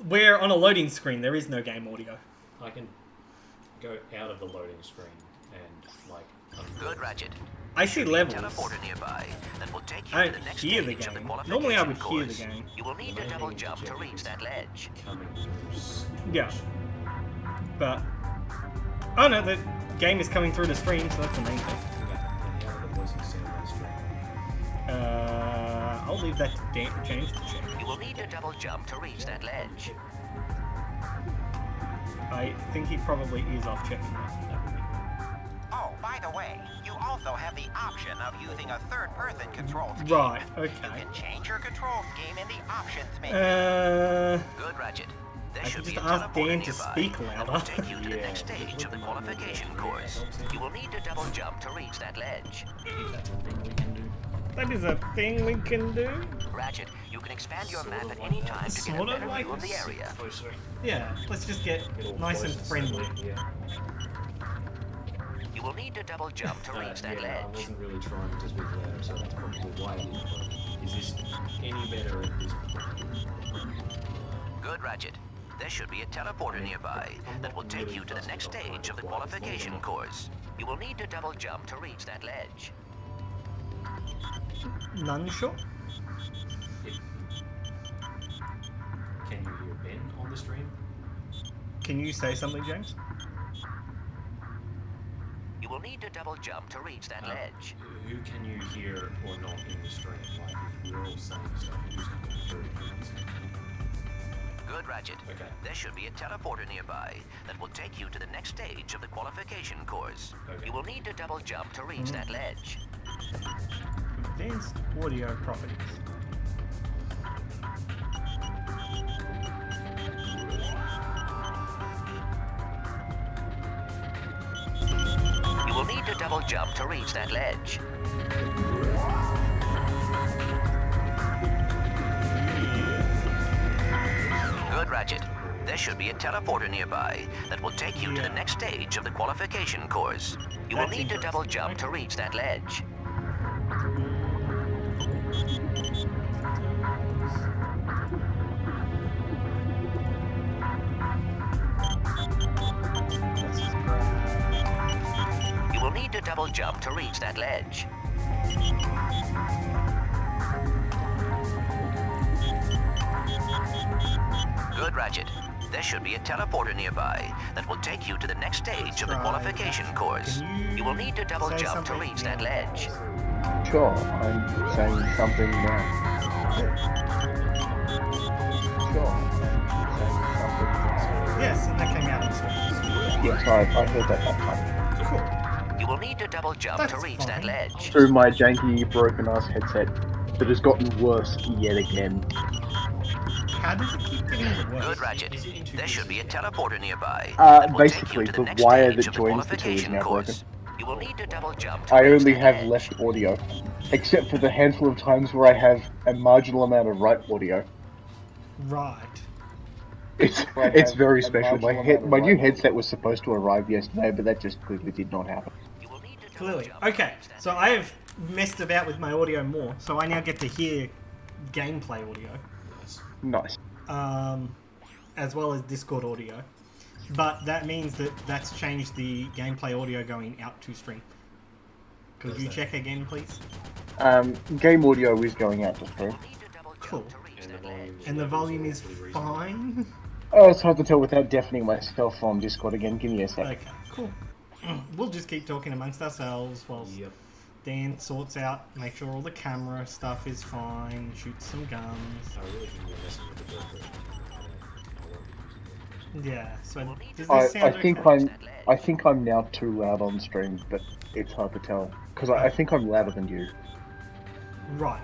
We're on a loading screen. There is no game audio. I can go out of the loading screen and like. Good, Ratchet. I see levels. Teleporter nearby that will take you I to don't the next hear the stage of the game. qualification Normally I would hear the course. game. You will need to double jump to reach that ledge. Yeah. But... Oh no, the game is coming through the stream, so that's the main thing. I'll leave that to James to check. You will need to double jump to reach that ledge. I think he probably is off checking that. Oh, by the way, you also have the option of using a third-person control scheme. Right, You okay. can change your control scheme in the options menu. Good, Ratchet. There I should could be a just ask teleporter Dan to nearby speak that will louder. take you to the next stage of the qualification course. You will need to double jump to reach that ledge. That is a thing we can do? Ratchet, you can expand your map at any time to get a Sort of better like view of the area. Yeah, let's just get nice and friendly. You will need to double jump to reach that I ledge. wasn't really trying to speak loud, so that's probably why it is. But is this any better at this point? Good, Ratchet. There should be a teleporter nearby that will take you to the next stage of the qualification course. You will need to double jump to reach that ledge. None sure? Can you hear Ben on the stream? Can you say something, James? You will need to double jump to reach that ledge. Who can you hear or not in the stream? Like if we're all saying stuff, who's coming through? Good, Ratchet. Okay. There should be a teleporter nearby that will take you to the next stage of the qualification course. Okay. You will need to double jump to reach that ledge. Advanced audio properties. You will need to double jump to reach that ledge. Good, Ratchet. There should be a teleporter nearby that will take you to the next stage of the qualification course. You will That's need to double interesting. jump to reach that ledge. Let's just grab... You will need to double jump to reach that ledge. Good, Ratchet. There should be a teleporter nearby that will take you to the next stage of the qualification course. You will need to double say jump to something? reach that ledge. Sure, I'm saying something now. Sure, I'm saying something now. Yes, and that came out on screen. Yes, I heard that time. Cool. You will need to double jump to That's reach fine. that ledge. Through my janky, broken-ass headset that has gotten worse yet again. How does it keep getting worse? Good, Ratchet. There should be a teleporter nearby. Basically, the wire that joins the two is now broken. You will need to double jump to I reach only that have edge. left audio, except for the handful of times where I have a marginal amount of right audio. Right. It's very special. My new headset was supposed to arrive yesterday, but that just clearly did not happen. You will need to double Clearly. jump to Okay, reach that so edge. I have messed about with my audio more, so I now get to hear gameplay audio, Nice. as well as Discord audio. But that means that that's changed the gameplay audio going out to stream. Could you check again, please? Game audio is going out to stream. You need to double jump Cool. to reach And the that volume ledge. And the volume is fine? Oh, it's hard to tell without deafening myself on Discord again. Give me a sec. Okay, cool. We'll just keep talking amongst ourselves while Yep. Dan sorts out, make sure all the camera stuff is fine, shoots some guns. I really think we're messing with the first person. Yeah, so does I this sound think okay? I think I'm now too loud on stream, but it's hard to tell because I think I'm louder than you. Right.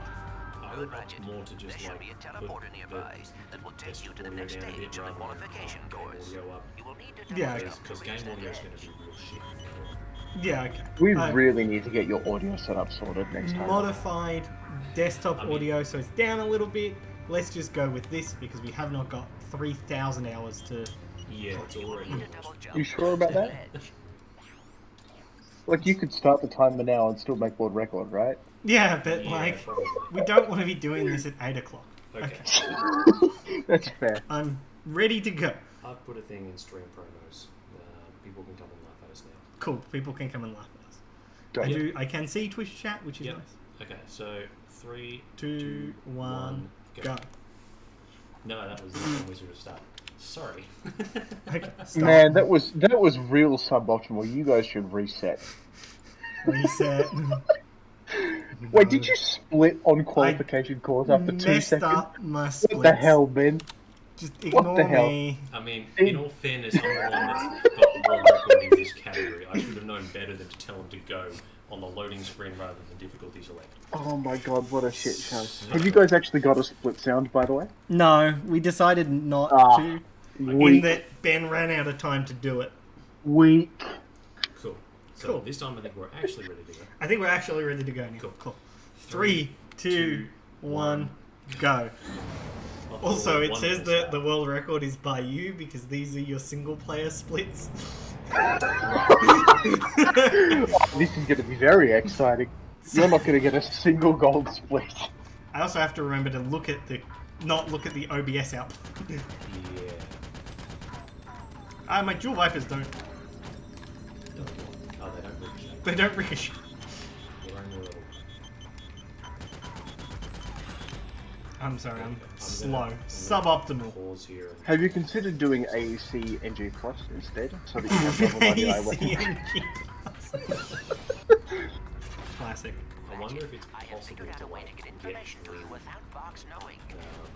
I Good, would Ratchet. opt more to There just should like be a put teleporter nearby that will take you to the audio next down a bit stage of the rather than qualification game course. audio up. You will need to Yeah, double okay. jump to Because reach game that audio is going edge. to be real shit. Yeah, okay. We I've really need to get your audio setup sorted next time. modified desktop I mean- audio so it's down a little bit. Let's just go with this because we have not got 3,000 hours to... Yeah, it's already. You need to double jump You to sure reach about that? ledge. Like you could start the timer now and still make world record, right? Yeah, but Yeah, like, probably. we don't want to be doing this at 8 o'clock. Okay. That's fair. I'm Ready to go. I've put a thing in stream promos. People can come and laugh at us now. Cool. People can come and laugh at us. Don't. I can see Twitch chat, which is Yep. nice. Okay, so 3, 2, 1, go. No, that was the one we should have started. Sorry. Okay, start. Man, that was real suboptimal. You guys should reset. Reset. Wait, did you split on qualification course after 2 messed seconds? up my splits. What the hell, Ben? Just What ignore the hell? me. I mean, in all fairness, I'm the one that's got the world record in this category. I should have known better than to tell him to go on the loading screen rather than difficulty select. Oh my god, what a shit show. Have you guys actually got a split sound, by the way? No, we decided not to. In Weak. that Ben ran out of time to do it. Weak. Cool. So Cool. this time I think we're actually ready to go. I think we're actually ready to go now. Cool. 3, 2, 1, go. Also, it says that the world record is by you because these are your single player splits. This is going to be very exciting. You're not going to get a single gold split. I also have to remember to not look at the OBS output. Yeah. My dual vipers don't. Oh, they don't ricochet. They don't ricochet. They're only a little. I'm sorry, I'm I'm slow. gonna Suboptimal. Pause here. And Have you considered doing AEC NG Plus instead? So that you have double money I Classic. I wonder if it's I have possible figured out to a way to get information to you without Box knowing.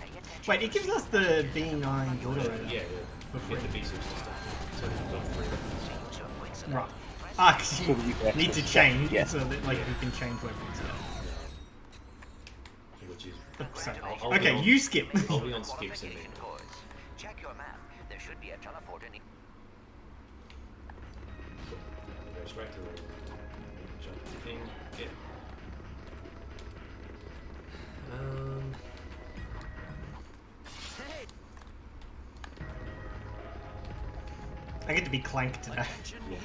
Pay attention. Wait, it gives us the B9 guild yeah, already. for free. Get the B6 stuff. So that you've got free. Right. Ah, because So you that you can need to access change that, yeah. so that like you can change weapons. Which is Sorry. I'll be Okay, on- you skip. I'll be on skips in a minute. Check your map. There should be a teleport in. Go straight to the jump thing. Yeah. I get to be Clank today. Yeah.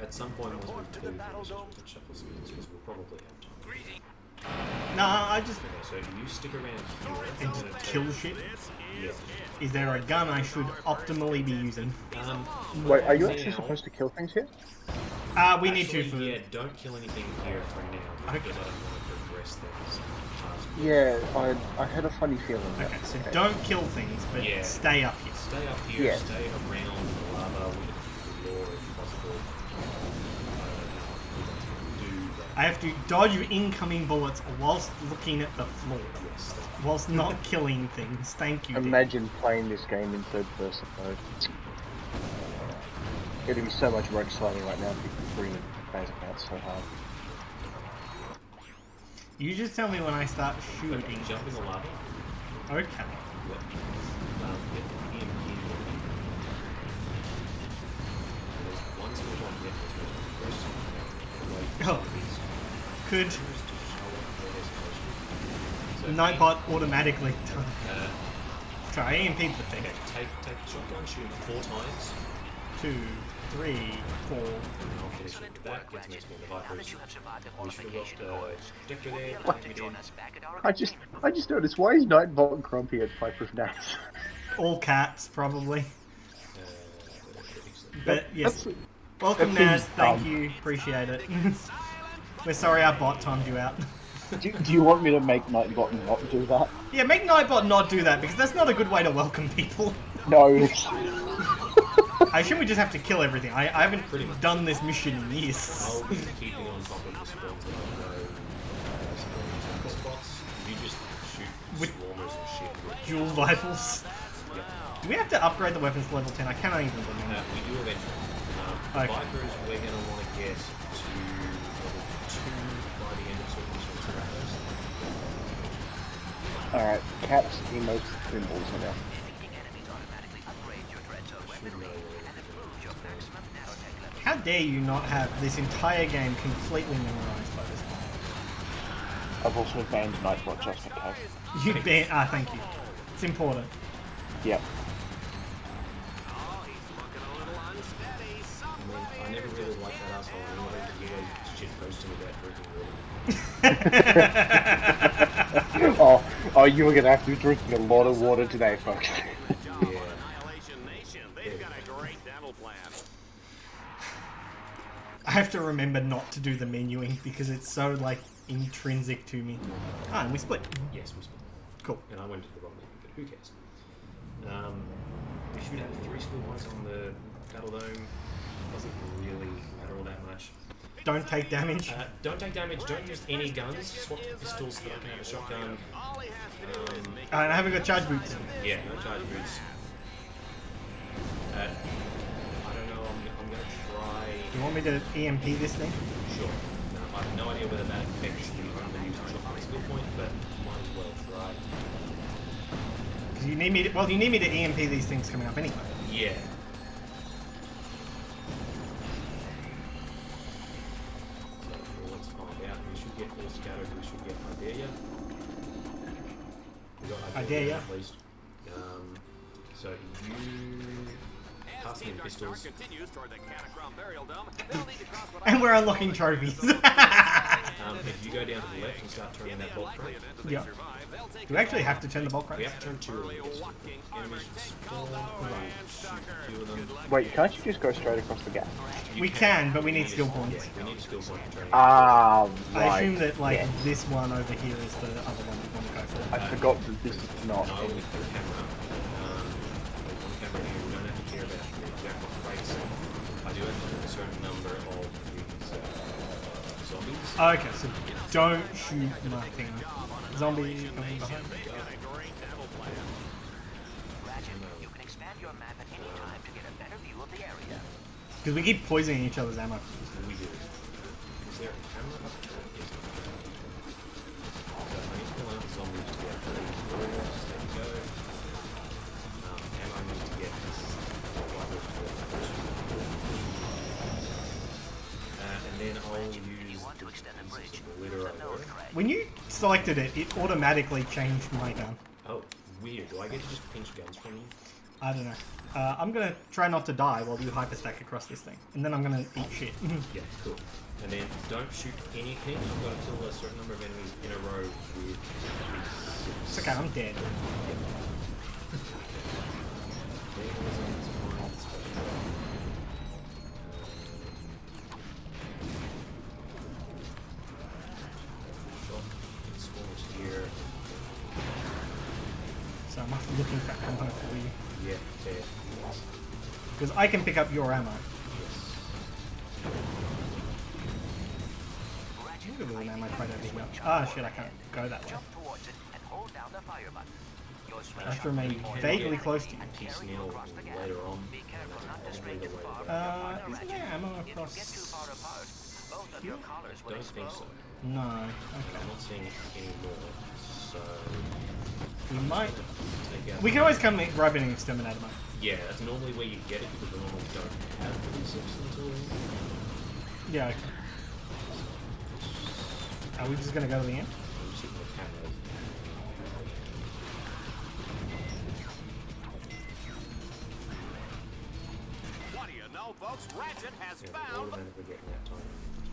At some point, once we've cleared the shuffle skills, because we'll probably have time. Nah, I just Okay, so you stick around here. and just kill shit. Yeah. Is there a gun I should optimally be using? Wait, are you now- actually supposed to kill things here? We need to for Yeah, don't kill anything here for now. Okay. Because I don't want to progress things. Yeah, I had a funny feeling. Okay, so don't kill things, but Yeah. stay up here. Stay up here, Yeah. stay around the lava with the floor if possible. Do that. I have to dodge incoming bullets whilst looking at the floor, Yes. whilst not killing things. Thank you. Dan. Imagine playing this game in third person mode. It'd be so much more exciting right now if you could bring Basic out so hard. You just tell me when I start Okay, shooting. jump in the lava. Okay. Get in here. There's one skill on yet. Oh. Could Nightbot automatically done. Try EMP the thing. Okay, take shotgun, shoot 4 times. 2, 3, 4. And I'll finish it with that. Gets me on the Now Vipers. that you have survived the We should have qualification got course, protector there. you Take want me to join in. us back at our I just noticed, why is Nightbot grumpy at Piper's Nats? All cats, probably. Excellent. But yes. That's- Welcome, that Naz. seems Thank dumb. you. Appreciate it. We're sorry our bot timed you out. do you want me to make Nightbot not do that? Yeah, make Nightbot not do that because that's not a good way to welcome people. No. I assume we just have to kill everything. I haven't Pretty much. done this mission in years. I'll be keeping on top of the spawns that I know. Spots. You just shoot With- swarmers and shit. Dual Vitals. Yep. Do we have to upgrade the weapons to level 10? I cannot even remember. We do eventually. Okay. Vipers, we're going to want to get to level 2 by the end of certain missions. Alright, cats, emotes, thimbles are now. defeating enemies automatically upgrades your dreadzone weaponry and improves your maximum nanotech level. How dare you not have this entire game completely memorized by this point? I've also banned Nightbot just in case. You ban. Thank you. It's important. Yep. I never really liked that asshole anyway, because he always shit posting about drinking water. Oh, you were gonna have to be drinking a lot of water today, folks. Yeah. battle plan. I have to remember not to do the menuing because it's so like intrinsic to me. Ah, and we split. Yes, we split. Cool. And I went to the wrong menu, but who cares? We should have 3 skill points on the Battle Dome. Doesn't really matter all that much. Don't take damage. Don't take damage, don't use any guns. Swap the pistols so that I can have a shotgun. And I haven't got charge boots. Yeah, no charge boots. I don't know, I'm going to try... Do you want me to EMP this thing? Sure. I have no idea whether that affects the underused shotgun skill point, but might as well try. Because you need me to... Well, you need me to EMP these things coming up anyway. Yeah. So, let's find out. We should get full scattered, we should get Idea. We got Idea. At least. So you pass me the pistols. And we're unlocking trophies. If you go down to the left and start turning that bolt crate. Yeah. Do we actually have to turn the bolt crate? We have to turn 2 of them. Enemies should spawn. Right. Shoot 2 of them. Wait, can't you just go straight across the gap? We can, but we need skill points. Yeah, we need a skill point to turn it. Ah, right. I assume that like yeah. this one over here is the other one we want to go for. I forgot that this is not. No, with the camera. With one camera here, we don't have to care about the exact crates. I do have to do a certain number of these zombies. Okay, so don't shoot my thing. Zombie coming behind. Ratchet, you can expand your map at any time to get a better view of the area. Because we keep poisoning each other's ammo. We do. Is there a camera up there? Yes. So I need to pull out the zombies to get these doors. There we go. And I need to get this and then I'll use To extend the bridge, the leader over. When you selected it, it automatically changed my gun. Oh, weird. Do I get to just pinch guns from you? I don't know. I'm gonna try not to die while you hyperstack across this thing, and then I'm gonna eat shit. Yeah, cool. And then don't shoot anything. I've got to kill a certain number of enemies in a row with It's okay, I'm dead. Here. So I'm looking for ammo for you. Yeah, fair. Because I can pick up your ammo. Yes. Look at the ammo crate over here. Ah, shit, I can't go that way. Jump towards it and hold down the fire button. Your switch I have to remain vaguely close to you. Piecemeal later on. Be careful not to stray Probably too the way far to from go. your partner, Isn't Ratchet. there ammo If you across? get too far apart, both of your collars will Don't think explode. so. No. I'm Okay. not seeing any more. So We might. take out. We can always come grab an exterminator mode. Yeah, that's normally where you get it because the normals don't have the D6 until. Yeah, okay. Are we just gonna go to the end? I'm shooting the cameras. What do you know, folks? Ratchet has Yeah, found we're automatically getting that time.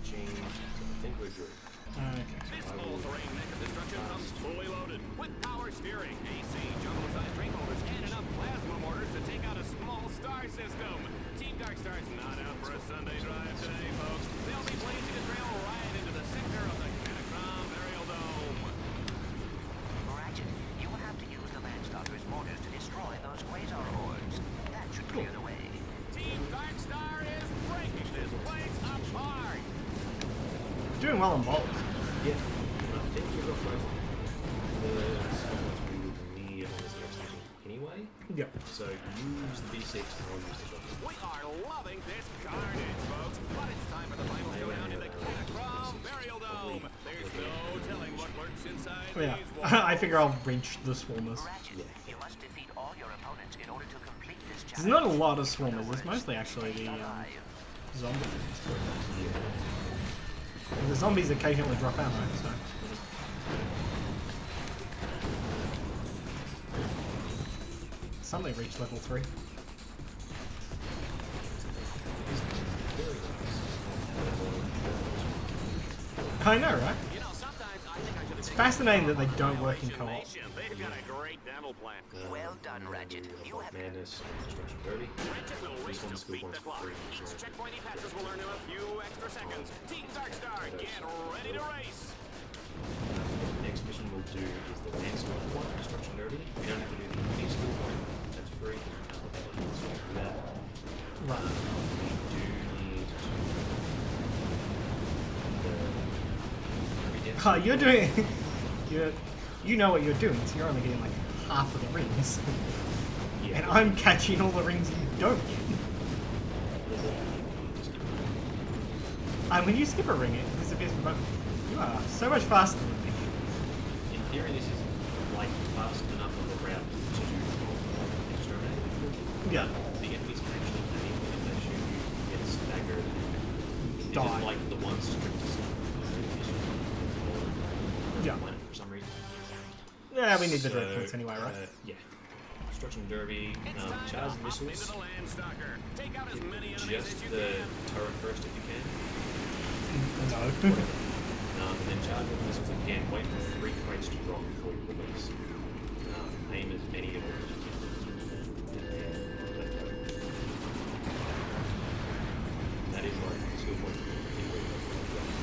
Change. So I think we're good. Okay. this all-terrain mech of destruction comes fully loaded with power steering, AC, jungle-sized train motors, and enough plasma mortars to take out a small star system. Team Darkstar's not out for a Sunday drive today, folks. They'll be blazing a trail right into the center of the Catacomb Burial Dome. Ratchet, you will have to use the Landstalker's mortars to destroy those quasar orbs. That should clear the way. Team Darkstar is breaking this place apart. Doing well on bolts. Yeah. I think we've got both the spots we would need on this next mission anyway. Yep. So use the D6 and I'll use the shotgun. We are loving this carnage, folks. But it's time for the final showdown in the Catacomb Burial Dome. There's no telling what lurks inside Yeah. these walls. I figure I'll reach the swarmers. Ratchet, you must defeat all your opponents in order to complete this challenge. There's not a lot of swarmers. It's mostly actually the Alive. zombies. And the zombies occasionally drop ammo, so. Somebody reached level 3. You I know, right? know, sometimes I think I should have fascinating that they don't work in co-op. They've got a great dental plan. Well done, Ratchet. You have Madness, Destruction Derby. Ratchet will race This one's to beat skill the points clock. for free. Each checkpoint he passes will earn him a few extra seconds. Team Darkstar, get ready to race. Next mission we'll do is the land skill point, Destruction Derby. We don't have to do the mini skill point, that's free. So do that. Right. We do need Oh, you're doing. You know what you're doing, so you're only getting like half of the rings. Yeah. And I'm catching all the rings you don't get. And when you skip a ring, it disappears from both. You are so much faster than me. In theory, this is like fast enough of a route to do exterminate. Yeah. The enemies can actually aim if they shoot you, get staggered. It's Die. just like the one strictest Yeah. one for some reason. Yeah, we need the dirt points anyway, right? Yeah. Destruction Derby, It's time to charge hop missiles. into the Landstalker. Take out as many enemies Just as you the can. turret first if you can. No. And then charge with missiles again. Wait for 3 crates to drop before you release. Aim as many of them as you can. And then let go. That is like skill point.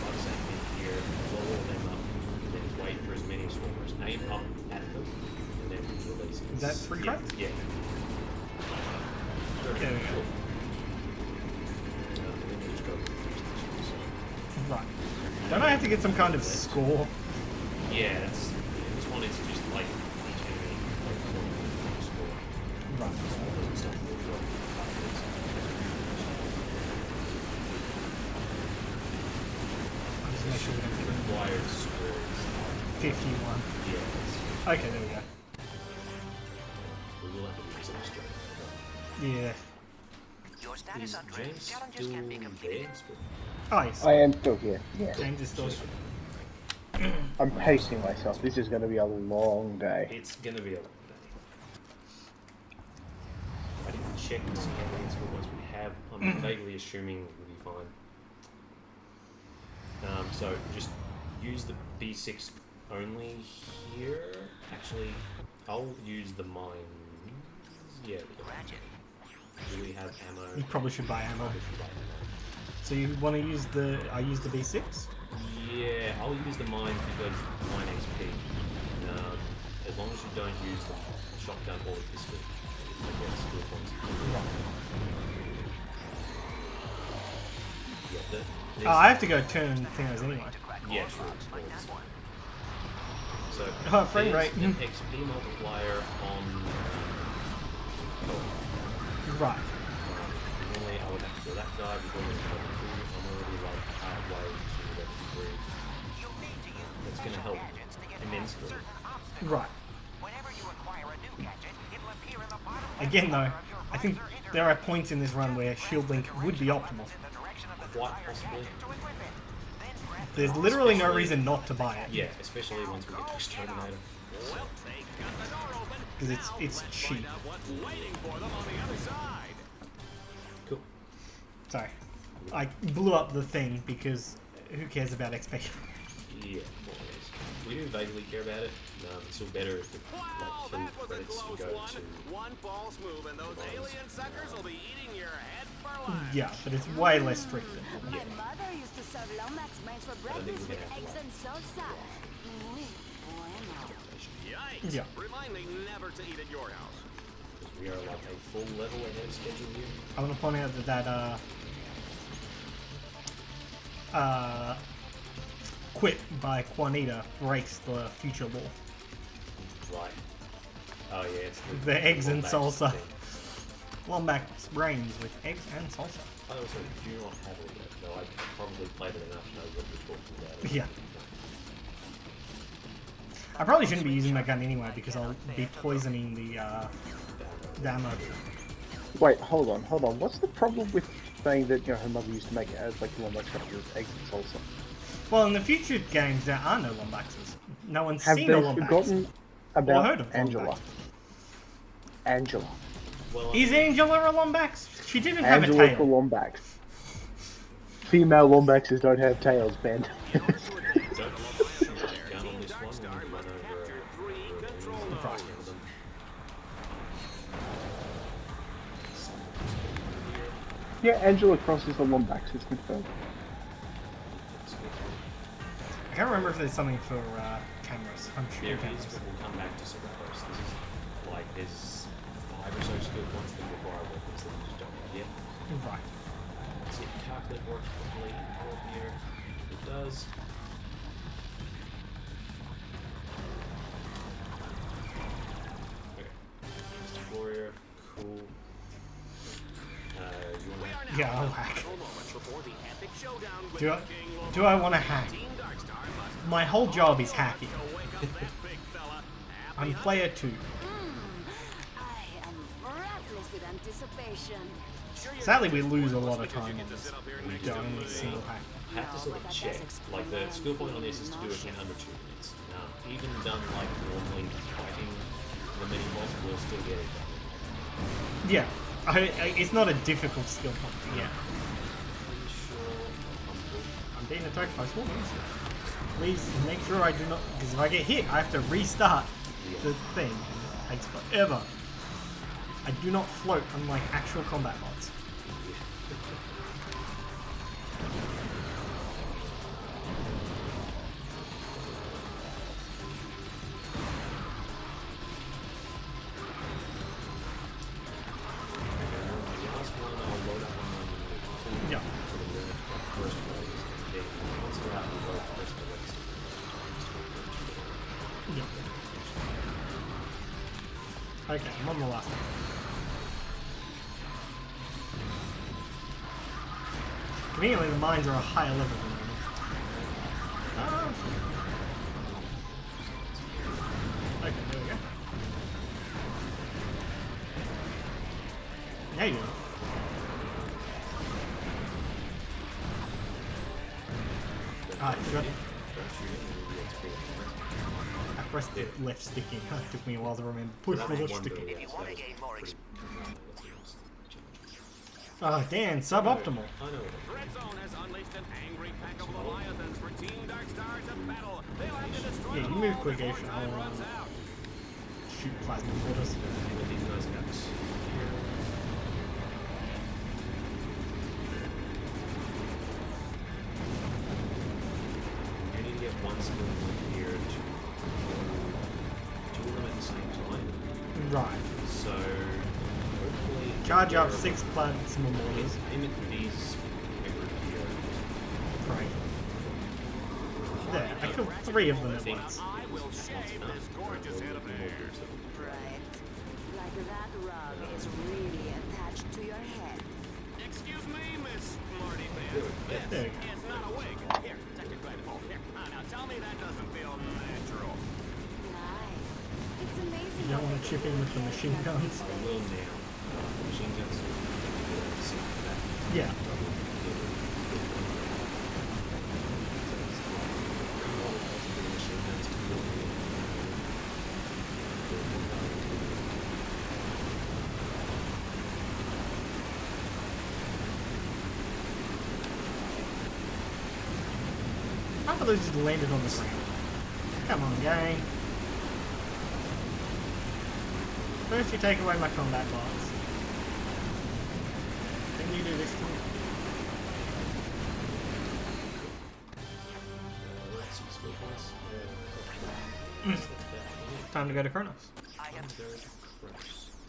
Like saying in here, blow all of them up, and then wait for as many swarmers. Aim up at them, and then release. Is that 3 Yeah, crates? yeah. There we go. And then you just go. Right. Don't I have to get some kind of score? Yeah, this one is just like each enemy like one score. Right. Doesn't start with what Just make sure we don't get required score is 51. yeah. Okay, there we go. We will have to do some straight. Yeah. Your status Is on track. James Challenges still can be completed. there? Oh, yes. I am still here. Yeah. James is still. I'm pacing myself. This is going to be a long day. It's gonna be a long day. I didn't check to see how many score points we have. I'm vaguely assuming we'll be fine. So just use the B6 only here. Actually, I'll use the mines. Yeah. Ratchet. Do we have ammo? You probably should buy ammo. Probably should buy ammo. So you want to use the? I use the B6. Yeah, I'll use the mines because mine XP. As long as you don't use the shotgun or the pistol, you get skill points. Yeah, Oh, I have to go turn things anyway. yeah, sure. So Oh, frame there's rate. an XP multiplier on. Right. Normally I would have to do that guy before we go to 2. I'm already like halfway to level 3. That's going to help immensely. Right. Whenever you acquire a new gadget, it'll appear in the bottom Again, though, I think there are points in this run where shield link would be optimal. Quite possibly. There's literally no reason not to buy it. Yeah, especially once we get to Exterminator. Well, they got the door open. Because it's cheap. Find out what's waiting for them on the other side. Cool. Sorry. I blew up the thing because who cares about XP? Yeah, more or less. We do vaguely care about it. It's still better if it Wow, like that kill was a credits to close go one. to. One false move and those alien suckers will be eating your head for life. Yeah, but it's way less strict than. My mother used to serve Lomax brains for think breakfast we with can have eggs and salsa. Muy bueno. Yikes. Yeah. Remind me never to eat at your house. Because we are like a full level ahead of schedule here. I want to point out that quit by Juanita breaks the future law. Right. Oh yeah, it's The eggs and Lombax salsa. thing. Lombax brains with eggs and salsa. I also do not have all that, though I probably played it enough to know what we're talking about. Yeah. I probably shouldn't be using that gun anyway because I'll be poisoning the ammo. Wait, hold on. What's the problem with saying that her mother used to make it as like the one that's got with eggs and salsa? Well, in the future games, there are no Lombaxes. No one's Have seen they a Lombax. forgotten Or about heard of Angela? Lombax. Angela. Well, Is Angela a Lombax? She didn't have a Angela's the tail. Lombax. Female Lombaxes don't have tails, Ben. don't shoot the gun on this one. Yeah, Angela crosses the Lombax, it's confirmed. I can't remember if there's something for cameras. I'm sure There cameras. is, but we'll come back to several posts. This is like, there's 5 or so skill points that require weapons that you just don't have yet. Right. Let's see if calculate works properly in all here. It does. Okay. Warrior, cool. You want to Yeah, I'll hack. Moments before the epic showdown with Do I, King do I want to hack? Team Darkstar must My whole job is hacking. wake up that big fella. I'm player 2. I am breathless with anticipation. Sadly, we lose a lot of time on this. We don't need a single hack. have to sort of check. Like, the skill point on this is to do it in under 2 minutes. Even done like normally fighting the mini boss, we'll still get it done. Yeah, it's not a difficult skill point. Yeah, Pretty sure I'm being attacked by swarmers. Please make sure I do not, because if I get hit, I have to restart the thing. It takes forever. I do not float unlike actual combat mods. Yeah. Yeah. Okay, I'm on the last one. Conveniently, the mines are a higher level than normal. Okay, there we go. There you go. Ah, I forgot. I pressed the left sticky. It took me a while to remember. Push the left sticky. If you want to gain more experience. Ah, Dan, suboptimal. Red Zone has unleashed an angry pack of Leviathans for Team Darkstar to battle. They'll have to destroy Yeah, you them move all quick, before Aisha. time I'll runs out. shoot plasma waters. You need to get one skill point here to two of them at the same time. Right. So hopefully Charge up 6 plasma waters. Mimic these over here. Right. There, I killed 3 of them at once. I will shave this gorgeous head of hair. Right. Like that rug is really attached to your head. Excuse me, Miss Smarty Pants. There you go. It's not a wig. Here, touch your glide ball. Here. Now tell me that doesn't feel natural. Nice. It's amazing. You don't want to chip in with the machine guns. I will now. Machine guns see that. Yeah. I thought those just landed on the ground. Come on, gang. First you take away my combat bots. Then you do this to me. Let's see skill points. Time to go to Kronos.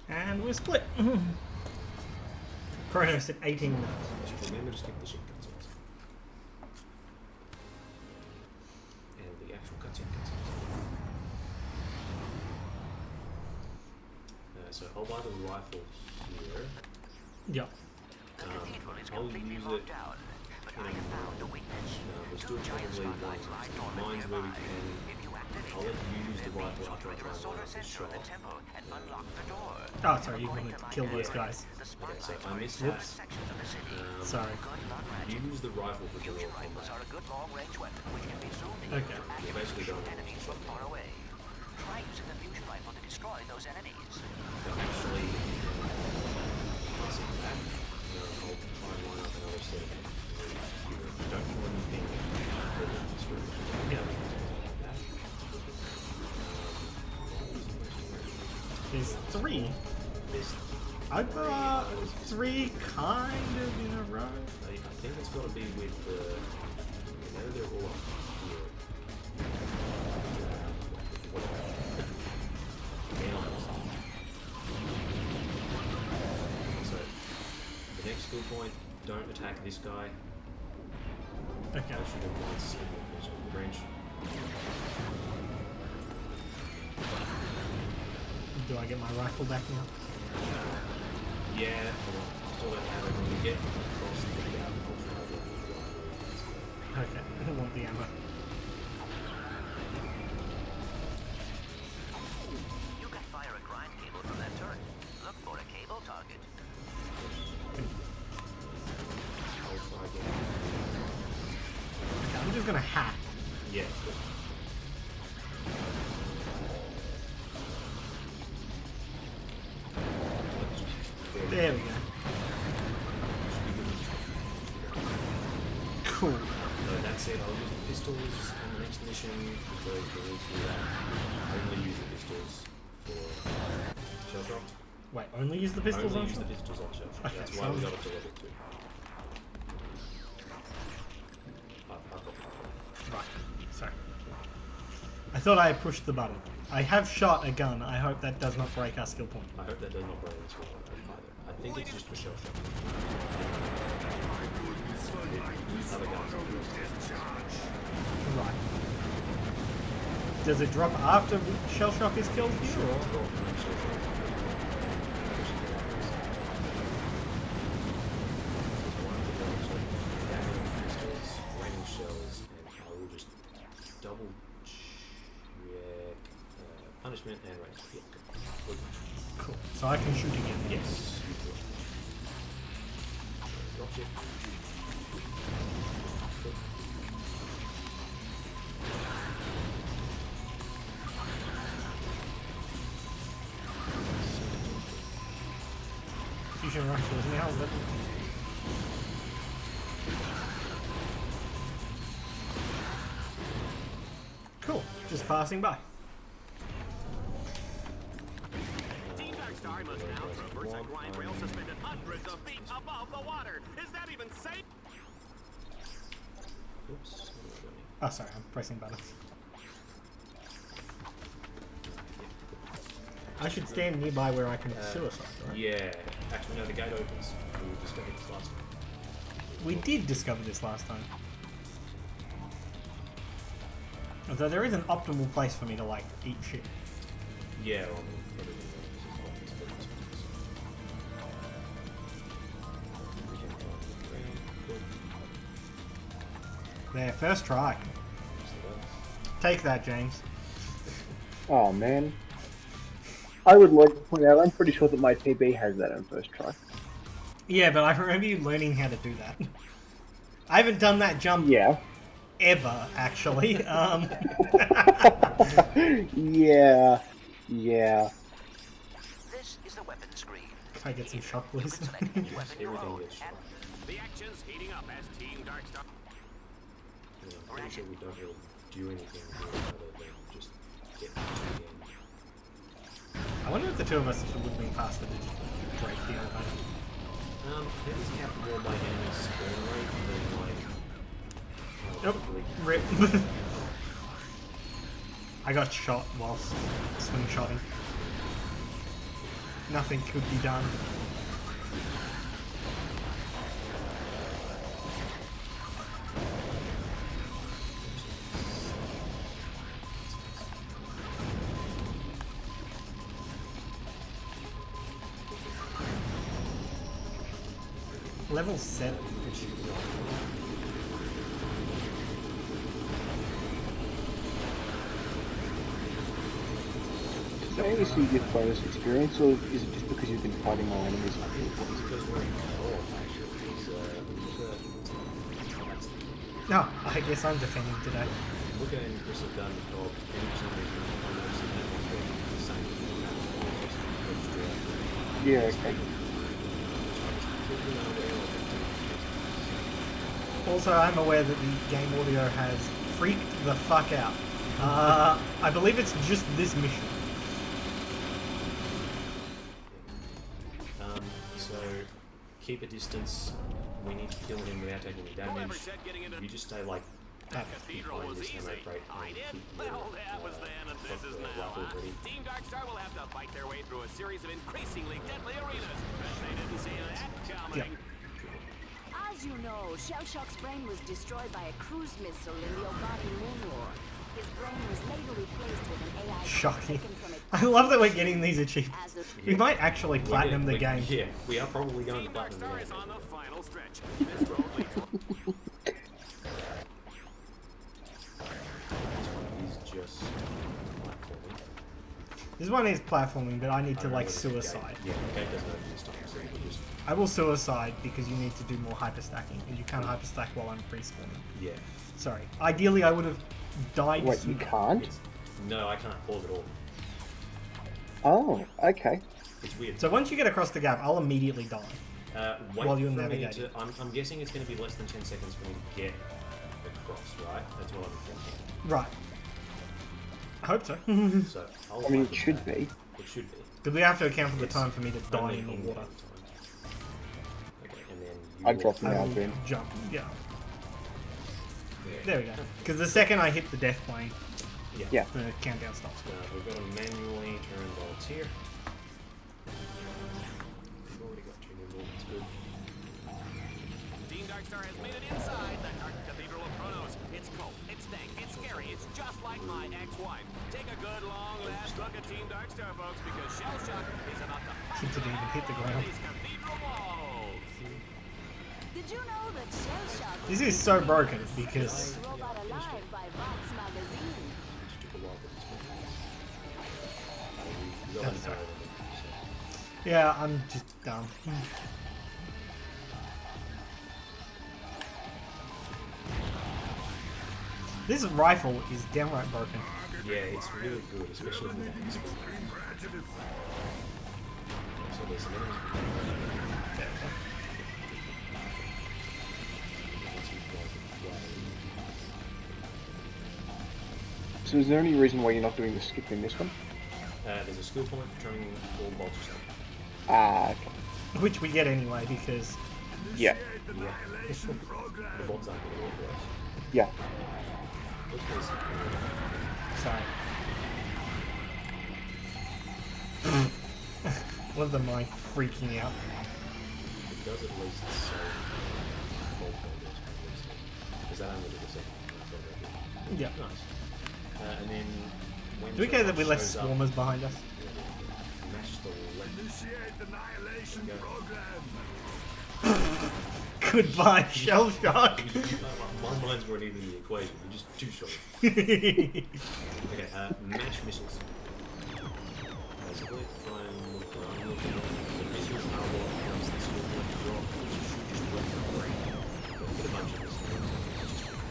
And we're split. Kronos at 18 minutes. Remember to skip the shit cutscenes. And the actual cutscene. So I'll buy the rifle here. Yeah. The cathedral is I'll completely use locked it. down, but I have found a weakness. We'll Two still giant probably spotlights lie dormant mines where we nearby. can. If you activate I'll let them, you use the then rifle these after I will try trigger and line the solar up the sensor in the shot. temple and unlock the door. Oh, sorry, you wanted to kill those guys. The So spotlights I are in missed separate that. sections of the city. Sorry. Good luck, Ratchet. Use the rifle for Fusion guerrilla rifles combat. are a good long-range weapon which can be zoomed in Okay. to Yeah, accurately basically shoot don't enemies from far away. Try using the fusion rifle to destroy those enemies. Actually, can't see that. I'll try and line up another set of here. Don't kill anything further destroyed. Yeah. There's 3. This I've got 3 kind of in a row. I think it's got to be with the. No, they're all up here. So, the next skill point, don't attack this guy. Okay. I should have once in the range. Do I get my rifle back now? Yeah, still don't have it when you get across the gap. Okay, I don't want the ammo. You can fire a grind cable from that turret. Look for a cable target. I'll try again. Okay, I'm just gonna hack. Yeah, good. There we go. Cool. So that's it. I'll use the pistols on the next mission because we need to do that. I only use the pistols for shell shock. Wait, only use the pistols Only on use shot? the pistols on shell shock. Okay, That's so why we got up to level 2. I've got Right, sorry. I thought I pushed the button. I have shot a gun. I hope that does not break our skill point. I hope that does not break the skill point either. I think it's just for shell shock. Other guns are Right. Does it drop after shell shock is killed here, or? Raining shells, and I will just double check punishment and range. Yeah, good. Cool. So I can shoot again. Yes, you do. Drop ship. Good. Fusion rifle is now level 2. Cool. Just passing by. Team Darkstar must now traverse a grind rail suspended hundreds of feet above the water. Is that even safe? Oops. What am I doing? Oh, sorry. I'm pressing buttons. I should stand nearby where I can suicide, right? Yeah. Actually, no, the gate opens. We discovered this last time. We did discover this last time. Although there is an optimal place for me to, like, eat shit. Yeah, well, There, first try. Take that, James. Oh man. I would like to point out, I'm pretty sure that my PB has that on first try. Yeah, but I remember you learning how to do that. I haven't done that jump Yeah. ever, actually. Yeah. Yeah. This is the weapon screen. Can I get some shock, please? Select which weapon you everything load. gets shot. The action's heating up as Team Darkstar. Yeah, I'm pretty sure we don't really do anything here other than just get to the end. I wonder if the two of us would have been faster to just break the elevator. I think it's capped more by enemy spawn rate than like. Nope. Rip. I got shot whilst swing-shotting. Nothing could be done. Level 7. So AEC you get bonus experience, or is it just because you've been fighting more enemies? It's because we're in co-op actually. No, I guess I'm defending today. Look at any Chris have done the co-op, any for some reason I noticed that the same thing. Yeah, okay. Also, I'm aware that the game audio has freaked the fuck out. I believe it's just this mission. keep a distance. We need to kill him without taking any Whoever damage. said getting into You just stay like that cathedral behind was this easy. ammo crate I and did. keep Well, that was then and this is now. rifle ready. Team Darkstar will have to fight their way through a series of increasingly deadly arenas. But they didn't see that coming. As you know, Shellshock's brain was destroyed by a cruise missile in the Ogani Moon War. His brain was later replaced with an AI Shocking. taken from it. I love that we're getting these achievements. As a- We might actually platinum the game. Yeah, we are probably going Team to platinum the Darkstar game. is on the final stretch. This road leads He's just platforming. This one is platforming, but I need to I like don't know whether the suicide. gate- Yeah, the gate doesn't open this time, so we'll just... I will suicide because you need to do more hyperstacking, and you can't hyperstack while I'm pre-spawning. Yeah. Sorry. Ideally, I would have died Wait, you sooner. can't? No, I can't pause at all. Oh, okay. It's weird. So once you get across the gap, I'll immediately die. Wait while you're for me navigating. to... I'm guessing it's going to be less than 10 seconds for me to get across, right? That's what I'm thinking. Right. I hope so. So, I'll I mean, wait it should for that. be. It should be. Because we have to account for the Yes. time for me to die Only in the in water. game time. Okay, and then you I'd will- drop I now, will Ben. jump. Yeah. There we go. Because the second I hit the death plane, Yeah. the countdown stops. We've got to manually turn bolts here. We've already got two new bolts, good. Team Darkstar has made it inside the Dark Cathedral of Chronos. It's cold, it's dank, it's scary, it's just like my ex-wife. Take a good long last look at Team Darkstar, folks, because Shellshock is about to Seems to didn't even hit the ground. these cathedral walls. Did you know that Shellshock This is so broken because was robot alive by Vox magazine? It took a while for this one. We got That's an right. arrow in it, so. yeah, I'm just dumb. This rifle is downright broken. Yeah, it's really good, especially with that speed. So there's some enemies behind us. Once you guys are flying, So is there any reason why you're not doing the skip in this one? there's a skill point for turning all bolts yourself. Ah, okay. Which we get anyway because Yeah. Yeah. The bolts aren't going to work for us. Yeah. Look at this. sorry. Love the mind freaking out. It does at least so bolt builders, because that only did the second. Yeah. Nice. And then when Do we care that we left shows up- swarmers behind us? Mash the left. Initiate the annihilation Go. program. Goodbye, shell shock. My minds weren't even in the equation. You're just too short. Okay, mash missiles. Basically, try and look around. The missiles are what comes the skill point to drop, which you should just wait for the brain. But get a bunch of missiles.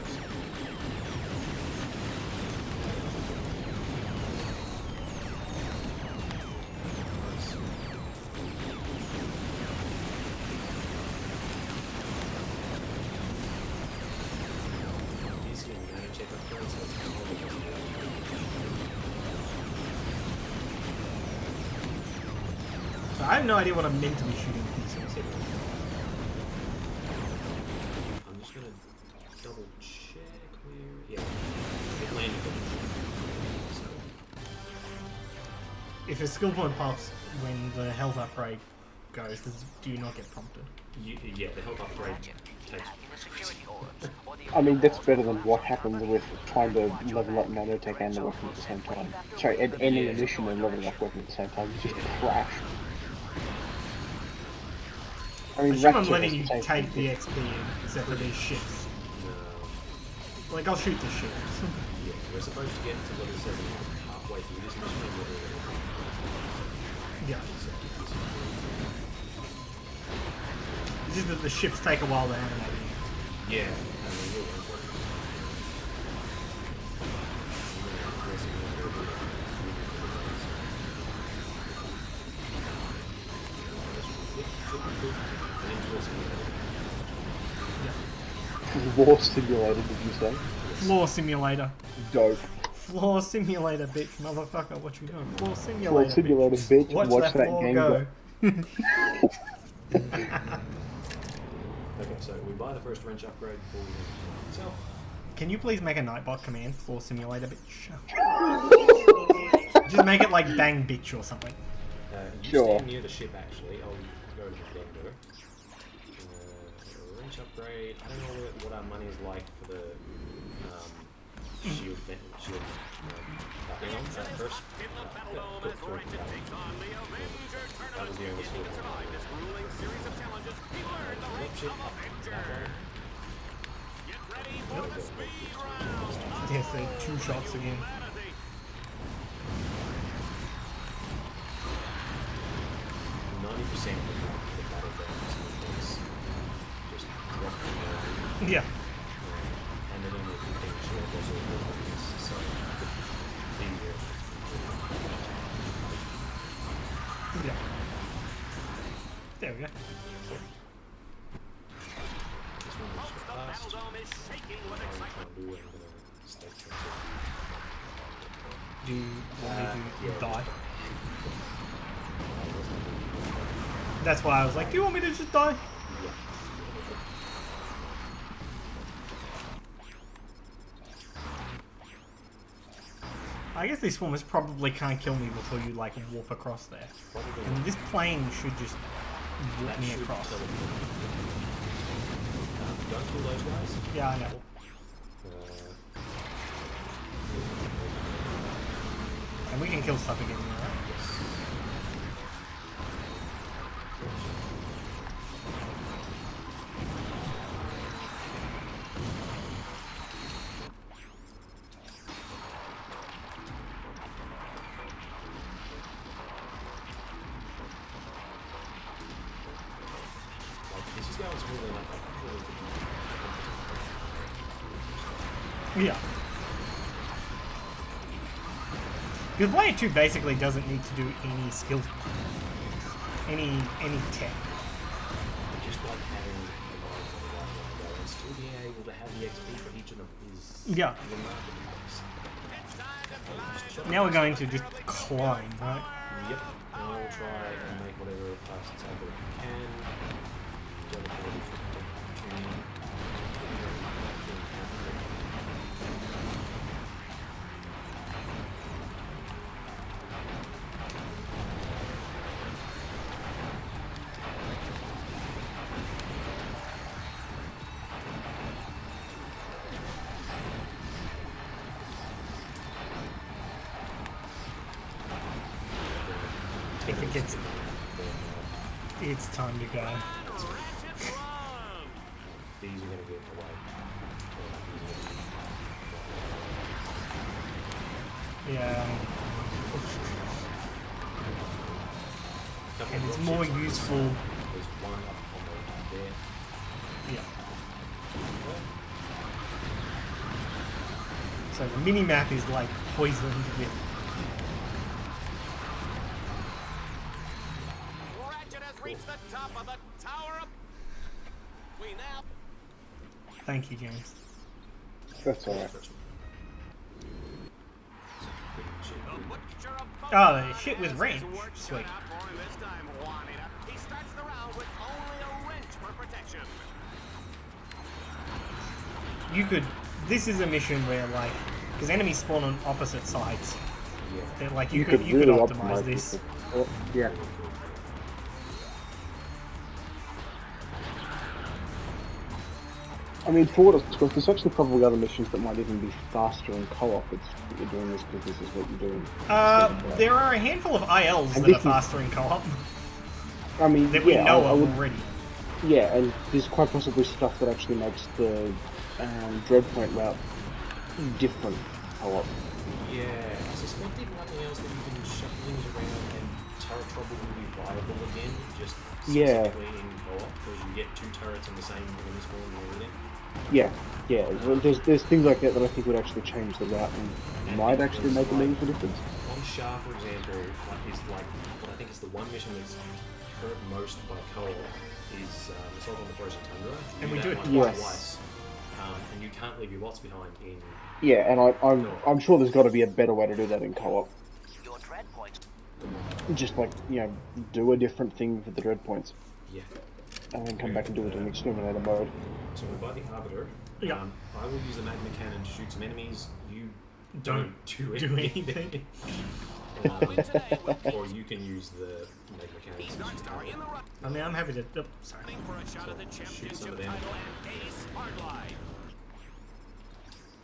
Easy and you check up for it, so it's kind of So I have no idea what I'm meant to be shooting pieces. I'm just gonna double check where. Yeah, it landed. So, If a skill point pops when the health upgrade goes, do you not get prompted? yeah, the health upgrade Ratchet, takes. acting the security orbs, or the I mean, that's better than what happened with trying to level up nanotech and the weapon at the same time. Sorry, and ending a mission and leveling up weapon at the same time. You just crash. I I mean, assume I'm Ratchet letting you has the same take the XP in, except for these ships. No. Like, I'll shoot the ships. Yeah, we're supposed to get to level 7 halfway through this mission and level Yeah. It's just that the ships take a while to animate. Yeah, I mean, we'll run for it. War simulator, did you say? Floor simulator. Dope. Floor simulator, bitch, motherfucker. What you doing? Floor simulator. War simulator, bitch. Watch Watch that that floor game go. go. Okay, so we buy the first wrench upgrade before we do itself. Can you please make a Nightbot command floor simulator, bitch? Just make it like bang bitch or something. You Sure. stand near the ship actually. I'll go to the vendor. Wrench upgrade. I don't know what our money is like for the shield background on that first. That was the only skill. Yes, they're 2 shots again. %90 of the battlegrounds is just dropping Yeah. and then only 15 short does all the things, so easier. Yeah. There we go. This one was fast. Can't do it, I'm gonna stay sensitive. Do you want me to die? That's why I was like, do you want me to just die? I guess these swarmers probably can't kill me before you like warp across there. And this plane should just warp me across. Don't kill those guys. Yeah, I know. And we can kill stuff again, right? This is going smoothly enough. Yeah. Because player 2 basically doesn't need to do any skill, any tech. Just like having the guys on the right go and still being able to have the XP for each of them is Yeah. remarkable. Now we're going to just climb, right? Yep. Now we'll try and make whatever fast cycle we can. If it gets... It's time to go. These are going to get away. Yeah. And it's more useful... There's one up on the there. Yeah. So the mini-map is like poisoned with... Ratchet has reached the top of the tower of... We now... Thank you, James. That's alright. Oh, the shit with range. Sweet. He starts the round with only a wrench for protection. You could... This is a mission where, like... Because enemies spawn on opposite sides. They're like, you could really optimize this. Oh, yeah. I mean, for what it's worth, there's actually probably other missions that might even be faster in co-op. It's that you're doing this because this is what you're doing. There are a handful of ILs And that are this is- faster in co-op. I mean, That we yeah, know I of would, already. yeah, and there's quite possibly stuff that actually makes the Dreadpoint route different co-op. Yeah, I suspect if nothing else that you can shuffle things around and turret trouble will be viable again, just Yeah. specifically in co-op, because you get 2 turrets in the same enemy spawn and everything. Yeah, yeah. Well, there's things like that that I think would actually change the route and might actually make a meaningful difference. On Shah, for example, is like what I think is the one mission that's hurt most by co-op is Assault on the Frozen Tundra. And we that do it one twice. twice. And you can't leave your bots behind in... Yeah, and I'm sure there's got to be a better way to do that in co-op. Your dread points. Just like, you know, do a different thing for the dread points. Yeah. and then come back and do it in exterminator mode. So we're by the Arbiter. Yeah. I will use the magma cannon to shoot some enemies. You don't do anything. Or you can use the magma cannon to shoot them. I mean, I'm happy to. Oh, sorry. For a shot at the Shoot some of championship them. title and Ace Hardline.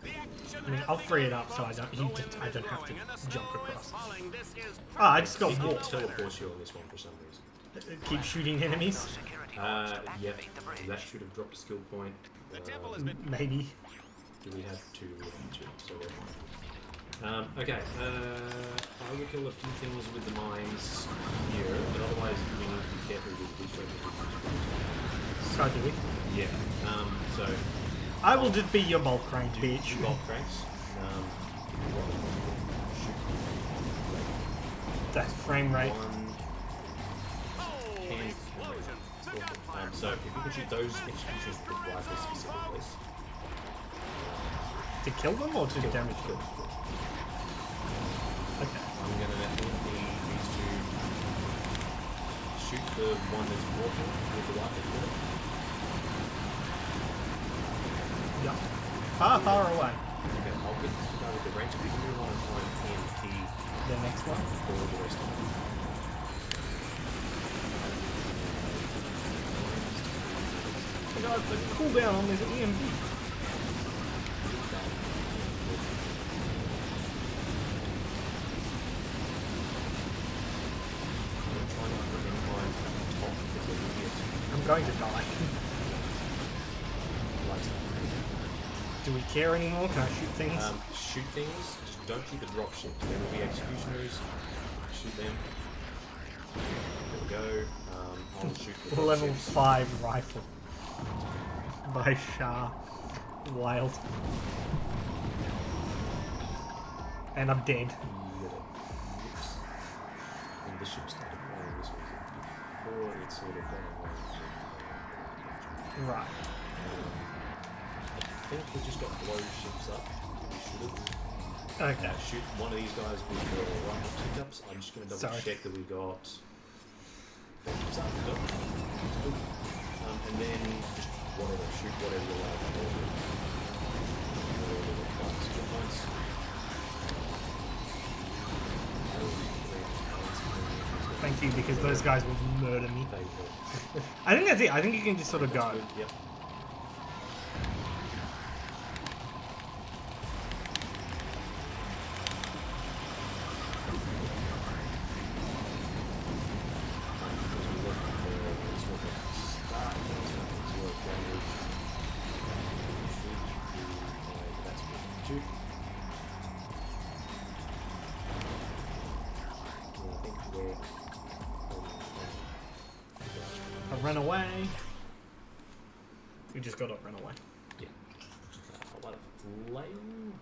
The action I mean, has I'll free it begun, up so I don't. folks. I don't have to And the jump snow is across. falling. This is Ah, I just got It walked. teleports you on this one for some reason. Keep shooting enemies. Yep. That should have dropped a skill point. The temple has been Maybe. Do we have two? We have two, so we're fine. Okay, I will kill a few things with the mines here, but otherwise we need to be careful with these weapons. So do we. Yeah. So I will just be your bulk crank, bitch. Bolt cranks. That's frame rate. One. And so if you can shoot those executions with rifles specifically. To kill them or to damage them? Okay. I'm gonna need these to shoot the one that's walking with the rifle. Yeah. Far away. Okay, I'll get this guy with the range. If you can move on and find EMP The next one. for the rest of them. I got the cooldown on this EMP. I'm going to die. Do we care anymore? Can I shoot things? Shoot things, just don't shoot the dropships. There will be executioners. Shoot them. There we go. I'll shoot the Level dropships. 5 rifle. By Shah. Wild. And I'm dead. And the ship started flying this way before it sort of got away. Right. I think we just got blow ships up. We should have. Okay. Shoot one of these guys with the rifle pickups. I'm just going to double Sorry. check that we got. Pickups up. We got. Good. And then just whatever, shoot whatever you like. Skill points. Thank you, because those guys will murder me. They will. I think that's it. I think you can just sort of go. Good, yep. I run away. We just gotta run away. Yeah. A lot of flame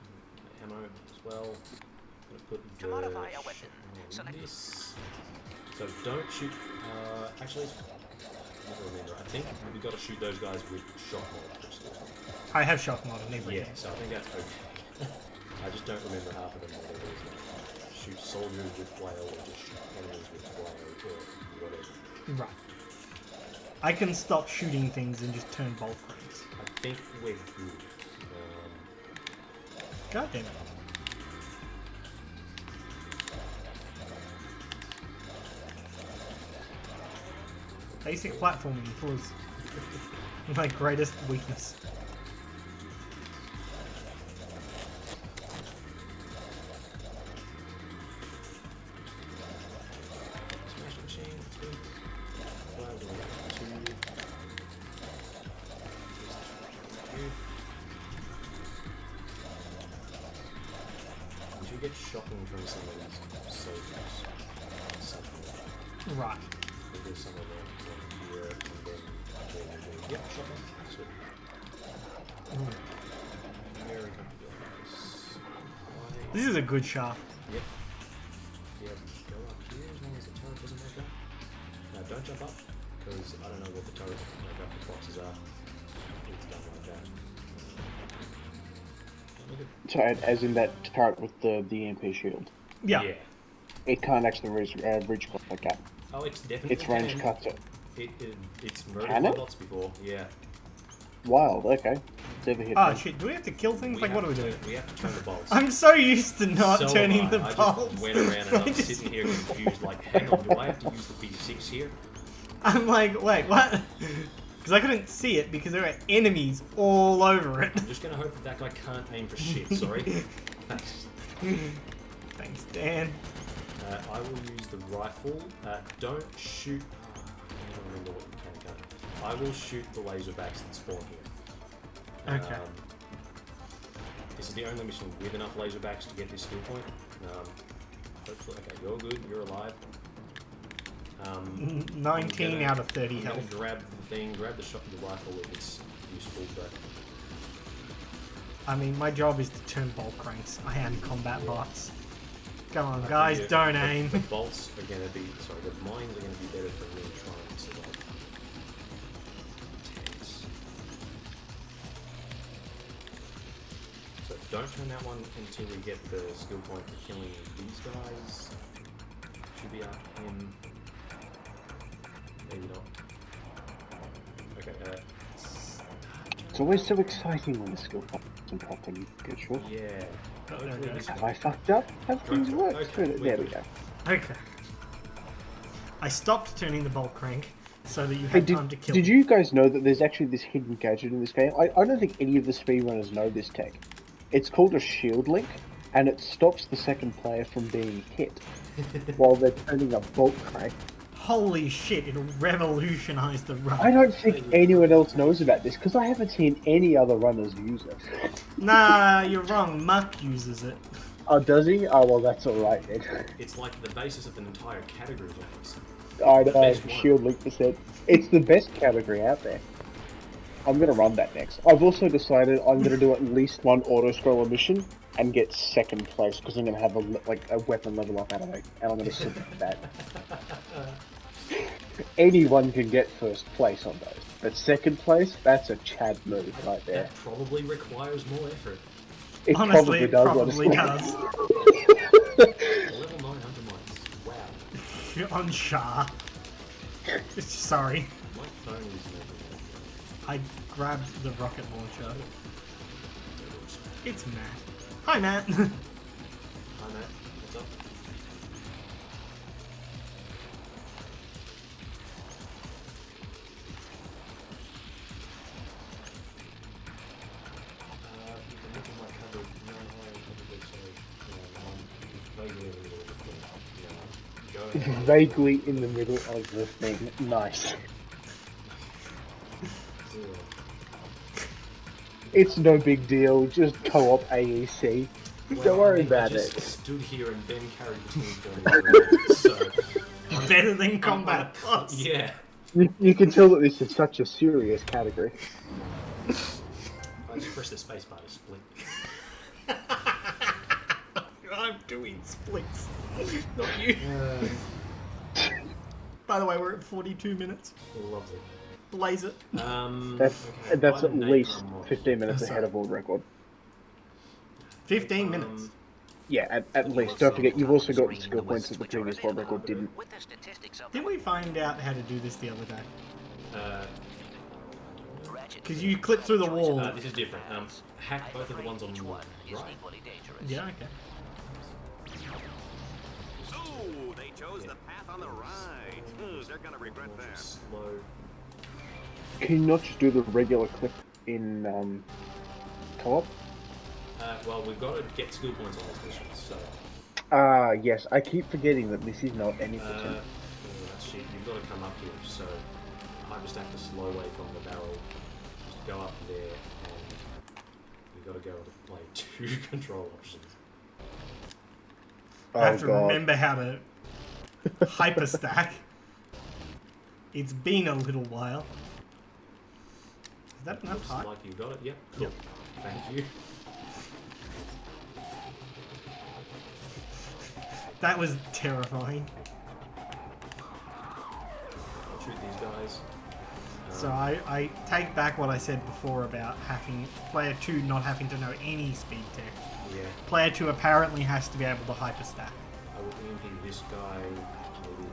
ammo as well. I'm gonna put To the modify a weapon, shotgun on select- this. So don't shoot. Actually, I don't remember. I think we got to shoot those guys with shot multiples. I have shot mod on everything. Yeah. So I think that's okay. I just don't remember half of them. What it is. Like, shoot soldiers with flail, or just shoot enemies with flail, or whatever. Right. I can stop shooting things and just turn bolt cranks. I think we're good. God damn it. Basic platforming was my greatest weakness. Smash machine, 2. Plasma, 2. You should get shocking from some of these soldiers. Something like that. Right. We'll do some of them here, and then we'll do, yep, shocking. Sweet. Very comfortable. This is a good shaft. Yep. Yep. Go up here as long as the turret doesn't make up. Now don't jump up, because I don't know what the turret make up. The boxes are. It's done like that. Look at So, as in that turret with the EMP shield. Yeah. It can't actually reach like that. Oh, it's definitely Its range can. cuts it. It's murdered Can it? robots before, yeah. Wild, okay. It's ever hit Oh me. shit, do we have to kill things? Like, what do we do? We have to turn the bolts. I'm so used to not So turning am I. the I bolts. just went around and I I'm just- sitting here confused, like, hang on, do I have to use the B6 here? I'm like, wait, what? Because I couldn't see it because there were enemies all over it. I'm just gonna hope that guy can't aim for shit, sorry. Thanks. Thanks, Dan. I will use the rifle. Don't shoot... I don't remember what you can. I will shoot the laserbacks that spawn here. Okay. This is the only mission with enough laserbacks to get this skill point. Hopefully, okay, you're good, you're alive. 19 out of 30 I'm gonna health. grab the thing, grab the shot with the rifle if it's useful, but I mean, my job is to turn bolt cranks. I am combat bots. Come on, I guys, think don't the aim. bolts are gonna be, sorry, the mines are gonna be better for me trying to survive. Tanks. So don't turn that one until we get the skill point for killing these guys. Should be up in. Maybe not. Okay, It's always so exciting when the skill doesn't pop when you get short. yeah. Hopefully this Have I fucked up? Have things worked? Okay, There we go. Okay. I stopped turning the bolt crank so that you Hey, had time to kill did me. you guys know that there's actually this hidden gadget in this game? I don't think any of the speedrunners know this tech. It's called a shield link, and it stops the second player from being hit while they're turning a bolt crank. Holy shit, it'll revolutionize the run. I don't think anyone else knows about this, because I haven't seen any other runners use it. Nah, you're wrong. Muck uses it. Oh, does he? Oh, well, that's alright then. It's like the basis of an entire category almost. I know, best one. shield link percent. It's the best category out there. I'm gonna run that next. I've also decided I'm gonna do at least one auto-scroller mission and get second place, because I'm gonna have a weapon level up out of it, and I'm gonna submit that. Anyone can get first place on those, but second place, that's a Chad move right there. That probably requires more effort. It Honestly, it probably probably does. does. Level 900 mines. Wow. On Shah. Sorry. My phone is making I grabbed the rocket launcher. It's Matt. Hi, Matt. Hi, Matt. What's up? You can look at my cover. No, probably sorry. Vaguely in the middle of the thing. Go ahead. Vaguely in the middle of the thing. Nice. Zero. It's no big deal, just co-op AEC. Well, Don't worry I about just it. stood here and Ben carried the team for me. So, Better than combat bots. yeah. You can tell that this is such a serious category. I just pressed the space bar to split. I'm doing splits. Not you. By the way, we're at 42 minutes. Lovely. Blaze it. That's Okay, at I'm least Nate, 15 minutes That's ahead of world record. 15 minutes. Yeah, at least. Don't forget, you've also got the skill points that the previous world record didn't. With the statistics of Didn't we find out how to do this the other day? Ratchet, Because you clip through the wall. This is different. Hack both of the ones on the right. is equally dangerous. Yeah, okay. So, they chose the path on the right. They're gonna regret that. Slow. Can you not just do the regular clip in co-op? Well, we've got to get skill points on this mission, so. Yes, I keep forgetting that this is not anything. Shit, you've got to come up here, so I just have to slow away from the barrel. Just go up there, and we've got to go to play 2 control options. Oh, I have to God. remember how to hyperstack. It's been a little while. Is that enough Looks height? like you got it. Yep. Cool. Thank you. That was terrifying. I'll shoot these guys. So I take back what I said before about player 2 not having to know any speed tech. Yeah. Player 2 apparently has to be able to hyperstack. I will EMP this guy. Maybe.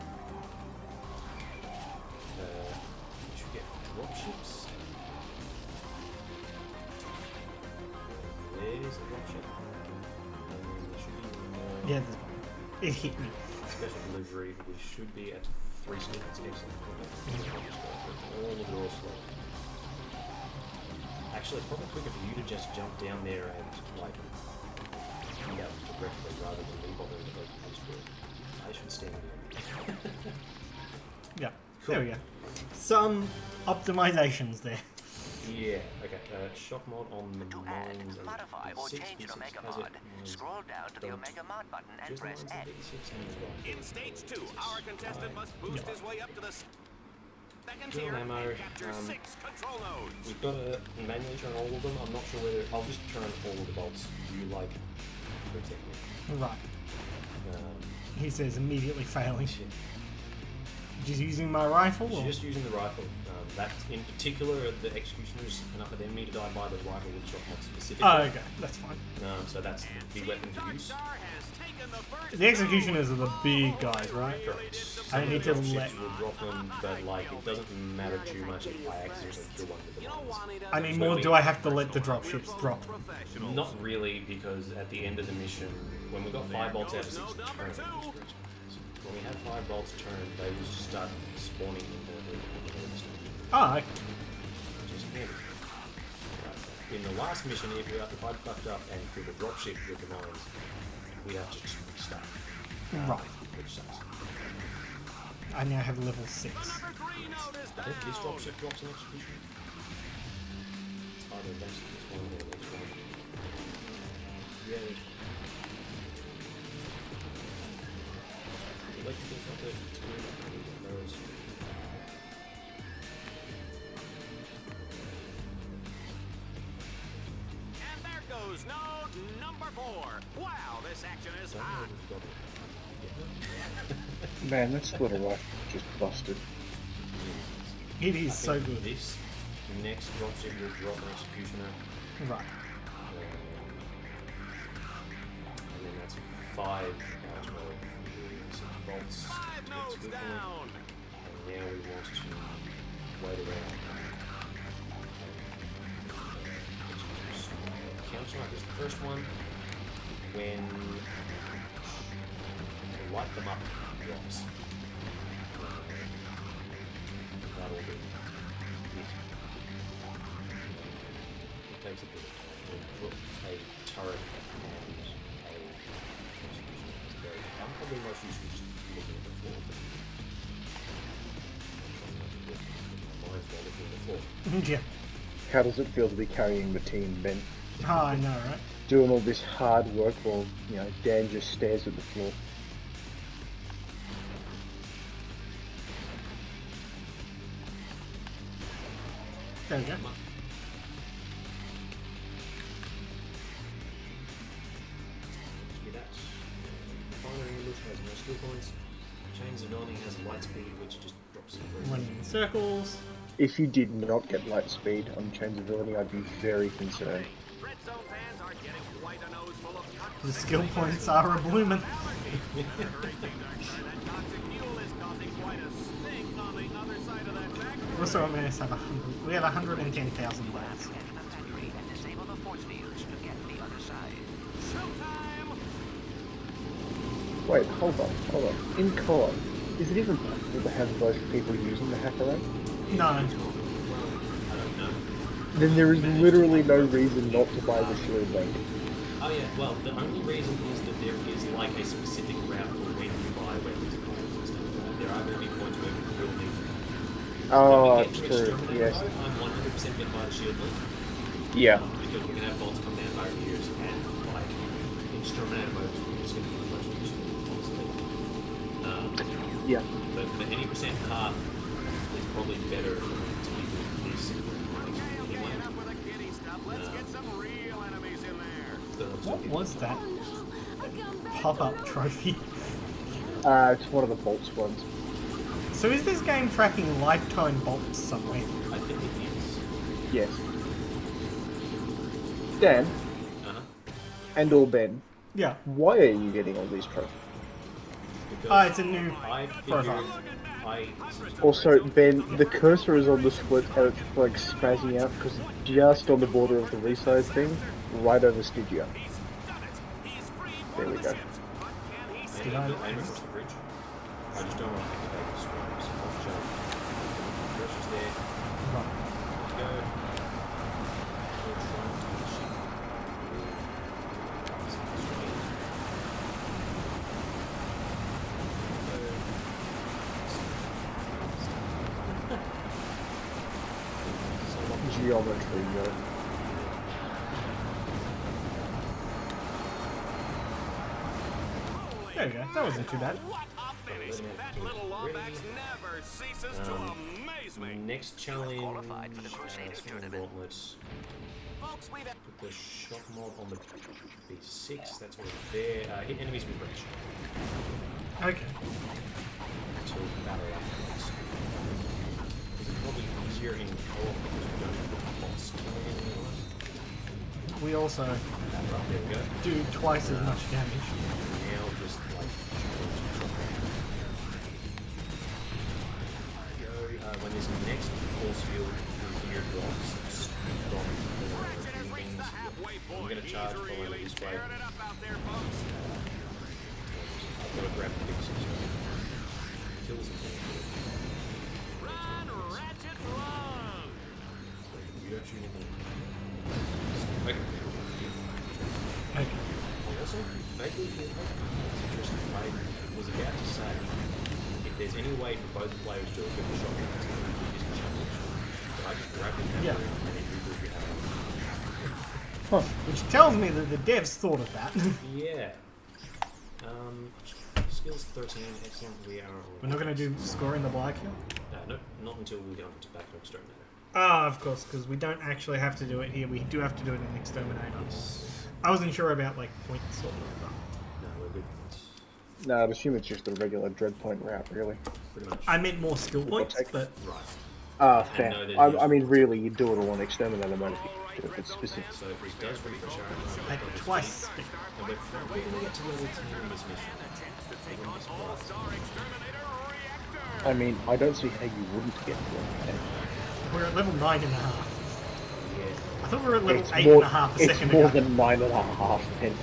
Yeah, it hit me. Special delivery, we should be at 3 seconds. Excellent. All the doors slow. Actually, it's probably quicker for you to just jump down there and, like, eat out directly rather than me bothering to open this door. I should stand there. Yeah, Cool. there we go. Some optimizations there. Yeah, okay. Shock mod on the To add, mines. and modify, or 6 change an V6 Omega has it mod, mines scroll down to the don't. Omega mod button and Just press mines and X. V6 and right. In stage 2, our contestant must boost his way up to the second Dual tier ammo, and capture 6 control nodes. We've got to manually turn all of them. I'm not sure whether I'll just turn all of the bolts. You like for a second. Right. Um, He says immediately failing. shit. Just using my rifle? Or? Just using the rifle. That in particular, the executioners enough of them need to die by the rifle with shock mod specifically. Oh, okay, that's fine. So that's the weapon to use. The executioners are the big guys, right? I need to let. Will drop them, but like it doesn't matter too much if I accidentally kill one with the mines. I mean, more do I have to let the dropships drop? Not really, because at the end of the mission, when we got 5 bolts out of 6 turned, when we had 5 bolts turned, they would just start spawning in the Oh, okay. which is handy. Right. In the last mission, if I fucked up and threw the dropship with the mines, we have to just restart, Right. which sucks. I now have level 6. I think this dropship drops an execution. It's either this one or the next one. Yeah. Electrical something. Those. And there goes node number 4. Wow, this action is hot. Man, that splitter rifle just busted. It is I so think good. This next dropship will drop an executioner. Right. And then that's 5 out of 6 bolts. 5 nodes Good down. And now we want to wait around. Counter-strike is the first one. When you light them up, drops. That'll be it. It takes a bit of time to put a turret and a execution. I'm probably most useful just looking at the floor. Mine's while looking at the floor. Yeah. How does it feel to be carrying the team, Ben? Oh, I know, right? Doing all this hard work while, Dan just stares at the floor. There we go. Be that. Firing ambush has no skill points. Chains of Dawning has light speed, which just drops through. Running in circles. If you did not get light speed on changeability, I'd be very concerned. Red zone fans are getting quite a nose full of The skill points are a bloomin'. That toxic fuel is causing quite a stink on the other side of that factory. Also, I managed to have 100. We have 110,000 bucks. Factory and disable the force fields to get the other side. Showtime! Wait, hold on. In co-op, is it even possible to have both people using the hacker rank? No. I don't know. Then there is literally no reason not to buy the shield link. Oh yeah, well, the only reason is that there is like a specific route for when you buy weapons and items and stuff like that. There are going to be points where you will need Oh, When we get to true, Exterminator yes. mode, I'm 100% going to buy the shield link. Yeah. Because we're going to have bolts come down barriers and like Exterminator mode, we're just going to be the most useful, honestly. Yeah. But for any percent path, it's probably better to be doing this. Okay, enough with the kiddie stuff. Let's get some real enemies in there. What was that pop-up trophy? It's one of the bolt squads. So is this game tracking lifetime bolts somewhere? I think it is. Yes. Dan, Uh-huh. and or Ben, Yeah. why are you getting all these trophies? Because It's a new I figured profile. Also, Ben, the cursor is on the split and it's like spazzing out because it's just on the border of the resize thing, right over Stygia. There we go. Did I? aim across the bridge. I just don't want to activate the swarms. I'll jump. Pressure's there. Right. Let's go. We'll try and do the ship. Geometry, yo. There we go. That wasn't too bad. What a finish! That little Lombax never ceases to amaze me. Next challenge. Qualified for the Crusader tournament. Gauntlets. Folks, we've Put the shock mod on the B6. That's already there. Hit enemies with range. Okay. Until battle afterwards. This is probably easier in co-op because we don't have the bots killing anyone. We also Right, there we go. do twice as much damage. Now just like go. When there's the next force field, you hear drops. Ratchet has reached the halfway I'm point. gonna He's charge really forward this way. tearing it up out there, folks. I've got to grab the big six. Kill something. Run, Ratchet, run! You don't shoot anything. Okay. Okay. Also, vaguely feel it's interesting. I was about to say if there's any way for both players to equip the shotgun, it's going to be using challenge. But I just grabbed it Yeah. and then regroup your hammer. Huh. Which tells me that the devs thought of that. Yeah. Skills 13, excellent. We are. We're not going to do scoring the black here? No, not until we go into back to Exterminator. Ah, of course, because we don't actually have to do it here. We do have to do it in Exterminator. I wasn't sure about like points or whatever. No, we're good. No, I'd assume it's just a regular dread point route, really. Pretty much. I meant more skill points, take- but Right. Fair. know that I mean, really, you do it all on Exterminator mode if it's specific. So it does refresh our like twice. And we're probably going to get to level 10 in this mission. All-Star Exterminator Reactor! I mean, I don't see how you wouldn't get to it. we're at level 9.5. Yeah. I thought we were at level It's 8.5 a second It's more ago. than 9.5, and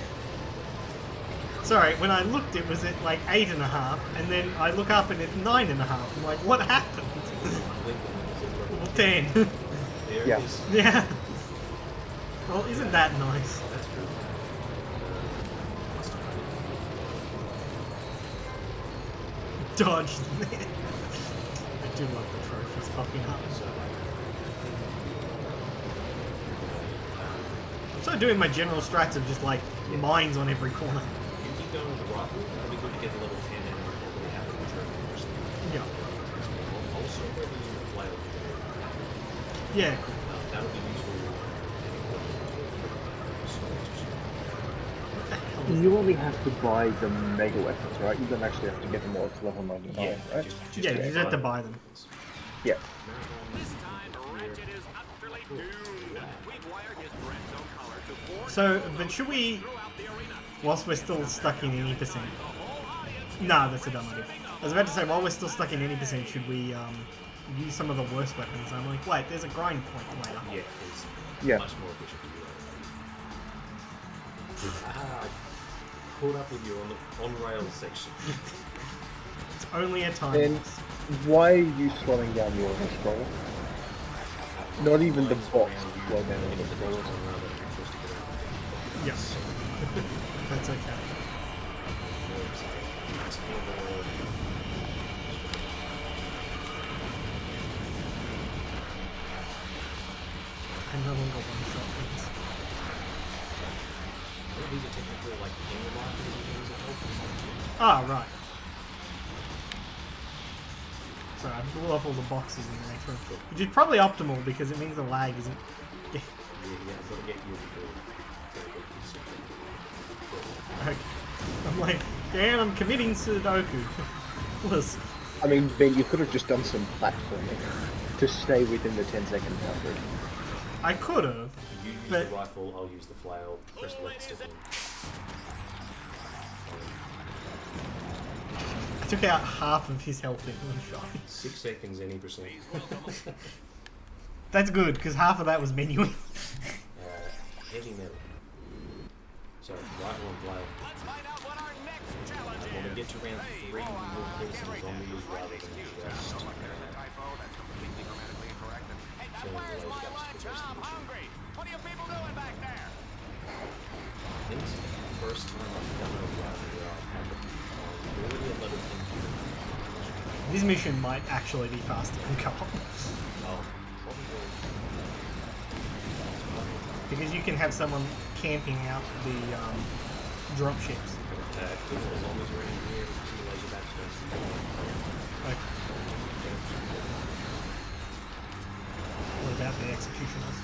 Sorry, when I looked it was at like 8.5, and then I look up and it's 9.5. I'm like, what happened? Level 10. There Yeah. it is. Yeah. Well, isn't that nice? That's true. Dodge. I do love the trophies popping up. So, I'm sort of doing my general strats of just like mines on every corner. if you keep going with the rifle, it'll be good to get the level 10 and probably have it first. Yeah. Also, maybe use the flail. Yeah, cool. That'll be useful. you only have to buy the mega weapons, right? You don't actually have to get them all to level 99, Yeah, right? just Yeah, you just have to buy them. Yeah. This time, Ratchet is utterly doomed. We've wired his dread zone collar to 4 So, but should we, throughout the arena. whilst we're still stuck in any percent? Nah, that's a dumb idea. I was about to say, while we're still stuck in any percent, should we use some of the worst weapons? I'm like, wait, there's a grind point later. Yeah, it's Yeah. much more efficient to do that. I caught up with you on the on-rails section. It's only a time. Then why are you slowing down your scroll? Not even the bots slow down the scroll. Yes. That's okay. I no longer one-shot things. These are technically like game markers and things that help. Ah, right. Sorry, I blew up all the boxes in the next room. Which is probably optimal because it means the lag isn't... Yeah, I've got to get you before. Okay. I'm like, Dan, I'm committing Sudoku. Listen. I mean, Ben, you could have just done some platforming to stay within the 10-second boundary. I could have, You use but the rifle, I'll use the flail. Press the left stick. I took out half of his health in one shot. 6 seconds, any percent. That's good, because half of that was menuing. Heavy metal. So, rifle and flail. Let's find out what our next challenge Want me you get to round 3, you will kill some zombies rather than just killing the laser backs for the rest of the mission. What are you people doing back there? I think it's the first time I've done a run where I've had the already a level 10 This mission might actually be faster than co-op. Oh, probably. Because you can have someone camping out the drop ships. Kill the zombies around here, see the laser backs first. Okay. What about the executioners?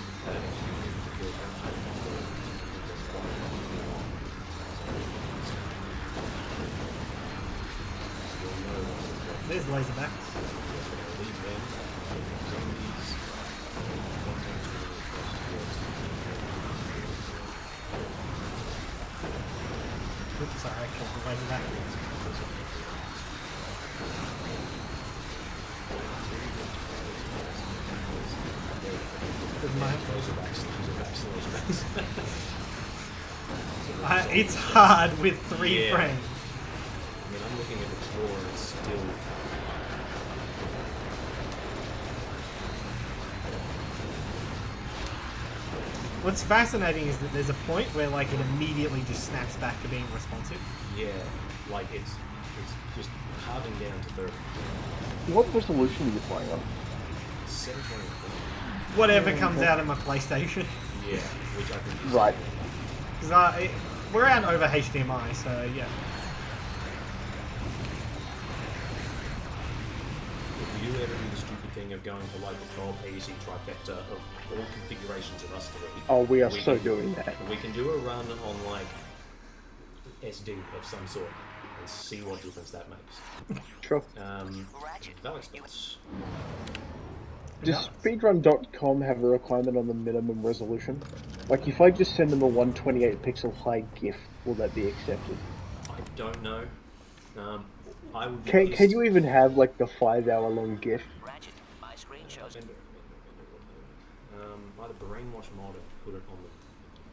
There's laser backs. Oops, sorry, I killed the laser back. Good mind. It's hard with 3 Yeah. frames. I mean, I'm looking at the drawer and it's still. What's fascinating is that there's a point where like it immediately just snaps back to being responsive. Yeah, like it's just halving down to 30. What resolution are you playing on? 720. Whatever comes out of my PlayStation. Yeah, which I think is Right. Because we're out over HDMI, so yeah. If you ever do the stupid thing of going for like the co-op AEC trifecta of all configurations of us 3. Oh, we are we so can- doing that. We can do a run on like SD of some sort and see what difference that makes. Sure. Ratchet, That expense. Does speedrun.com have a requirement on the minimum resolution? Like, if I just send them a 128 pixel high GIF, will that be accepted? I don't know. I would. be Can pissed- you even have, like, the 5-hour long GIF? Ratchet, my screen shows Either brainwash mod or put it on the.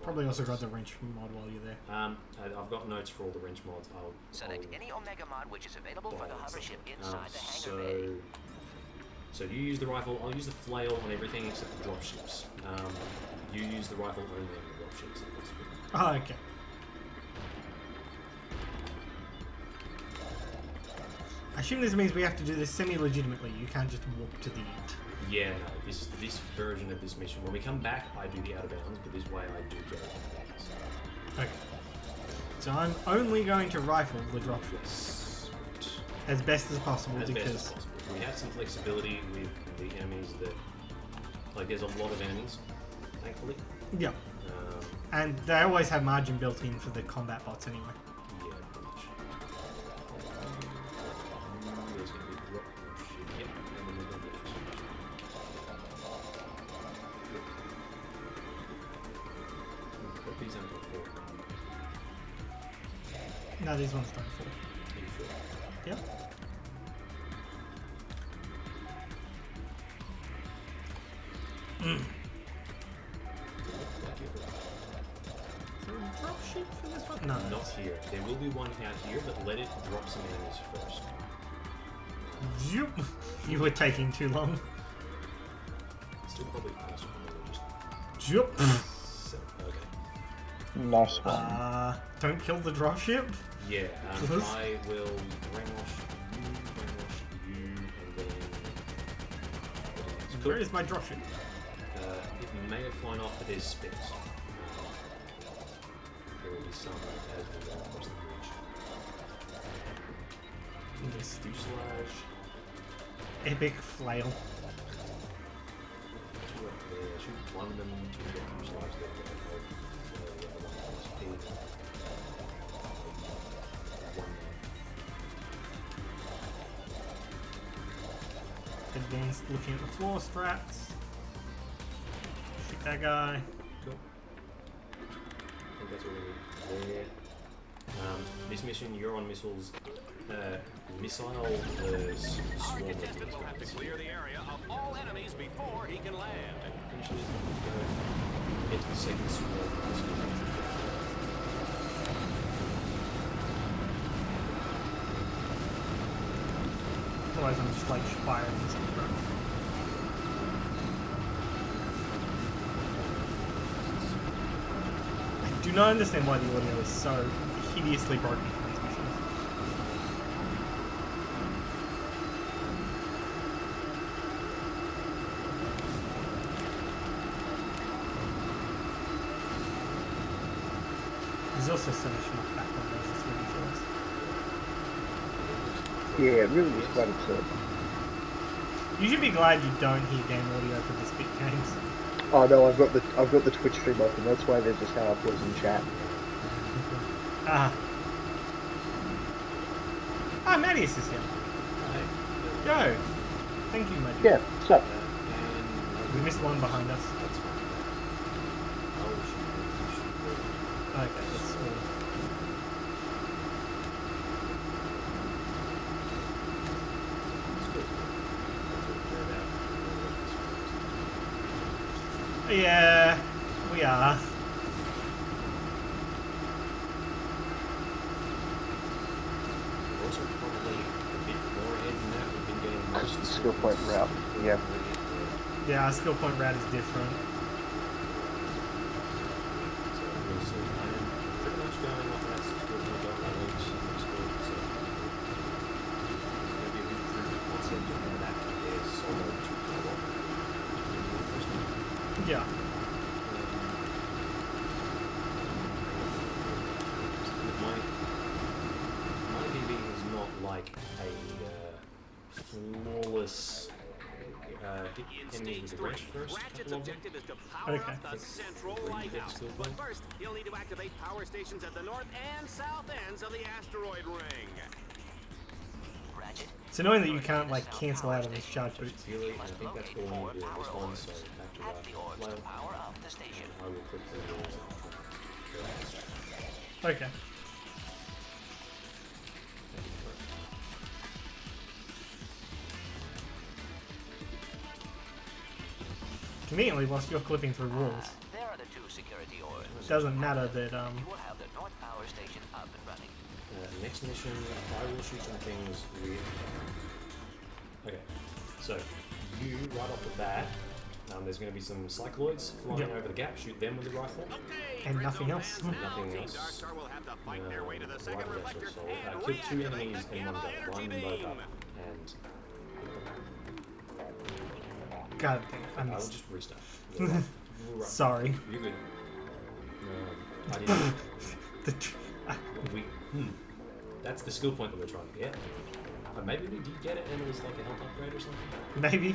Probably also got the wrench mod while you're there. I've got notes for all the wrench mods. Select any Omega mod which is available for the hover ship inside the hangar so, bay. so you use the rifle. I'll use the flail on everything except the drop ships. You use the rifle only on the drop ships. if possible. Oh, okay. I assume this means we have to do this semi-legitimately. You can't just walk to the end. Yeah, no. This version of this mission. When we come back, I do the out of bounds, but this way I do go out of bounds. Okay. So I'm only going to rifle the drop ships as best as possible As because best as possible. We have some flexibility with the enemies that, like, there's a lot of enemies, thankfully. yeah, and they always have margin built in for the combat bots anyway. Yeah, pretty much. There's going to be a drop ship. Yep, and then there's going to be a Put these under 4. No, these ones don't fall. Are you sure? Yep. Is there a drop ship for this one? No. Not here. There will be one out here, but let it drop some enemies first. Zoop. You were taking too long. Still probably faster than just. Zoop. So, okay. Nice one. Don't kill the drop ship. Yeah, Close. I will brainwash you, and then. Where is my drop ship? It may have flown off, but there's spares. There will be some as we go across the bridge. Just Fuselage. epic flail. 2 up there. Shoot one of them to the fuselage there. The other one is speed. One there. Advanced looking at the floor strats. Shoot that guy. Cool. I think that's all we need there. This mission, you're on missiles. Missile the swarm Our of contestant will have to these clear the area of all enemies before he can land. Potentially go get to the second swarm. otherwise I'm just like firing myself. I do not understand why the audio is so hideously broken for these missions. There's also so much more background noise, it's ridiculous. Yeah, it really is quite absurd. You should be glad you don't hear game audio for this bit games. Oh no, I've got the Twitch stream open. That's why there's just how I put it in chat. Ah. Ah, Marius is here. Yo. Thank you, Magic. Yeah, what's up? We missed one behind us. That's fine. Okay, that's all. Yeah, we are. We're also probably a bit more ahead than that. We've been getting most of the Skill point route. Yeah. Yeah, our skill point route is different. So we'll see. I am pretty much going off that skill point going on each skill. So it's going to be a good proof of concept of how that compares solo to co-op. Yeah. My PB is not like a flawless hit In enemies stage with the wrench 3, first. Ratchet's couple of them. objective is to power Okay. up the central Where you lighthouse. get skill But point. first, you'll need to activate power stations at the north and south ends of the asteroid ring. Ratchet, It's annoying that you can't like cancel out of these charge boots. Feel it, and I think that's all you do in this one, so back to at the orbs to right power up the station. I will quickly Okay. Conveniently, whilst you're clipping through walls, There are the two security orbs. it doesn't matter that You will have the north power station up and running. next mission, I will shoot some things with... Okay, so you, right off the bat, there's going to be some cycloids flying Yep. over the gap, shoot them with the rifle. Okay, And red nothing zone else. fans now. Nothing Team else. Darkstar will have to fight their way to the second Rifle reflector so and kill two reactivate enemies the in one gamma go, energy line them both beam. up, and God damn, I I will missed. just restart. We'll run. We'll run. Sorry. You're good. I didn't... The tr- We, that's the skill point that we're trying to get. Maybe we did get it and it was like a health upgrade or something. Maybe.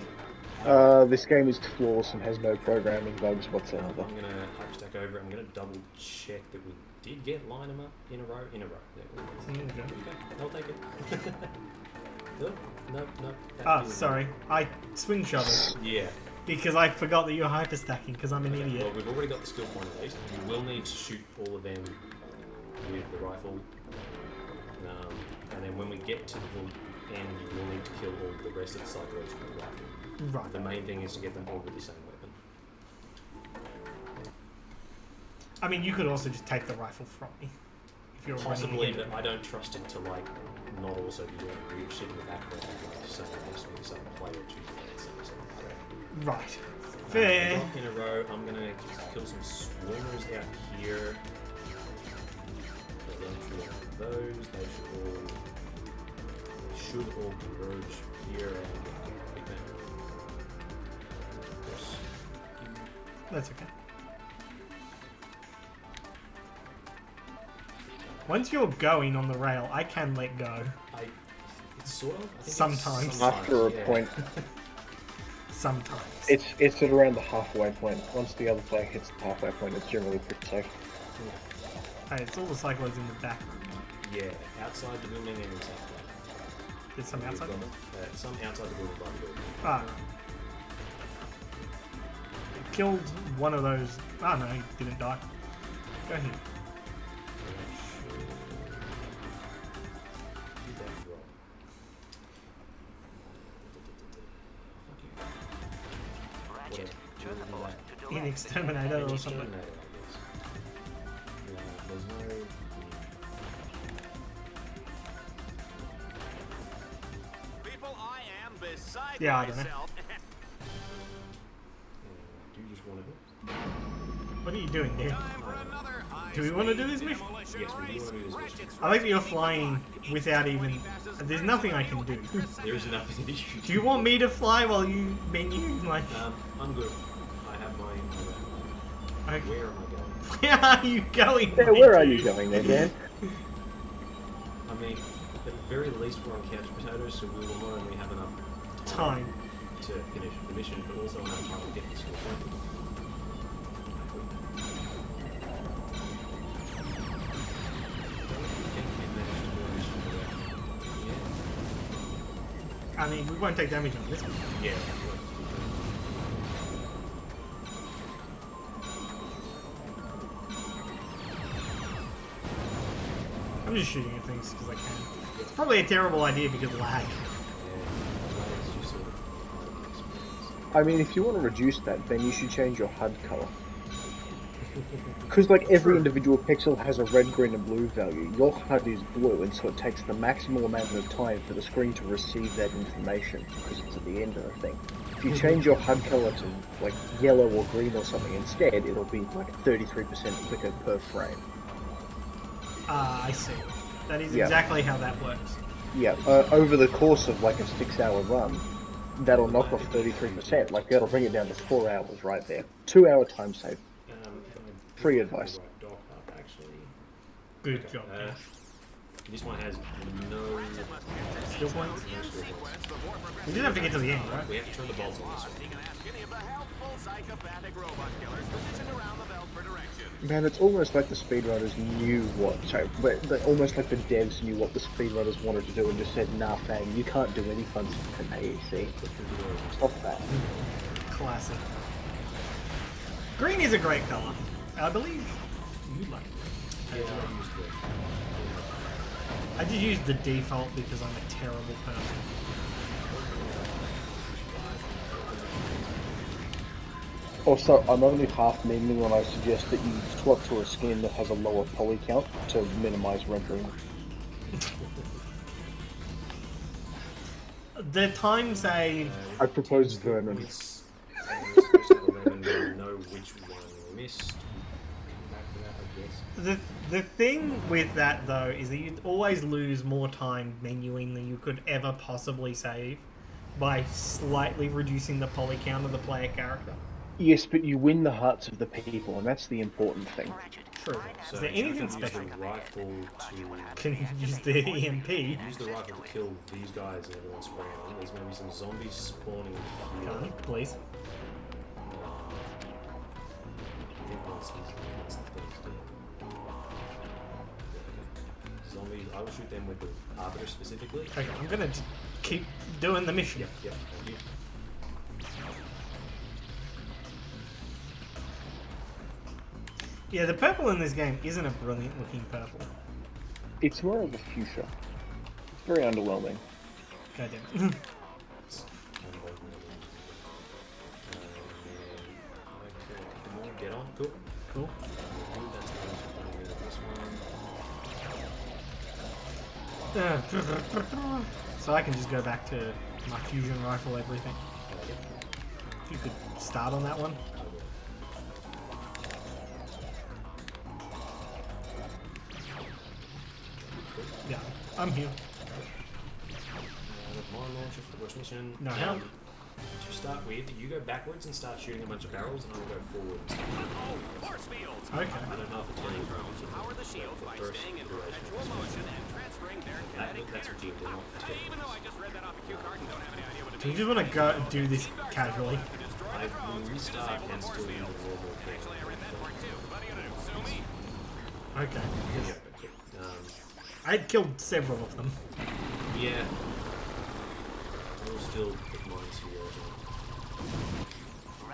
This game is flawless and has no programming bugs whatsoever. I'm gonna hyperstack over it. I'm gonna double check that we did get line them up in a row. There we go. Okay. Okay, I'll take it. Nope, nope, nope. that Ah, didn't sorry. I swing shoveled work. Yeah. because I forgot that you're hyperstacking because I'm an Okay, idiot. well, we've already got the skill point at least. We will need to shoot all of them with the rifle. And then when we get to the end, you will need to kill all the rest of the cycloids with the rifle. Right. The main thing is to get them all with the same weapon. I mean, you could also just take the rifle from me if you're Possibly, running but into I don't trust it to like not also be doing weird shit in the background, like someone next to me, some player or two. Right. Fair. In a row, I'm gonna kill some swimmers out here. So don't shoot at those. They should all converge here and big bang. Of course. That's okay. Once you're going on the rail, I can let go. It's sort of. I think it's Sometimes. After a yeah. point, Sometimes. it's at around the halfway point. Once the other player hits the halfway point, it's generally pretty safe. Hey, it's all the cycloids in the back. Yeah, outside the building and inside the building. There's some outside. We've got, some outside the building by the building. Ah. Killed one of those. Ah, no, he didn't die. Go ahead. Ratchet, turn the board to In direct. Exterminator or something. There's no... People, I side Yeah, I by don't know. self. Do you just want to What are you doing, dude? Time for another Do we want to do this mission? demolition Yes, we do race. want to do this mission. Ratchet's I like that you're racing flying each without time even... he passes There's first nothing I to can do. extra There is second. nothing that you Do you want me to fly while you menu? Like, I'm good. I have my... okay. Where am I going? Where are you going? Yeah, where are you going there, Dan? I mean, at the very least we're on couch potatoes, so we will not only have enough Time. to finish the mission, but also enough time to get this to a point. I mean, we won't take damage on this one. Yeah. I'm just shooting at things because I can. It's probably a terrible idea because of lag. I mean, if you want to reduce that, then you should change your HUD color. Because, like, every individual pixel has a red, green, and blue value. Your HUD is blue, and so it takes the maximum amount of time for the screen to receive that information, because it's at the end of the thing. If you change your HUD color to, like, yellow or green or something instead, it'll be, like, 33% quicker per frame. Ah, I see. That is Yeah. exactly how that works. Yeah, over the course of, like, a 6-hour run, that'll knock off 33%. Like, that'll bring it down to 4 hours right there. 2-hour time save. Free advice. Good job. This one has no Skill points? We did have to get to the end, right? We have to turn the balls on this one. He can ask any of the helpful psychopathic robot killers positioned around the belt for direction. Man, it's almost like the speedrunners knew what... Sorry, but almost like the devs knew what the speedrunners wanted to do and just said, nah, fam, you can't do any fun stuff in AEC. Stop that. Classic. Green is a great color. I believe you like it. Yeah, I used the... I did use the default because I'm a terrible person. Also, I'm only half memeing when I suggest that you swap to a skin that has a lower poly count to minimize rendering. The time save... I propose Vernon. We're supposed to have 11, we know which one we missed. Back to that, I guess. The thing with that, though, is that you'd always lose more time menuing than you could ever possibly save by slightly reducing the poly count of the player character. Yes, but you win the hearts of the people, and that's the important thing. True. So Is there you anything can special? use the rifle to... Can you use the EMP? Use the rifle to kill these guys and everyone spawning. There's going to be some zombies spawning here. Can you, please? I think once the thing's dead. Zombies, I will shoot them with the Arbiter specifically. Okay, I'm gonna just keep doing the mission. Yep, thank you. Yeah, the purple in this game isn't a brilliant looking purple. It's more of a fuchsia. It's very underwhelming. God damn it. Get on, cool. Cool. So I can just go back to my fusion rifle, everything. If you could start on that one. Yeah, I'm here. Mine launcher for the worst mission. No, how? To start with, you go backwards and start shooting a bunch of barrels, and I will go forward. Oh, force fields! Okay. I don't know if it's really Power the shields by staying in perpetual motion and transferring their kinetic that's what you energy. do, not Even though I just read that off a cue card and don't have any idea what it Do you means. just want to go do this casually? I will restart and still use the normal thing. Actually, I read that part too. What are you gonna do? Sue me? Okay. Um, I had killed several of them. yeah. I will still put mine here.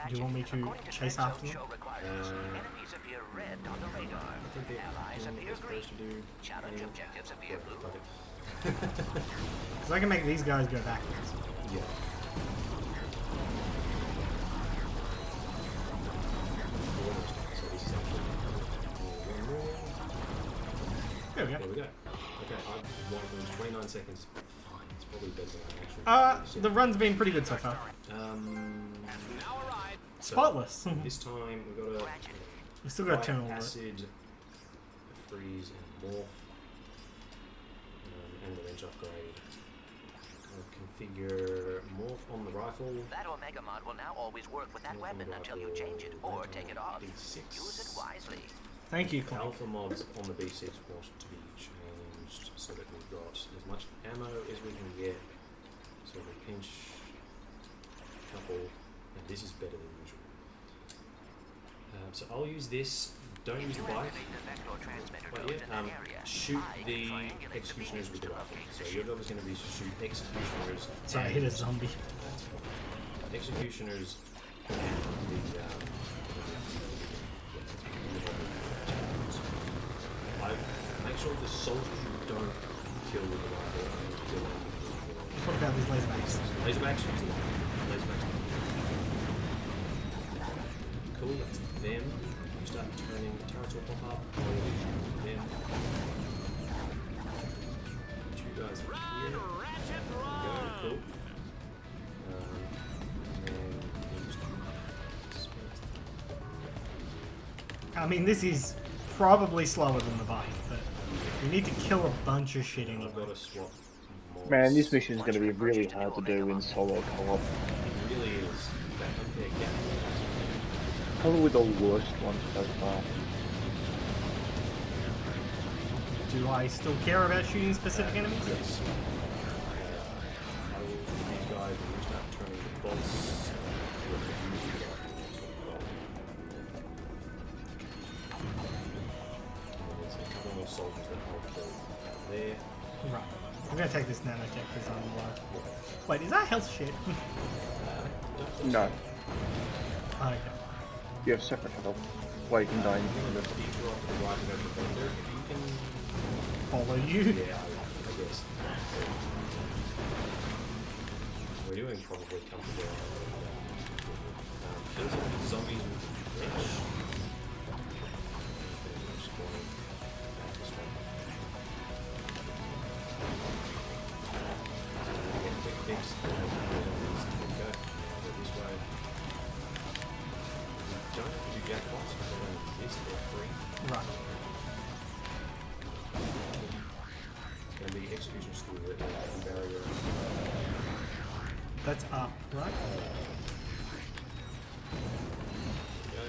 Do you want me to chase after them? Enemies appear red on the radar. I think they're Allies appear green. supposed to do... Challenge objectives appear blue. Fuck it. Because I can make these guys go backwards. Yeah. So this is actually... one more. There we go. There we go. Okay, I want to lose 29 seconds. Fine, it's probably better than I actually. The run's been pretty good so far. Now arrive. Spotless. This time we've got a We still got to turn all of it. acid, freeze, and morph, and the wrench upgrade. Configure morph on the rifle. That Omega mod will now always work with that weapon until you change it or take it off. B6. Use it wisely. Thank you, Clank. Alpha mods on the B6 want to be changed so that we've got as much ammo as we can get. So we pinch a couple, and this is better than usual. So I'll use this. Don't use the bike. But yeah, shoot the executioners with the rifle. So your job is going to be to shoot executioners. Sorry, I hit a zombie. Executioners and the make sure the soldiers you don't kill with the rifle. Kill them. What about these laserbacks? Laserbacks, use them. Laserbacks. Cool, that's them. You start turning the turrets will pop up. Them. You guys are here. Ratchet, Go, run! cool. And we'll just I mean, this is probably slower than the bike, but we need to kill a bunch of shit anyway. I've got to swap more. Man, this mission is going to be really hard to do in solo co-op. It really is. That unfair gap. Probably the worst one so far. Do I still care about shooting specific enemies? Yes. I will these guys will start turning the bolts. There's a couple more soldiers that I'll kill out there. Right. I'm gonna take this nanotech because I'm low. Wait, is that health shit? No, Okay. you have separate health. Well, you can die in If you go up to the right and go to the thunder, you can. Follow you? Yeah, I guess. We're doing probably come together. Kills all the zombies with wrench. Just going back this way. Get a quick fix. Go this way. We don't have to do jackpots, but they don't exist, they're free. Right. And the execution school barrier. That's up, right? Go.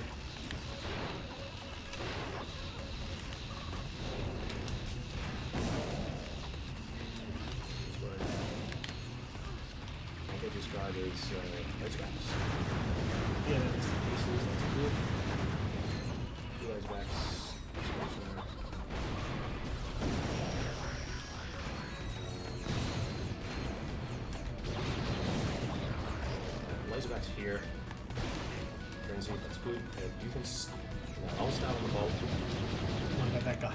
This way. I'll get this guy these laserbacks. Yeah, that is. Pieces, that's good. Two laserbacks. Laserbacks here. Frenzy, that's good. You can. I'll start on the bolt. What about that guy?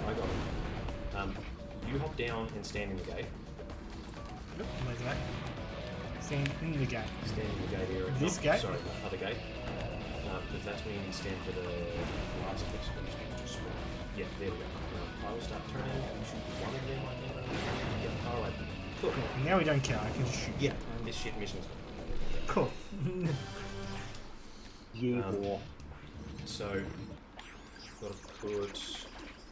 I got it. You hop down and stand in the gate. Yep, laser back. Stand in the gate. Stand in the gate area. This Oh, gate? Sorry, the other gate. Because that's when you stand for the last execution. Yeah, there we go. I will start turning and shoot one of them. I think. Yeah, alright. Cool. Cool. Now we don't care, I can just shoot. Yeah, and this shit mission's Cool. Yeah, war. So, got to put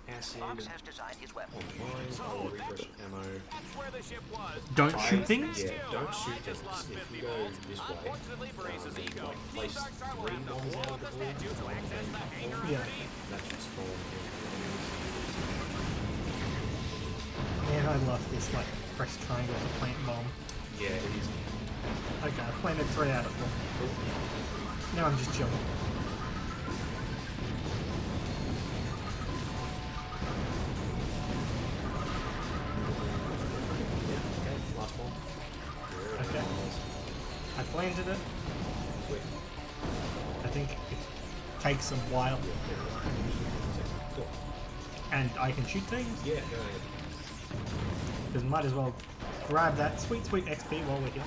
acid Fox has designed his weapon. on mine. I'll refresh ammo. That's where the ship was. Don't shoot things? Yeah, don't shoot I just things. lost If 50 you go volts. this way, Unfortunately for Ace's ego, like, Team place Darkstar will 3 have to bombs blow out up of the the statue to access the hangar Yeah. underneath. that should spawn Man, I love this, like, press triangle to plant bomb. Yeah, it is. Okay, I planted 3 out of 4. Cool. Now I'm just chilling. Yeah, okay, last one. Okay. I planted it. Quick. I think it takes a while. Cool. And I can shoot things? Yeah, go ahead. Because might as well grab that sweet, sweet XP while we're here.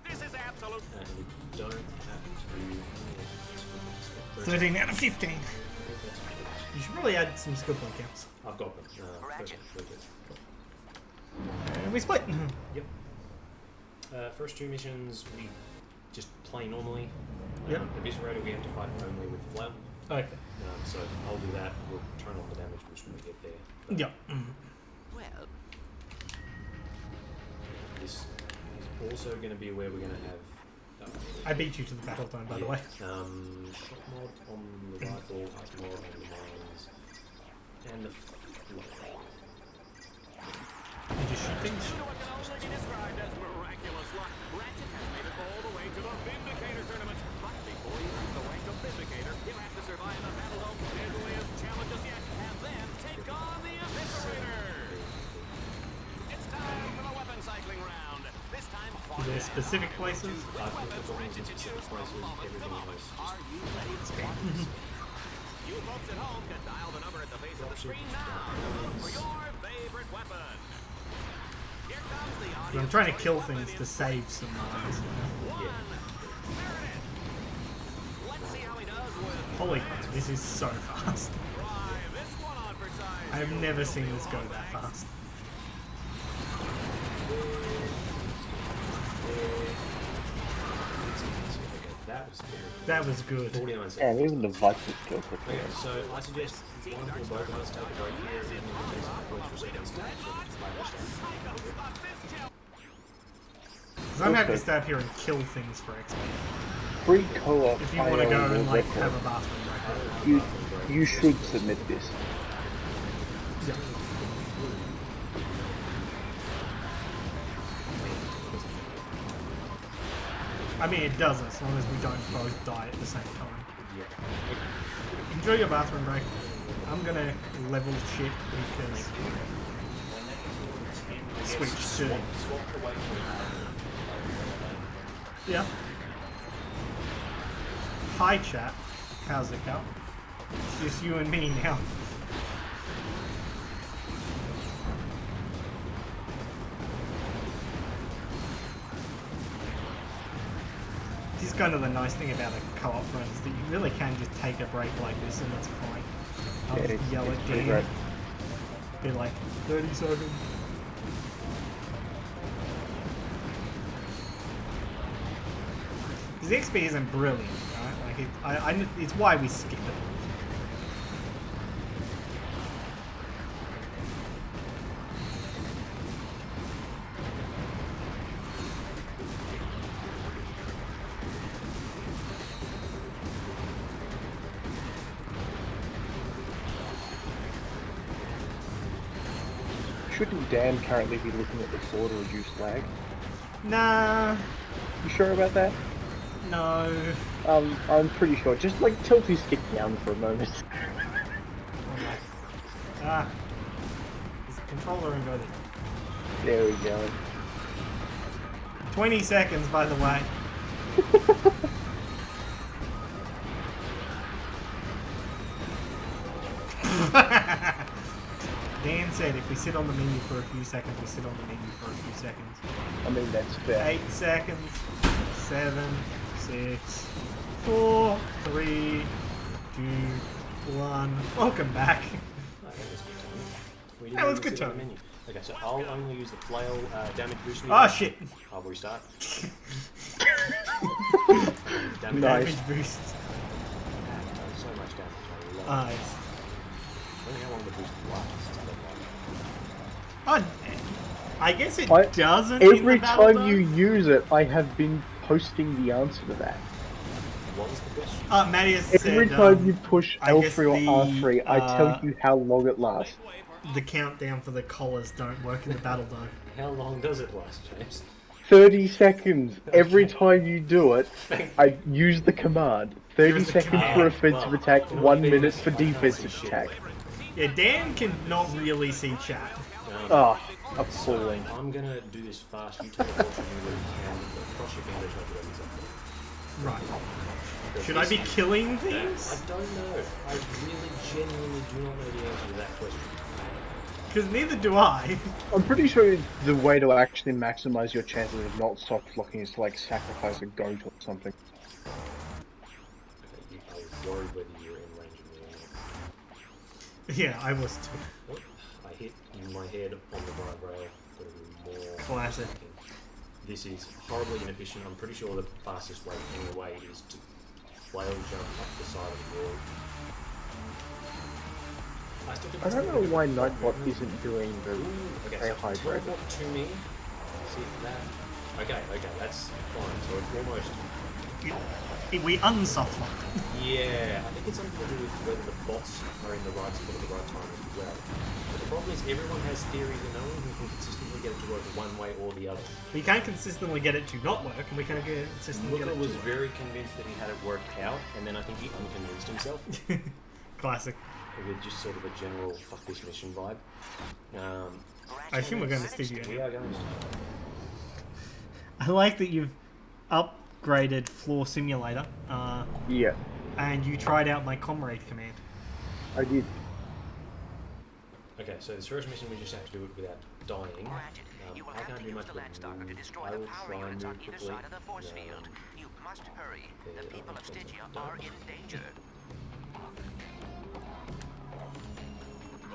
This is absolute. And we don't have to. 13 out of 15. You should really add some skill point counts. I've got them. Ratchet. And we split. Yep. First two missions, we just play normally. Yep. Eviscerator, we have to fight only with flail. Okay. So I'll do that. We'll turn on the damage boost when we get there. But Yep. Well, this is also going to be where we're going to have. I beat you to the battle time, by the way. Shot mod on the rifle, ice mod on the mines, and the flail. You just shoot things. Due to what can only be described as miraculous luck, Ratchet has made it all the way to the Vindicator tournament. But before he earns the rank of Vindicator, he'll have to survive the Battledome's deadliest challenges yet, and then take on the Eviscerator. It's time for the weapon cycling round. This time, Is there specific places? I put the bombs in specific places, everything else. Are you ready to watch? You folks at home can dial the number at the base of the screen now to look for your favorite weapon. Here comes the audience. I'm trying to kill things to save some mines. One. Meredith. Let's see how he does with Holy crap, this is so fast. Try this one on for size. I have never seen this go that fast. That was good. That was good. 49 And seconds. even the Viper skill for Okay, so I suggest one or both of us take a break here and then we'll do some points for seconds to Because I'm happy to stay up here and kill things for XP. free co-op If you want to go AEC and like record. have a bathroom break. You should submit this. Yeah. I mean, it does as long as we don't both die at the same time. Enjoy your bathroom break. I'm gonna level shit because switch to yeah. Hi chat, how's it going? It's just you and me now. This is kind of the nice thing about a co-op run is that you really can just take a break like this and it's fine. I'll Yeah, just yell it's at pretty Dan. great. Be like, 30 seconds. Because the XP isn't brilliant, right? Like, it's why we skip it. Shouldn't Dan currently be looking at the floor to reduce lag? Nah, You sure about that? no. I'm pretty sure. Just like tilt his stick down for a moment. Ah. Is the controller inverted? There we go. 20 seconds, by the way. Dan said if we sit on the menu for a few seconds, we sit on the menu for a few seconds. I mean, that's fair. 8 seconds. 7, 6, 4, 3, 2, 1. Welcome back. That was good time. Okay, so I'll only use the flail damage boost. Oh shit. I'll restart. Nice. Damage boost. So much damage. I Nice. don't know how long the boost lasts. Oh, I guess it I- doesn't. in Every the battle, time though. you use it, I have been posting the answer to that. What was the question? Maddie has Every said, time you push I guess L3 or the, R3, I tell you how long it lasts. the countdown for the collars don't work in the battle dome. How long does it last, James? 30 seconds. Every time you do it, I use the command. 30 Use the seconds command. for offensive Well, attack, you know 1 what, minute Venus? for I can't defensive see shit. attack. Yeah, Dan can not really see chat. Oh, appalling. I'm gonna do this fast. You teleport from where you can, but cross your fingers, hope it opens up. Right. Should I be killing I things? don't know. I really genuinely do not know the answer to that question. Because neither do I. I'm pretty sure the way to actually maximize your chances of not soft locking is to like sacrifice a goat or something. Okay, you pose. worried whether you're in range of me or not. Yeah, I was too. Oh, I hit my head on the guardrail. Gotta be more. Classic. This is horribly inefficient. I'm pretty sure the fastest way anyway is to flail jump up the side of the wall. I don't know why Nightbot isn't doing the Okay, so high grade. teleport to me. See if that. Okay, that's fine. So it's almost. We unsoft lock. Yeah, I think it's something to do with whether the bots are in the right spot at the right time as well. But the problem is everyone has theories and no one can consistently get it to work one way or the other. We can't consistently get it to not work, and we can't consistently get Looker it was to very convinced that he had it worked out, and then I think he unconvinced himself work. Classic. with just sort of a general fuck this mission vibe. I assume we're going to studio. We are going to. I like that you've upgraded Floor Simulator, Yeah, and you tried out my Comrade command. I did. Okay, so this first mission we just have to do it without dying. Ratchet, you will I have can't to do use much the but Landstalker to move. destroy I the will power try and units on move either quickly. side of the force field. You must hurry. The people of Stygia are in danger.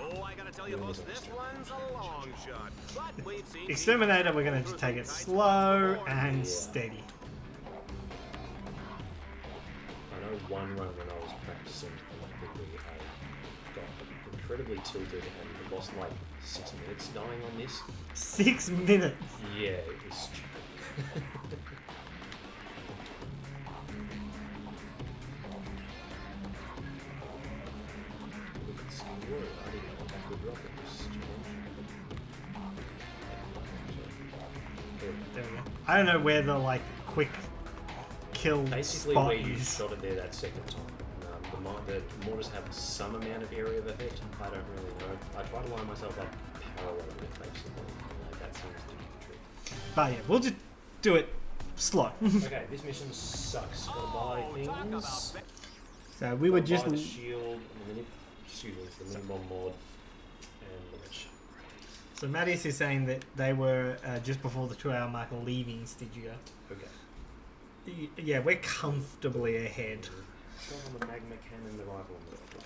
Oh, I gotta tell you, folks, this one's a long shot. But we've seen Exterminator, we're going to take it slow and steady. I know one run when I was practicing quickly, I got incredibly tilted and lost like 6 minutes dying on this. 6 minutes. Yeah, it was stupid. Look at some word. I didn't know that would drop it. There we go. I don't know where the like quick kill Basically, spot where you is. shot it there that second time. The mortars have some amount of area of effect. I don't really know. I try to line myself up parallel with it, basically. Like, that seems to be the trick. But yeah, we'll just do it slow. Okay, this mission sucks. Gotta buy things. So we were Gotta just buy the shield, and the mini bomb mod, and the red shield. so Mattias is saying that they were just before the 2-hour mark leaving Stygia. Okay. Yeah, we're comfortably ahead. Shot on the magma cannon, the rifle on the rifle.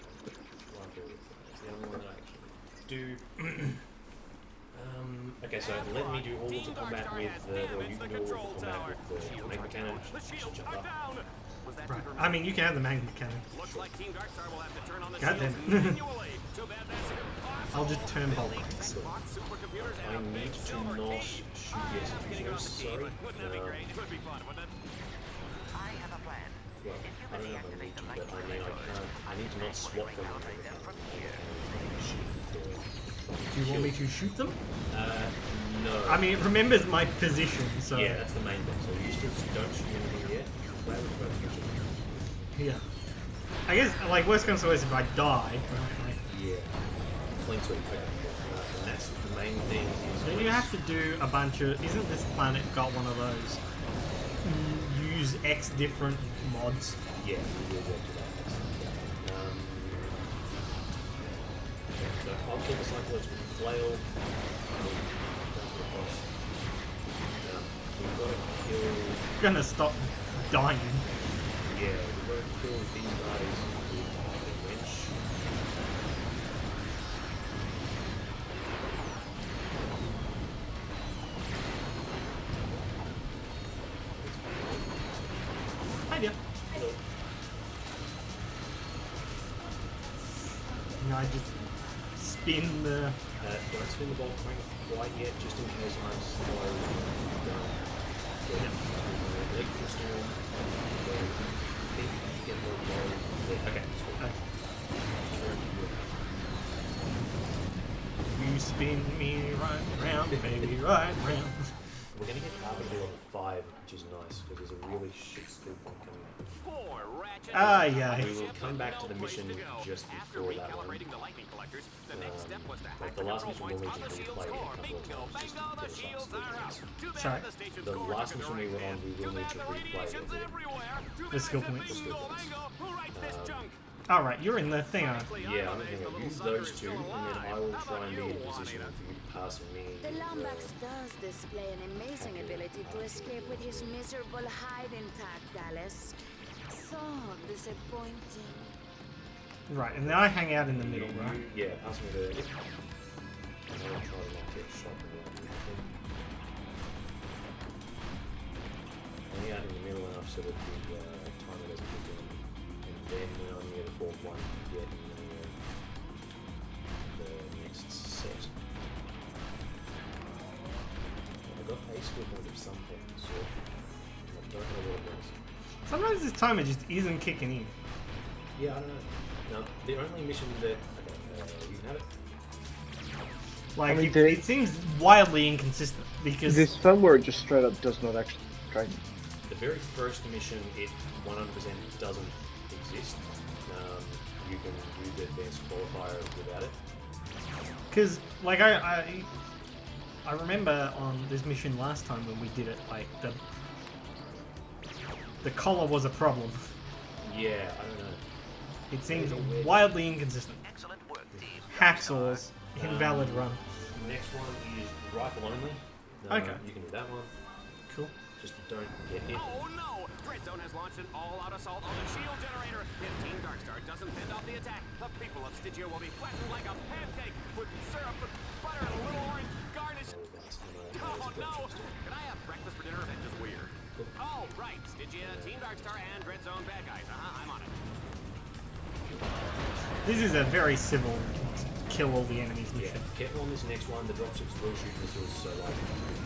It's the only one that I actually do. Okay, so let me do all of the combat with the, or you can do all of the combat with the magma cannon. The shields Jump are up. down. Was that Right. too I mean, you can have the magma cannon. Looks like Team Darkstar will have to turn on the God shields damn it. manually. Too bad that's impossible. I'll just turn bolt. Lock supercomputers and I a big need to silver not key. shoot the Mini executioners, golf key, sorry. but wouldn't that be great? It would be fun, wouldn't it? I have a plan. Well, If you I can don't know if I need deactivate the to, light but I mean, I can't. I need to not swap them. Operate them from here. Do you want me to shoot them? No. I mean, it remembers my position, so yeah, that's the main thing. So you just don't shoot anything yet. Play with both future. yeah. I guess like worst comes to worst, if I die, right, Yeah. Clean sweep. Okay. And that's the main thing. Is then you have to do a bunch of. Isn't this planet got one of those? Use X different mods. Yeah, we will get to that. So I'll kill the cyclones with the flail. We've got to kill. Gonna stop dying. Yeah, we've got to kill these guys with the wrench. Hi dear. Hello. No, I just spin the. Don't spin the bolt crank quite yet, just in case I'm slow. Electrical storm. Get more low. Okay. You spin me right round, baby, right round. We're gonna get carpenter level 5, which is nice because there's a really shit skill point coming up. Poor Ratchet. Ah, yeah. We will come back to the mission just After before that one. recalibrating the lightning collectors, the next step was to Like hack the the last control mission points we'll on need the to shield's replay core. it a couple of Bingo, times just bingo, to the get us up to shields speed. are out. Too bad Sorry. the station's The core last took a mission we were on, direct we hit. will Too need bad to the replay radiation's it. everywhere. Too The bad skill it's a points. bingo, bingo. Who writes this junk? Alright, you're in the thing, aren't you? Yeah, I'm gonna use those two, and then I will try and be in a position for you to pass me. The Lombax does display an amazing ability to escape with his miserable hide intact, Dallas. So disappointing. Right, and then I hang out in the middle, right? Yeah, ask me to. I'm gonna try to not get shot around anything. Hang out in the middle enough so that the timer doesn't kick in. And then when I'm near the fourth one, get in the next set. I got ace weapons of some point, so I don't know what it was. Sometimes this timer just isn't kicking in. Yeah, I don't know. No, the only mission that you can have it. Like, I mean, it seems wildly inconsistent because There's some where it just straight up does not actually train. The very first mission, it 100% doesn't exist. You can do the advanced qualifier without it. Because, like, I remember on this mission last time when we did it, like, the collar was a problem. Yeah, I don't know. It seems There's a wedge. wildly inconsistent. Excellent work, team. Hacksaws, invalid run. Next one is rifle only. Okay. You can do that one. Cool. Just don't get hit. Oh no! Dread Zone has launched an all-out assault on the shield generator. If Team Darkstar doesn't fend off the attack, the people of Stygia will be flattened like a pancake with syrup, with butter, and a little orange garnish. Oh no! Can I have breakfast for dinner? That's just weird. Oh right, Stygia, Team Darkstar, and Dread Zone bad guys. I'm on it. This is a very civil kill all the enemies Yeah, mission. careful on this next one. The dropships will shoot missiles, so like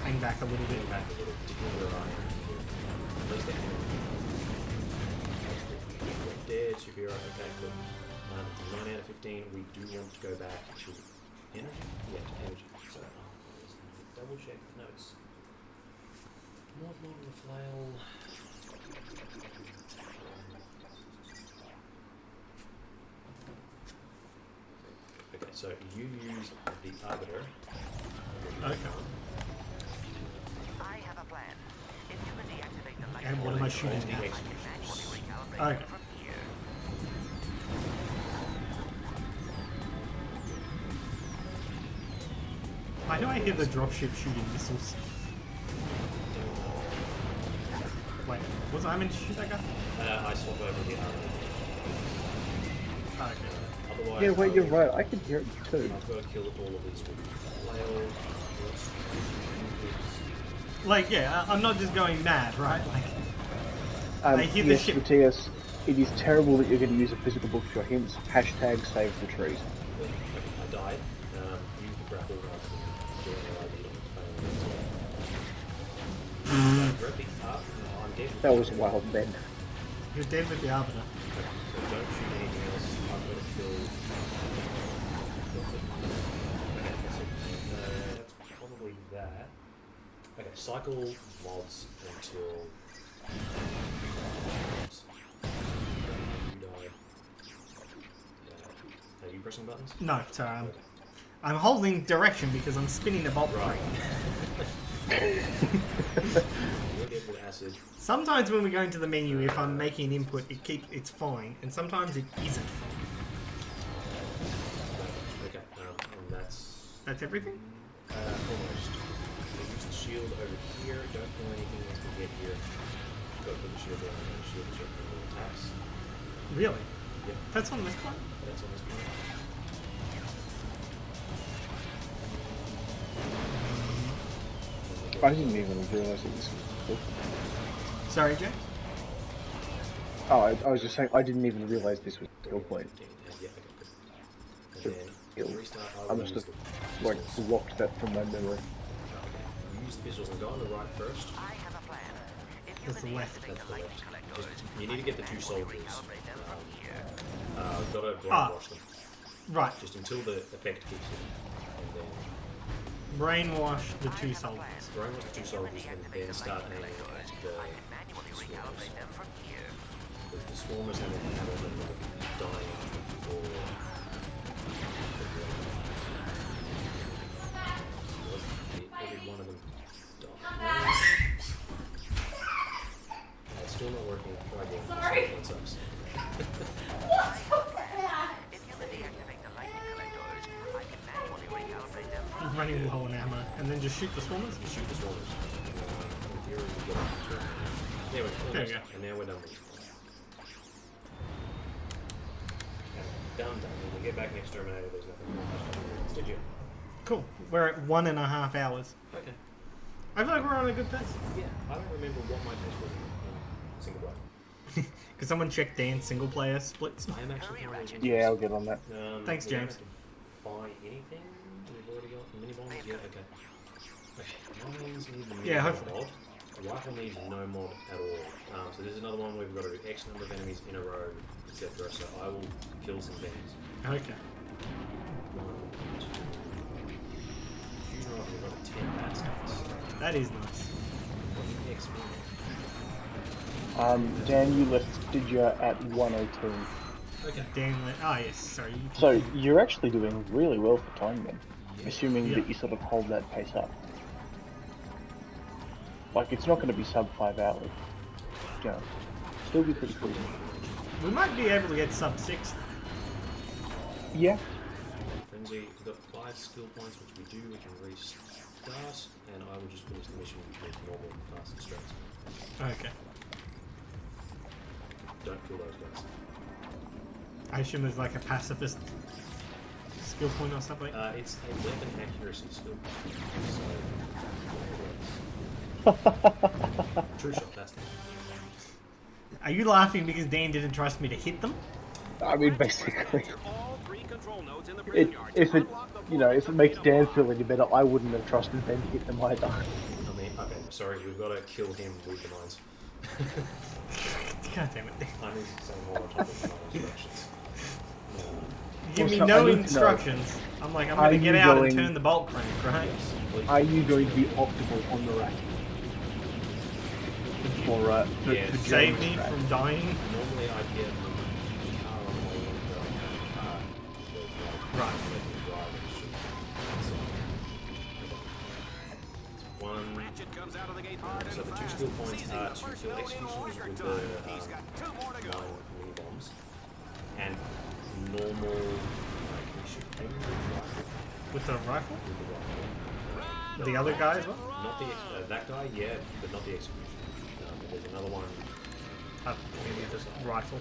Hang back a little bit. back a little, particularly where I am. At least they're dead, superhero, okay, good. 9 out of 15, we do want to go back to energy? Yeah, to energy. So, double check notes. Not model the flail. Okay, so you use the arbiter. Okay. I have a plan. If you can deactivate the light And what am I shooting The at? executions. Okay. from here. Why do I hear the dropship shooting missiles? Wait, was I meant to shoot that guy? I swap over the arbiter. Okay. Otherwise, Yeah, wait, you're right. I can hear it too. I've got to kill all of these with flail. Like, yeah, I'm not just going mad, right? Like, I hear the yes, ship. Matthias, it is terrible that you're going to use a physical book for your hints. Hashtag save the trees. Okay, I died. Use the grapple rather than doing what I did. Grab the up. No, I'm dead. That was wild then. You're dead with the arbiter. So don't shoot anything else. I've got to kill. Okay, that's it. That's probably that. Okay, cycle mods until. You die. Are you pressing buttons? No, sorry, Okay. I'm holding direction because I'm spinning the bolt Right. crane. You'll get with acid. Sometimes when we go into the menu, if I'm making an input, it's fine, and sometimes it isn't fine. Okay, and That's everything? almost. So use the shield over here. Don't do anything once we get here. Go put the shield down and shield check for the attacks. Really? Yep, That's on this part? that's on this point. I didn't even realise that this was a book. Sorry, Jay? Oh, I was just saying, I didn't even realise this was a skill point. Yeah, okay, good. And then restart. I must have like blocked that from my memory. Use the pistols and go on the right first. I have a plan. If you That's the can left. deactivate That's the the lightning left. collectors, You need to get the two soldiers. calibrate them from here. Gotta brainwash them. Right. Just until the effect kicks in. And then Brainwash the two soldiers. brainwash the two soldiers and then start aiming at the Manually recalibrate them from here. the swarmers have a habit of like dying before every one of them dies. It's still not working. Try again. Sorry. That sucks. If you can deactivate the lightning collectors, I can manually recalibrate them from Running low on ammo, and then just shoot the swarmers? You shoot the swarmers. In theory, we get up to there we go. There we go. And now we're done with this. done. When we get back and exterminate it, there's nothing more. Did you? Cool. We're at 1.5 hours. Okay. I feel like we're on a good pace. Yeah, I don't remember what my pace was in single player. Could someone check Dan's single player splits? I am actually currently Yeah, I'll get on that. Thanks, we don't James. have to buy anything? We've already got mini bombs? Yeah, okay. Mines need the mini Yeah, bomb hopefully. mod. Rifle needs no mod at all. So this is another one where we've got to do X number of enemies in a row, etc. So I will kill some things. Okay. Fusion rifle, we've got 10. That's nice. That is nice. What the X mean? Dan, you did you at 118. Okay. Dan, oh yes, sorry. So you're actually doing really well for time then, assuming Yeah. that you sort of hold that pace up. Like it's not going to be sub 5 hours. You know, still be pretty cool. We might be able to get sub 6. Yeah. Frenzy, we've got 5 skill points, which we do. We can restart, and I will just finish the mission with normal, fast, and straight. Okay. Don't kill those guys. I assume there's like a pacifist skill point or something. It's a weapon accuracy skill. True shot, that's it. Are you laughing because Dan didn't trust me to hit them? I mean, basically, All 3 control nodes in the if prison yard to it unlock the if it makes Dan feel any better, I wouldn't have trusted Ben to hit them either. I mean, okay, sorry, we've got to kill him with the mines. God damn it. I need some more on top of the instructions. Give me Also, I no need to know, instructions. I'm like, I'm are gonna get you out and going- turn the bolt crank, right? Yes, please. Are you going to be optimal on the rack? For Yeah, for Save James' me rack? from dying. Normally I'd get the car on the way in, but I can't car. Right. One. Ratchet comes out of the gate hard So and the 2 fast, skill points seizing are the to first kill node in executions record with time. the He's got 2 more to go. 9 mini bombs and normal With the rifle? with the rifle. The other guy as well? Not the that guy, yeah, but not the execution. But there's another one. Maybe just rifle.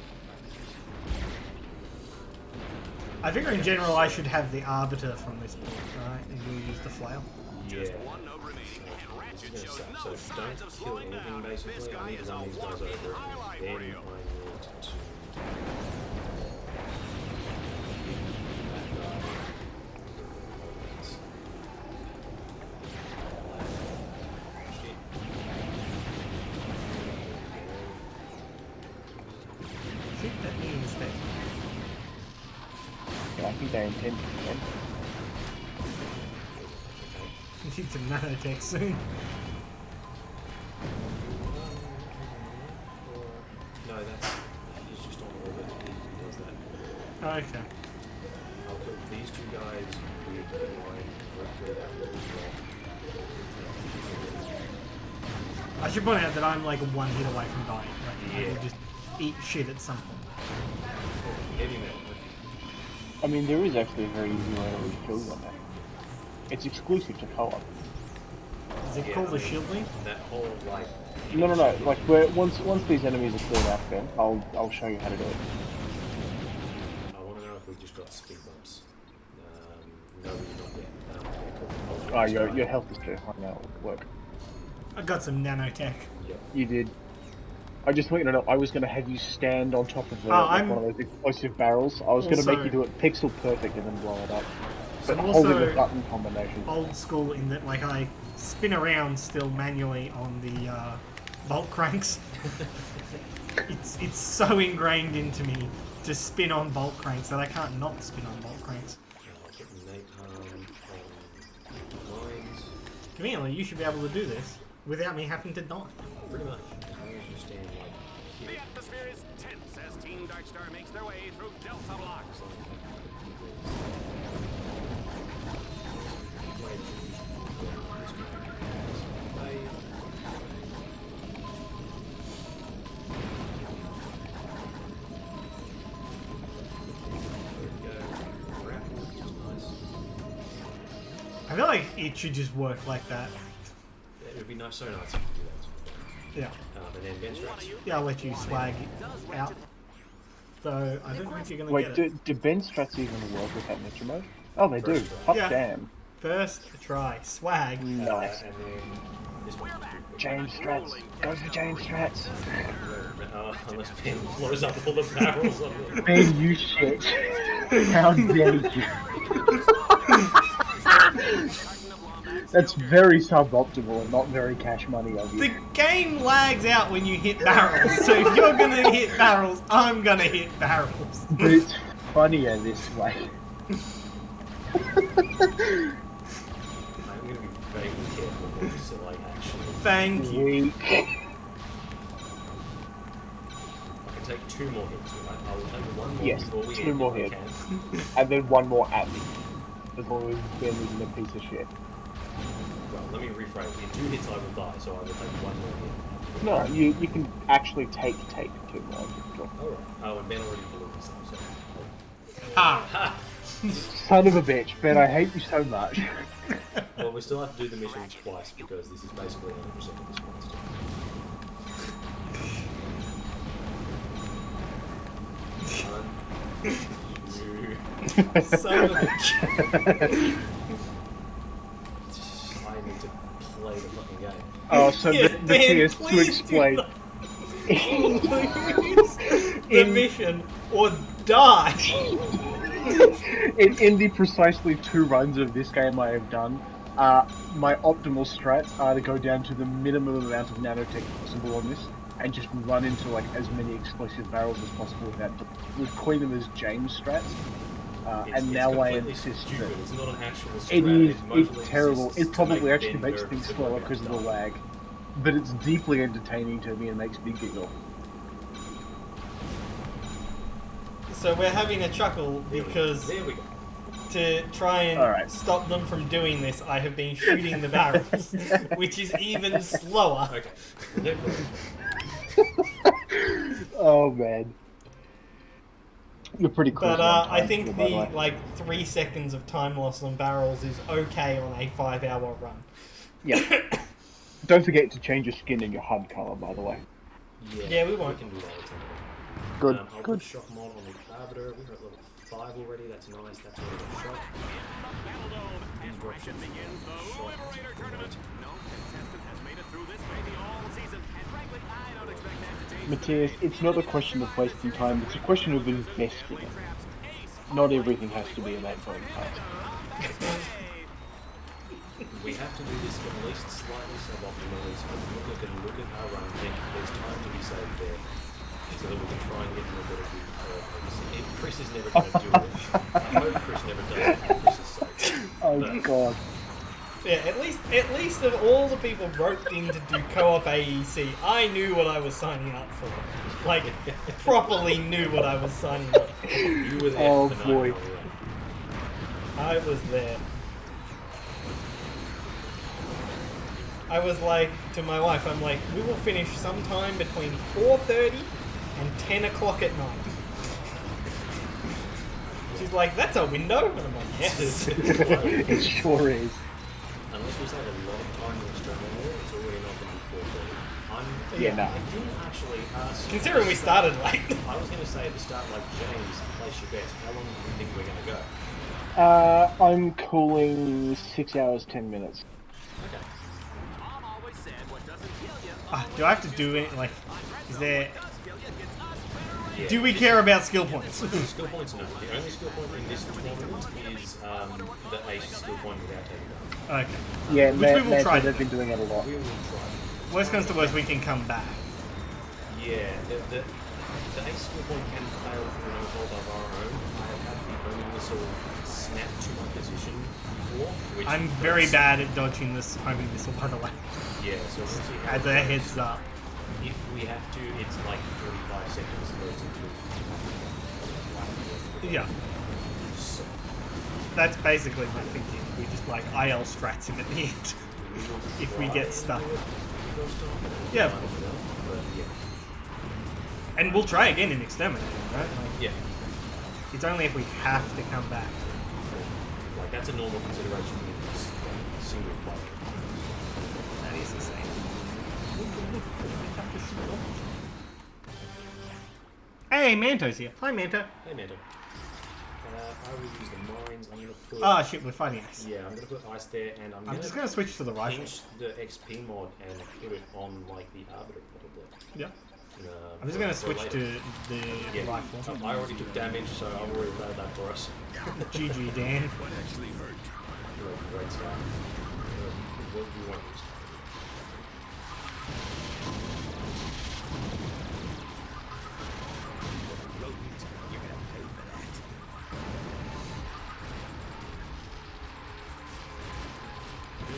I figure in general I should have the arbiter from this point, right? And you'll use the flail. Just Yeah. 1 node remaining, and Ratchet This is shows gonna no suck. So signs of don't kill slowing anything down. This basically. guy I need is to a run these guys walking over. highlight Then I reel. need to Shoot that me instead. Yeah, I think they intend to. Need some nanotech soon. No, he's just on orbit. He does that. Okay. I'll put these 2 guys with the line right through that little drop. I should point out that I'm like 1 hit away from dying. Like, I Yeah. will just eat shit at some point. Heavy metal. I mean, there is actually a very easy way to rekill you on that. It's exclusive to co-op. Is it Yeah, called I the mean, shield link? That whole like. No. Like, once these enemies are cleared out, Ben, I'll show you how to do it. I want to know if we just got speed bumps. No, we did not yet. Cool. Oh, your health is too high now. It will work. I got some nanotech. Yep. You did. I just want you to know, I was going to have you stand on top of I'm one of those explosive barrels. I was going to also- make you do it pixel perfect and then blow it up. But I'm holding also the button combination. old school in that like I spin around still manually on the bolt cranks. it's so ingrained into me to spin on bolt cranks that I can't not spin on bolt cranks. I'll put napalm on mines. Conveniently, you should be able to do this without me having to die. Pretty much. I usually stand like The here. atmosphere is tense as Team Darkstar makes their way through Delta blocks. I feel like it should just work like that. It would be nice, so nice if you could do that. Yeah. And then bench racks. Yeah, I'll let you swag out. So I don't think you're gonna Wait, get it. do Ben strats even work with that Nitro mode? Oh, they do. First try. Hot Yeah. damn. First try. Swag. Nice. And then this one. James strats. Go for James strats. Unless Ben blows up all the barrels on it. Ben, you shit. How dare you? That's very suboptimal and not very cash money of The you. game lags out when you hit barrels, so if you're gonna hit barrels, I'm gonna hit barrels. But it's funnier this way. I'm gonna be very careful with this, so like actually. Thank you. Weak. I can take 2 more hits, right? I will take 1 more Yes, before we 2 end more if I hits. can. And then 1 more at me. As long as Ben isn't a piece of shit. Well, let me rephrase. In 2 hits I will die, so I will take 1 more hit. No, you can actually take 2 more. Alright. Oh, and Ben already blew this up, so. Ha! Ha! Son of a bitch, Ben, I hate you so much. Well, we still have to do the mission twice because this is basically 100% of this monster. Son of a bitch. I need to play the fucking game. Oh, so Yes, the Dan, TS to please explain. do not lose the mission or die. In the precisely 2 runs of this game I have done, my optimal strats are to go down to the minimum amount of nanotech possible on this, and just run into like as many explosive barrels as possible with that. We coin them as James strats, and now I completely insist stupid. that It's not an actual it strat. is. mostly It's terrible. exists It to probably make actually Ben makes nervous things that slower we're because of the gonna die. lag, but it's deeply entertaining to me and makes me giggle. So we're having a chuckle because There we go. to try and Alright. stop them from doing this, I have been shooting the barrels, which is even slower. Okay. There we go. Oh man, you're pretty close. But on I time, think by the way. like 3 seconds of time loss on barrels is okay on a 5-hour run. Yeah. Don't forget to change your skin and your HUD color, by the way. Yeah, we won't. We can do that. Good, I'll good. put shock mod on the arbiter. We're at level 5 already. That's nice. That's already got shock. As Ratchet begins the Liberator Tournament. No contestant has made it through this maybe all season, and frankly, I don't expect that to change. Matthias, it's not a question of wasting time, it's a question of who's best for it. Not everything has to be a that point in time. We have to do this at least slightly suboptimally so that we look at our run, think there's time to be saved there, so that we can try and get more better with Chris is never going to do it. I hope Chris never does it for Chris's sake. Oh But god. Yeah, at least of all the people roped in to do co-op AEC, I knew what I was signing up for. Like, properly knew what I was signing up for. You were there Oh, for the boy. night, I was there. I was like, to my wife, I'm like, we will finish sometime between 4:30 and 10 o'clock at night. She's like, that's a window? And I'm like, yes. It sure is. Unless we save a lot of time in Australia, it's already not going to be 4:30. Yeah, no. I didn't actually ask. Considering we started late. I was going to say at the start, like, James, place your bets. How long do you think we're going to go? I'm calling 6 hours, 10 minutes. Okay. Mom always said what doesn't kill you. Do I have to do it? Like, is there... Yeah. Do we care about skill points? Skill points, no. The only skill point in this tournament is the ace skill point without taking damage. Okay. Yeah, Which we will try. they've been doing it a lot. We will try. Worst comes to worst, we can come back. Yeah, the ace skill point can fail for no fault of our own. I have had the homing missile snap to my position before. Which I'm very bad at dodging this homing missile, by the way. Yeah, so we'll see how As it a goes. heads up. If we have to, it's like 45 seconds goes into Yeah. So, That's basically my thinking. We just like IL strats him at the end. If we get stuck. Yeah, of course. But yeah. And we'll try again in Exterminator, right? Like, Yeah. it's only if we have to come back. Like, that's a normal consideration with this single player. That is the same. Hey, Manto's here. Hi, Manto. Hey, Mando. I will use the mines. I'm gonna put. Ah, shit, we're fighting ice. Yeah, I'm gonna put ice there, and I'm just gonna switch to the rifle. pinch the XP mod and put it on like the arbiter probably. Yeah. I'm just gonna switch to the rifle. I already took damage, so I'll worry about that for us. GG, Dan. What actually hurt? Great start. What do you want to start? Rodent, you're gonna pay for that.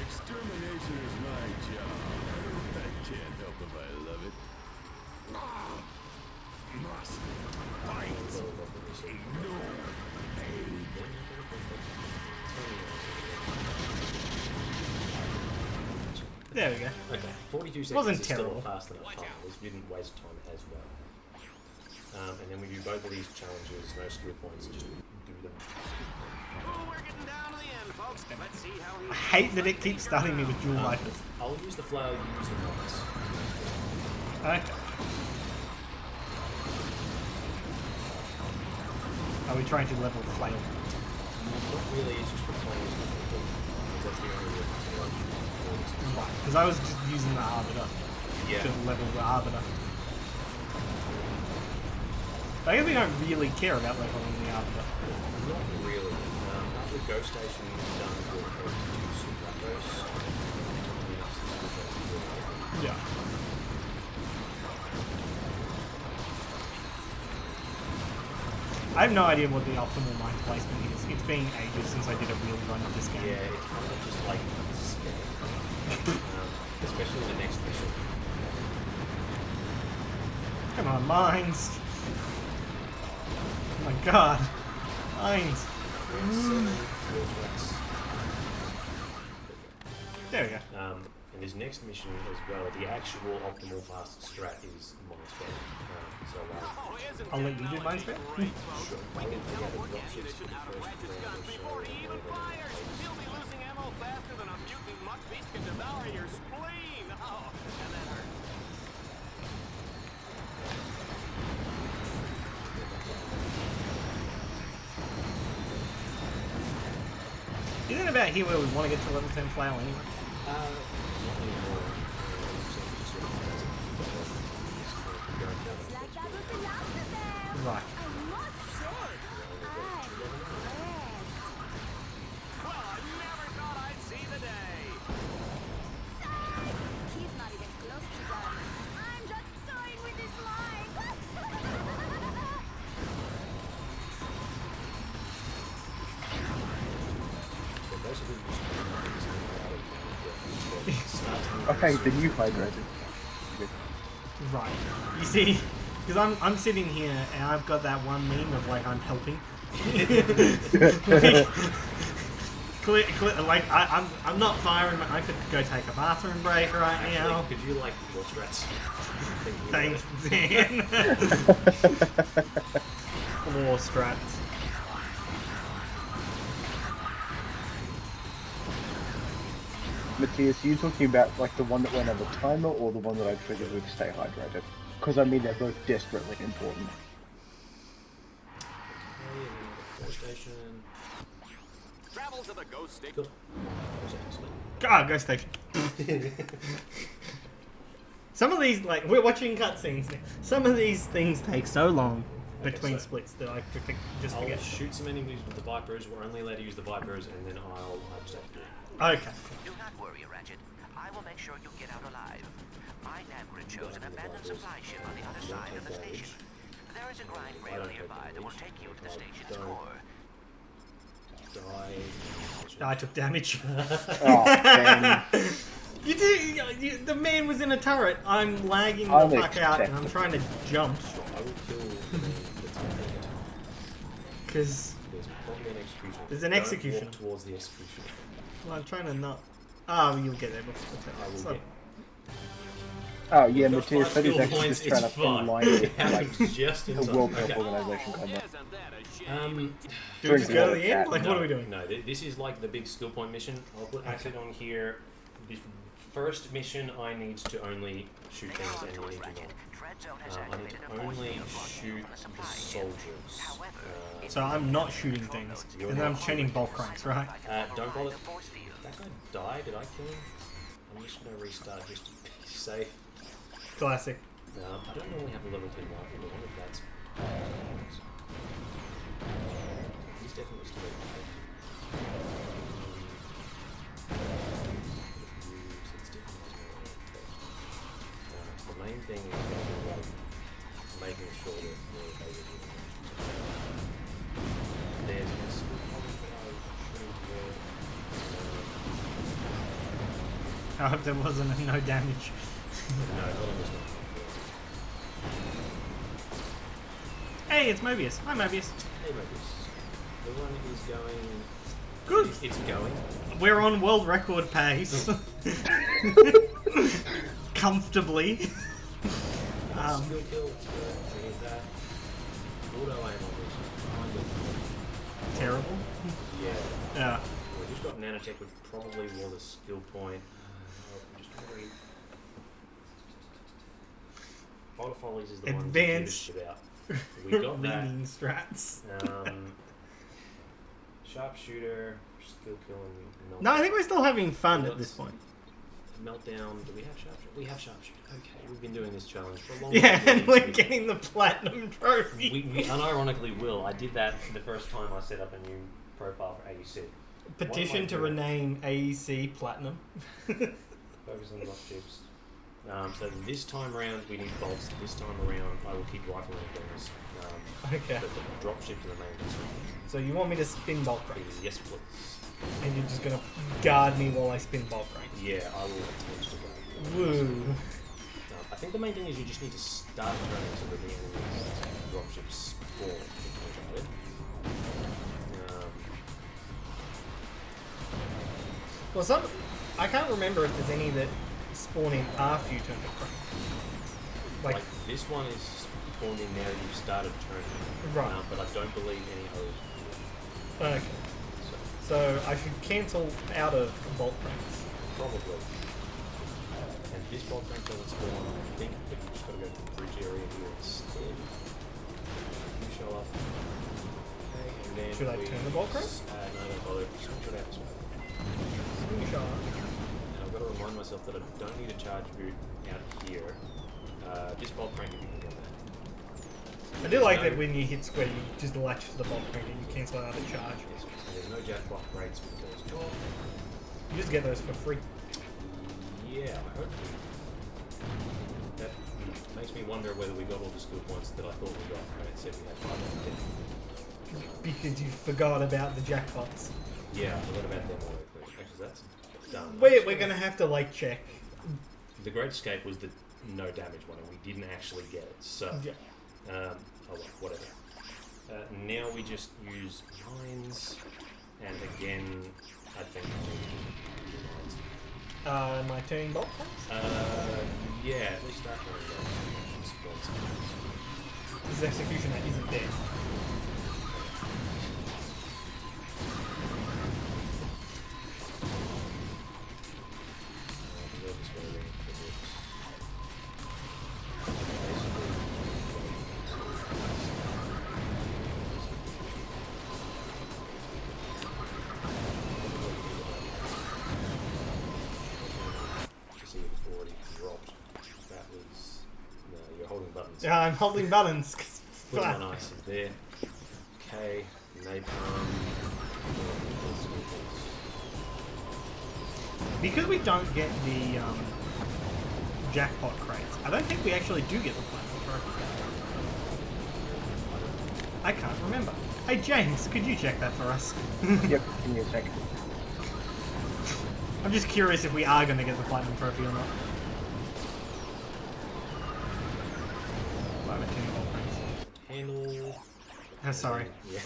Extermination is my job. I can't help if I love it. Must fight. No pain. There we go. Okay, 42 seconds Wasn't is terrible. still fast enough time. We didn't waste time as well. And then we do both of these challenges, no skill points, just do them. Oh, we're getting down to the end, folks. Let's see how he. I hate that it keeps starting me with dual vipers. I'll use the flower, you use the mines. Okay. Are we trying to level flail? Not really, it's just for playing because that's the only way to Right, because I was just using the arbiter to level the arbiter. I guess we don't really care about leveling the arbiter. Not really. After Ghost Station is done, we'll go to Super Ghost. Yeah. I have no idea what the optimal mine placement is. It's been ages since I did a real run of this game. Yeah, it's kind of just like spam. Especially the next mission. Come on, mines! Oh my god. Mines! There we go. And his next mission as well, the actual optimal fast strat is mine spam. I'll let you do mine spam. Before he even fires, he'll be losing ammo faster than a mutant muck beast can devour your spleen. Oh, and that hurt. Isn't it about here where we want to get to level 10 flail anyway? Looks like that was the last of them. Right. I must say, I'm impressed. Well, I never thought I'd see the day. He's not even close to done. I'm just toying with his line. Okay, then you hydrated. Right. You see, because I'm sitting here and I've got that one meme of like I'm helping. Like I'm not firing. I could go take a bathroom break right now. Could you like floor strats? Thanks, Dan. Floor strats. Matthias, are you talking about like the one that went on the timer or the one that I triggered with stay hydrated? Because I mean they're both desperately important. Station. Travel to the ghost stick. Good. God, go station. Some of these, like, we're watching cutscenes now. Some of these things take so long between so splits that I just I'll forget. shoot some enemies with the Vipers. We're only allowed to use the Vipers, and then I'll just have to do it. Okay. Do not worry, Ratchet. I will make sure you get out alive. My Danmcd shows an abandoned supply ship on the other side of the station. There is a grind rail nearby that will take you to the station's core. Die. I took damage. Oh, damn. The man was in a turret. I'm lagging the fuck out and I'm trying to jump. I will kill the target. Because There's probably an execution. There's an Don't execution. walk towards the execution. I'm trying to not. Oh, you'll get there before. I will So- get. Oh yeah, Got Matthias, 5 that is skill actually points, just trying to it's fine. align It with happens like just in the time. World Cup Okay. Organization combat. Isn't that a shame? Do we just go to the end? No, Like, what are we doing? No, this is like the big skill point mission. I'll put acid on here. This first mission, I need to only shoot things and you need to not. I need to only shoot the soldiers. So I'm not shooting things, and then I'm chaining bulk cranks, right? Don't bother. That guy died? Did I kill him? I'm just going to restart just to be safe. Classic. I don't normally have a level 2 rifle, but I wonder if that's... He's definitely still alive. The main thing is going to be like making sure that we're able to... There's this... I hope there wasn't no damage. No, that one was not. Hey, it's Mobius. Hi, Mobius. Hey, Mobius. The one is going... Good. It's going. We're on world record pace. Comfortably. Skill kill. Is that auto aim on this? Terrible. Yeah. Yeah. We just got nanotech with probably Waller's skill point. Just very... Boulder Follies is the Advanced one we give a shit about. We got that. reading strats. Sharpshooter, skill kill, and meltdown. No, I think we're still having fun at this point. Meltdown. Do we have sharpshooter? We have sharpshooter. Okay, we've been doing this challenge for a long Yeah, time. and we're getting the platinum trophy. We unironically will. I did that the first time I set up a new profile for AEC. Petition to rename AEC platinum. Focus on drop chips. So this time around we need bolts. This time around I will keep rifling things. Okay. But the drop ships are the main concern. So you want me to spin bulk crates? Yes, please. And you're just gonna guard me while I spin bulk crates? Yeah, I will attempt to go. Woo. I think the main thing is you just need to start turning so that the enemy's dropships spawn. Well, I can't remember if there's any that spawn in after you turn the crate. Like this one is spawned in now that you've started turning. Right. But I don't believe any others. Okay. So I should cancel out of bulk crates. Probably. And this bulk crate doesn't spawn, I think, but you just gotta go to the bridge area here instead. You show up. Okay, and then Should I turn the bulk crate? No, don't bother. Switch it out this way. Slingshot. And I've got to remind myself that I don't need a charge boot out here. This bulk crank if you can get that. I do like that when you hit square, you just latch to the bulk crank and you cancel out a charge. Yes, and there's no jackpot rates because You just get those for free. yeah, I hope. That makes me wonder whether we got all the skill points that I thought we got. Right, it said we had 5 out of 10. Because you forgot about the jackpots. Yeah, I forgot about them all. Actually, that's done. We're gonna have to like check. The Great Escape was the no damage one, and we didn't actually get it. So, Yeah. oh well, whatever. Now we just use mines, and again, I think we use mines. Am I turning bulk crates? Yeah, at least start running those. This executioner isn't dead. Yeah, I'm holding buttons. Put them on ice there. Okay, napalm. Because we don't get the jackpot crates, I don't think we actually do get the platinum trophy. I can't remember. Hey James, could you check that for us? Yep, give me a second. I'm just curious if we are going to get the platinum trophy or not. Handle. Oh, sorry. Yeah.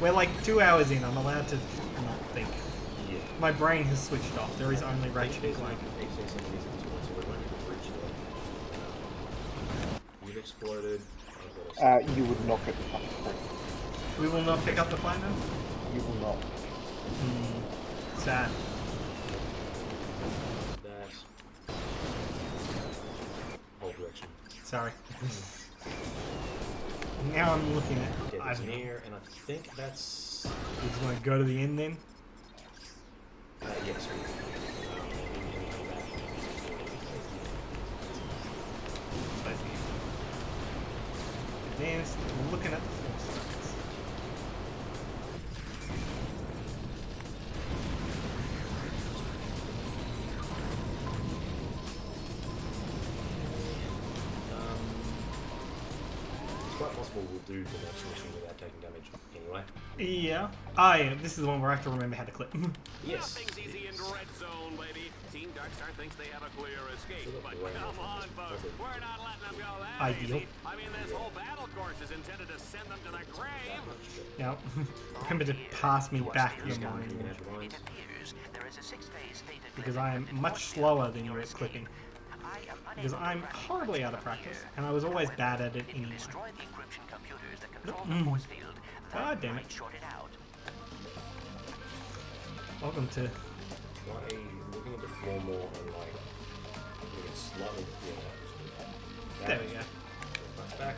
We're like 2 hours in, I'm allowed to not think. Yeah. My brain has switched off, there is only Ratchet and Gladlocked. You've exploded. You would not get the platinum trophy. We will not pick up the platinum? You will not. Sad. Sorry. Now I'm looking at. Yeah, I there's don't know. near, and I think that's. You just want to go to the end then? Yes. Advanced. We're looking at the floor strikes. It's quite possible we'll do the next mission without taking damage anyway. Yeah. Ah, yeah. This is the one where I have to remember how to clip. Yes. Nothing's easy in red zone, baby. Team Darkstar thinks they have a clear escape, but come on, folks, we're not letting them go that Ideal. easy. I mean, this whole battle course is intended to send them to the grave. Now, remember to pass me back your You mind. can have lines. It appears there is a 6-phase stated Because I am limit much for slower than you your at escape. clipping. I am Because unable I'm to track horribly the out of from practice, here. and I was always However, bad at it if you anyway. destroy the encryption computers that control the force field, God that damn might it. short it out. Welcome to. Try looking at the floor more and like looking slightly. Yeah. There we go. Push back.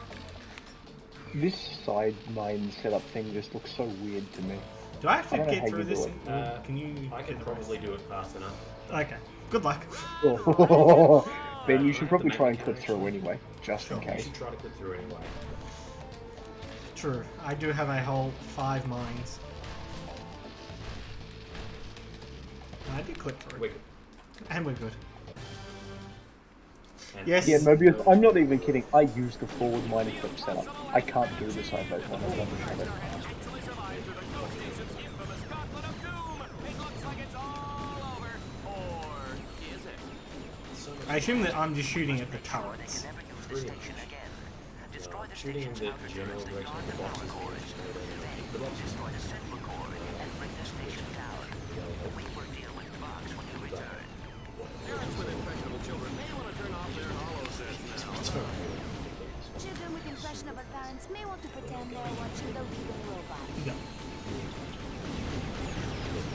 This side mine setup thing just looks so weird to me. Do I have to I don't know get how through you this? do it. Can you? I can get the probably rest? do it fast enough. Okay. Good luck. Ben, you should probably try and clip through anyway, just in You case. should try to clip through anyway. True. I do have a whole 5 mines. I did clip through. We're good. And we're good. And Yes. Yeah, Mobius, I'm not even kidding. I use the forward mine equip setup. I can't do the side by side. I don't have it. Actually survived through the Ghost Nation's infamous Gauntlet of Doom. It looks like it's all over. Or is it? I assume that I'm just shooting at the turrets. Never use the station again. Destroy the shooting in station's the outer general turrets direction of the beyond boxes. power cores. The boxes. Destroy the central core and bring the station down. We will deal with the box when you return. Parents with impressionable children may want to turn off their hollow sets now. Children with impressionable parents may want to pretend they're watching the leading robot. Yeah.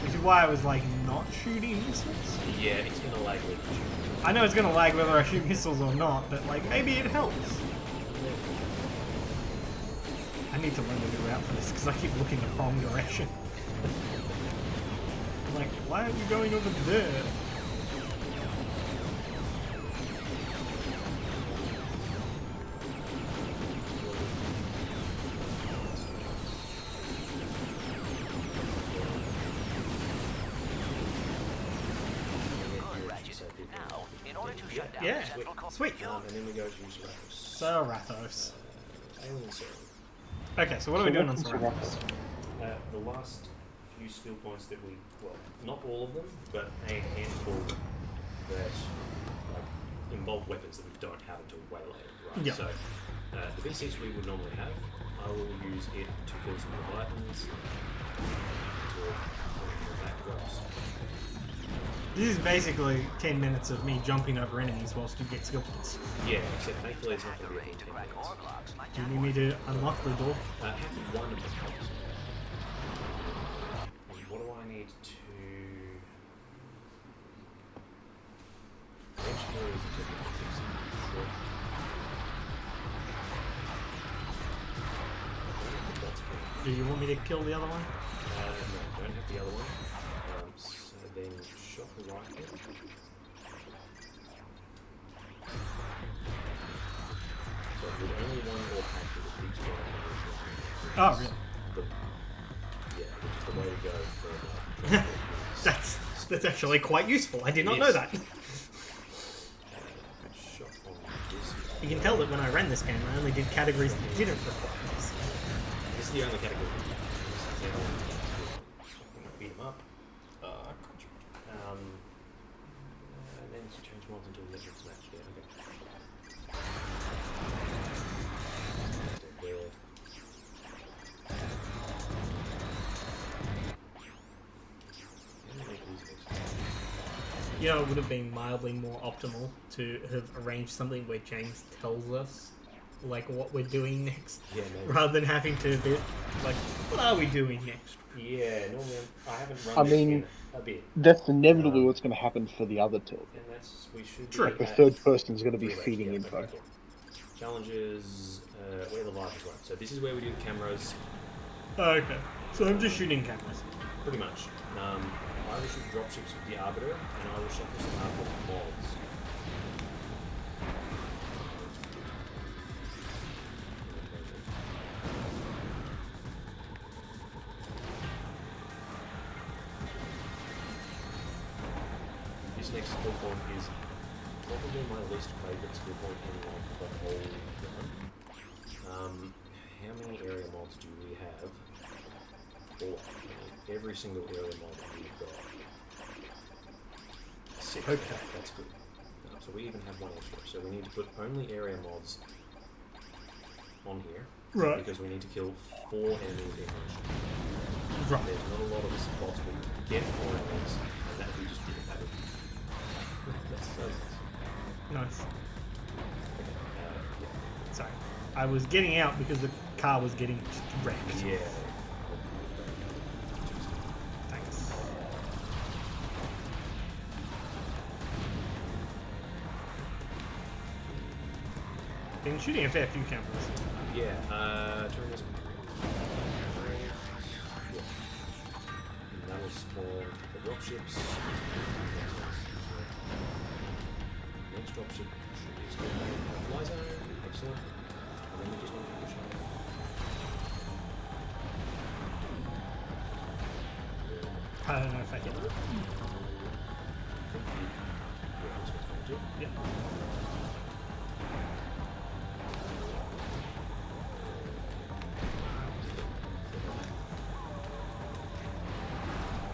Which is why I was like not shooting missiles. Yeah, it's gonna lag with you. I know it's gonna lag whether I shoot missiles or not, but like maybe it helps. I need to learn a new route for this because I keep looking the wrong direction. I'm like, why aren't you going over there? Good, Ratchet. Now, in order to shut down Yeah, the central core... sweet. And then we go to Seraphos. Seraphos. Alien Serum. Okay, so what are we doing on what's Seraphos? The last few skill points that we, well, not all of them, but a handful that like, involve weapons that we don't have until way later, right? Yeah. So, the V6 we would normally have, I will use it to kill some Leviathans, until that drops. This is basically 10 minutes of me jumping over enemies whilst you get skill points. Yeah, except thankfully it's not going to be Array to crack ore blocks like Do you that need me to unlock the door? have one of them. And what do I need to... Which door is it to fix it? That's good. Do you want me to kill the other one? No, don't have the other one. So then shot the rifle. So with only one ore pack that keeps going. Oh, really? Yeah, which is the way to go for like, That's actually quite useful. I did not know Yes. that. shot on this. You can tell that when I ran this game, I only did categories that didn't require this. This is the only category. Beat him up. And then change mobs until the next match. Yeah, okay. There. You know, it would have been mildly more optimal to have arranged something where James tells us, like, what we're doing next, Yeah, maybe. rather than having to be like, what are we doing next? Yeah, normally I haven't run I this mean, in a bit. That's inevitably what's going to happen for the other two. And that's, we should True. be The at third person's going to be three feeding rates, yeah, info. okay. Challenges, where the largest one. So this is where we do the cameras, Okay. So I'm just shooting cameras. pretty much. I will shoot dropships with the Arbiter, and I will shuffle some Arbiter mods. This next skill point is probably my least favourite skill point in like the whole run. How many area mods do we have? 4. Every single area mod we've got. 6. Okay. That's good. So we even have one extra. So we need to put only area mods on here. Right. Because we need to kill 4 enemies in one shot. Right. There's not a lot of spots where you get 4 enemies, and that we just do that. That's so nice. Nice. Okay, yeah. Sorry. I was getting out because the car was getting just wrecked. Yeah. Thanks. Been shooting a fair few cameras. Yeah, turn this one. Yeah. And that will spawn the dropships. Next dropship should be still in the fly zone. Excellent. And then we just need to push on. I don't know if I hit it. Yeah, this one's fine too. Yeah.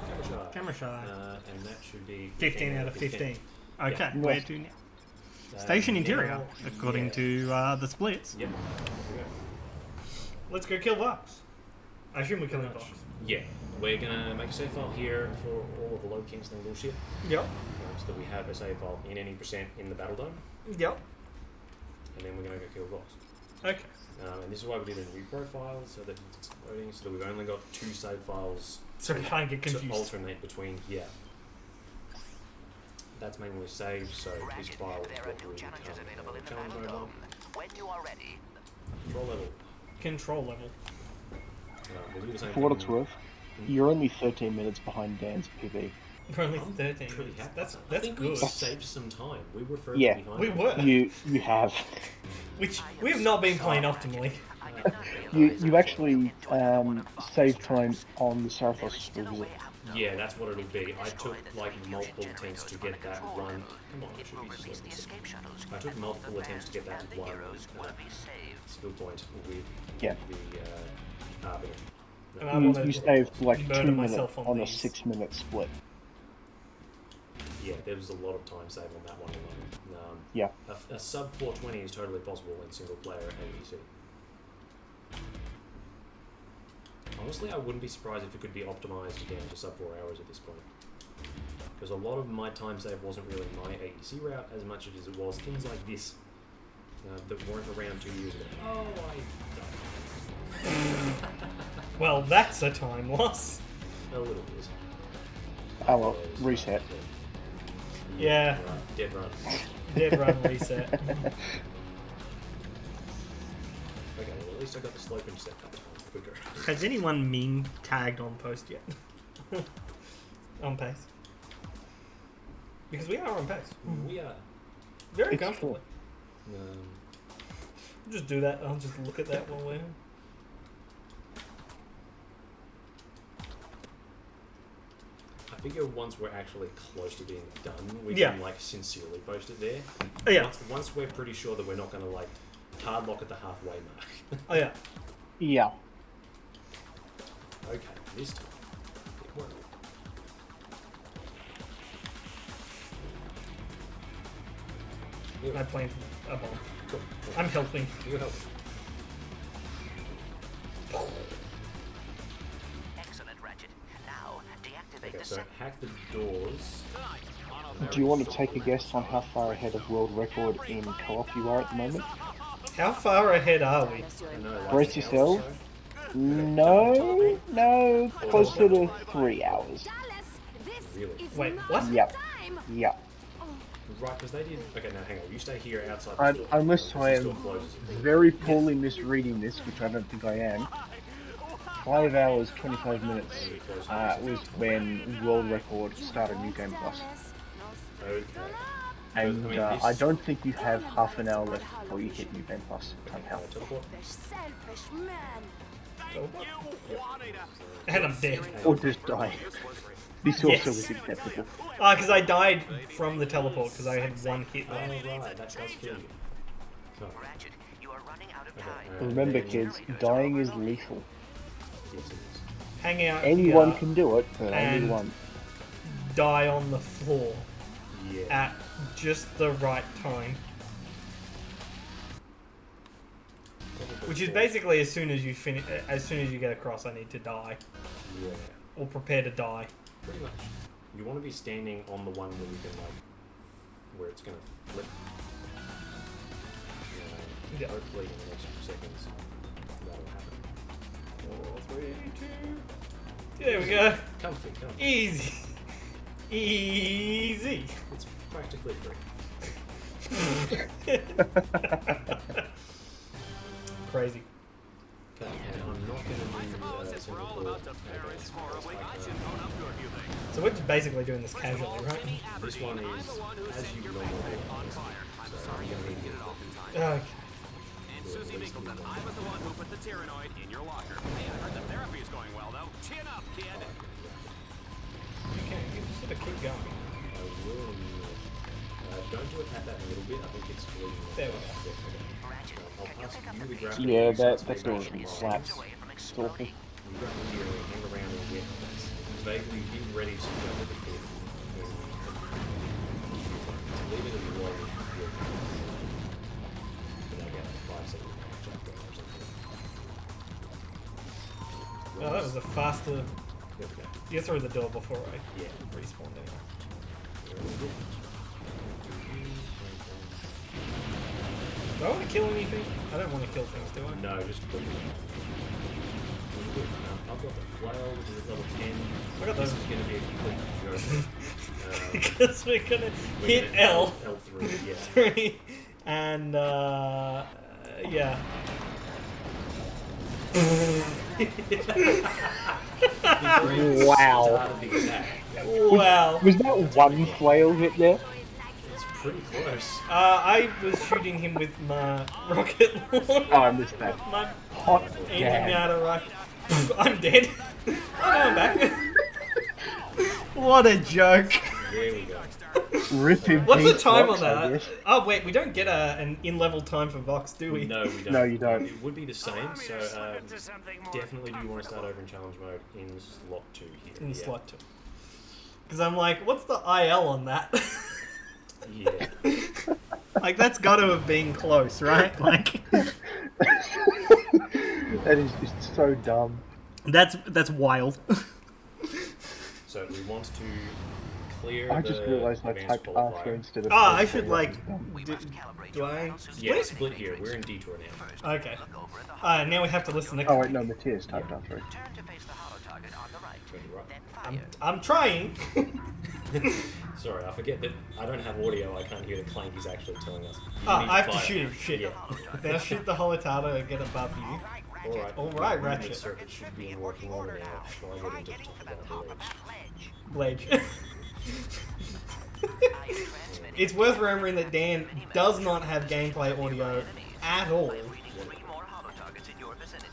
Camera shot. Camera shot. And that should be 15 out of 15. Okay, Yeah. where to now? Station interior, now- according yeah. to the splits. Yep. Here we go. Let's go kill Vox. I assume we're killing Vox. Yeah, we're gonna make a save file here for all of the low cancelling bullshit, Yep. so that we have a save file in any percent in the battle dome, Yep. and then we're gonna go kill boss. Okay. And this is why we did a new profile, so that it's loading, so that we've only got 2 save files So we can't get to confused. alternate between. Yeah, that's manually saved, so this Ratchet, file is there are what new we'll challenges available in the challenge battle mode dome. When you are ready, control level. Control level. We'll do the same For what thing. it's worth, you're only 13 minutes behind Dan's PB. We're only I'm 13 pretty minutes. happy. That's I think good. we've saved some time. We were further Yeah. behind. We were. You have. Which we have not been playing optimally. I did not You realize you actually save time on the Sarathos visit. Yeah, that's what it'll be. I took like multiple attempts to get that one. Come on, I should be release the slow. escape shuttles. I took multiple attempts to get that and the one heroes will be saved. skill point with Yeah. the Arbiter. And I You, wanna you saved like murder 2 minutes myself on on a these. 6-minute split. Yeah, there was a lot of time saved on that one alone. Yeah. A sub 420 is totally possible in single player AEC. Honestly, I wouldn't be surprised if it could be optimized down to sub 4 hours at this point. Because a lot of my time save wasn't really my AEC route as much as it was things like this that weren't around 2 years ago. Oh, I died. Well, that's a time loss. A little bit. Oh well, reset. Yeah. Right, dead run. Dead run reset. Okay, well, at least I got the slope intercept that time quicker. Has anyone meme tagged on post yet? On pace. Because we are on pace. We are. Very It's comfortably. Just do that. I'll just look at that while we're. I figure once we're actually close to being done, we Yeah. can like sincerely post it there. Oh, yeah. Once we're pretty sure that we're not going to like hard lock at the halfway mark. Oh yeah. Yeah. Okay, this time it worked. I planted a bomb. Cool. I'm helping. You help. Excellent, Ratchet. Now, deactivate Okay, the so set. hack the doors. Do you want to take a guess on how far ahead of world record in co-op you are at the moment? How far ahead are we? I know, like Brace an hour yourself. or so. No, closer to 3 hours. Dallas, this Really? is Wait, not what? the Yep. time. Yeah. Oh, Right, because they did. Okay, now hang on. You stay here outside the store. Unless because I the am store closes. very poorly misreading this, which I don't think I am. 5 hours, 25 minutes was when World Record started New Game Plus. Okay. And I mean, I don't think you have half an hour left before you hit New Game Plus. Teleport. Selfish man. And I'm dead. Or just die. This also is acceptable. Ah, because I died from the teleport because I had one hit Oh, left. right, that does kill you. Cool. Ratchet, you are running out of Okay, time. Remember, then- kids, dying is lethal. Yes, it is. Hang out Anyone here can do it, but only and- one. die on the floor Yeah. at just the right time. Which is basically as soon as you finish, as soon as you get across, I need to die Yeah. or prepare to die. Pretty much. You want to be standing on the one where you can, like, where it's going to flip. Yeah. Hopefully in the next few seconds that'll happen. 4, 3, 2. There we go. Comfy. Easy. Easy. It's practically free. Crazy. Okay, and I'm not going to do If we're all about to perish horribly, I should own up to a few things. So we're just basically doing this casually, right? This one is as you normally On fire. I'm sorry you didn't get it off in time. Okay. And Susie Mingleton, I was the one who put the Tyrannoid in your locker. Hey, I heard the therapy is going well, though. Chin up, kid. Okay, you just gotta keep going. I will. Don't do it at that middle bit. I think it's bleeding. There we go. Ratchet, I'll can you pass pick up you the the pieces graphic. Yeah, You that sense door vibration slaps. away from It's exploding? awful. You grab the gear and hang around and get vaguely be ready to go to the pit. Leave it in the wall. But I get 5 seconds chapter or something. Oh, that was a faster. There we go. You through the door before I Yeah. respawned anyway. Very good. Do I want to kill anything? I don't want to kill things, do I? No, just quickly. I've got the flail, which is at level 10. I got This those. is going to be a complete joke. Because we're gonna We're hit gonna L. L3, yeah. 3 and yeah. Wow. Start of the attack. Wow. Was that one flail hit there? It's pretty close. I was shooting him with my rocket launcher. Oh, I missed that. My Hot aiming damn. out of right. I'm dead. I'm back. What a joke. There we go. Rip in What's the peace, time Fox, on I that? guess. Oh wait, we don't get an in-level time for Vox, do we? No, we don't. No, you don't. It would be the same, so definitely do you want to start over in challenge mode in slot 2 here. In yeah. slot 2. Because I'm like, what's the IL on that? Yeah. Like that's got to have been close, right? Like That is just so dumb. that's wild. So we want to clear I just realised I advanced typed qualifier. Arthur instead of. Ah, I should like. We Do, must calibrate do your I? battle system. Yeah, split here. We're in detour now. Okay. Look over at the hollow. Now we have to listen to. Oh wait, no, Matthias typed Arthur. Turn to face the hollow target on the right. Turn right. Then fire. I'm trying. Sorry, I forget that I don't have audio. I can't hear the clank he's actually telling us. You Ah, need I have to fire. shoot him. Shit. Yeah. Now shoot the holotardo and get above you. Alright. Alright, The Ratchet. circuit should be in working order now. Try Try getting to getting the to top the of top that of bridge. that ledge. Ledge. It's worth remembering that Dan does not have gameplay audio at all. Reading 3 more hollow targets in your vicinity.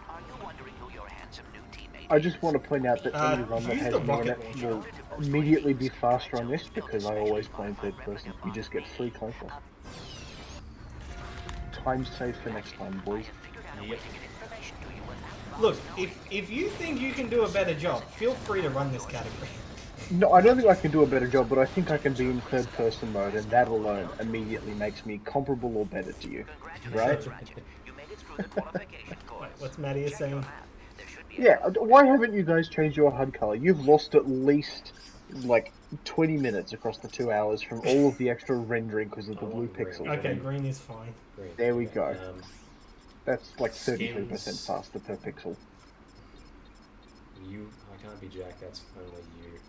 Are you wondering who your handsome new teammate I just want to point out that any run that use has the me on rocket it will immediately be faster on this because I always play in third person. You just get free closer. Time save for next time, boys. Yep. Look, if you think you can do a better job, feel free to run this category. No, I don't think I can do a better job, but I think I can be in third person mode, and that alone immediately makes me comparable or better to you. Right? You made it through the qualification course. What's Maddie is saying? There should be a Yeah, why haven't you guys changed your HUD color? You've lost at least, like, 20 minutes across the 2 hours from all of the extra rendering because of the blue pixels. Okay, green is fine. Great. There we go. That's like Skins. 33% faster per pixel. I can't be Jack. That's only you.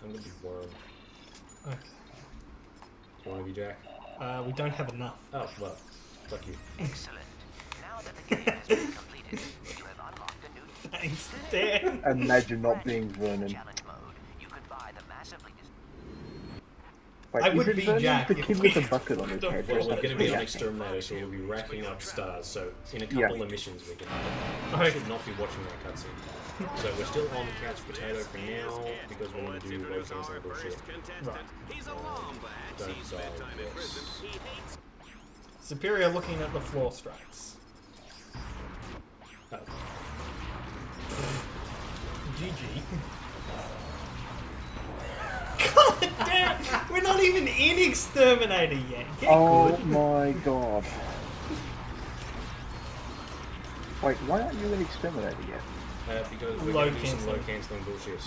I'm gonna be Worm. Okay. You want to be Jack? We don't have enough. Oh, well, fuck you. Excellent. Now that the game has been completed, you have unlocked a new Thanks, Dan. Imagine not being Vernon. challenge mode. You could buy the massively Wait, I is would it be Vernon, Jack the if kid we- with the bucket on his head? Well, Just we're like going to be on Jack. Exterminator, so we'll be racking up stars. So in a couple Yeah. of missions, we can. Okay. I should not be watching that cutscene. So we're still on Couch Potato for now because we need to do low things like bullshit. Right. He's a wombat. Don't He spent die time in with prison. this. He hates Superior looking at the floor strikes. Oh. GG. God damn! We're not even in Exterminator yet. Get Oh good. my god. Wait, why aren't you in Exterminator yet? Because we're Low going to do some cancelling. low cancelling bullshit.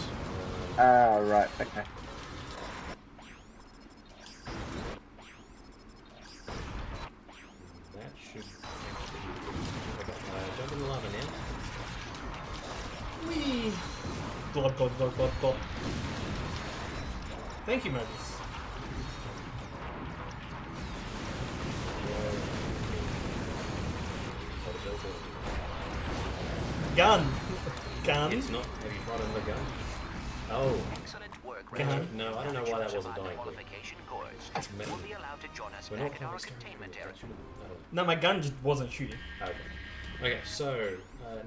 Ah, right, okay. That should actually be good. Okay, jump in the lava now. Whee! God, God, God, God, God. Thank you, Mobius. Gun! Gun? It's not. Have you brought in the gun? Oh. excellent work, Uh-huh. Ratchet. No, I don't know why that wasn't dying quick. Qualification course. meant- You'll be allowed to join us We're back not at our on containment area. No, my gun just wasn't shooting. Okay. Okay, so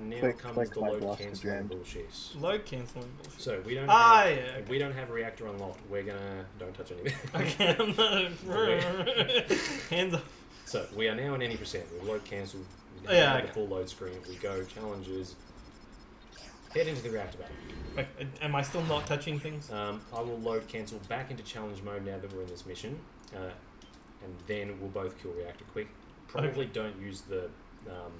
now Click, comes click, the my load blaster cancelling jammed. bullshit. Load cancelling bullshit. So we don't. Ah, have, yeah, okay. We don't have reactor unlocked. We're gonna don't touch anything. Okay, I'm not. Hands up. So we are now in any percent. We load cancel. We Yeah, have okay. the full load screen. We go challenges. Head into the reactor battle. Wait, am I still not touching things? I will load cancel back into challenge mode now that we're in this mission, and then we'll both kill reactor quick. Probably don't use the health.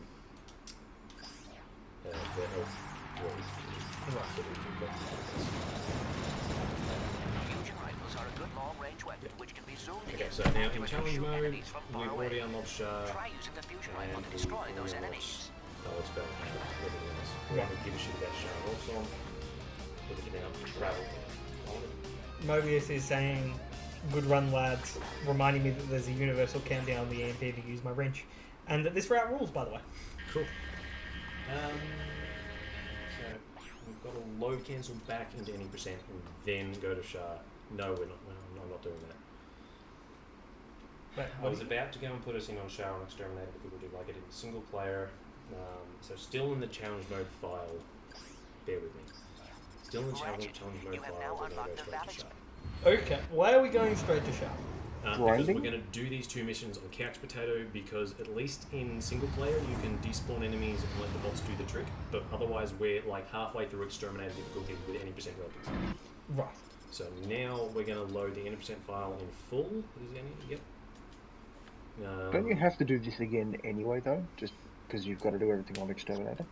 Fusion rifles are a good long-range weapon which can be zoomed Okay, in so now and in can challenge shoot mode, enemies from far we've away. already unlocked Shah. Try using the fusion rifle And to destroy we those unlocked- enemies. Oh, it's better than everything else. We don't give a shit about Shah. Also, look at now, travel. Mobius is saying, "Good run, lads," reminding me that there's a universal countdown on the EMP to use my wrench, and that this route rules, by the way. Cool. So we've got to load cancel back into any percent and then go to Shah. No, we're not. No, I'm not doing that. But I was about to go and put us in on Shah and Exterminator because we'll do like it in single player. So still in the challenge mode file. Bear with me. Still in challenge mode You have file. now We're going to go unlocked the straight to valley. Shah. Okay, why are we going straight to Shah? Because Grinding? we're going to do these two missions on Couch Potato because at least in single player you can despawn enemies and let the bots do the trick, but otherwise we're like halfway through Exterminator difficulty with any percent relatives. Right. So now we're going to load the any percent file in full. Is any? Yep. Don't you have to do this again anyway, though? Just because you've got to do everything on Exterminator?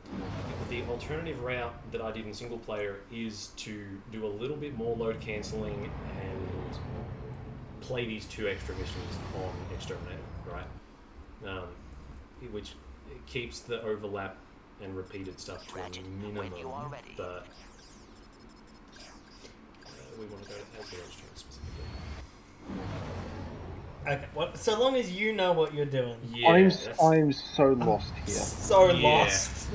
The alternative route that I did in single player is to do a little bit more load cancelling and play these two extra missions on Exterminator, right? Which keeps the overlap and repeated stuff to a Ratchet, minimum, when you are ready. but we want to go to Azure specifically. Okay, well, so long as you know what you're doing. Yeah, I'm so lost here. So Yeah. lost.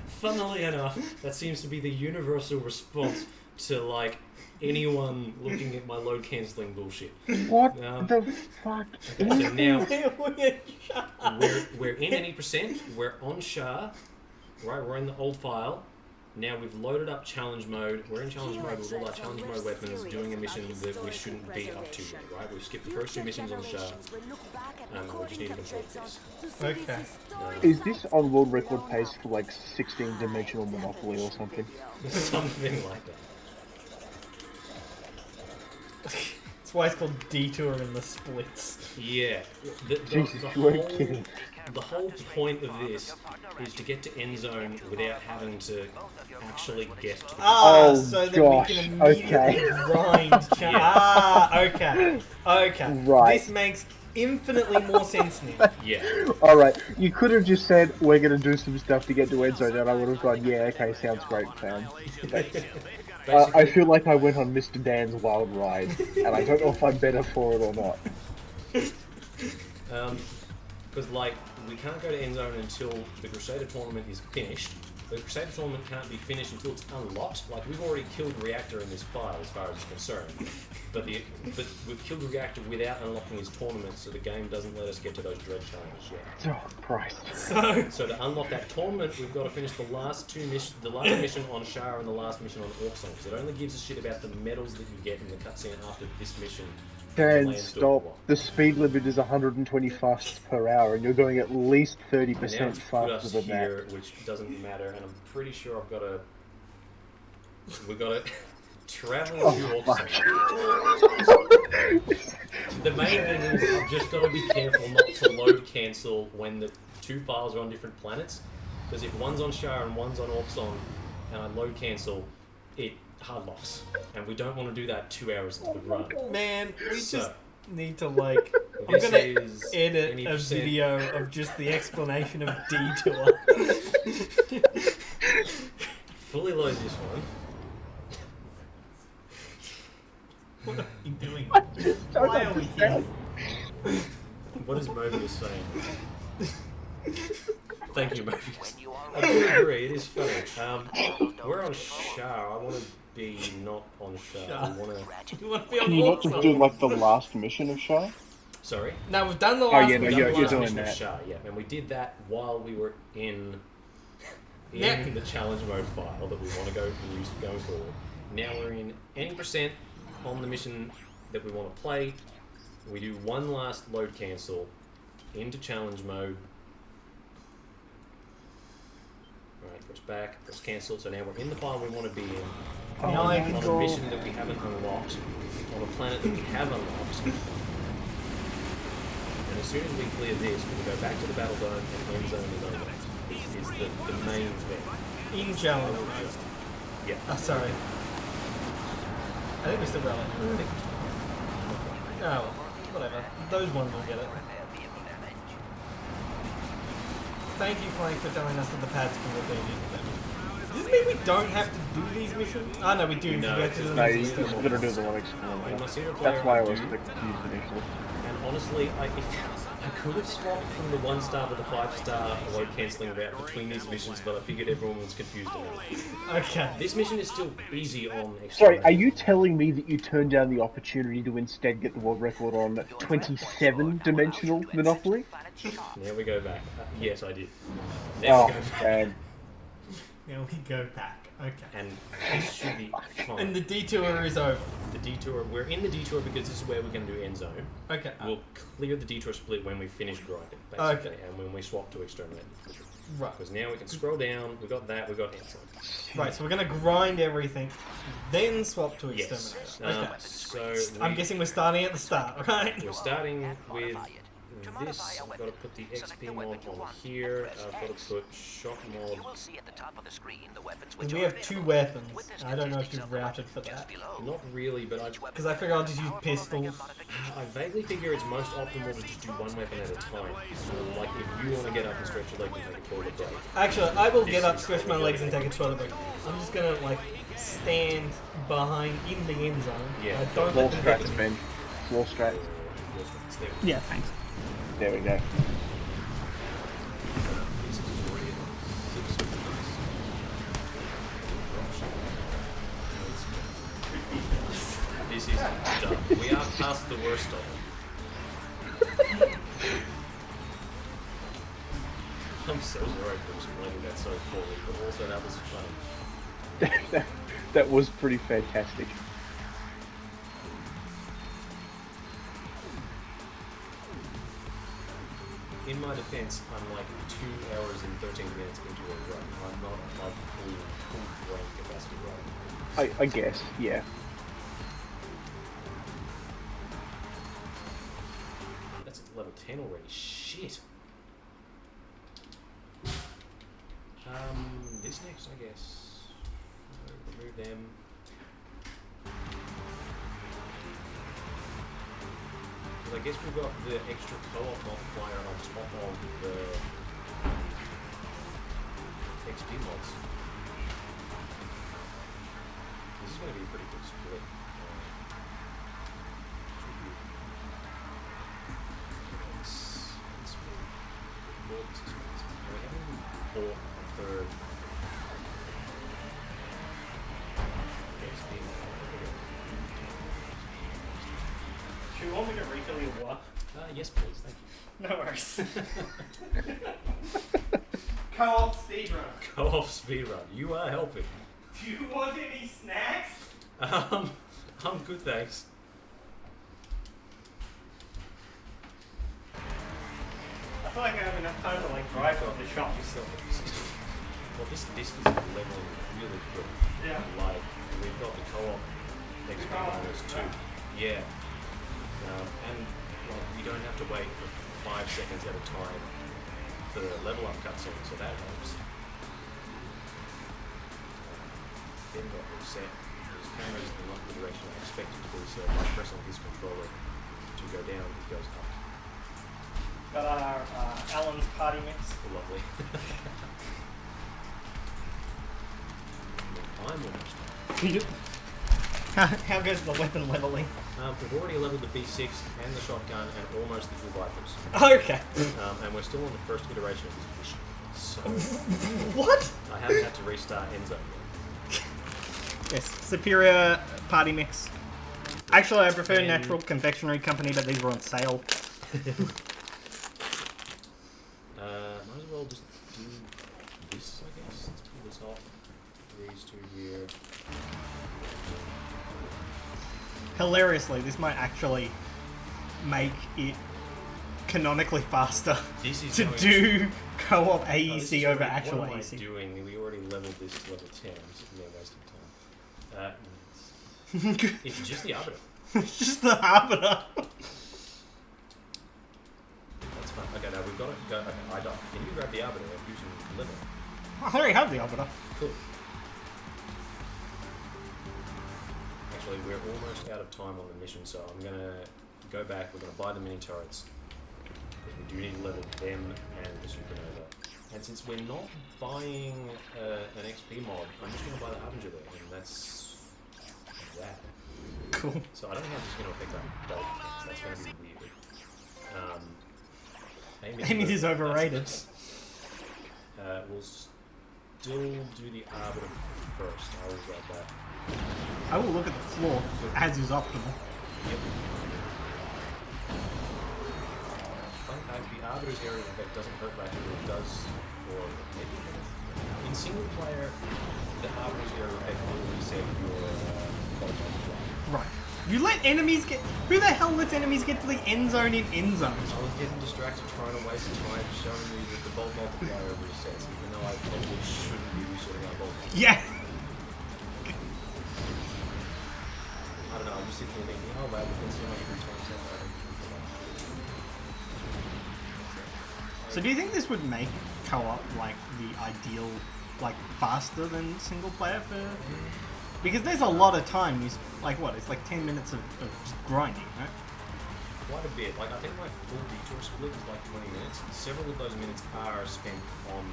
Funnily enough, that seems to be the universal response to like anyone looking at my load cancelling bullshit. What Um, the fuck? Okay, so now We're Shah. we're in any percent. We're on Shah, right? We're in the old file. Now we've loaded up challenge mode. We're in challenge mode with all our challenge mode weapons, doing a mission that we shouldn't be up to yet, right? We've skipped the first two missions on Shah, and we just need to complete this. Okay. Is this on world record pace for like 16-dimensional Monopoly or something? Something like that. That's why it's called Detour in the Splits. Yeah. The Jesus, you weren't kidding. The whole point of this is to get to end zone without having to actually get to the Ah, Oh, so that gosh, we can immediately okay. grind Shah. Yeah. Ah, okay. Okay. Right. This makes infinitely more sense now. Yeah. Alright, you could have just said, we're gonna do some stuff to get to Enzo, and I would have gone, yeah, okay, sounds great, fam. Annihilation. They've got I feel like I went on Mr. Dan's wild ride, and I don't know if I'm better for it or not. Because like we can't go to end zone until the Crusader tournament is finished. The Crusader tournament can't be finished until it's unlocked. Like we've already killed Reactor in this file, as far as it's concerned. But we've killed Reactor without unlocking his tournament, so the game doesn't let us get to those dread challenges yet. Oh Christ! So to unlock that tournament, we've got to finish the last two missions, the last mission on Shah and the last mission on Orkson. Because it only gives a shit about the medals that you get in the cutscene after this mission. Dan, stop. The speed limit is 120 fasts per hour, and you're going at least 30% faster than here, that. Which doesn't matter, and I'm pretty sure we've got to travel to Orkson. The main thing is I've just got to be careful not to load cancel when the two files are on different planets, because if one's on Shah and one's on Orkson, and I load cancel, it hard locks, and we don't want to do that 2 hours into the run. Man, we just need to like. I'm gonna edit a video of just the explanation of detour. Fully load this one. What are you doing? Why are we here? What is Mobius saying? Thank you, Mobius. I do agree, it is funny. We're on Shah. I want to be not on Shah. Shah. I want to... You want to be on Can you not just Orkson? do like the last mission of Shah? Sorry? No, we've done the Oh last yeah, no, one. you're Last doing mission of that. Shah, yeah, and we did that while we were in Yeah. the challenge mode file that we want to go and use going forward. Now we're in any percent on the mission that we want to play. We do one last load cancel into challenge mode. Alright, press back, press cancel. So now we're in the file we want to be in. Now I can On go. a mission that we haven't unlocked. On a planet that we have unlocked. And as soon as we clear this, we can go back to the battle zone and end zone is over. Is the main thing. In challenge. Yeah. Oh, sorry. I think we're still going. Oh, whatever. Those ones will get it. Thank you, Plank, for telling us that the pads can repeat it. Does this mean we don't have to do these missions? Oh no, we do. No, we have to do it's them No, as you a just step. gotta do the one explore. My single player That's why I I was do. a bit confused initially. And honestly, I could have swapped from the 1-star to the 5-star load cancelling route between these missions, but I figured everyone was confused enough. Okay. This mission is still easy on extra. Sorry, mode. are you telling me that you turned down the opportunity to instead get the world record on 27-dimensional Monopoly? There we go back. Yes, I did. There Oh, we go back. man. Now we go back. Okay. And this should be fine. And the detour is over. The detour, we're in the detour because this is where we're going to do end zone. Okay. We'll clear the detour split when we finish grinding, basically, Okay. and when we swap to exterminate. Right. Because now we can scroll down, we got that, we got end zone. Right, so we're gonna grind everything, then swap to Yes. exterminator. Okay. So I'm guessing we're starting at the start, right? we're starting with this. I've got to put the XP mod on here. I've got to put shock mod. You will see at the top of the screen the weapons And which we are have two available. weapons. With the I don't know if statistics you've of the routed for weapons that. just below. Not really, but Because I figure I'll just use pistols. I vaguely figure it's most optimal to just do one weapon at a time. So, like, if you want to get up and stretch your leg and take a toilet break. Actually, I will get up, stretch my legs, and take a toilet break. I'm just gonna like stand behind in the end zone. Yeah. I don't Wall let them get strats, to me. Ben. Wall strats. Yeah, thanks. There we go. This is done. We are past the worst of it. I'm so sorry for explaining that so poorly, but also that was funny. That was pretty fantastic. In my defense, I'm like 2 hours and 13 minutes into a run. I'm not like full brain capacity right. I guess, yeah. That's at level 10 already. Shit. This next, I guess. Remove them. Because I guess we've got the extra co-op multiplier on top of the XP mods. This is going to be a pretty good split. Fourth and third. Do you want me to refill your water? Yes, please. Thank you. No worries. Co-op speedrun. Co-op speedrun. You are helping. Do you want any snacks? I'm good, thanks. I feel like I have enough time to like drive to the shop. Well, this is leveling really good. Yeah. Like we've got the co-op next bonus too. Yeah. And like you don't have to wait for 5 seconds at a time for the level up cutscene, so that helps. Then got reset. His camera's in not the direction I expect it to be, so if I press on his controller to go down, it goes up. Got our Alan's party mix. Lovely. I'm almost done. How goes the weapon leveling? We've already leveled the B6 and the shotgun and almost the 2 Vipers. Okay. And we're still on the first iteration of this mission. So What? I haven't had to restart Enzo yet. Yes, superior party mix. Actually, I prefer And- Natural Confectionery Company, but these were on sale. Might as well just do this, I guess. Let's pull this off. These 2 here. Hilariously, this might actually make it canonically faster This is to going do co-op Oh, this AEC is over already- actual what am I AEC. doing? We already leveled this to level 10. I'm sitting there wasting time. It's just the Arbiter. It's just the Arbiter. That's fine. Okay, now we've got to go. Okay, I died. Can you grab the Arbiter and use some level? I already have the Arbiter. Cool. Actually, we're almost out of time on the mission, so I'm going to go back. We're going to buy the mini turrets. Because we do need to level them and the Supernova. And since we're not buying an XP mod, I'm just going to buy the Harbinger there. And that's that. Cool. So I don't know how this is going to affect that bolt things. That's going to be weird. Amy is overrated. We'll still do the Arbiter first. I will grab that. I will look at the floor, as is optimal. Yep. Fun fact, the Arbiter's area of effect doesn't hurt Ratchet, it does for maybe. In single player, the Arbiter's area of effect will reset your bolt multiplier. Right. You let enemies get... Who the hell lets enemies get to the end zone in end zone? I was getting distracted trying to waste time showing you that the bolt multiplier resets, even though I probably shouldn't be resetting our bolt. Yeah. I don't know, I'm just sitting here thinking, oh wow, we've been so much free time so far. So do you think this would make co-op like the ideal, like faster than single player for? Because there's a lot of time. Like what? It's like 10 minutes of just grinding, right? Quite a bit. Like I think my full detour split is like 20 minutes. Several of those minutes are spent on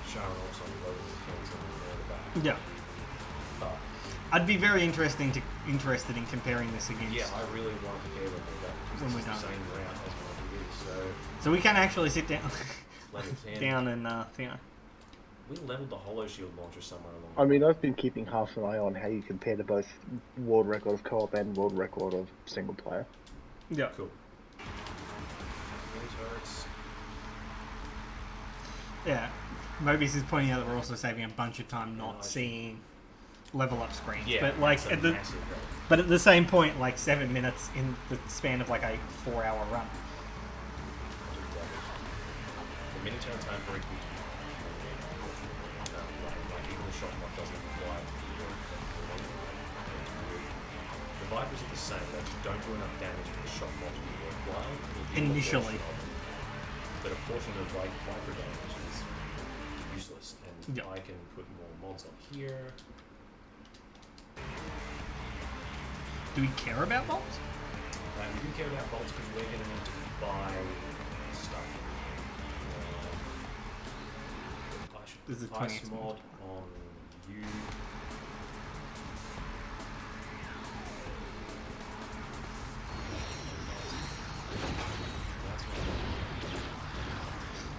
showering off on loading the kills and the back. Yeah. But I'd be very interested in comparing this against. yeah, I really want to compare with that When because we're it's the done. same round as what we did. So we can actually sit down, Level 10. down and you know. We leveled the Hollow Shield launcher somewhere along. I mean, I've been keeping half an eye on how you compare to both world record of co-op and world record of single player. Yeah. Cool. Mini turrets. Yeah. Mobius is pointing out that we're also saving a bunch of time not seeing level up screens. Yeah, but like that's a at the massive help. but at the same point, like 7 minutes in the span of like a 4-hour run. The mini turret time for repeat. Like even the shot mod doesn't apply. The Vipers are the same, they don't do enough damage for the shot mod to be worthwhile. Initially. But a portion of like Viper damage is useless, and Yeah. I can put more mods on here. Do we care about bolts? We do care about bolts because we're going to need to buy stuff. I should This is put price 20x mod on you.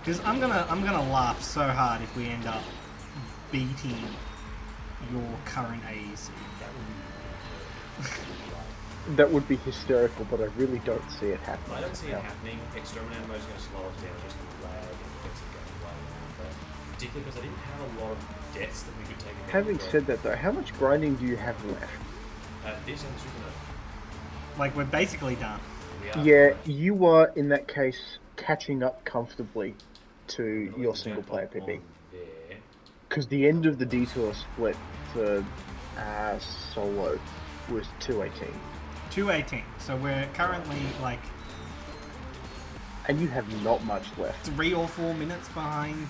Because I'm gonna laugh so hard if we end up beating your current AEC. That would be hysterical, but I really don't see it happening. I don't see it now. happening. Exterminator mode is going to slow us down just a lag and defensive gameplay. But particularly because I didn't have a lot of deaths that we could take advantage Having of. said that, though, how much grinding do you have left? This and Supernova. Like, we're basically done. We are Yeah, you are in that case catching up comfortably to gonna your jump single player up PB. on there. Because the end of the detour split for solo was 218. 218. So we're currently like And you have not much left. 3 or 4 minutes behind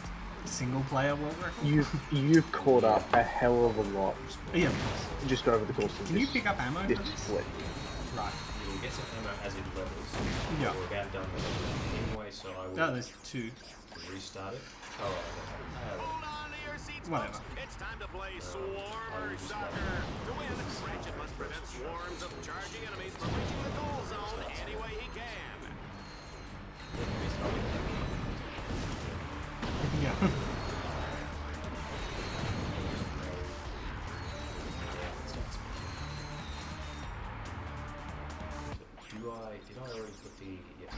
single player world record. You've caught up a hell of a lot Yeah, of course. just over the course of Can this, you pick up ammo this for this? split. Right. You'll get some ammo as it levels. Yeah. We're about done with it anyway, so I will No, there's 2. restart it. Oh, okay. Hold on to your seats, Whatever. folks. It's time to play Swarmer Soccer. To win, Ratchet must prevent swarms of charging enemies from reaching the goal zone any way he can. Yeah. Did I already put the... Yes.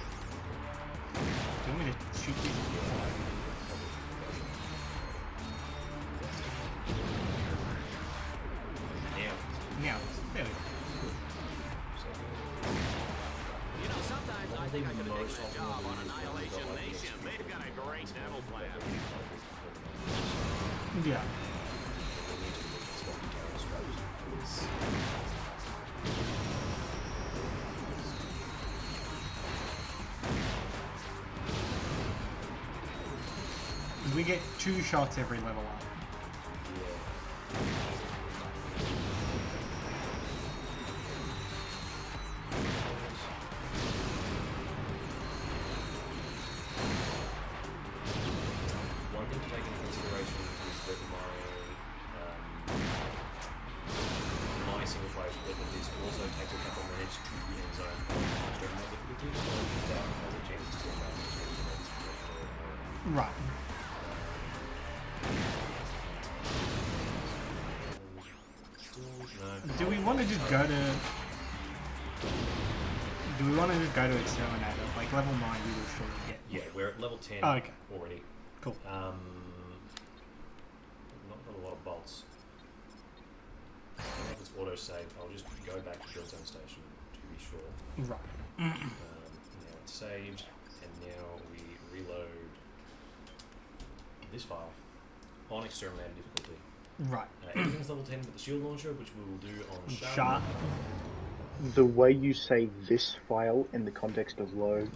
Do you want me to shoot these? Now, Yeah. There we go. You know, sometimes I think I could have taken a job on Annihilation Nation. They've got a great dental plan. Yeah. We get 2 shots every level up. one thing to take into consideration is that my single player split with this also takes a couple of minutes to be in zone exterminate difficulty, so that has a chance to get back to Right. no. Do we want to just go to... Do we want to just go to Exterminator? Like, level 9 we will surely get. Yeah, we're at level 10 Oh, okay. already. Cool. Not got a lot of bolts. I don't know if it's auto-save. I'll just go back to Build Zone Station to be sure. Right. Now it's saved, and now we reload this file on Exterminator difficulty. Right. Everything's level 10 with the shield launcher, which we will do on Sharp. Sharp. The way you say this file in the context of load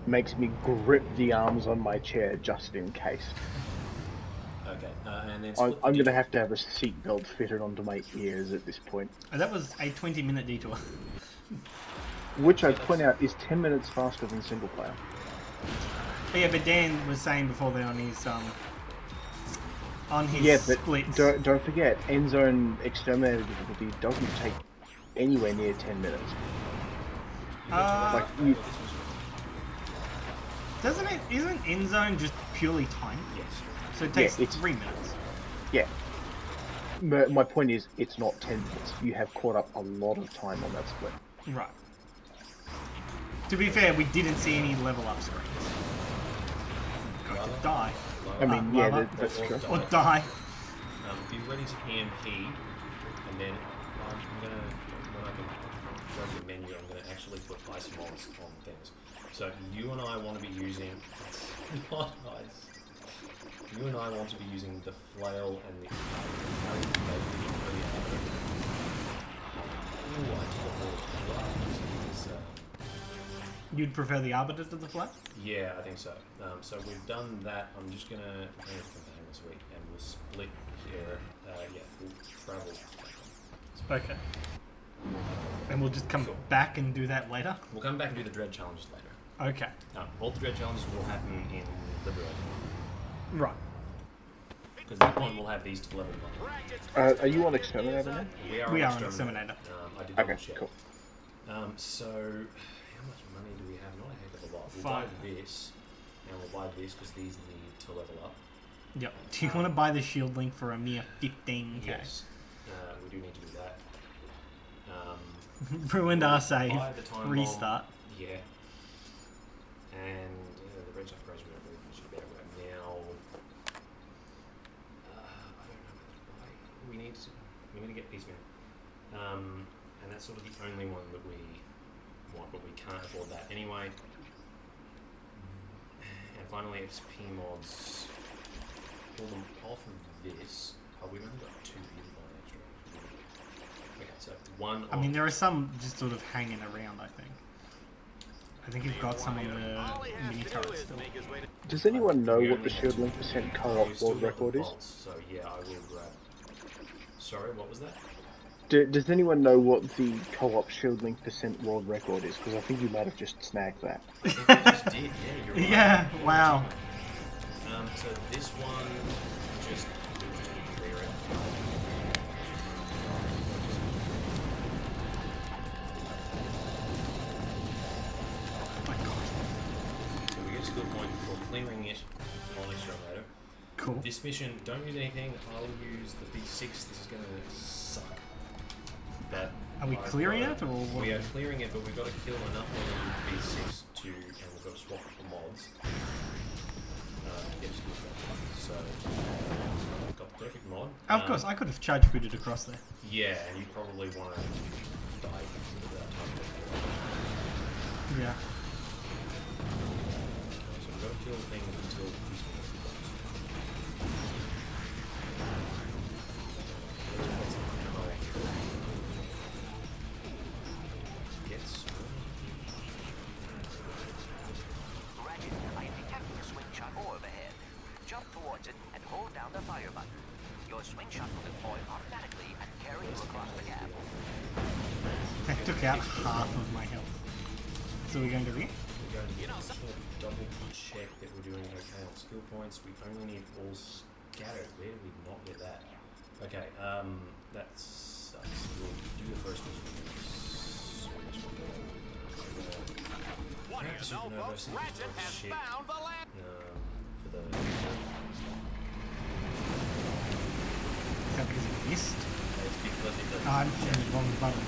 makes me grip the arms on my chair just in case. Okay, and then I'm split going the to have to have a seatbelt fitted onto my ears at this point. And that was a 20-minute detour. Which I point out is 10 minutes faster than single player. Yeah, but Dan was saying before then on his Yeah, but splits. don't forget, end zone exterminator difficulty doesn't take anywhere near 10 minutes. Like you, Doesn't it? Isn't end zone just purely time? Yes. So it takes it's- 3 minutes. yeah. My point is, it's not 10 minutes. You have caught up a lot of time on that split. Right. To be fair, we didn't see any level up screens. Got to die. I mean, yeah, lava. that's true. Or die. Be ready to EMP, and then I'm gonna, when I can go to the menu, I'm gonna actually put ice mods on things. So you and I want to be using, not ice. You and I want to be using the flail and the You'd prefer the arbiter to the flat? yeah, I think so. So we've done that. I'm just gonna hang on this week, and we'll split here. Yeah, we'll travel. Okay. And we'll just come Sure. back and do that later? We'll come back and do the dread challenges later. Okay. All the dread challenges will happen in the dread. Right. Because at that point we'll have these to level 1. Are you on exterminator now? We We are on on Exterminator. Exterminator. I did double Okay, check. cool. So, how much money do we have? Not a heck of a lot. We'll 5. buy this. and we'll buy this because these need to level up. Yep. Do you want to buy the shield link for a mere 15k? Yes, we do need to do that. Ruined our save. Buy the time Restart. bomb. Yeah. And the red stuff grows we don't really finish it there right now. I don't know why. We need to get Peaceman. And that's sort of the only one that we want, but we can't afford that anyway. And finally, XP mods. Pull them off of this. Oh, we've only got 2 people on extra. Okay, so one. I mean, there are some just sort of hanging around, I think. I think you've got some on the mini turret still. Does anyone know what the shield link % Oh, co-op we've still world got the record is? bolts, so yeah, I will grab. Sorry, what was that? Does anyone know what the co-op shield link % world record is? Because I think you might have just snagged that. I think we just did, yeah, you're right. Yeah, wow. So this one, just clear it. My god. So we get a skill point for clearing it on extra later. Cool. This mission, don't use anything. I'll use the B6. This is going to suck. That Are we clearing it, or what? We are clearing it, but we've got to kill enough of the B6 to, and we've got to swap the mods. Get skill point. So, got the perfect mod. Of course, I could have charge booted across there. Yeah, and you probably want to die without time. Yeah. So we've got to kill things until these ones are close. Ratchet, I am detecting a swing shot overhead. Jump towards it and hold down the fire button. Your swing shot will deploy automatically and carry you across the gap. That took out half of my health. So we're going to read? We're going to get double check that we're doing okay on skill points. We only need all scattered. Where did we not get that? Okay, that sucks. We'll do the first one. What do you know, folks? Ratchet has found the land. For the Is that because it missed? it's because it doesn't. I'm hitting the wrong button.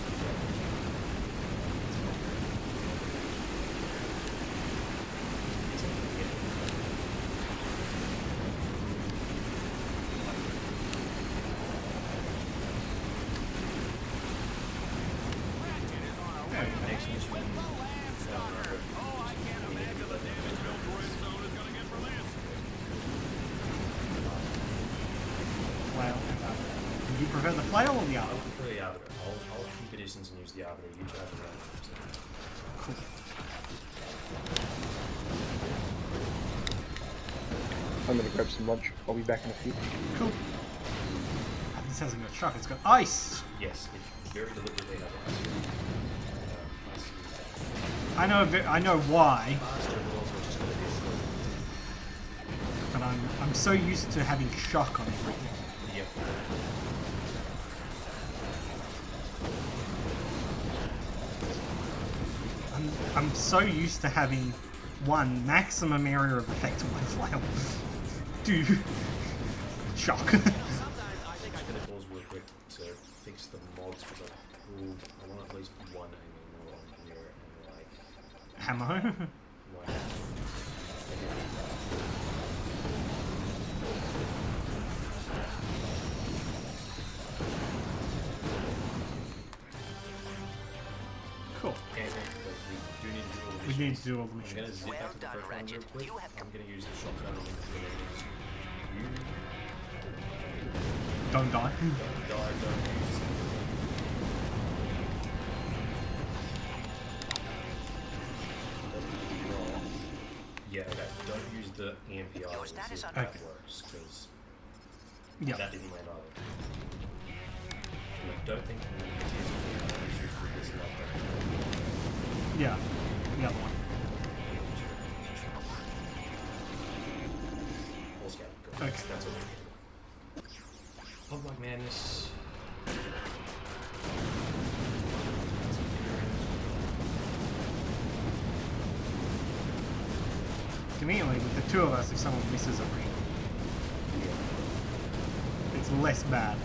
Next mission. Oh, I can't imagine the damage Bill Bridgestone is going to get for this. Flail and arbiter. Do you prefer the flail or the I arbiter? would prefer the arbiter. I'll keep a distance and use the arbiter. You charge around. Cool. I'm gonna grab some lunch. I'll be back in a few. Cool. This hasn't got shock, it's got ice! Yes, it's very deliberately have ice. I know why, Faster, but also just got this. but I'm so used to having shock on everything. Yep. I'm so used to having one maximum area of effect on my flail. 2 shock. Sometimes I think I could have paused real quick to fix the mods because I want at least one aiming mod on here and like Ammo. Cool. And we do need to do all the We need missions. to do all the I'm missions. gonna zip Well back to the done, first one real Ratchet. quick. You have I'm gonna use the shotgun on the enemies. Don't die. Don't use. Yeah, okay. Don't use the EMP Your items. status See if under- that works, because Yeah. that didn't land either. And I don't think we need to use this and that. Yeah. The other one. All scout. Go. Okay. That's all. Pop like madness. conveniently, with the two of us, if someone misses a ring, it's less bad.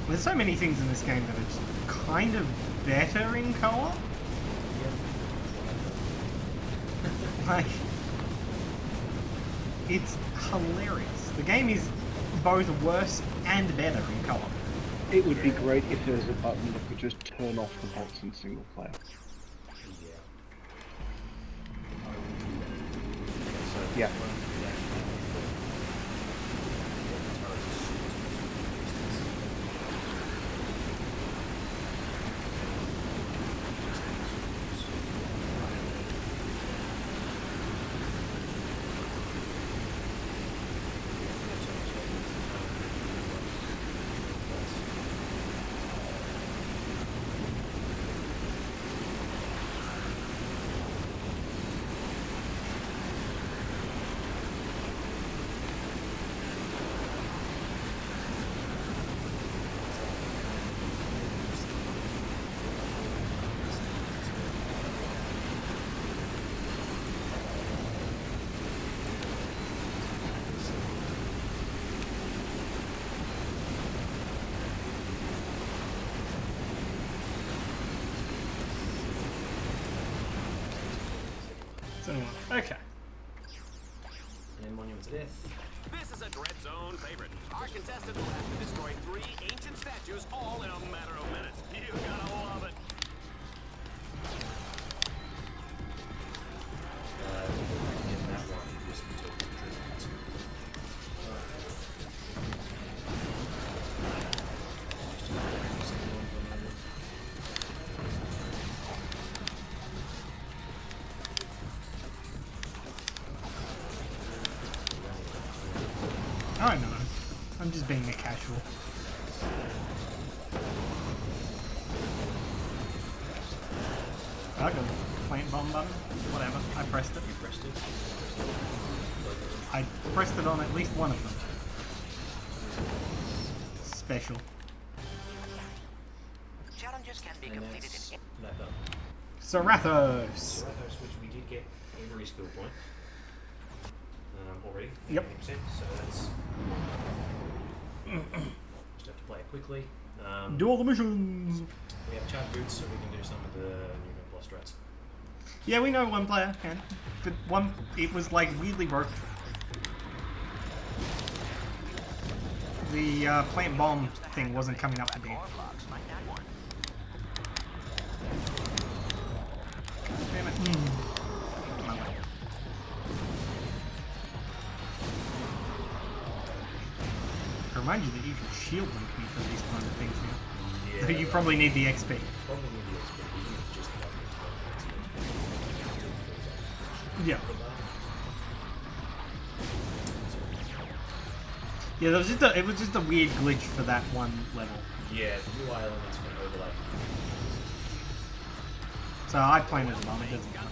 There's so many things in this game that are just kind of better in co-op. Like, it's hilarious. The game is both worse and better in co-op. It would be great if there was a button that could just turn off the bots in single player. Yeah. Okay. And Monument to Death. This is a Dread Zone favorite. Our contestant will have to destroy 3 ancient statues all in a matter of minutes. You gotta love it. Get that one. Just until the treatment. I know. I'm just being a casual. I got a plant bomb button. Whatever. I pressed it. You pressed it. I pressed it on at least one of them. Special. Challenges can be And completed that's in... that done. Serathos! Serathos, which we did get every skill point already. Yep. 20%, so that's... just have to play it quickly. Do all the missions! We have charge boots, so we can do some of the new plus strats. Yeah, we know one player can. But one, it was like weirdly broken. The plant bomb thing wasn't coming up to be. blocks like that one. Damn it. I remind you that you can shield link me for these kind of things now. Yeah. So you probably need the XP. Probably need the XP, even if just Yeah. Yeah, there was just it was just a weird glitch for that one level. yeah, the UI elements can overlap. So I planted it on, it doesn't matter.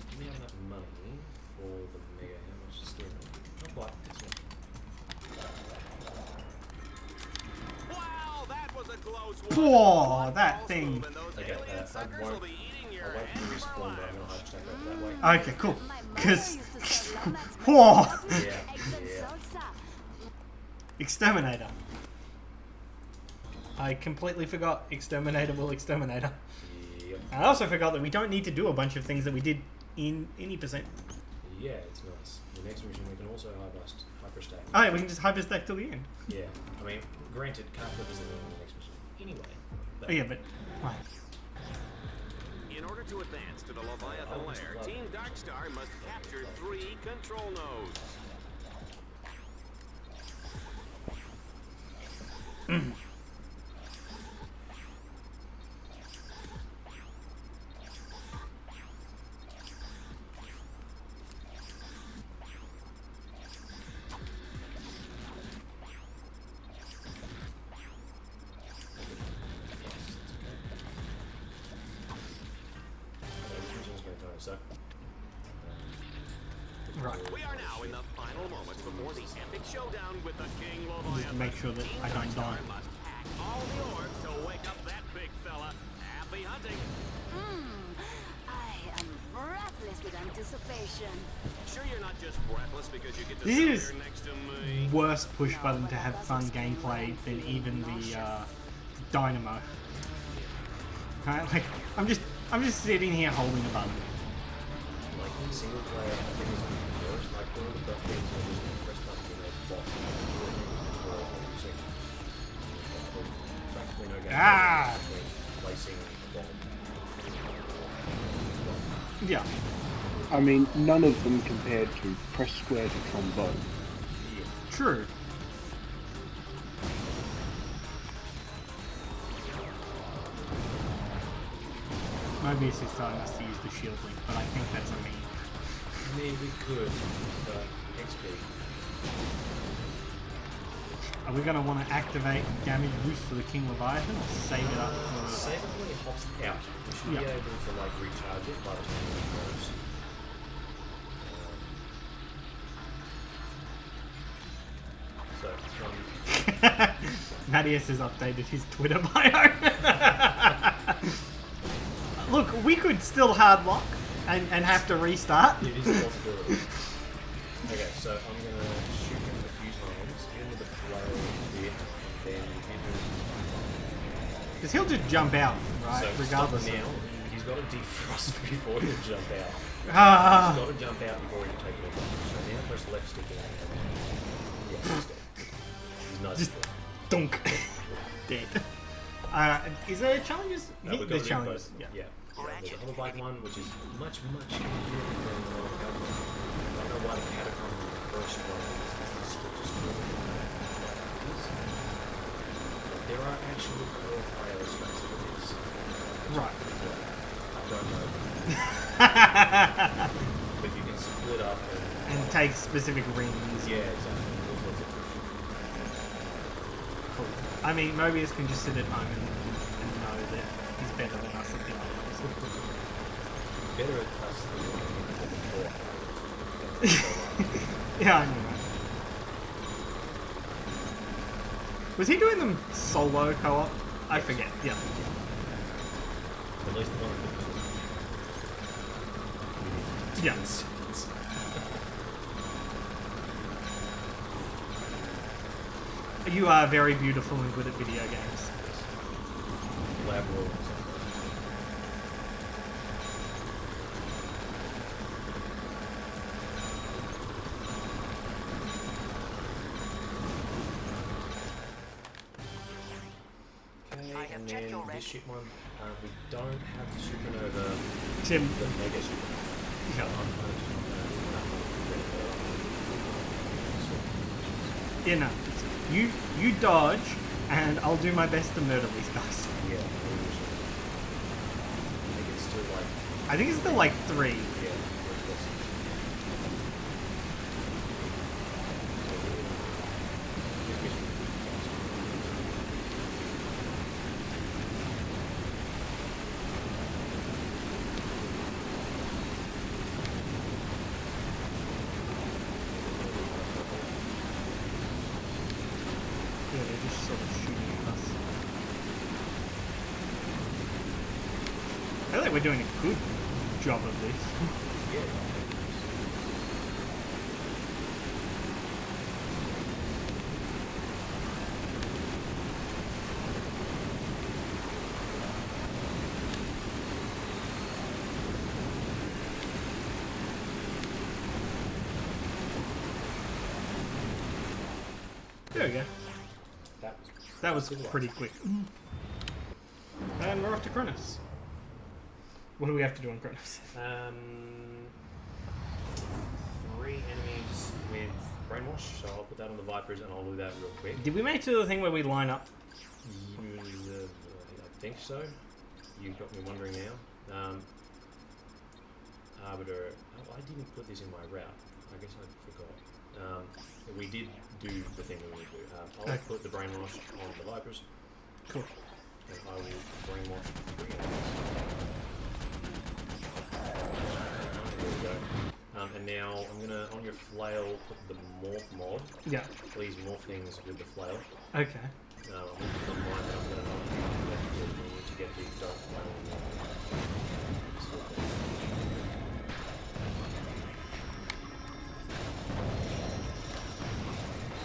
Do we have enough money for the mega? How much is there? Not quite. This one. Wow, that was a close one. Whoa, that thing. Okay, I won't. I'll wait for you to respawn, but I'm gonna hard stack over that way. Okay, cool. Cause whoa, Yeah. Exterminator. I completely forgot Exterminator will Exterminator. Yep. I also forgot that we don't need to do a bunch of things that we did in any percent. Yeah, it's nice. The next mission we can also hyper stack. Oh yeah, we can just hyper stack till the end. Yeah, I mean, granted, can't put this in the next mission anyway. But Oh yeah, but why? In order to advance to the Leviathan lair, Team Darkstar must capture 3 control nodes. We are now in the final moments before the epic showdown with the King Leviathan. Just to make sure that I don't die. Must hack all the orbs to wake up that big fella. Happy hunting. I am breathless with anticipation. Sure you're not just breathless because you get to This sit is here next to me. worse push button to have fun gameplay than even the Dynamo. Right? Like I'm just sitting here holding a button. Like single player, I think is worse. Like one of the best things I just press button and they block practically no game between placing a bomb. Yeah. I mean, none of them compared to press square to trombone. Yeah. True. Mobius is telling us to use the shield link, but I think that's a meme. I mean, we could, but XP. Are we going to want to activate damage boost for the King Leviathan or save it up for... Save it when it hops out. We should Yeah. be able to like recharge it by the time it goes. Nadius has updated his Twitter bio. Look, we could still hard lock and have to restart. It is a possibility. Okay, so I'm gonna shoot him a few times, hit him with the flail bit, and then hit him. Because he'll just jump out, right? So Regardless. stop now, he's got to defrost before he'll jump out. Ah. He's got to jump out before he'll take it off. So now press left stick and yeah, he's dead. He's nice. Just dunk. Dead. Is there challenges? No, we've got There's to do challenges. both. Yeah. Yeah. There's a hoverbike one, which is much easier than the catacomb. I don't know why the catacomb is the first one. It's just there are actual core illustrations for this. Right. I don't know. But you can split up and And take specific rings. yeah, exactly. All sorts of Cool. I mean, Mobius can just sit at home and know that he's better than us at the others. better at us than before. Yeah, I know that. Was he doing them solo co-op? I forget. Yeah. At least one of them. Yeah. You are very beautiful and good at video games. Lab rules. Okay, and then this shit one, we don't have the supernova, Tim. the mega supernova. Yeah. Yeah, no. You dodge, and I'll do my best to murder these guys. Yeah, I think it's still like, I think it's still like 3. yeah, Yeah, they're just sort of shooting at us. I feel like we're doing a good job of this. yeah. There we go. That was good pretty quick. And we're off to Kronos. What do we have to do on Kronos? 3 enemies with brainwash, so I'll put that on the Vipers and I'll do that real quick. Did we make it to the thing where we line up? I think so. You've got me wondering now. Arbiter. Oh, I didn't put this in my route. I guess I forgot. We did do the thing we need to do. I'll Okay. put the brainwash on the Vipers. Cool. And I will brainwash 3 enemies. There we go. And now I'm gonna, on your flail, put the morph mod. Yeah. Please morph things with the flail. Okay. I'm gonna put on mine that I'm gonna not use to get the dark flail.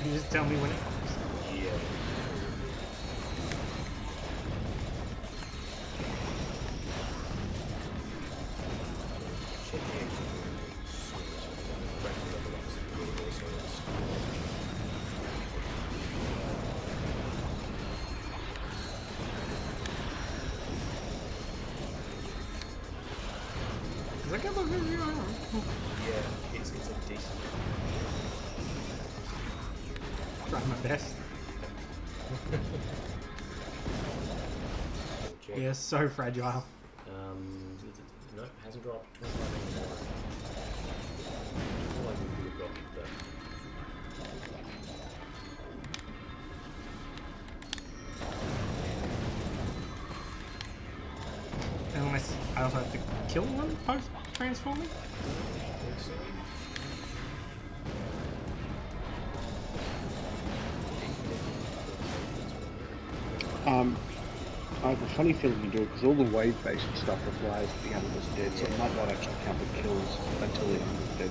Can you just tell me when it comes? Yeah. Does that get look good? Yeah, it's a decent. Trying my best. Check. Yeah, so fragile. Nope, hasn't dropped 25 anymore. I feel like we would have gotten that. Unless I also have to kill one post transforming? I have a funny feeling you do it because all the wave-based stuff requires the animal's dead, so it might not actually count the kills until the animal's dead.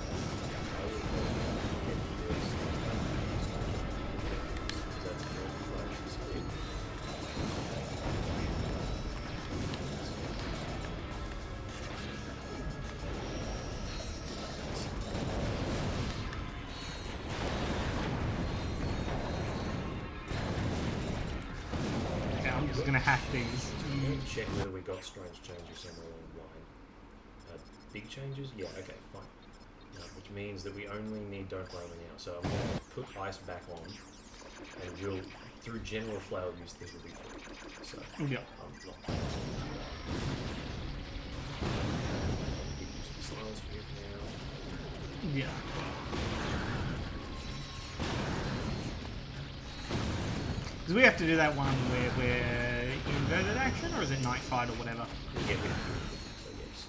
Okay, I'm just gonna hack these. Check whether we got strange changes somewhere along the line. Big changes? Yeah, okay, fine. Which means that we only need Dark Flail now. So I'm going to put ice back on, and we'll, through general flail use, things will be free. So, Yeah. I'm not. Keep using silence for now. Yeah. Because we have to do that one where we're inverted action, or is it night fight or whatever? Yeah, we have to. So yes.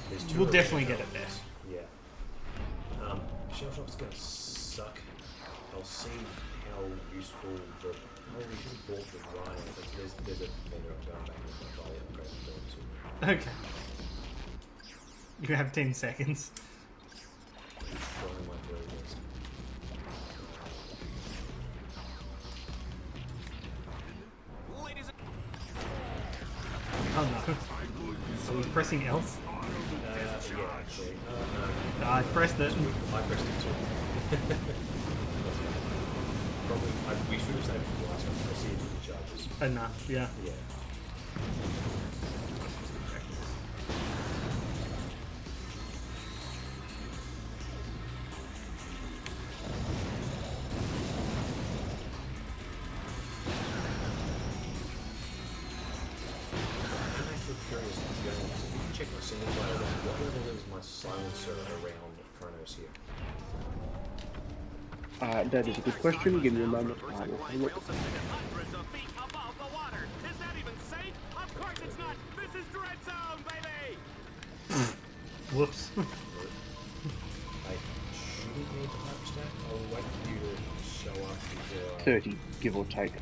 There's two We'll other definitely get it there. Yeah. Shell Shock's gonna suck. I'll see how useful the. Oh, we should have bought the Rhino, but there's a vendor I'm going back and buy the upgrade for them. Okay. You have 10 seconds. I'm trying my very best. Ladies and Oh no. Are we pressing L? Yeah, actually. No. I pressed it. I pressed it too. Probably, we should have saved it for the last one. I see it in the charges. Enough, yeah. Yeah. I'm actually curious if you can check my single player around. What level is my silencer around Chronos here? That is a good question. Give me a moment. I will have a look. hundreds of feet above the water. Is that even safe? Of course it's not. This is Dread Zone, baby. Whoops. I shouldn't need to hyperstack. I'll wait for you to show up before I... 30, give or take.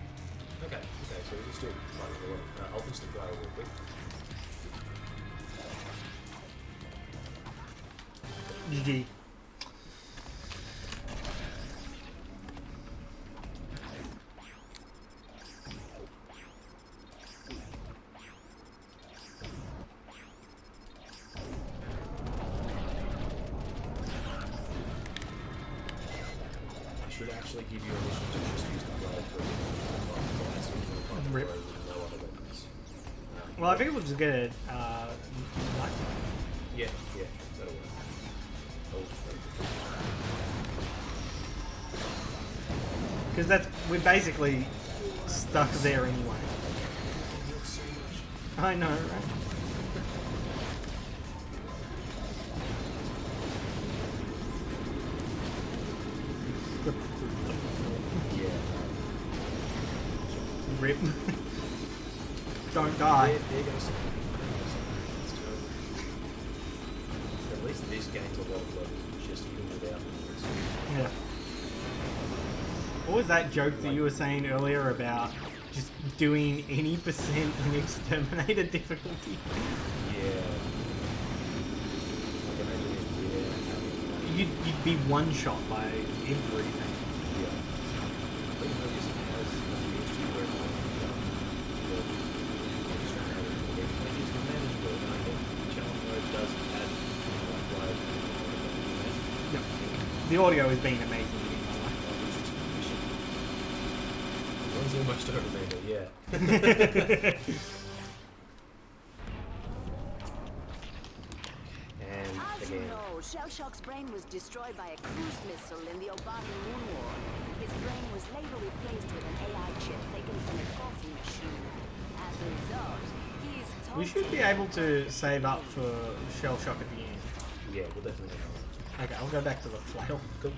Okay, so we just do it. I'll finish the fly real quick. GG. I should actually give you a mission to just use the fly for Rip. with no other weapons. Well, I think we'll just get a knife. Yeah, that'll work. Because that's, we're basically stuck there anyway. I know, right? Rip. Don't die. There goes. At least this gains a lot of levels just even without limits. Yeah. What was that joke that you were saying earlier about just doing any percent in Exterminator difficulty? Yeah. I can imagine it, yeah. You'd be one shot by everything. Yeah. I think Focus has a PSG where it might be done. But it's manageable, and I think Challenge Mode does add like Yep. The audio has been amazing. One's almost over me, but yeah. And As you again, know, Shellshock's brain was destroyed by a cruise missile in the Obani Moon War. His brain was later replaced with an AI chip taken from a coffee machine. As a result, he's told We should be able to save up for Shell Shock at the end. yeah, we'll definitely have Okay, I'll go back to the flail. Cool.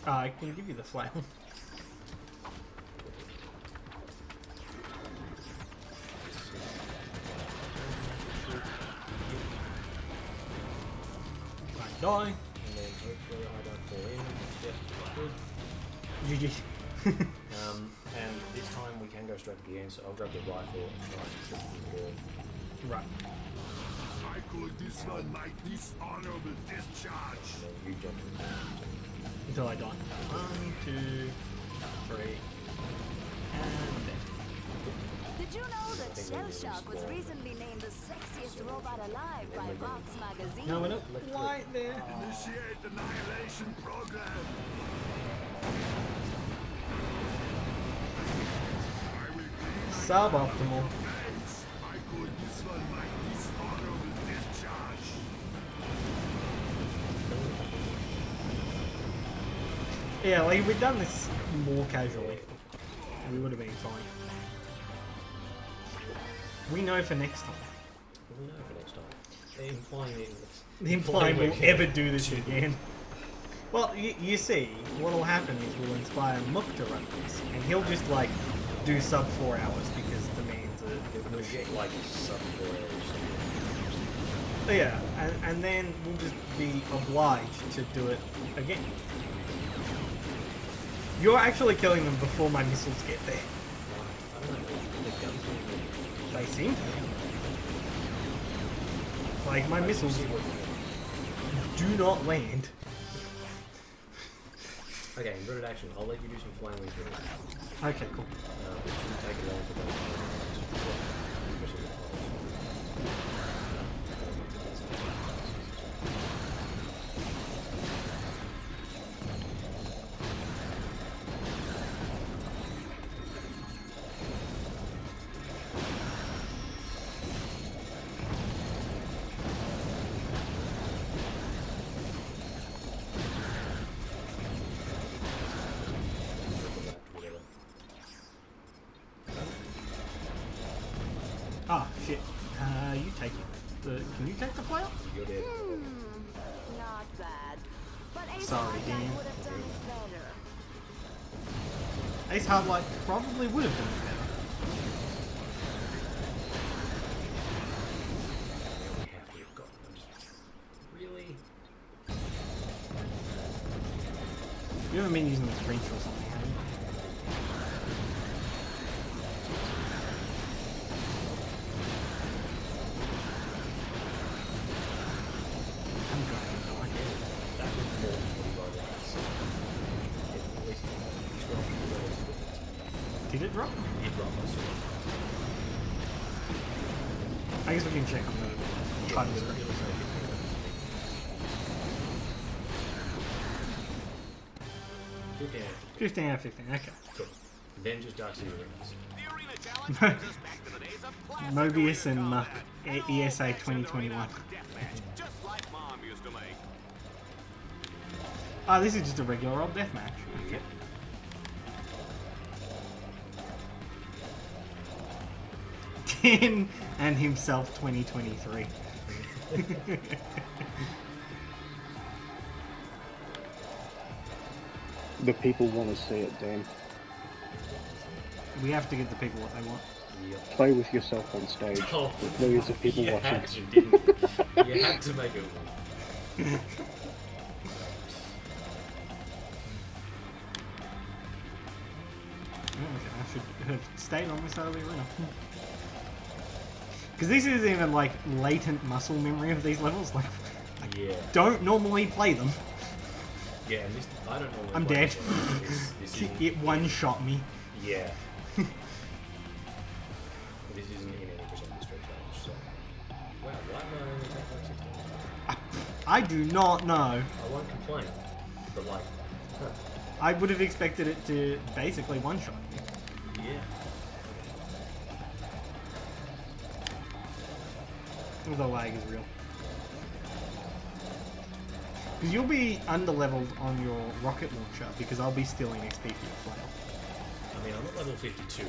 I can give you the flail. I die. And then hopefully I don't fall in. Yep, good. GG. And this time we can go straight to the end, so I'll grab the rifle and try and shoot the ball. Right. I could discard my dishonorable discharge. And then you jump in. Until I die. 1, 2, 3. And dead. Did you know that Shellshock was recently named the sexiest robot alive by Vox magazine? No, we're not quite there. Initiate annihilation program. I will Suboptimal. I could discard my dishonorable discharge. Yeah, like if we'd done this more casually, we would have been fine. We know for next time. We'll know for next time. They're implying it. Implying we'll ever do this again. Well, you see, what'll happen is we'll inspire Mook to run this, and he'll just like do sub 4 hours because the man's a We'll get like sub 4 hours. yeah, and then we'll just be obliged to do it again. You're actually killing them before my missiles get there. I don't know. The guns are They seem to. Like my missiles do not land. Okay, inverted action. I'll let you do some flying wings for me. Okay, cool. It shouldn't take long for them. Especially with the Ah, shit. You take it. Can you take the flail? You're dead. Not bad. But Ace Sorry, Hardline Dan. would have done it better. Ace Hardlight probably would have done it better. We have to have gotten them. Really? You haven't been using the breach or something, have you? I'm going to die. That was more than 45 hours. At least 12 hours. Did it drop? It dropped us. I guess we can check on the title screen. It'll say 15 15 out hours. of 15, okay. Cool. Then just Dark City Rings. The arena challenge brings us back to the days of classic Mobius arena and Muck, combat. ESA All action 2021. arena deathmatch, just like Mom used to make. Ah, this is just a regular old deathmatch. Okay. Tin and himself 2023. The people want to see it, Dan. We have to give the people what they want. Yep. Play with yourself on stage Oh, with millions of people you watching. had to, didn't you? You had to make it work. I should have stayed on this side of the arena. Because this is even like latent muscle memory of these levels. Like, I Yeah. don't normally play them. Yeah, and this, I don't know. I'm dead. This isn't It one-shot me. Yeah. This isn't in any percent straight challenge, so. Wow, why am I only taking like 16? I do not know. I won't complain, but like, huh. I would have expected it to basically one-shot me. Yeah. The lag is real. Because you'll be under-leveled on your rocket launcher because I'll be stealing XP for your flail. I mean, I'm at level 52,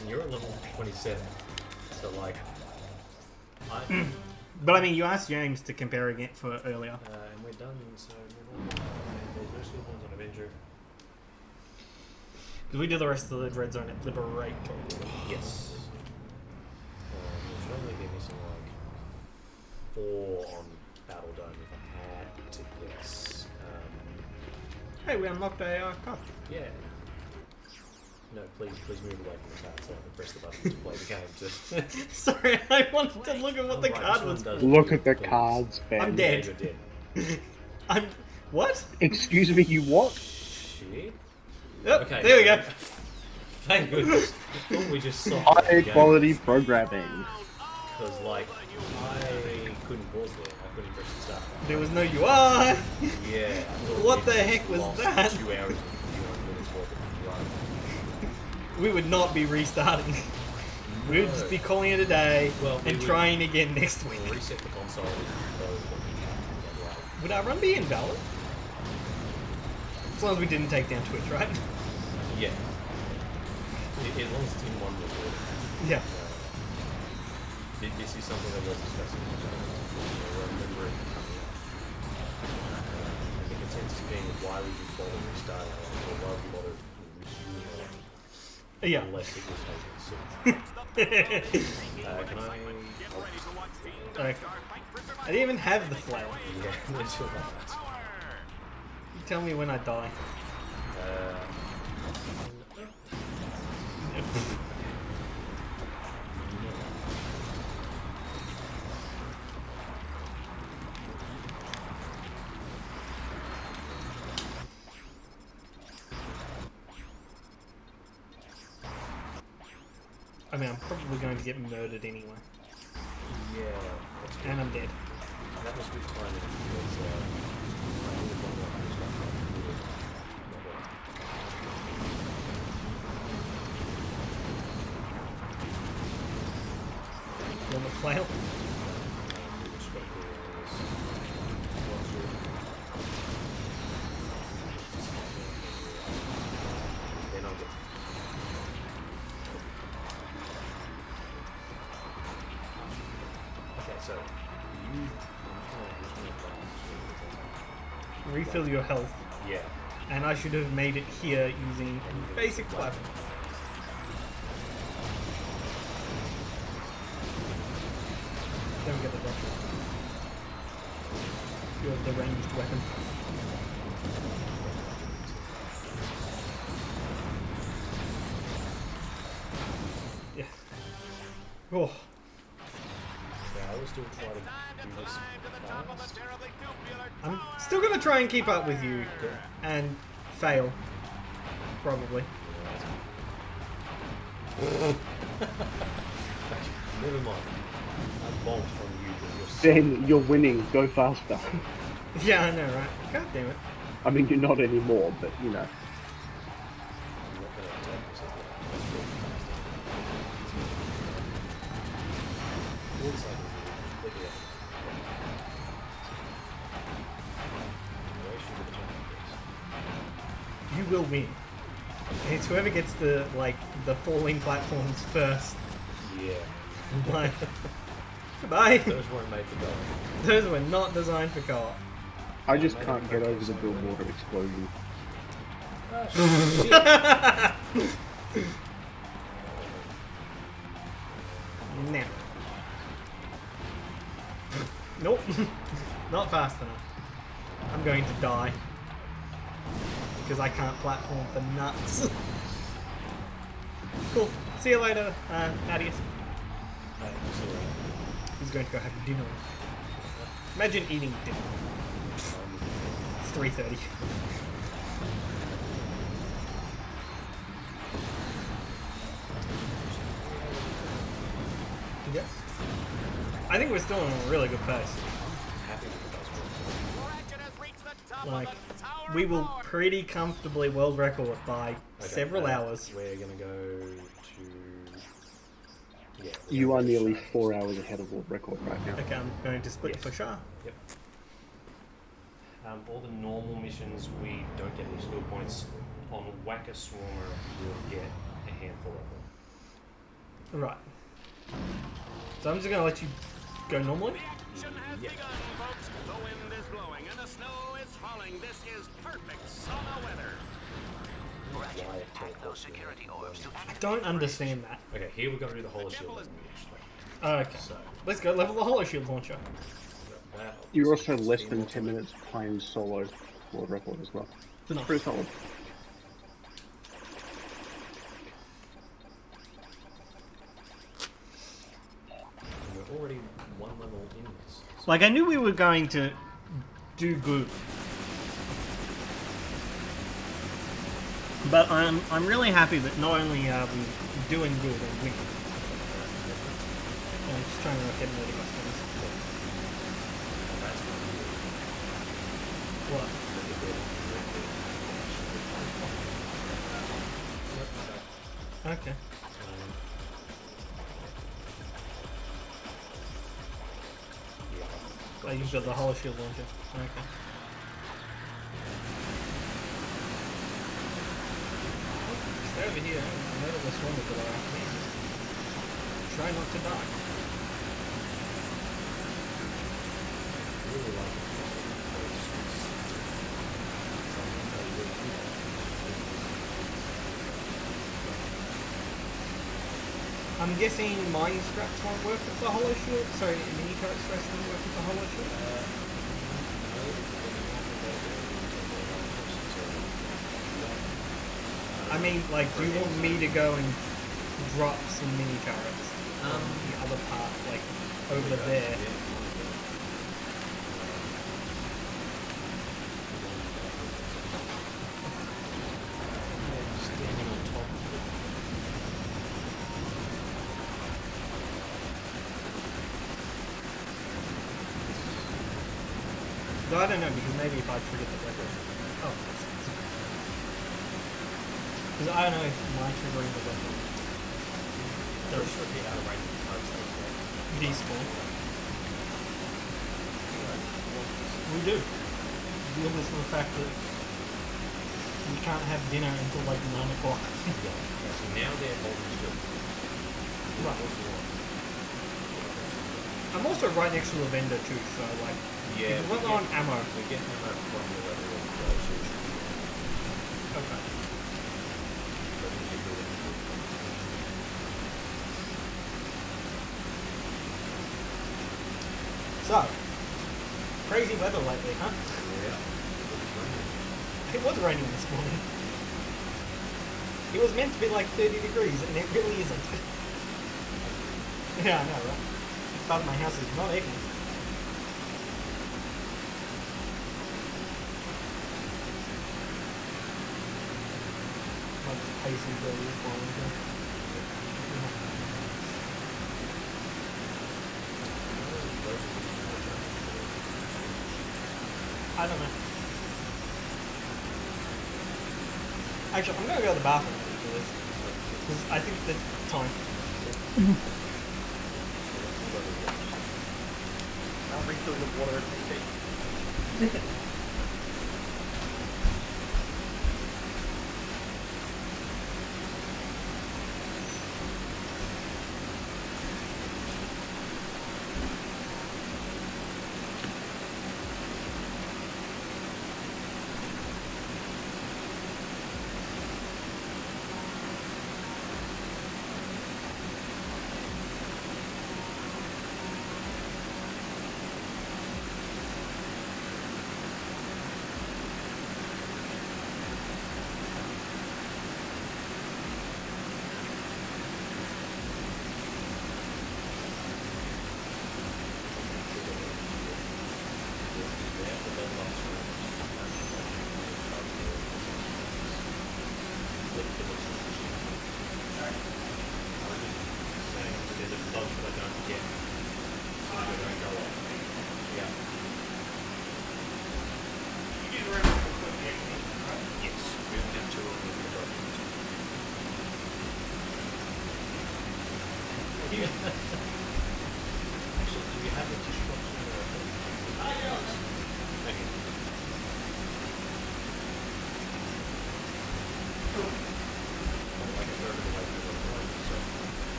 and you're at level 27, so like, But I mean, you asked James to compare again for earlier. and we're done, so there's no skill points on Avenger. Because we do the rest of the red zone at Liberate. Yes. You'll probably be missing like 4 on Battle Dome if I had to guess. Hey, we unlocked a card. Yeah. No, please move away from the card so I can press the button to play the game. To... Sorry, I wanted to look at what the Right, card this one was. does Look do at the things. cards, Ben. I'm Yeah, dead. you're dead. I'm... What? Excuse me, you what? Shit. Yep, Okay. there we go. Thank goodness. I thought we just saw High quality programming. Because, like, I couldn't pause there. I couldn't press the start. There was no UI. Yeah. I thought What we the just heck was lost that? 2 hours and 51 minutes worth of run. We would not be restarting. We would just be calling it a day Well, we and would- trying again next week. We'll reset the console and close what Would our run be invalid? As long as we didn't take down Twitch, right? Yeah. As long as it's in one recording. Yeah. This is something that was discussed in the channel. I remember it coming up. And the consensus being, why would you bother restarting or why would you bother resuming it Yeah. unless it was taken soon? Can I... Okay. I didn't even have the flail. Yeah, let's do that. You tell me when I die. I mean, I'm probably going to get murdered anyway. Yeah, that's good. And I'm dead. That was good timing because I would have won one You want the flail? Then I'll get. Okay, so you. Refill your health. Yeah. And I should have made it here using basic platform. Then we get the Ratchet. You have the ranged weapon. Yeah. Oh. Yeah, I will still try to do this fast. I'm still gonna try and keep up with you and fail. Probably. Never mind. I bolt from you, but you're Ben, you're winning. Go faster. Yeah, I know, right? God damn it. I mean, you're not anymore, but you know. I'm not going to attack this as well. Looks like it's look at it. I should have attacked this. You will win. It's whoever gets the the falling platforms first. Yeah. Like, goodbye. Those weren't made for going. Those were not designed for co-op. I just can't get over the Bill Water explosion. Now. Nope. Not fast enough. I'm going to die. Because I can't platform for nuts. Cool. See you later, Thaddeus. He's going to go have dinner. Imagine eating dinner. It's 3:30. Yeah. I think we're still on a really good pace. Ratchet has reached the top Like, of the tower we will of power. pretty comfortably world record by several hours. We're gonna go to. Yeah. You are nearly 4 hours ahead of world record right now. Okay, I'm going to split Yes. for Shah. Yep. All the normal missions, we don't get any skill points. On Whacker Swarmer, we'll get a handful of them. Right. So I'm just going to let you go normally. The action has begun, folks. The wind is blowing and the snow is falling. This is perfect summer weather. Ratchet, hack those security orbs to I activate don't the understand that. Okay, here we're gonna do the Holo Shield. Okay. So, Let's go level the Holo Shield launcher. that You're also less than 10 minutes behind solo world record as well. It's Nice. pretty solid. We're already one level in this. Like, I knew we were going to do good. But I'm really happy that not only are we doing good and winning. I'm just trying to get rid of customers. What? Okay. Oh, you've got the Holo Shield launcher. Okay. Stay over here. I know that this one is below after me. Try not to die. Really like I'm guessing mine straps won't work with the Holo Shield. Sorry, mini turret straps won't work with the Holo Shield. I mean, like, do you want me to go and drop some mini turrets on the other part, like over there? standing on top of it. So I don't know, because maybe if I trigger the weapon. Oh, because I don't know if my triggering the weapon There should be out of range cards like that. despawn. We do. Deal with the fact that we can't have dinner until like 9 o'clock. Yeah, so now they're holding still. Right. I'm also right next to a vendor too, so like, Yeah, if we're low on ammo. we get ammo from the level of so it should be Okay. So, crazy weather lately, huh? Yeah. It was raining this morning. It was meant to be like 30 degrees, and it really isn't. Yeah, I know, right? Part of my house is not even. I'll just pay some bills while I'm here. I don't know. Actually, I'm gonna go to the bathroom after this. Because I think the time. I'll refill the water if need be.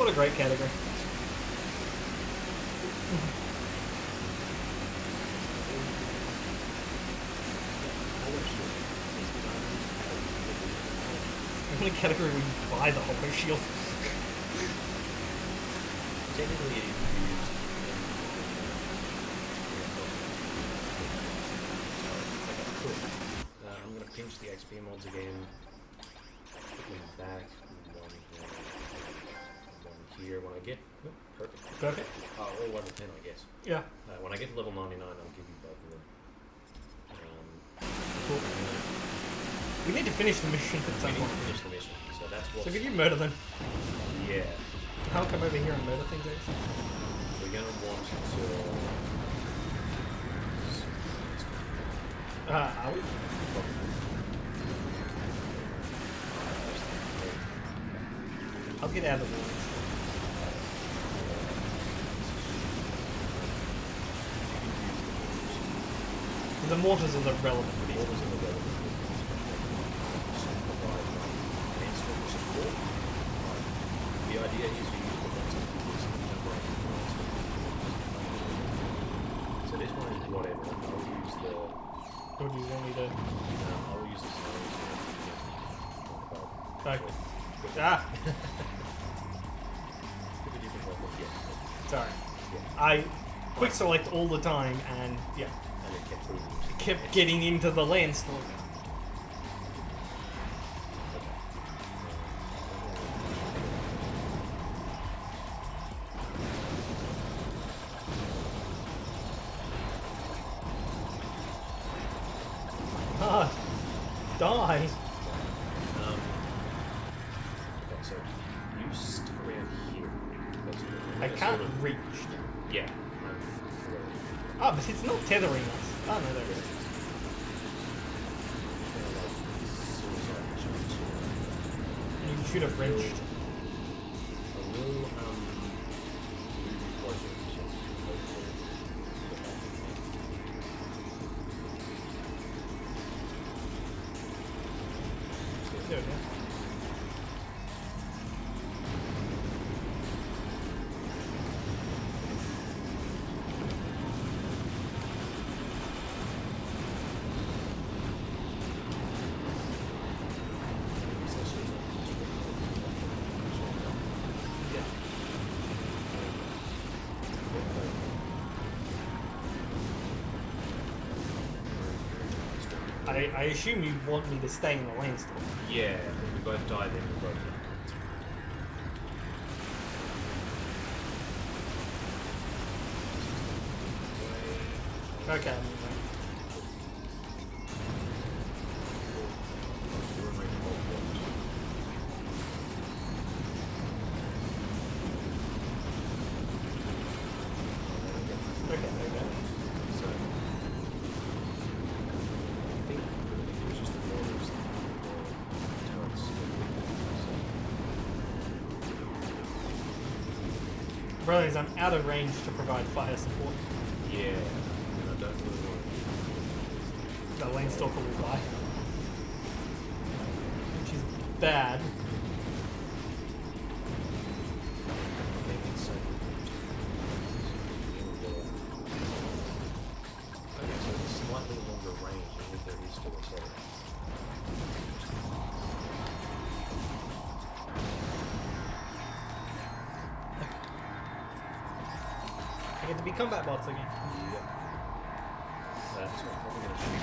What a great category. The only category where you buy the Hollow Shield. Technically, it is used. I'm going to pinch the XP mods again. Put them back. One here. When I get. Oh, perfect. Perfect. Oh, all level 10, I guess. Yeah. When I get to level 99, I'll give you both of them. Cool. We need to finish the mission at some point. Finish the mission. So that's what. So could you murder them? Yeah. I'll come over here and murder things actually. We're going to want to. Are we? I'll get out of the woods. The mortars are the relevant bit. The idea is you use the ones that do this so this one is whatever. I'll use the. Or do you want me to? I'll use the stones. Okay. Ah! Sorry. Yeah. I quick select all the time and yeah. And it kept putting Kept getting into the landstorm. Ah, die. Okay, so you stick around here. I can't reach. Yeah. Ah, but it's not tethering us. Oh no, there it is. You should have wrenched. I will, move closer to There we go. I assume you want me to stay in the landstorm. Yeah, if we both die, then we both die. Okay, I'm moving. Okay, there we go. So, I think it was just the borders turrets. Realize I'm out of range to provide fire support. Yeah, and I don't really want The Landstalker will die. Which is bad. I think it's so. Okay, so it's slightly longer range, even if there is still a solid. I get to be combat bots again. Yep. That's what I'm probably going to shoot.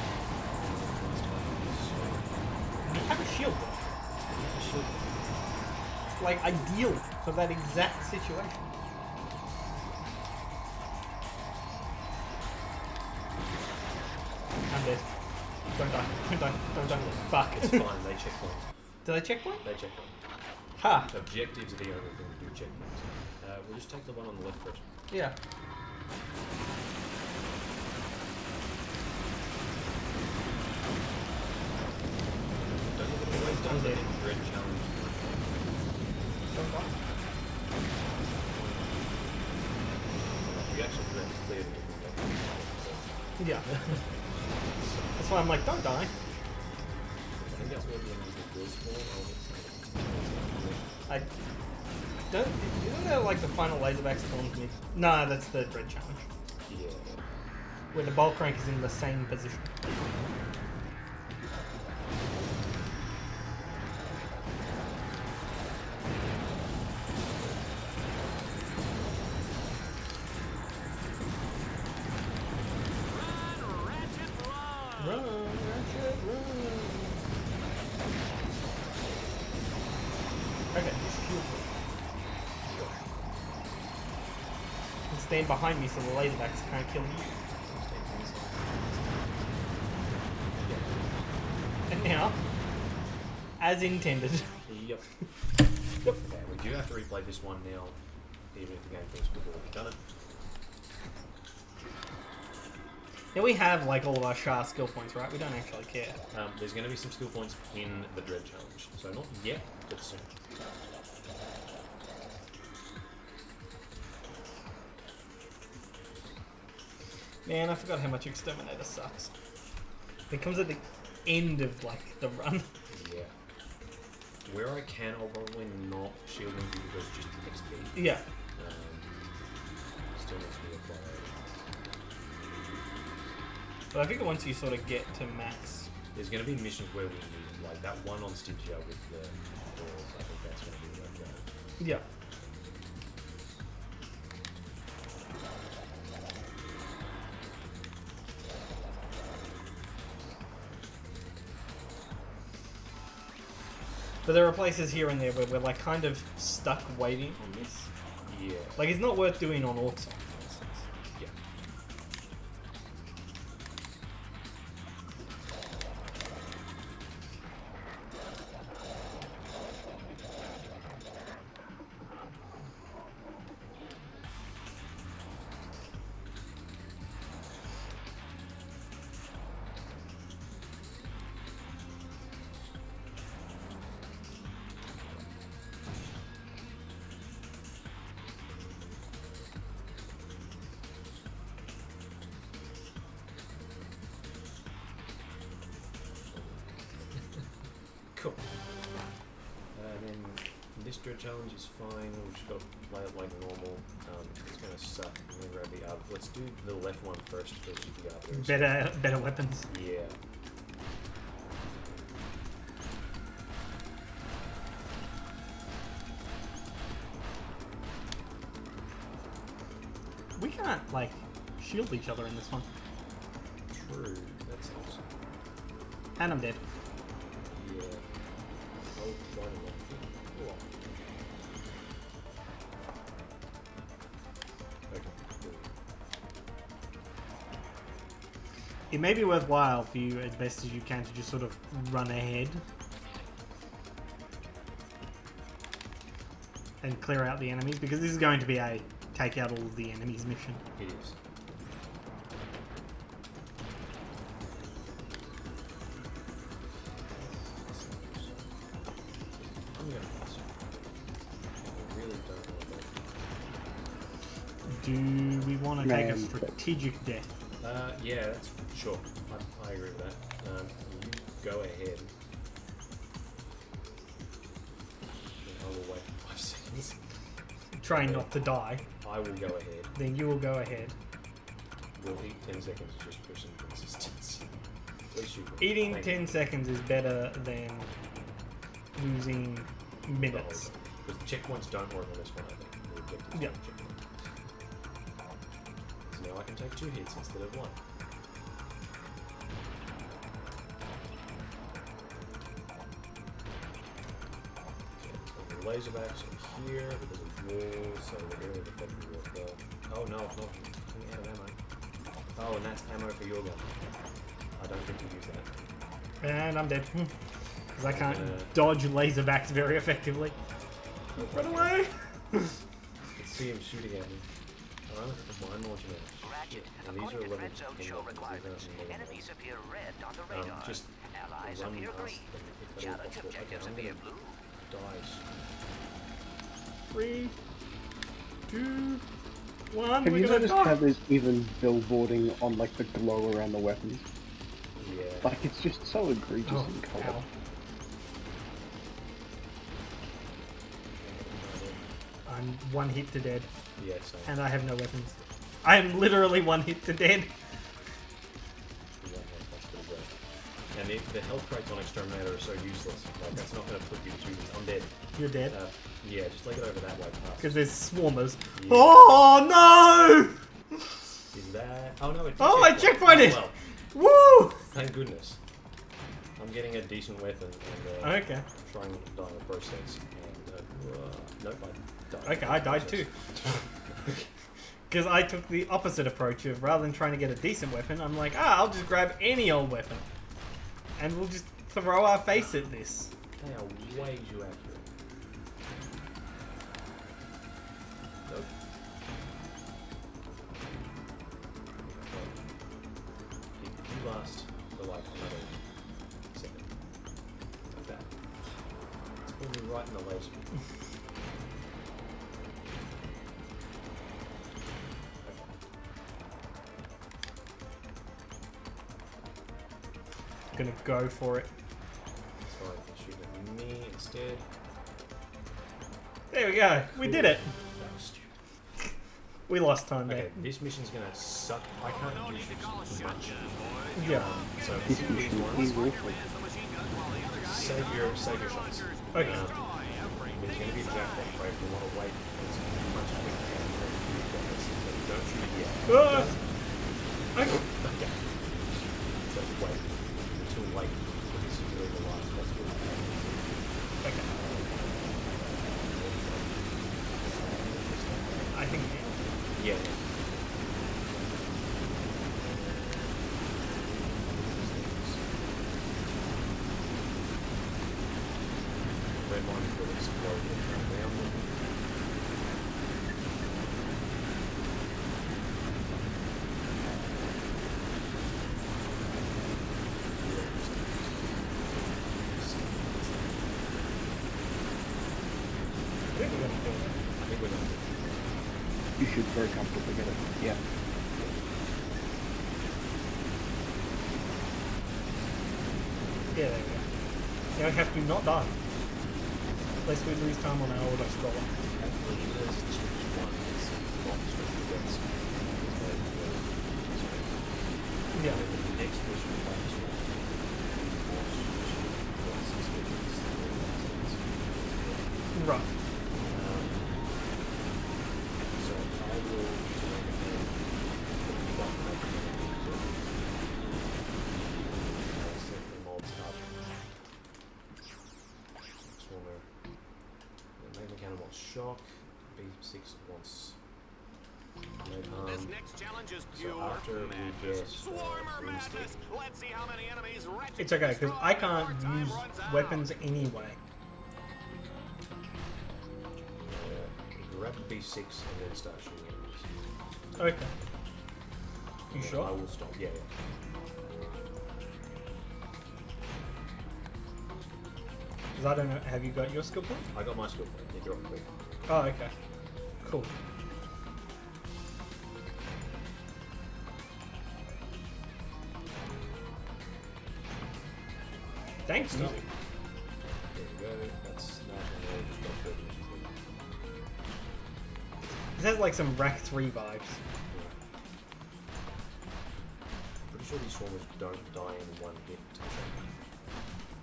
Last time We have a shield though. I should. It's like ideal for that exact situation. I'm dead. Don't die. Don't die. Don't die. Fuck. It's fine, they checkpoint. Did I checkpoint? They checkpoint. Ha! Objectives are the only thing to do checkpoints. We'll just take the one on the left first. Yeah. Don't look at the waste done, I'm they dead. didn't dread challenge. Don't die. You actually dread cleared it. Yeah. That's why I'm like, don't die. I think that's where the enemies will for. I don't. Isn't that like the final laserback spawns mid? No, that's the dread challenge. Yeah. Where the bulk rank is in the same position. Run, Ratchet, run! Okay, just shield me. And stand behind me so the laserbacks can't kill you. And now, as intended. Yep. Yep. Okay, we do have to replay this one now, even if the game thinks we've already done it. Now we have like all of our Shah skill points, right? We don't actually care. There's going to be some skill points in the Dread Challenge, so not yet, but soon. Man, I forgot how much Exterminator sucks. It comes at the end of like the run. Yeah. Where I can, I'll probably not shield him because it's just XP. Yeah. Still needs to be applied. But I think once you sort of get to max. There's going to be missions where we need, like that one on Stygia with the balls, I think that's going to be like that. Yeah. But there are places here and there where we're like kind of stuck waiting on this. Yeah. Like it's not worth doing on Orcsong, for instance. Yeah. Cool. Then this Dread Challenge is fine. We've just got to play it like normal. It's going to suck. I'm going to grab the let's do the left one first because the others. Better weapons. Yeah. We can't like shield each other in this one. True. That's awesome. And I'm dead. Yeah. Oh, quite a lot. Cool. Okay, cool. It may be worthwhile for you, as best as you can, to just sort of run ahead and clear out the enemies, because this is going to be a take out all of the enemies mission. It is. I'm gonna pass. I really don't want Do we want to take a Man, strategic death? that. Yeah, that's sure. I agree with that. You go ahead. I will wait 5 seconds. Try not to die. I will go ahead. Then you will go ahead. We'll eat 10 seconds just for some consistency. At least you can Eating make 10 seconds is better than losing the whole minutes. thing. Because the checkpoints don't work on this one, I think. The objectives Yeah. don't checkpoints. So now I can take 2 hits instead of 1. Okay, so the laserbacks are here because of walls, so the area of effect will work well. Oh no, it's not. I'm out of ammo. Oh, and that's ammo for your gun. I don't think you use that. And I'm dead. Because I can't dodge laserbacks very effectively. Run away! Let's see him shooting at me. I'm looking for mine launcher match. Ratchet, And these according are to level Red Zone show requirements, enemies appear red on the radar. just Allies run appear past green. them if at all Challenge possible. objectives Okay, I'm appear gonna blue. dice. 3, 2, 1. Have We're you gonna noticed die. how there's even billboarding on like the glow around the weapons? Yeah. Like it's just so egregious Oh, in colour. ow. one hit to dead, Yeah, same. and I have no weapons. I am literally one hit to dead. Yeah, that's pretty great. And the health crates on Exterminator are so useless. Like, that's not going to put you to... I'm dead. You're dead. Yeah, just leg it over that way past. Because there's swarmers. Yeah. Oh no! Is that... Oh no, it Oh, I checkpointed! Well, Woo! thank goodness. I'm getting a decent weapon and Okay. trying not to die in the process. And, nope, I died. Okay, I died too. Because I took the opposite approach of rather than trying to get a decent weapon, I'm like, I'll just grab any old weapon. And we'll just throw our face at this. They are way too accurate. Nope. You last for like another second. Like that. It's putting me right in the laser. Gonna go for it. Sorry for shooting at me instead. There we go. We did it. That was stupid. We lost time Okay, there. this mission's gonna suck. I can't do much. Yeah. So This mission is awful. save your shots. Okay. There's gonna be a jackpot break. You want to wait as much as you can to get this. So don't shoot it yet. Okay. Okay. So wait until late. So this is really the last possible. Okay. I think. Yeah. Red one will explode and turn down. I think we're gonna do it. I think we're gonna do it. You should very comfortably get it. Yeah. Yeah, there we go. Now we have to not die. Lest we lose time on our auto scroller. Actually, there's the switch one. It's not the switch against. Yeah. And then the next mission is like this one. Right. So I will set them all up. Swimmer. Magna Cannon wants shock. B6 wants no This next challenge is pure So after we madness. just, Swarmer boosted. madness. Let's see how many enemies Ratchet It's okay, because destroy I can't before time use runs out. weapons anyway. grab B6 and then start shooting enemies. Okay. You And I sure? will stop. Yeah, yeah. Because I don't know, have you got your skill point? I got my skill point. Yeah, drop quick. Oh, okay. Cool. Thanks, Easy. Tom. There we go. That's that. And then just drop quick. This has like some Rack 3 vibes. Pretty sure these swarmers don't die in one hit to the shot.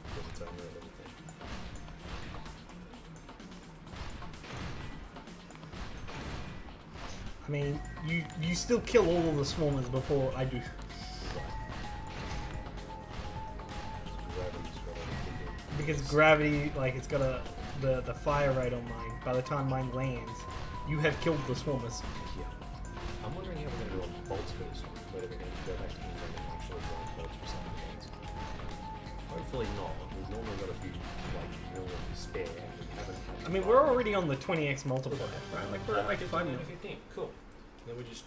Because it's only a little thing. I mean, you still kill all of the swarmers before I do. Gravity's got everything. Because gravity, like, it's got the fire rate on mine. By the time mine lands, you have killed the swarmers. Yeah. I'm wondering how we're going to do on bolts for this one. Whether we're going to go back to England and actually go on bolts for some games. Hopefully not. We've normally got a few, like, real spare and we haven't had I mean, we're already on the 20x multiplier, right? Like, we're at like 5 minutes. 15. Cool. Then we just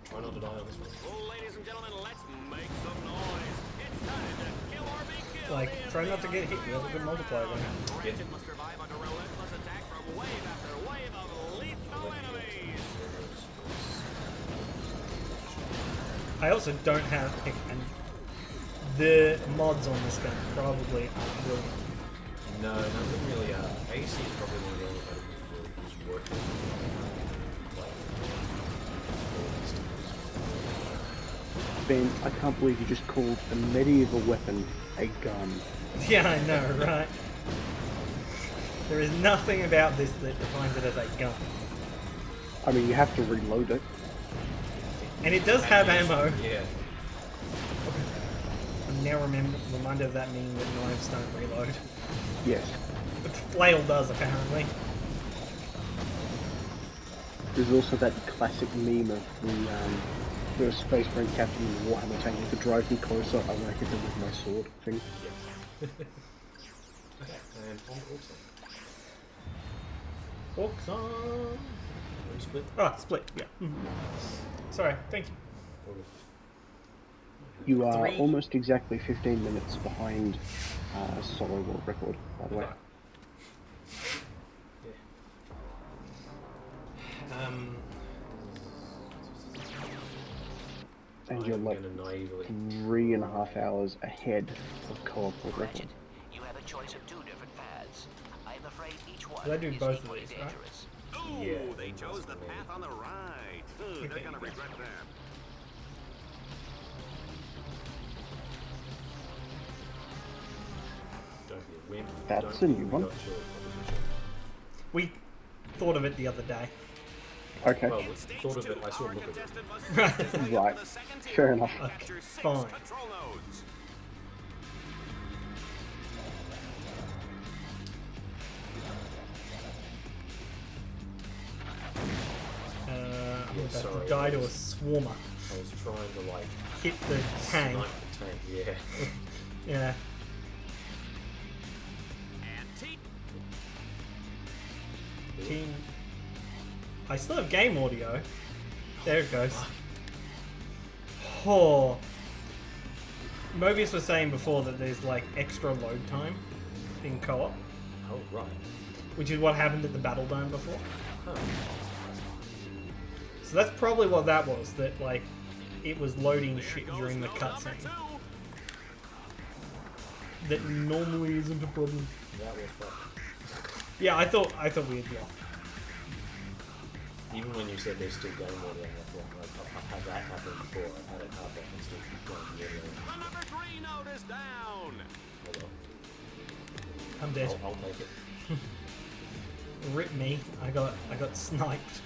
try not to die on this one. Well, ladies and gentlemen, let's make some noise. It's time to kill or be killed. Like, try not to get hit. We have a good multiplier going. Ratchet must survive under relentless attack from wave after wave of lethal enemies. I also don't have pick, and the mods on this gun probably aren't brilliant. No, nothing really. AC is probably one of the only categories where we use working. Ben, I can't believe you just called a medieval weapon a gun. Yeah, I know, right? There is nothing about this that defines it as a gun. I mean, you have to reload it. And it does have ammo. Yeah. I'm now reminded of that meme that knives don't reload. Yes. But the flail does, apparently. There's also that classic meme of the Space Marine captain in the Warhammer tank. If it drives me closer, I won't hit them with my sword thing. Yeah. Okay, and on Hawks on. Are we split? Ah, split, yeah. Sorry, thank you. You are 3. almost exactly 15 minutes behind solo world record, by the way. Yeah. And you're like gonna naively. 3.5 hours ahead of co-op world record. Ratchet, you have a choice of 2 different paths. I am afraid each one Did I do is both of equally these, right? dangerous. Ooh, Yeah, they chose the path on the right. They're gonna regret that. Don't be a wimp. That's Don't a new be one. not sure proposition. We thought of it the other day. Okay, Well, we thought of it, I saw a look at it. right. Fair enough. Okay, fine. Patrol nodes. I'm about sorry, to die to a I was- swarmer. I was trying to like Hit the tank. snipe the tank, yeah. Yeah. And T. Team. I still have game audio. There it goes. Oh. Mobius was saying before that there's like extra load time in co-op, Oh, right. which is what happened at the Battle Dome before. Huh. So that's probably what that was. That like it was loading There shit goes during the node number cutscene. 2. That normally isn't a problem. That was fun. Yeah, I thought we had blocked. Even when you said there's still game audio, I thought, like, I've had that happen before. I've had it happen and still keep going the audio. The number 3 node is down. Hold on. I'm dead. I'll take it. Rip me. I got sniped.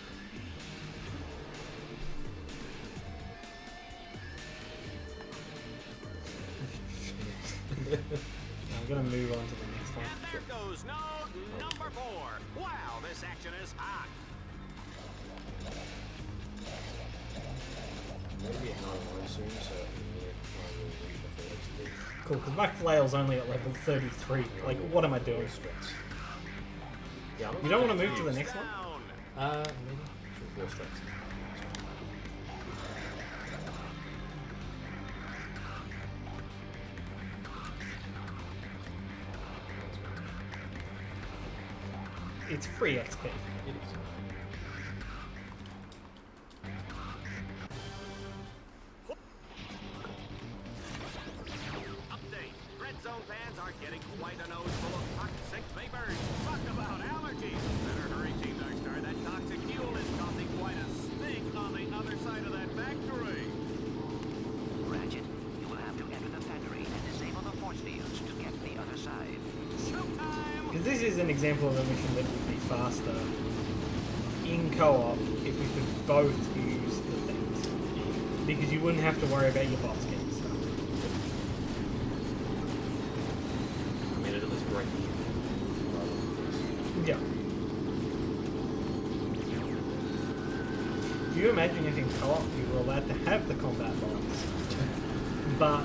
I'm gonna move on to the next one. And there goes node number 4. Wow, this action is hot. Maybe at 9 soon, so I will read before it's big. Cool, because my flail's only at level 33. Like, what am I doing? Strats. Yeah, I'm You don't want to move to the next one? Down. maybe 4 strats. It's free XP. It is. Update. Red Zone fans are getting quite a nose full of toxic vapors. Talk about allergies. Better hurry, Team Darkstar. That toxic fuel is causing quite a stink on the other side of that factory. Ratchet, you will have to enter the factory and disable the force fields to get to the other side. Showtime! Because this is an example of a mission that would be faster in co-op if we could both use the things. Because you wouldn't have to worry about your bots getting stuck. I mean, it at least break even. Yeah. Do you imagine if in co-op you were allowed to have the combat bots, but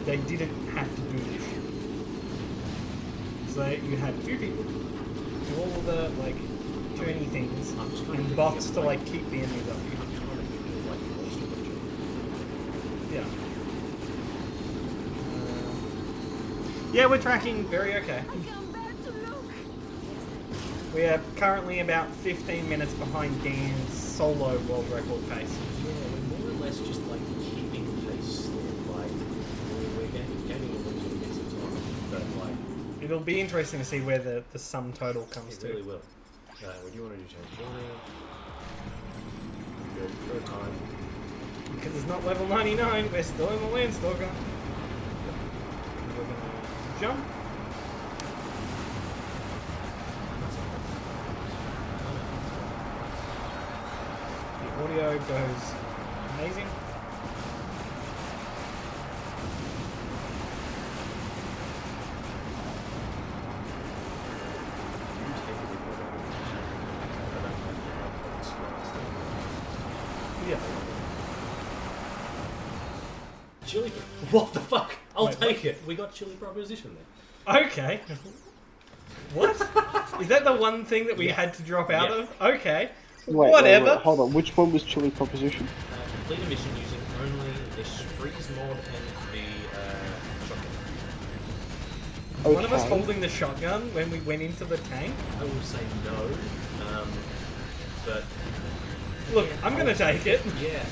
they didn't have to do this shit? So you had 2 people do all of the like journey things and bots to like keep the enemies off you. Yeah. Yeah, we're tracking very okay. Come back to look. We are currently about 15 minutes behind Dan's solo world record pace. Yeah, we're more or less just like keeping pace. Like, we're gaining a little bit of time, but like, It'll be interesting to see where the sum total comes it to. really will. What do you want to do, change journey? Good, third time. Because it's not level 99, we're still in the Landstalker. We're gonna jump. The audio goes amazing. Yeah. Chili. What the fuck? I'll Wait, take it. We got chili proposition there. Okay. What? Is that the one thing that we Yeah. had to drop out Yeah. of? Okay. Wait, Whatever. wait, hold on. Which one was Chili Proposition? Complete a mission using only this freeze mod and the shotgun. Okay. One of us holding the shotgun when we went into the tank. I will say no, but Look, I'm gonna take it. yeah.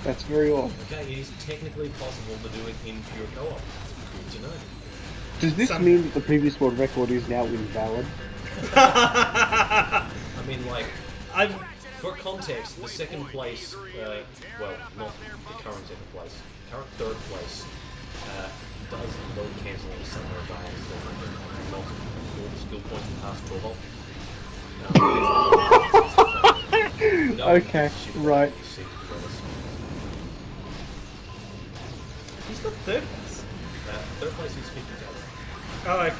That's very odd. Okay, it is technically possible to do it in pure co-op. It's good to know. Does this mean that the previous world record is now invalid? I mean, like, I'm. for context, the second place, well, not the current second place, current third place, does load cancelling somewhere by accident and not all the skill points past 12. Okay, right. Who's got third place? Third place is 50 Callum. Oh, okay.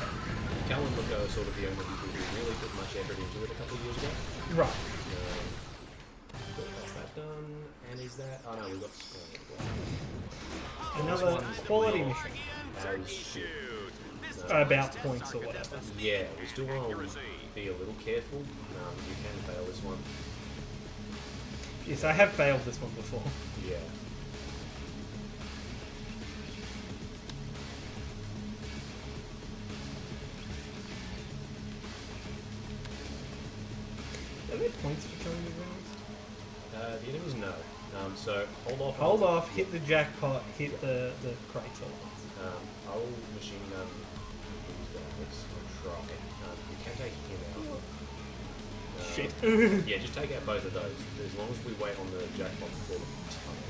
Callum and Look are sort of the only people who really put much effort into it a couple of years ago. Right. Got that done, and is that... Oh no, we've got... Another quality mission. As shit. About points or whatever. Yeah, we still want to be a little careful. You can fail this one. Yes, I have failed this one before. Yeah. Are there points for killing the enemies? The enemies, no. So hold off. Hold off, hit the jackpot, hit the crates all at once. I'll machine gun these guys and try. You can take him out. Shit. Yeah, just take out both of those. As long as we wait on the jackpot before the tunnel.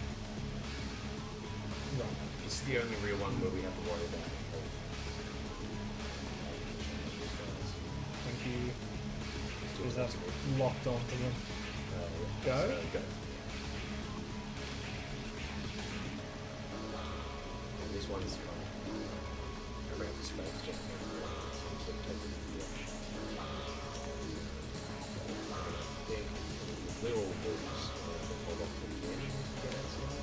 Right. It's the only real one where we have to worry about it. Thank you. Is that locked on to them? Go? So, go. And this one's around the space just we're all bulls. Hold off to the end to get outside.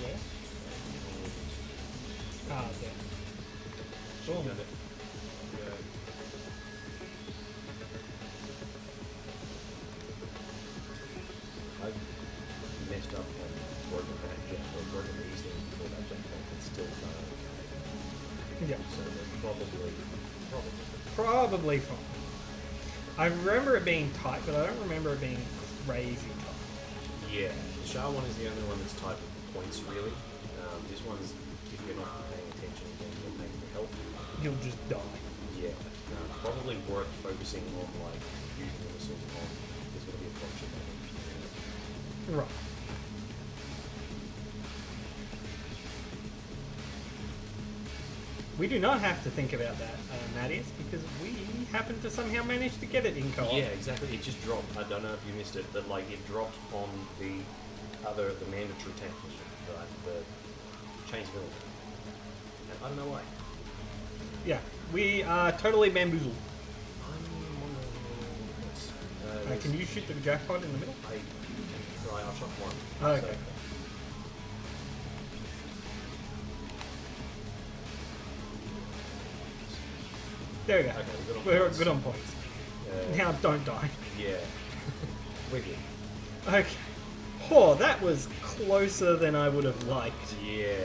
Where? Ah, there. Sure. Done it. Yeah. I've messed up and broken that jet, or broken these things before that jetpack, and still done okay. Yeah. So they're probably. Probably fine. I remember it being tight, but I don't remember it being crazy tight. Yeah, the Shah one is the only one that's tied with points, really. This one's, if you're not paying attention again, you're paying for health. You'll just die. Yeah, probably worth focusing on, like, using the missiles on. There's going to be a bunch of damage. Right. We do not have to think about that, Mattias, because we happen to somehow manage to get it in co-op. Yeah, exactly. It just dropped. I don't know if you missed it, but like it dropped on the mandatory tank mission, right? The Chains Village. And I don't know why. Yeah, we are totally bamboozled. Can you shoot the jackpot in the middle? Right, I'll shot one. Oh, okay. So, There we go. okay, we're good on We're points. good on points. Now don't die. Yeah. We're good. Okay. Oh, that was closer than I would have liked. Yeah.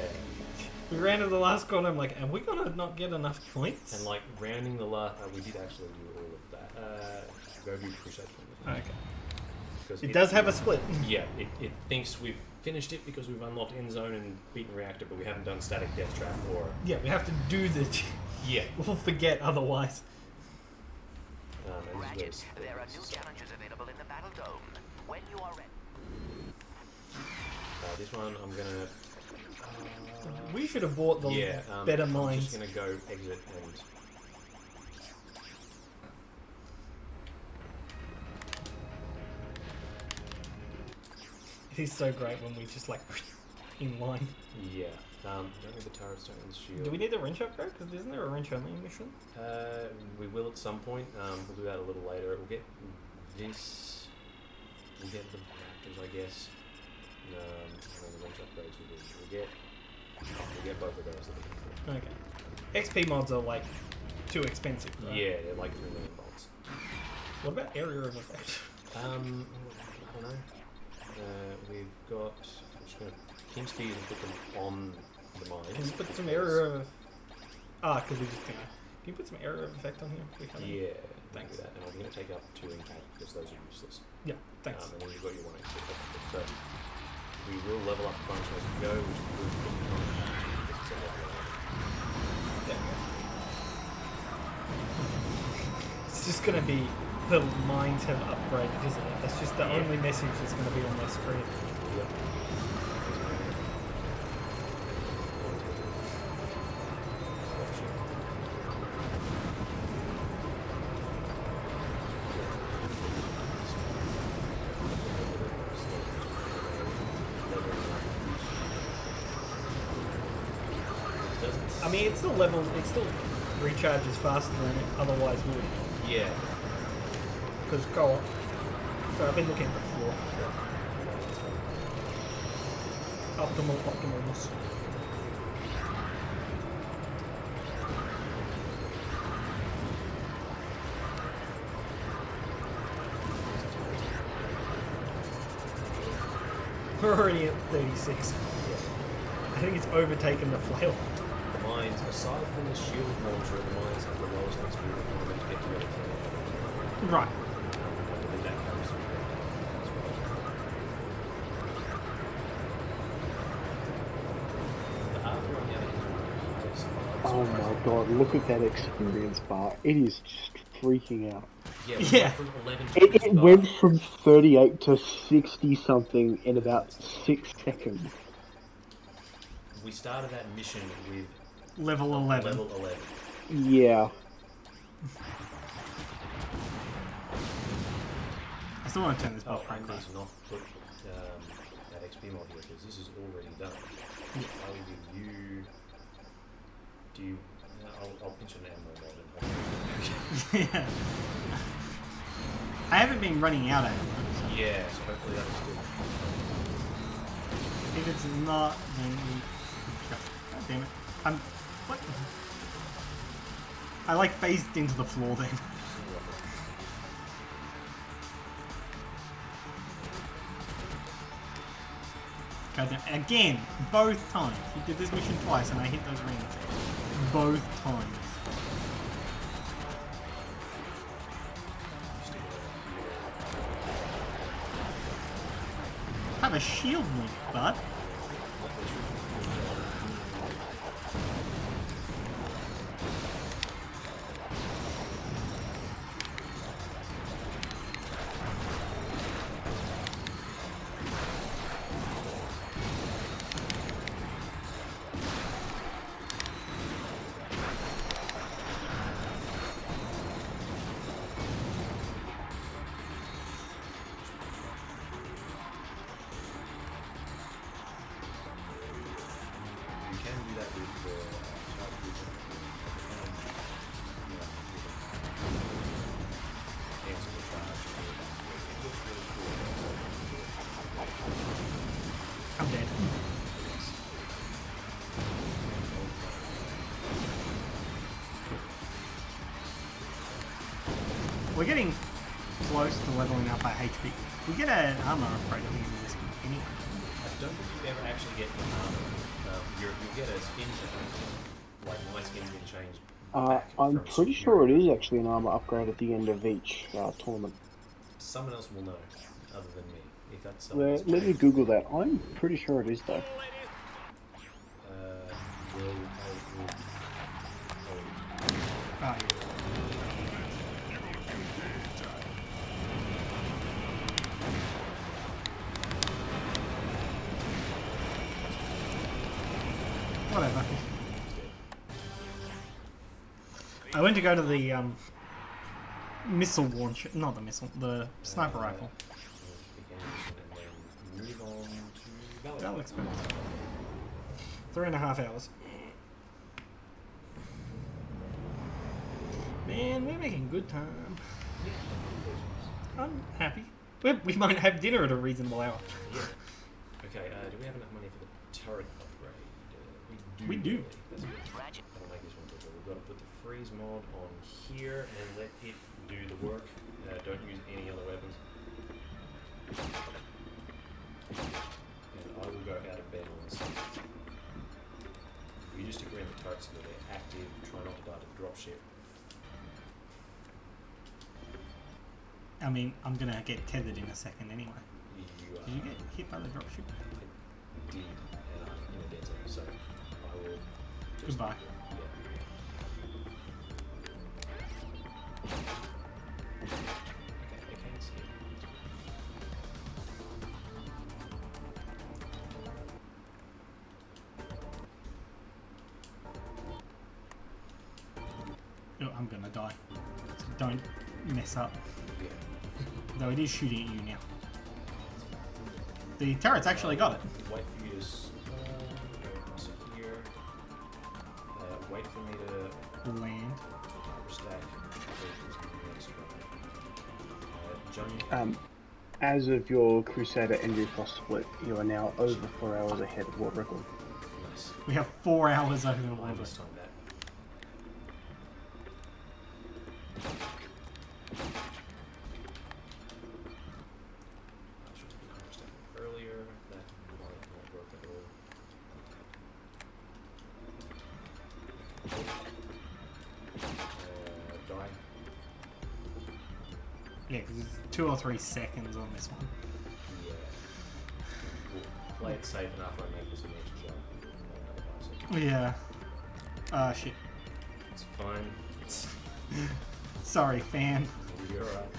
We ran to the last corner. I'm like, are we gonna not get enough points? And like rounding the last, we did actually do all of that. Go do Crusade. Okay. Because It does have a split. Yeah, it thinks we've finished it because we've unlocked end zone and beaten reactor, but we haven't done static death trap or. Yeah, we have to do the. Yeah. We'll forget otherwise. And Ratchet, there are new challenges available in the Battle Dome. When you are ready. This one I'm gonna. We should have bought the better I'm mines. just gonna go exit and. It is so great when we just like in line. Yeah. Don't need the turret stone and shield. Do we need the wrench upgrade? Because isn't there a wrench only mission? We will at some point. We'll do that a little later. We'll get this. We'll get the raptors, I guess. And then the wrench upgrades we'll get both of those. Okay. XP mods are like too expensive, right? Yeah, they're like 3 million bolts. What about area of effect? I don't know. We've got. I'm just gonna team speed and put them on the mines. Can you put some area of... because we just gonna... Can you put some area of effect on here? Yeah, Thanks. do that. And I'm going to take up 2 impact because those are useless. Yeah, thanks. And then you've got your 1 HP. So we will level up a bunch as we go, which will put them on. There we go. It's just gonna be the mines have upgraded, isn't it? That's just the only message that's gonna be on my screen. Yep. I mean, it's still recharges faster than it otherwise would. Yeah. Because co-op. So I've been looking at the floor. Optimalness. We're already at 36. I think it's overtaken the flail. The mines, aside from the shield launcher, the mines have the lowest XP requirement to get to level 10. Right. I think that comes through there as well. The armor on the other hand. Oh my god, look at that experience bar. It is just freaking out. Yeah. Yeah. From 11 to It 55. went from 38 to 60 something in about 6 seconds. We started that mission with Level 11. level 11. Yeah. I still want to turn this Oh, belt back and on. need to not put that XP mod here because this is already done. I will give you. Do you? I'll pinch an ammo mod and Yeah. I haven't been running out of it. yeah, so hopefully that's good. If it's not, then we... God damn it. What? I like phased into the floor then. God damn. Again, both times. He did this mission twice and I hit those rings. Both times. Have a shield link, bud. You can do that with the cancel the charge. I'm dead. We're getting close to leveling up our HP. We get an armor upgrade at the end of this anyway. I don't think you ever actually get the armor you'll get a skin change. Like my skin's been changed. I'm from pretty sure it is actually an armor upgrade at the end of each tournament. Someone else will know, other than me. If that's someone Let me Google that. I'm pretty sure it is though. Ah, yeah. Whatever. I went to go to the missile launcher, not the missile, the sniper rifle. Move on to That'll expect 3.5 hours. Man, we're making good time. I'm happy. We might have dinner at a reasonable hour. Yeah. Okay, do we have enough money for the turret upgrade? We do. That's good. Ratchet. That'll make this one quicker. We've got to put the freeze mod on here and let it do the work. Don't use any other weapons. And I will go out of bed on this. We just agree on the turrets so that they're active. Try not to die to the dropship. I mean, I'm gonna get tethered in a second anyway. Did you get hit by the dropship? I did, and I'm in a dead zone, so I will just... Goodbye. Yeah. Okay, I can see it. Oh, I'm gonna die. So don't mess up. Yeah. Though it is shooting at you now. The turret's actually got it. Wait for you to go across here. Wait for me to Land. stack. Jump. As of your Crusader Envy Plus split, you are now over 4 hours ahead of world record. Nice. We have 4 hours over the I water. must time that. I should have been stack earlier. That might not work at all. Die. Yeah, because it's 2 or 3 seconds on this one. Yeah. We'll play it safe enough when I make this next jump. Yeah. Shit. It's fine. Sorry, fan. You're alright.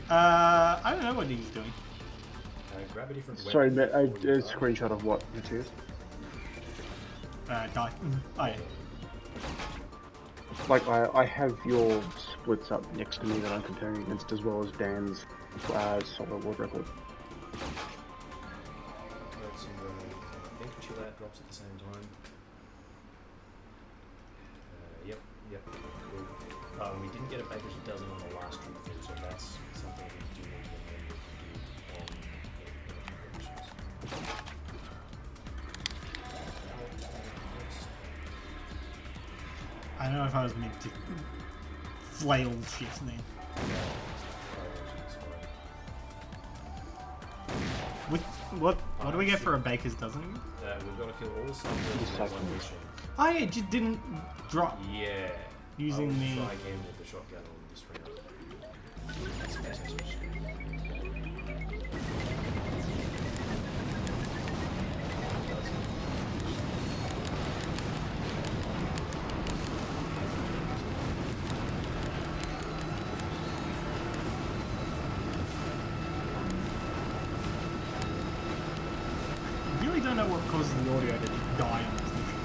I don't know what he's doing. Grab a different weapon. Sorry, Matt, a before you die. screenshot of what, Matthias? Die. Oh, yeah. Like, I have your splits up next to me that I'm comparing against, as well as Dan's solid world record. I think chill out drops at the same time. Yep. Cool. We didn't get a baker's dozen on the last trip through, so that's something we do need to remember to do on preparations. I don't know if I was meant to flail shit then. What do we get for a baker's dozen? We've got to kill all the snipers in one mission. Oh yeah, it just didn't drop. Yeah. Using I'll the- try again with the shotgun on this round. I really don't know what causes the audio to die on this mission.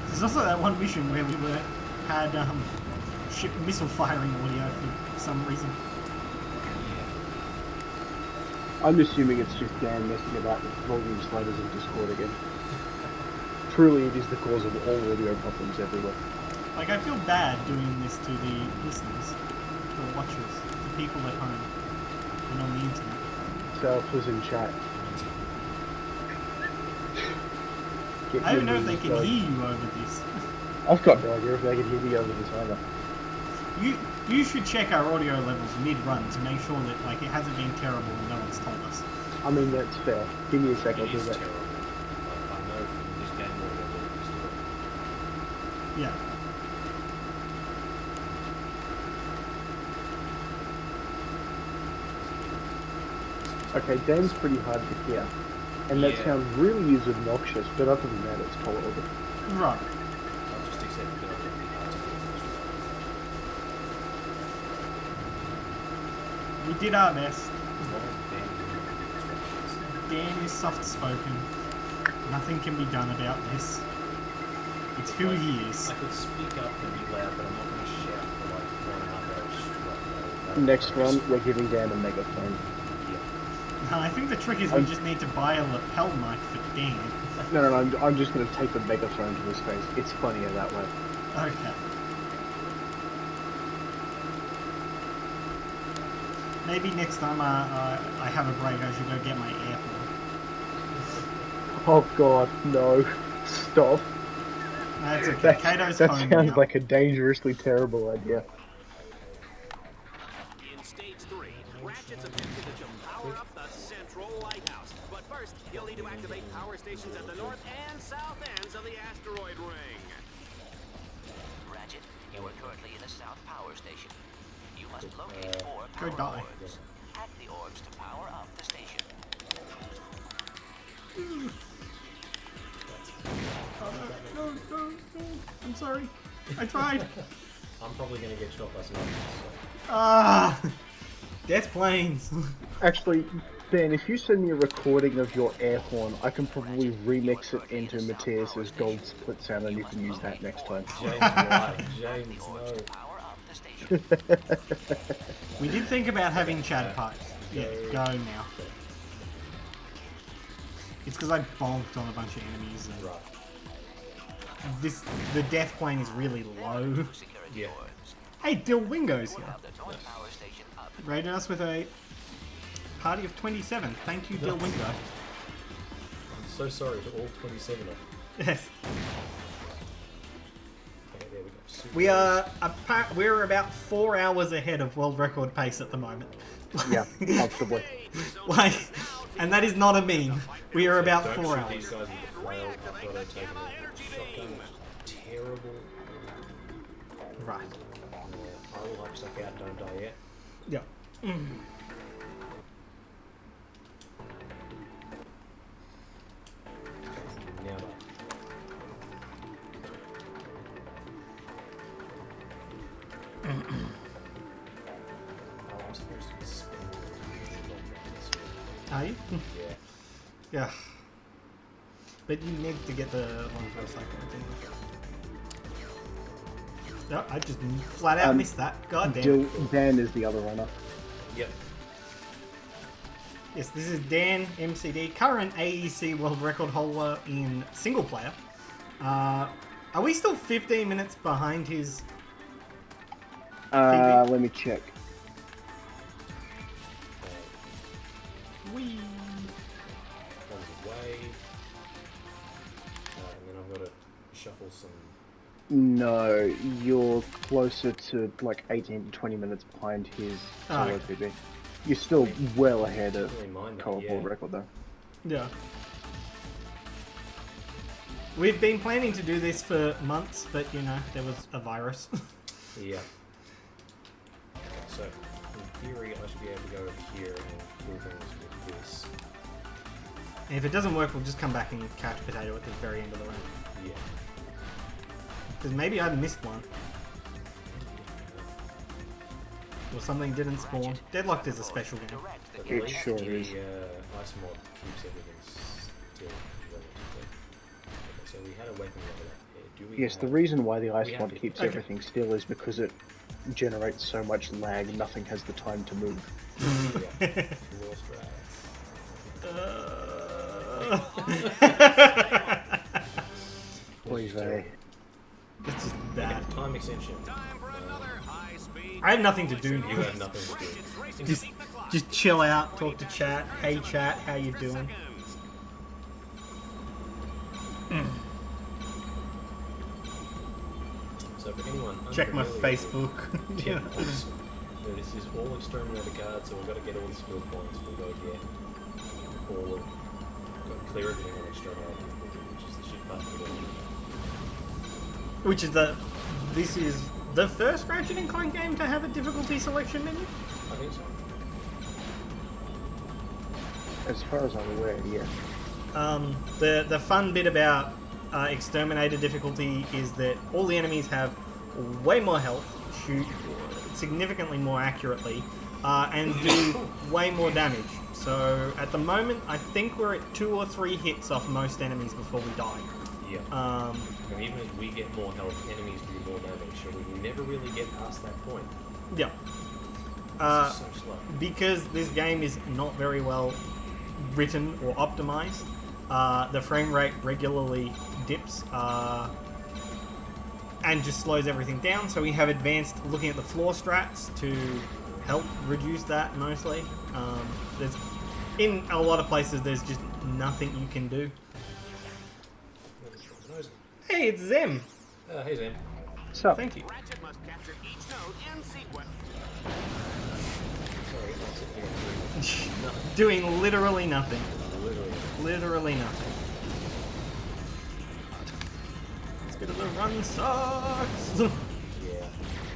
There's also that one mission where we had ship missile firing audio for some reason. I'm assuming it's just Dan messing about with volume sliders in Discord again. Truly, it is the cause of all audio problems everywhere. Like, I feel bad doing this to the listeners, the watchers, the people at home, and on the internet. Self was in chat. I don't know if they can hear you over this. I've got no idea if they can hear me over this either. You should check our audio levels mid-run to make sure that like it hasn't been terrible and no one's told us. I mean, that's fair. Give me a sec, I'll It do is that. terrible. I know from this game what it is terrible. Yeah. Okay, Dan's pretty hard to hear. And that Yeah. sounds really obnoxious, but other than that, it's tolerable. Right. I'll just accept that I'll be hard to We did our best. as long as Dan instructions. Dan is soft-spoken. Nothing can be done about this. It's who he is. I could speak up and be loud, but I'm not going to shout for like 4.5 hours straight. Next run, we're giving Dan a megaphone. No, I think the trick is we just need to buy a lapel mic for Dan. No, I'm just going to take the megaphone to his face. It's funnier that way. Okay. Maybe next time I have a break, I should go get my air horn. Oh god, no. Stop. That's okay. Kato's That home sounds now. like a dangerously terrible idea. In stage 3, Ratchet's objective is to power up the central lighthouse. But first, you'll need to activate power stations at the north and south ends of the asteroid ring. Ratchet, you are currently in the South Power Station. You must locate 4 Go power die. orbs. Hack the orbs to power up the station. No. I'm sorry. I tried. I'm probably going to get shot by some others, so. Ah! Death planes. Actually, Dan, if you send me a recording of your air horn, I can probably remix it into Matthias's gold split sound and you can use that next time. James, why? James, no. Power up the station. We did think about having Chad pipes. Yeah, go now. It's because I bonked on a bunch of enemies. And Right. the death plane is really low. Security Yeah. orbs. Hey, Dilwingo's here. Have the north power station up. Rated us with a party of 27. Thank you, Dilwingo. I'm so sorry to all 27 of them. Yes. Okay, there we go. Super We are we're about 4 hours ahead of world record pace at the moment. Yeah, comfortably. Like, and that is not a meme. We are about Don't 4 shoot these hours. guys with the flail. I've got to take a shotgun. Terrible. Right. Yeah, I will hype stuff out, don't die yet. Yeah. Now die. Oh, I'm supposed to be spinning the Are you? Yeah. Yeah. But you need to get the one first, I think. No, I just flat out missed that. God damn. Dan is the other runner. Yep. Yes, this is Danmcd, current AEC world record holder in single player. Are we still 15 minutes behind his? Let me check. Wee. On the way. And then I've got to shuffle some. No, you're closer to like 18 to 20 minutes behind his solo okay. PB. You're still well ahead of Really mind that, Co-op yeah. world record though. Yeah. We've been planning to do this for months, but you know, there was a virus. Yeah. So, in theory, I should be able to go over here and do things with this. And if it doesn't work, we'll just come back and couch potato at the very end of the round. Yeah. Because maybe I missed one. Or something didn't spawn. Deadlocked is a special game. At It least sure the is. ice mod keeps everything still relatively. Okay, so we had a weapon level up here. Do we Yes, the have- reason why the ice we have mod it. keeps Okay. everything still is because it generates so much lag, nothing has the time to move. Yeah. Lost rats. Oy vey. It's just bad. Time extension. Time for another high-speed. I have nothing to do You now. have nothing to do. Ratchet's racing Just, to beat the clock. just chill out, talk to chat. Hey chat, how you doing? Seconds. check my familiar. Facebook. Yeah, so this is all exterminator cards, so we've got to get all the skill points. We've got to get all of, got to clear everything on exterminator difficulty, which is the shit button we're doing. Which is this is the first Ratchet & Clank game to have a difficulty selection menu? I think so. As far as I'm aware, yeah. The fun bit about Exterminator difficulty is that all the enemies have way more health, shoot significantly more accurately, and do way more damage. So at the moment, I think we're at 2 or 3 hits off most enemies before we die. Yeah. And even as we get more health, enemies do more damage, so we never really get past that point. Yeah. This is so slow. Because this game is not very well written or optimized, the frame rate regularly dips and just slows everything down. So we have advanced looking at the floor strats to help reduce that mostly. There's in a lot of places there's just nothing you can do. Hey, it's Zem. Hey Zam. So, Thank you. Ratchet must capture each node in sequence. Sorry, that's it. Nothing. Doing literally nothing. Literally. Literally nothing. This bit of the run sucks. Yeah.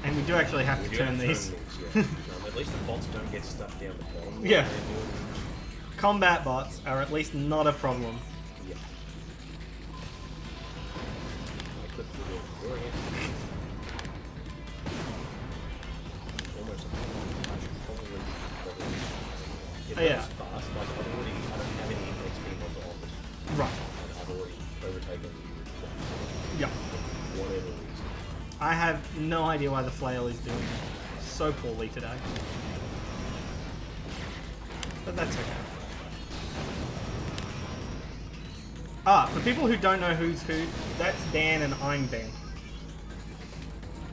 And we do actually have We to do turn have these. yeah. At least the bots don't get stuck down the bottom. Yeah. Combat bots are at least not a problem. Yeah. I clipped the door again. Almost. I should probably it Oh, yeah. goes fast. Like I don't have any XP mods on this. Right. And I've already overtaken Yeah. whatever reason. I have no idea why the flail is doing so poorly today. But that's okay. For people who don't know who's who, that's Dan and I'm Dan.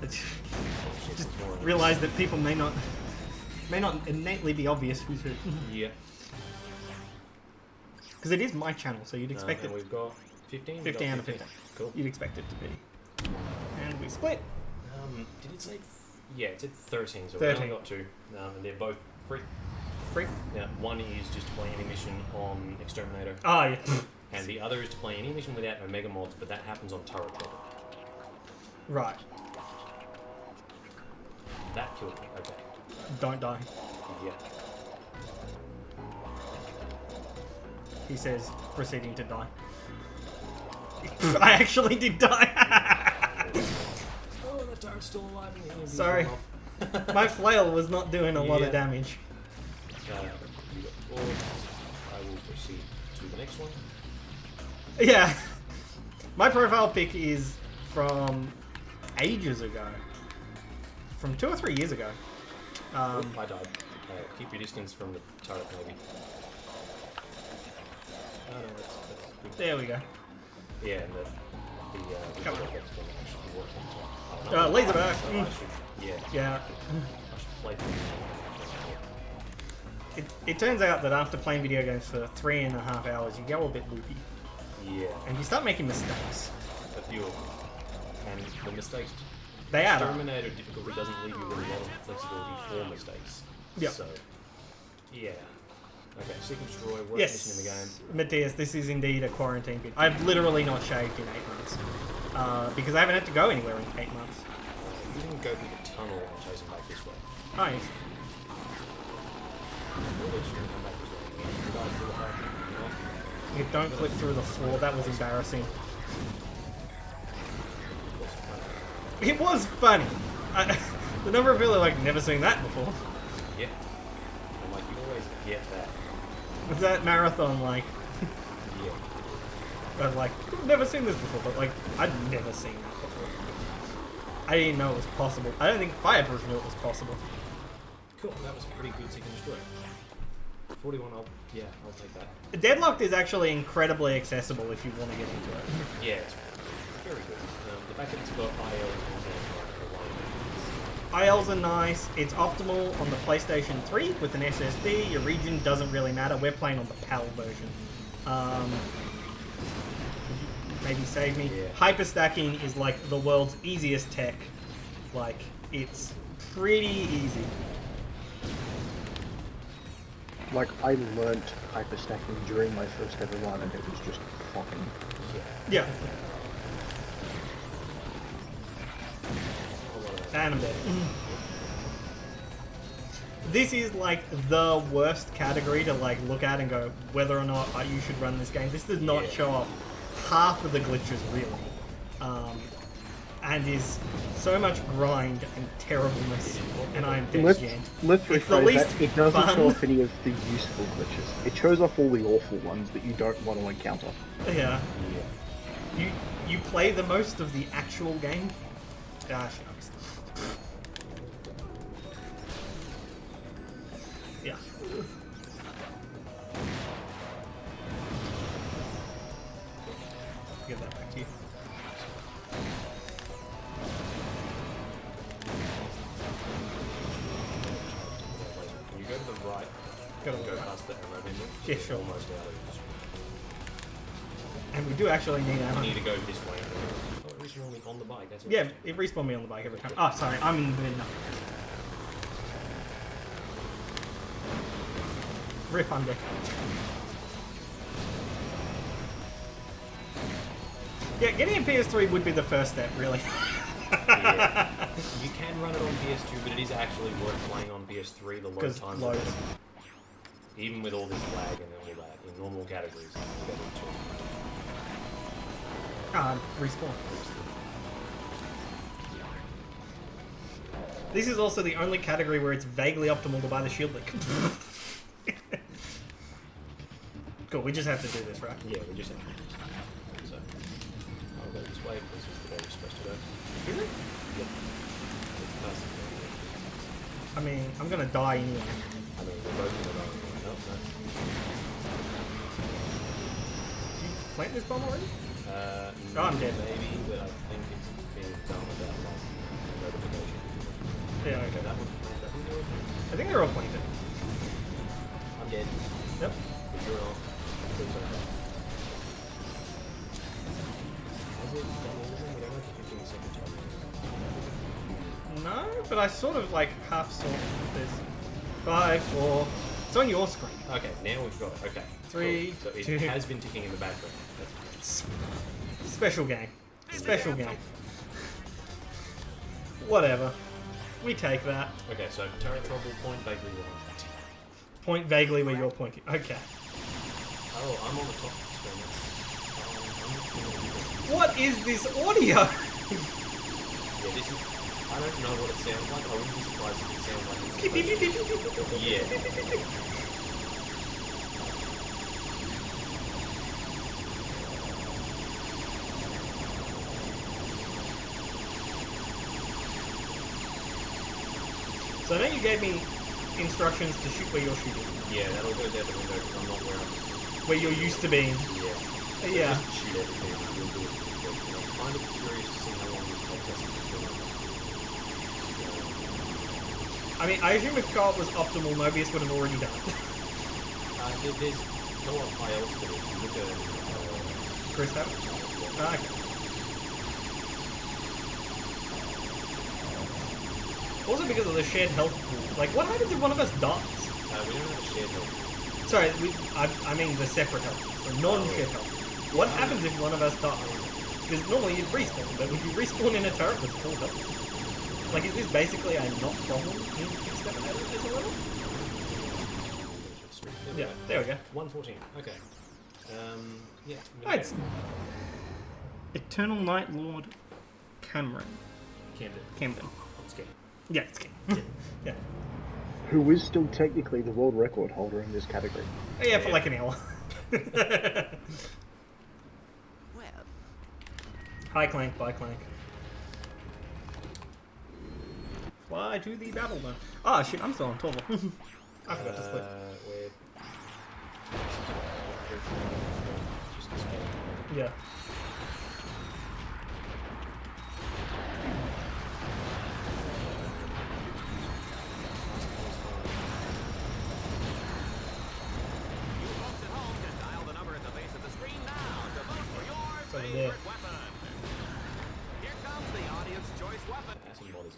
It's just realize that people may not innately be obvious who's who. Yeah. Because it is my channel, so you'd expect And it. we've got 15? 15 out of 15. Cool. You'd expect it to be. And we split. Did it say? Yeah, it said 13, so 13. we only got 2. And they're both free. Free. Now, one is just to play any mission on Exterminator, Oh, yeah. and the other is to play any mission without Omega mods, but that happens on Turret Club. Right. That killed me. Okay. Don't die. Yeah. He says, proceeding to die. I actually did die. Oh, the turret's still alive. And the enemy's Sorry. run off. My flail was not doing a lot Yeah. of damage. You got 4. I will proceed to the next one. Yeah. My profile pic is from ages ago. From 2 or 3 years ago. I died. Keep your distance from the turret, maybe. Oh, no, that's good. There we go. Yeah, and the Come on. that's going to actually work on top. Laser back. So I should, yeah, Yeah. I should play through. It turns out that after playing video games for 3.5 hours, you go a bit loopy. Yeah, And you start making mistakes. a few of them. And the mistakes. They add up. Exterminator difficulty doesn't leave you with a lot of flexibility for mistakes. Yep. So, yeah. Okay, Seek and Destroy, worst mission in the game. Yes, Matthias, this is indeed a quarantine bit. I've literally not shaved in 8 months. Because I haven't had to go anywhere in 8 months. You didn't go through the tunnel and chase him back this way. Oh, yes. Or at least you can come back this way. You guys do it hard. You don't clip through the floor, that was embarrassing. It was funny. The number of people are like, never seen that before. Yeah. I'm like, you always get that. Was that marathon like, Yeah. I'm like, I've never seen this before, but like, I'd never seen that before. I didn't know it was possible. I don't think Fireproof knew it was possible. Cool, that was a pretty good Seek and Destroy. 41, I'll take that. Deadlocked is actually incredibly accessible if you want to get into it. Yeah, it's very good. The fact that it's got IL ILs are nice. It's optimal on the PlayStation 3 with an SSD. Your region doesn't really matter. We're playing on the PAL version. Maybe save me. Yeah. Hyperstacking is like the world's easiest tech Like, it's pretty easy. Like, I learnt hyperstacking during my first ever run, and it was just fucking... Yeah. And I'm dead. This is like the worst category to like look at and go whether or not you should run this game. This does not show off half of the glitches really, and is so much grind and terribleness. And I am dead again. Let's rephrase that. It doesn't fun. show off any of the useful glitches. It shows off all the awful ones that you don't want to encounter. Yeah. You play the most of the actual game. Ah, shucks. Yeah. Give that back to you. Can you go to the right? Go to the Go right. past the ammo bin? Yeah, sure. Almost out of it. And we do actually need ammo. You need to go this way. Oh, it was normally on the bike. That's Yeah, it respawned me on the bike every time. Oh, sorry, I'm in the mid now. Rip on deck. Yeah, getting a PS3 would be the first step, really. Yeah. You can run it on PS2, but it is actually worth playing on PS3. The load 'Cause times loads. are better. Even with all this lag and all that, in normal categories, it's better too. Respawn. This is also the only category where it's vaguely optimal to buy the shield link. Cool, we just have to do this, right? Yeah, we just have to do this. So, I'll go this way because it's the way we're supposed to go. Is it? Yep. It's past the way. I mean, I'm gonna die anyway. I mean, we're both going to go. Nope, no. Did you plant this bomb already? No, I'm dead. Maybe, but I think it's being done without like notification. Yeah, Okay, okay. that one. That one you're okay. I think they're all planted. I'm dead. Yep. But you're on. Please don't die. Has it done all of them? We don't have the 15 second time. No, but I sort of like half saw this. 5, 4. It's on your screen. Okay, now we've got it. Okay. 3, Cool. So it 2. has been ticking in the background. That's Special game. Special game. Whatever. We take that. okay, so turret trouble point vaguely wrong. Point vaguely where you're pointing. Okay. Oh, I'm on the top of the screen. That's, What is this audio? yeah, this is. I don't know what it sounds like. I wouldn't be surprised if it sounds like it's. Yeah. So I know you gave me instructions to shoot where you're shooting. Yeah, that'll go there the window because I'm not where I'm. Where you're used to being. Yeah. Yeah. Just shoot everything. We'll do it. I'm kind of curious to see how long this takes us to do. I mean, I assume if co-op was optimal, Mobius would have already done it. There's co-op IELTS to it. Look at Chris, that okay. Also because of the shared health pool. Like, what happens if one of us dies? we don't have a shared health. Sorry, I mean the separate health. So non-shared health. What happens if one of us dies? Because normally you'd respawn, but would you respawn in a turret with full health? Like, is this basically a not problem in Exterminator as a level? Yeah, there we go. 114. Okay. Yeah. Oh, it's Eternal Night Lord Cameron. Camden. Let's get it. Yeah, it's Camden. Yeah. Who is still technically the world record holder in this category. Yeah, for like an hour. Well, Hi Clank, bye Clank. Fly to the battle zone. Ah, shit, I'm still on 12. I forgot to split. We're... Just this way. Yeah. You folks at home can dial the number at the base of the screen now to vote for your over favorite there. weapon. Here comes the audience choice weapon. Acid mod is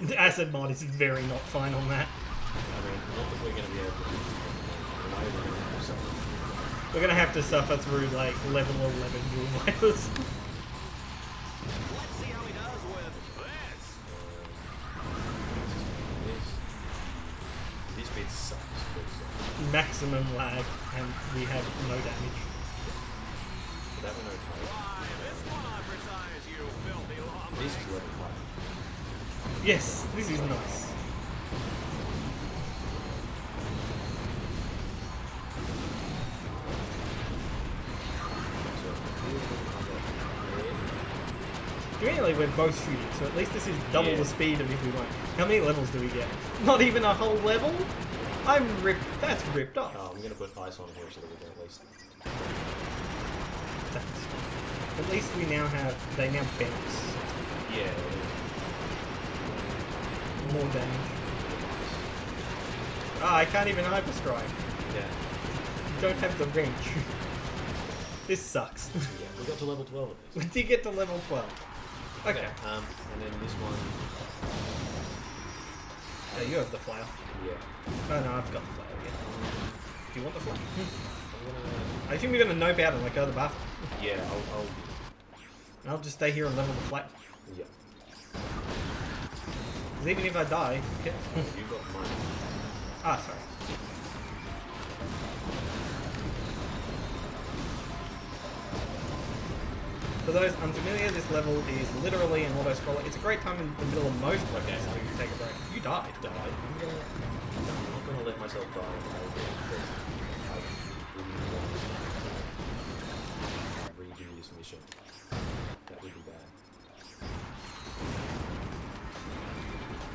The acid mod is very not fine on that. I mean, not that we're going to be able to We're gonna have to suffer through like level 11 Rule Vipers. Let's see how he does with this. This bit sucks. Maximum lag, and we have no damage. That one okay. Why, this one oversized, you filthy lump. This is level 5. Yes, this is nice. Conveniently, we're both shooting, so at least this is double the speed of if we want. How many levels do we get? Not even a whole level? I'm ripped. That's ripped off. Oh, I'm going to put ice on here so that we can at least... At least we now have. They now bounce. Yeah. More damage. Ah, I can't even hyper strike. Yeah. Don't have the wrench. This sucks. Yeah, we got to level 12 of We this. did get to level 12. Okay. And then this one... Oh, you have the flail. Yeah. Oh no, I've got the flail, yeah. Do you want the flail? I'm gonna... I think we're gonna nope out and like go to the bathroom. Yeah, I'll... I'll just stay here and level the flat. Yeah. Because even if I die, okay. You got mine. Ah, sorry. For those unfamiliar, this level is literally an auto-scroller. It's a great time in the middle of most levels to take a break. You died. I'm not gonna let myself die. I really redo this mission. That would be bad.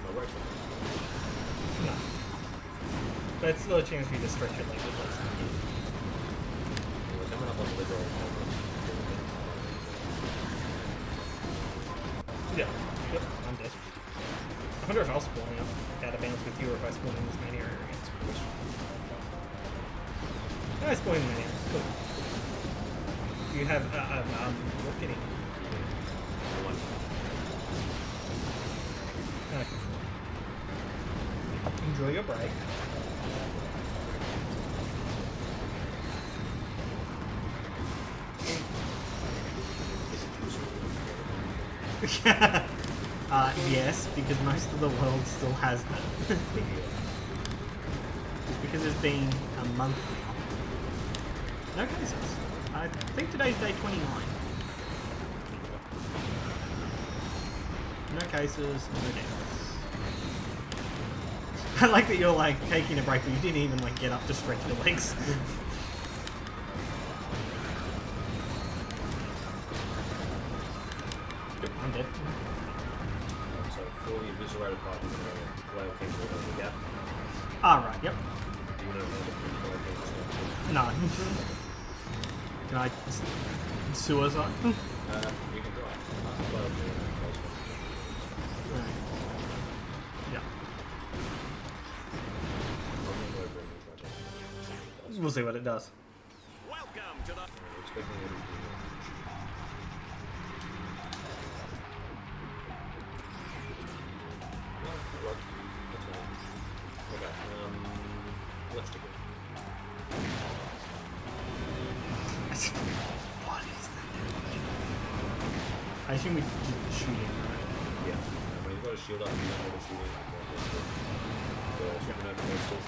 No, Ratchet. No. But it's still a chance for you to stretch your legs at least. We're coming up on liberal. Yeah. Yep, I'm dead. I wonder if I'll spawn out of bounds with you or if I spawn in this main area again. No, I spawn in the main area. Cool. You have, what getting? Okay. Enjoy your break. Yes, because most of the world still has them. Just because it's been a month now. No cases. I think today's day 29. No cases, no deaths. I like that you're like taking a break, but you didn't even like get up to stretch your legs. Yep, I'm dead. So, for the eviscerated part, you're going to flail cancel over the gap. Ah, right, yep. Do you know how to flail cancel? No. Can I suicide? You can try. Flail Yeah. cancel. We'll see what it does. Welcome to the... We're expecting it to be... Okay, let's take it. What is that? I assume we did shooting, right? Yeah. When you've got a shield up, you don't know what shooting. The supernova monsters.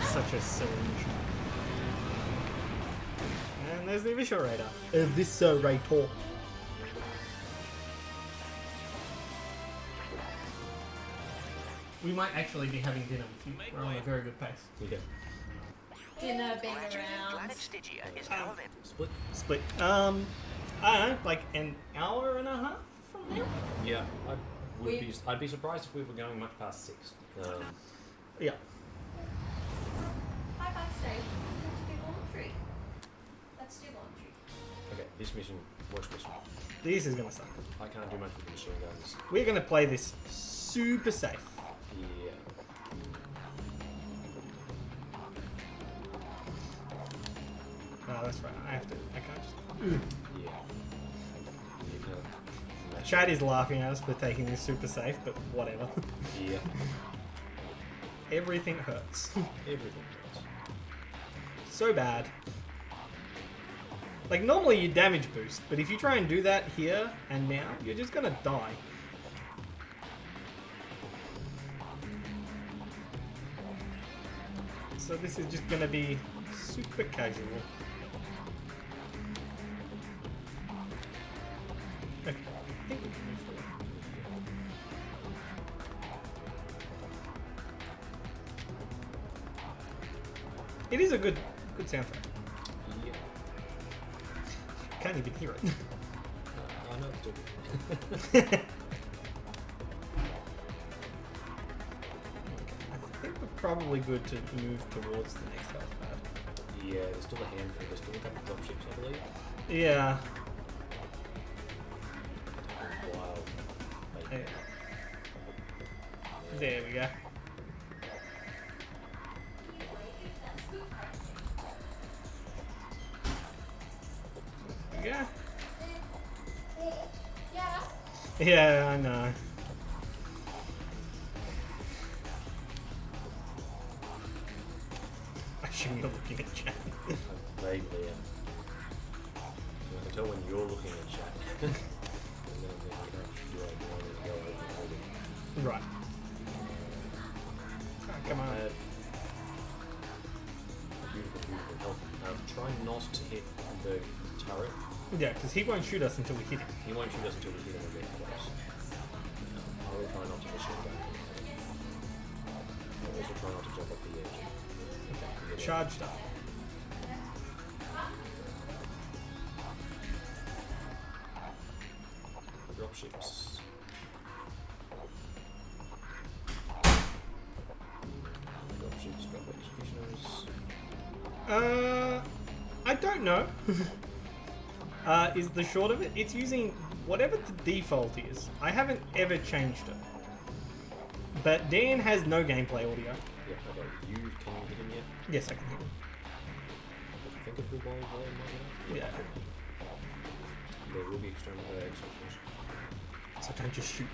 Such a syringe. And there's the eviscerator. Eviscerator. We might actually be having dinner with you. We're on a very good pace. Okay. Dinner being Ratchet, around. Gladlocked is now available. Split? Split. I don't know, like an hour and a half from now? Yeah. I'd be surprised if we were going much past 6. Yeah. Hi, backstage. Let's do laundry. Let's do laundry. Okay, this mission, worst mission. This is gonna suck. I can't do much with the machine guns. We're gonna play this super safe. Yeah. Oh, that's right. I can't just. Yeah. You can't match Chad is laughing at us for taking this super safe, but whatever. it. Yeah. Everything hurts. Everything does. So bad. Like, normally you damage boost, but if you try and do that here and now, you're just gonna die. So this is just gonna be super casual. Okay, I think we can move forward. It is a good soundtrack. Yeah. Can't even hear it. I know it's doing. I think we're probably good to move towards the next health pad. Yeah, there's still a handful. There's still a couple of dropships, I believe. Yeah. Wow. Yeah. There we go. Yeah. Yeah, I know. I assume you're looking at chat. Vaguely, yeah. I can tell when you're looking at chat. And then I'm thinking, oh, do I want to go over and Right. Oh, come on. Beautiful, beautiful help. Try not to hit the turret. Yeah, because he won't shoot us until we hit him. He won't shoot us until we hit him a bit close. I will try not to machine gun. I'll also try not to jump off the edge. Okay. Charged up. Dropships. Dropships, drop executioners. I don't know. Is the short of it. It's using whatever the default is. I haven't ever changed it. But Dan has no gameplay audio. Yeah, okay. You can hit him yet? Yes, I can hear him. I think a full volume might be enough. Yeah. There will be external executions. So don't just shoot.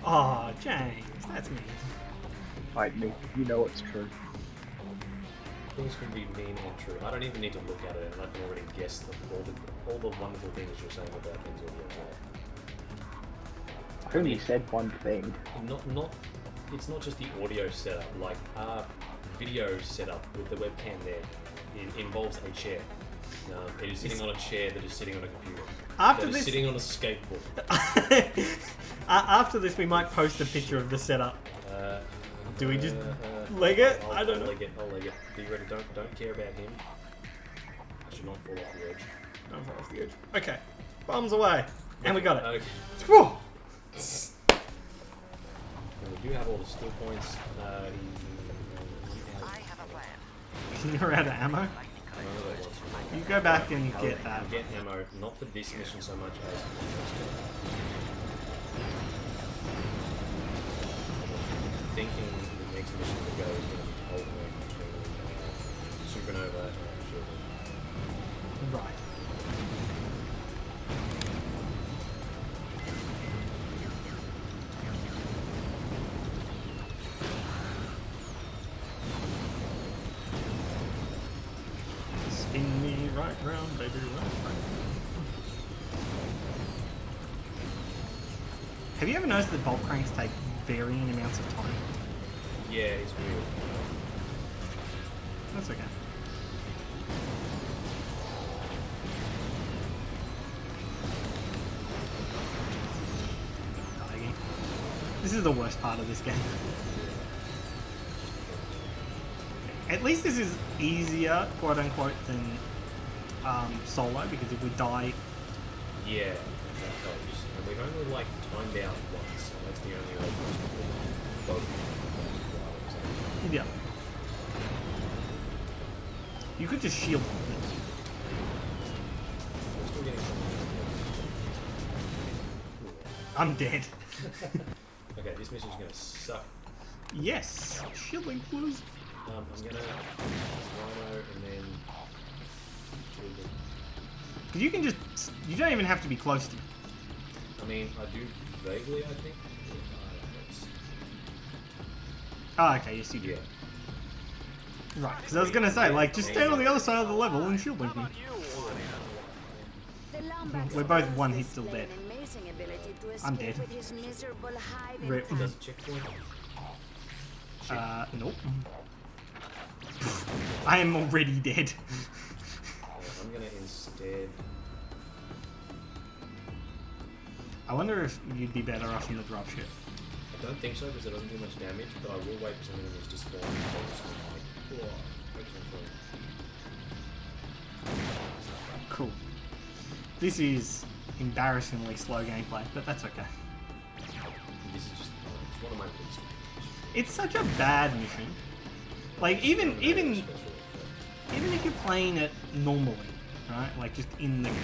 Aw, James, that's me. Fight me. You know it's true. Things can be mean and true. I don't even need to look at it, and I can already guess all the wonderful things you're saying about things audio. I only said one thing. It's not just the audio setup. Like our video setup with the webcam there, it involves a chair. It is sitting on a chair that is sitting on a computer. After that is this, sitting on a skateboard. After this, we might post a picture of the setup. Do we just leg it? I don't know. I'll leg it. Be ready. Don't care about him. I should not fall off the edge. Don't fall off the edge. Okay, bombs away, and we got it. Okay. Whew. And we do have all the skill points. I have a plan. You're out of ammo. You go back and get that. Get ammo, not for this mission so much as for the next one. Thinking the next mission to go is going to be alternate between Supernova and Shielding. Right. Spin me right round, baby, right. Have you ever noticed that bolt cranks take varying amounts of time? Yeah, it's weird. That's okay. This is the worst part of this game. At least this is easier, quote unquote, than solo, because if we die... Yeah, that helps. And we've only like timed out once, so that's the only other both. Yeah. You could just shield them. We're still getting I'm dead. Okay, this mission's gonna suck. Yes. Shielding blues. I'm gonna Rhino and then kill them. Because you can just... You don't even have to be close to it. I mean, I do vaguely, I think. Ah, okay, yes you do. Yeah. Right, because I was going to say, like, just stand on the other side of the level and shield them. We're both one hit still dead. I'm dead. Rip. Does a checkpoint? Nope. I am already dead. I'm gonna instead... I wonder if you'd be better off in the dropship. I don't think so because it doesn't do much damage, but I will wait for something that's just spawn. Cool. This is embarrassingly slow gameplay, but that's okay. This is just it's one of my least. It's such a bad mission. Like even if you're playing it normally, right? Like just in the game.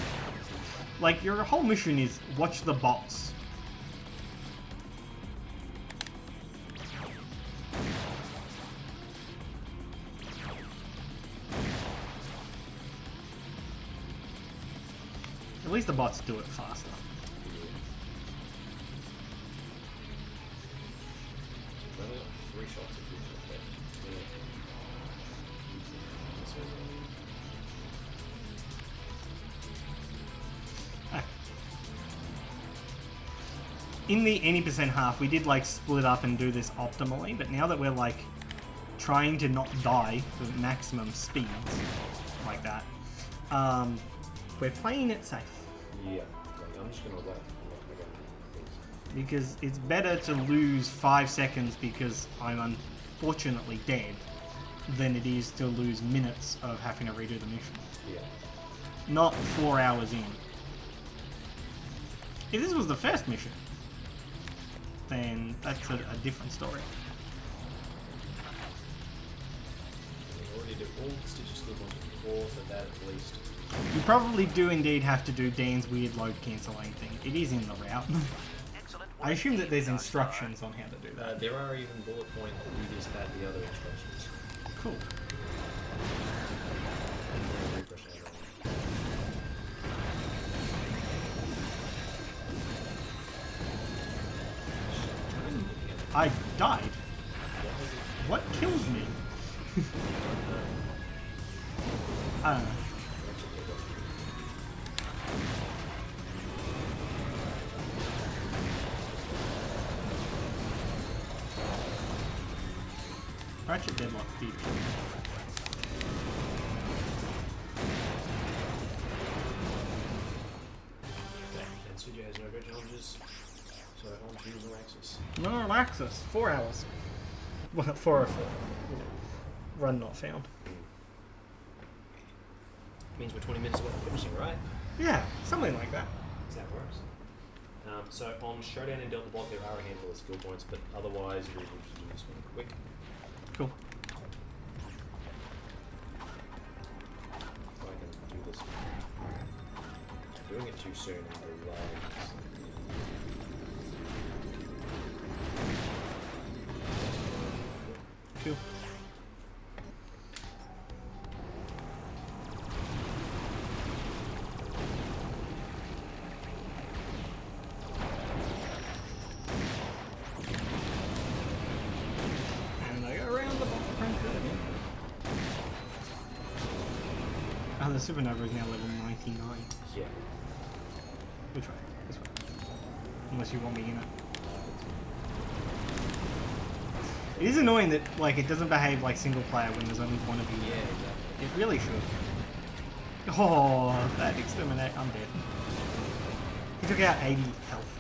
Like your whole mission is watch the bots. At least the bots do it faster. Only got 3 shots of people left. In the any percent half, we did like split up and do this optimally, but now that we're like trying to not die for maximum speeds like that, we're playing it safe. Yeah, I'm just gonna wait. I'm not gonna go things. Because it's better to lose 5 seconds because I'm unfortunately dead than it is to lose minutes of having to redo the mission. Yeah. Not 4 hours in. If this was the first mission, then that's a different story. We already did all the stitches to the bunch before, so that at least. You probably do indeed have to do Dan's weird load cancelling thing. It is in the route. I assume that there's instructions on how to do that. There are even bullet point do this, that, the other instructions. Cool. Refresh that one. I died. What kills me? I don't know. Ratchet deadlocked deep. And Studio has no great challenges, so on to no access. No access. 4 hours. Well, 404. Run not found. Means we're 20 minutes away from finishing, right? Yeah, something like that. That's how it works. So on Showdown and Delta Block, there are a handful of skill points, but otherwise we're able to do this one quick. Cool. If I can do this. Doing it too soon and Cool. And I go around the bottom again. Oh, the Supernova is now level 99. yeah. Which way? This way. Unless you want me in it. It is annoying that like it doesn't behave like single player when there's only one of you. Yeah, exactly. It really should. Oh, that exterminate! I'm dead. He took out 80 health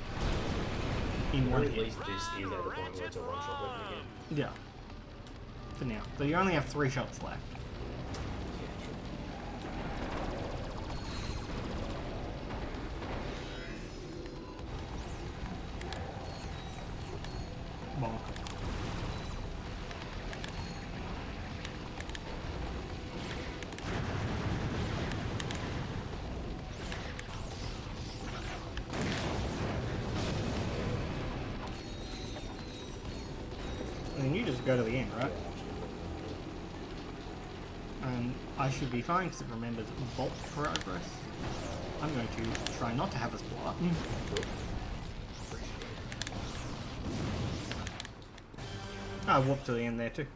in Or one at hit. least this is at the point where it's a one-shot weapon again. Yeah. For now, so you only have 3 shots left. go to the end, right? And I should be fine because it remembers vault progress. I'm going to try not to have us blow up. I warped to the end there too.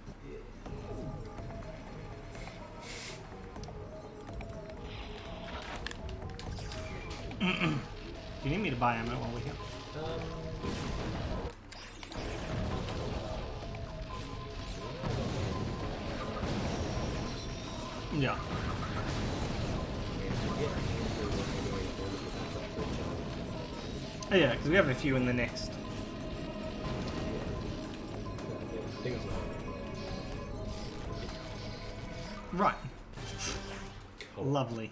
Do you need me to buy ammo while we're here? Yeah. Oh, yeah, because we have a few in the next. Right. Lovely.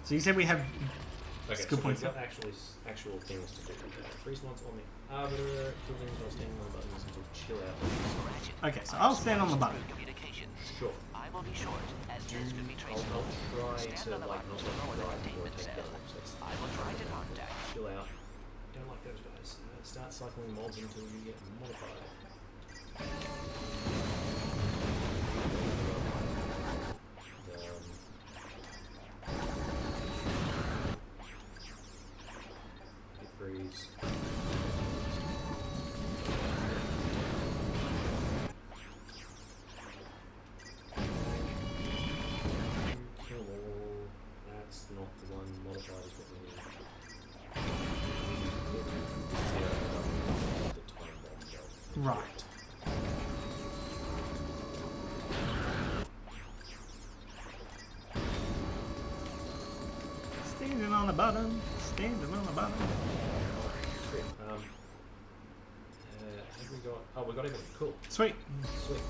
So you said we have skill so points. we've got actual things to do. Freeze once on the arbiter, two things while standing on the buttons until chill out. Okay, so I'll stand on the button. Sure. I will be short, as this could be traced. I'll try to Stand on the like buttons not to lower the drive or containment take cell. damage. That's I will try to contact. chill out. Don't like those guys. Start cycling mobs until you get modified. Freeze. Kill all. That's not the one. Modified is what we need. The time bomb. Right. Standing on a button. Standing on a button. Have we got? Oh, we got everything. Cool. Sweet. Sweet.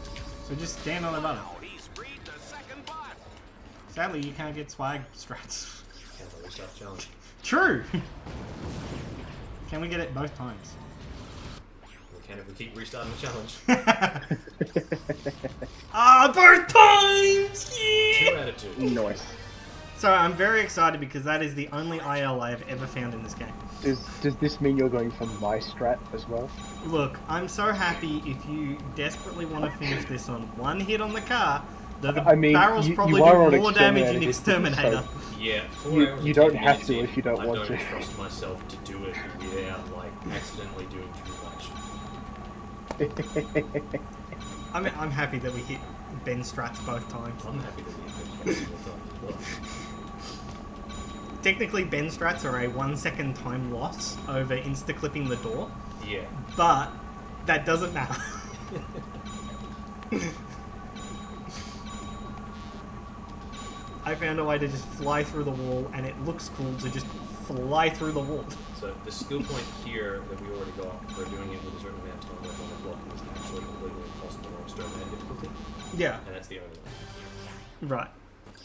So just stand on the button. He's freed the second bot. Sadly, you can't get swag strats. Can't really start challenge. True! Can we get it both times? We can if we keep restarting the challenge. Ah, both times! 2 Yeah! out of 2. Nice. So I'm very excited because that is the only IL I've ever found in this game. Does this mean you're going for my strat as well? Look, I'm so happy if you desperately want to finish this on one hit on the car, though the I mean, barrels you probably are on do more damage in Exterminator, Exterminator. Yeah, 4 You- hours you and don't 10 have minutes to in, if you don't I want don't to. trust myself to do it without, like, accidentally doing too much. I'm happy that we hit Ben strats both times. I'm happy that we have multiple times as well. Technically, Ben strats are a 1 second time loss over insta-clipping the door, Yeah. but that doesn't matter. I found a way to just fly through the wall, and it looks cool to just fly through the wall. So the skill point here that we already got for doing it with a certain amount of time left on the block is actually completely impossible on exterminator difficulty, Yeah, and that's the only one. right.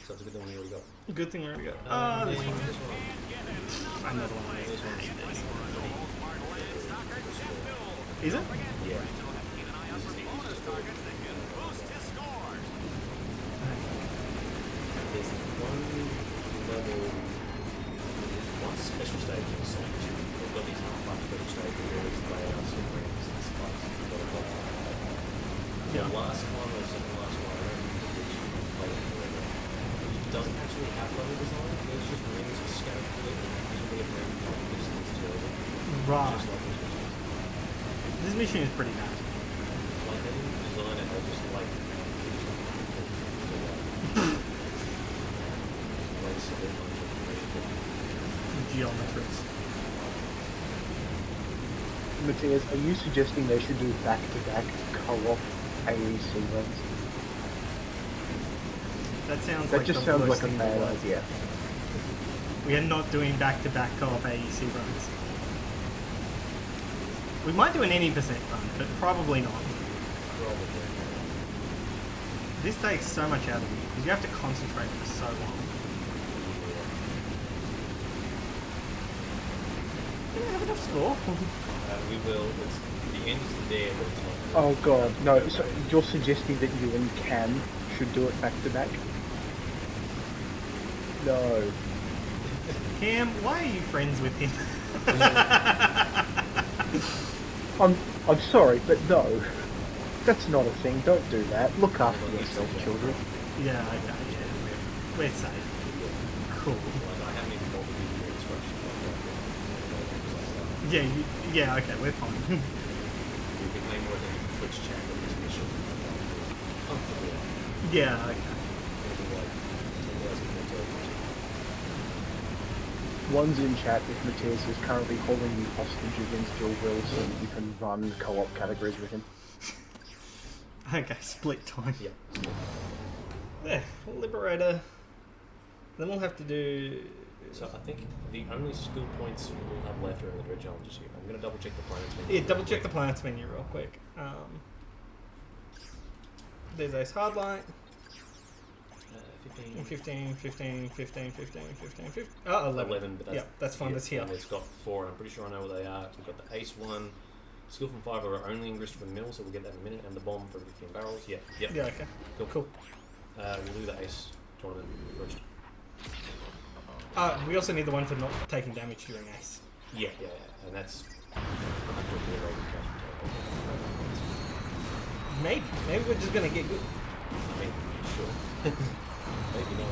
So it's a good thing we already got. Good thing we already got. And This then one. this one. Another one. This one's Is it? yeah. This is the easiest to do. There's one level, one special stage in the song. We've got these half special stages where it's layouts and rings and spikes and blah blah blah. The last one or second last one, I don't think it's played forever. It doesn't actually have level design. There's just rings scattered through it, and there's a bit of random distance to it. Right. Just like this mission. This mission is pretty bad. Like they didn't design it, they just like Geometries. Matthias, are you suggesting they should do back-to-back co-op AEC runs? That sounds That like just the sounds worst like a thing in the bad world. idea. We are not doing back-to-back co-op AEC runs. We might do an any percent run, but probably not. This takes so much out of you because you have to concentrate for so long. Do we have enough score? We will. It's, the end is there, but it's not. Oh god, no, so you're suggesting that you and Cam should do it back-to-back? No. Cam, why are you friends with him? I'm sorry, but no. That's not a thing. Don't do that. Look after yourself, children. Yeah, okay, yeah. We're safe. Cool. Like, I haven't even bothered using the instructions like that. Yeah, okay, we're fine. You can play more than Twitch chat on this mission. Comfortably. Yeah, okay. Anything like, otherwise it can tell you. One's in chat if Matthias is currently holding you hostage against your will so that you can run co-op categories with him. Okay, split time. Yeah. Yeah, Liberator. Then we'll have to do... So I think the only skill points we'll have left are in the grid challenges here. I'm going to double check the planets menu. Yeah, double check the planets menu real quick. There's Ace Hardlight. 15, 11. 11, but that's, yeah, that's fine, that's here. And it's got 4, and I'm pretty sure I know where they are. We've got the Ace 1, skill from 5 are only in Grist from Mill, so we'll get that in a minute, and the bomb for 15 barrels. Yeah, yeah. Yeah, okay. Cool. We'll do the Ace tournament first. We also need the one for not taking damage during Ace. Yeah, and that's... Maybe we're just gonna get good. I mean, sure. Maybe not.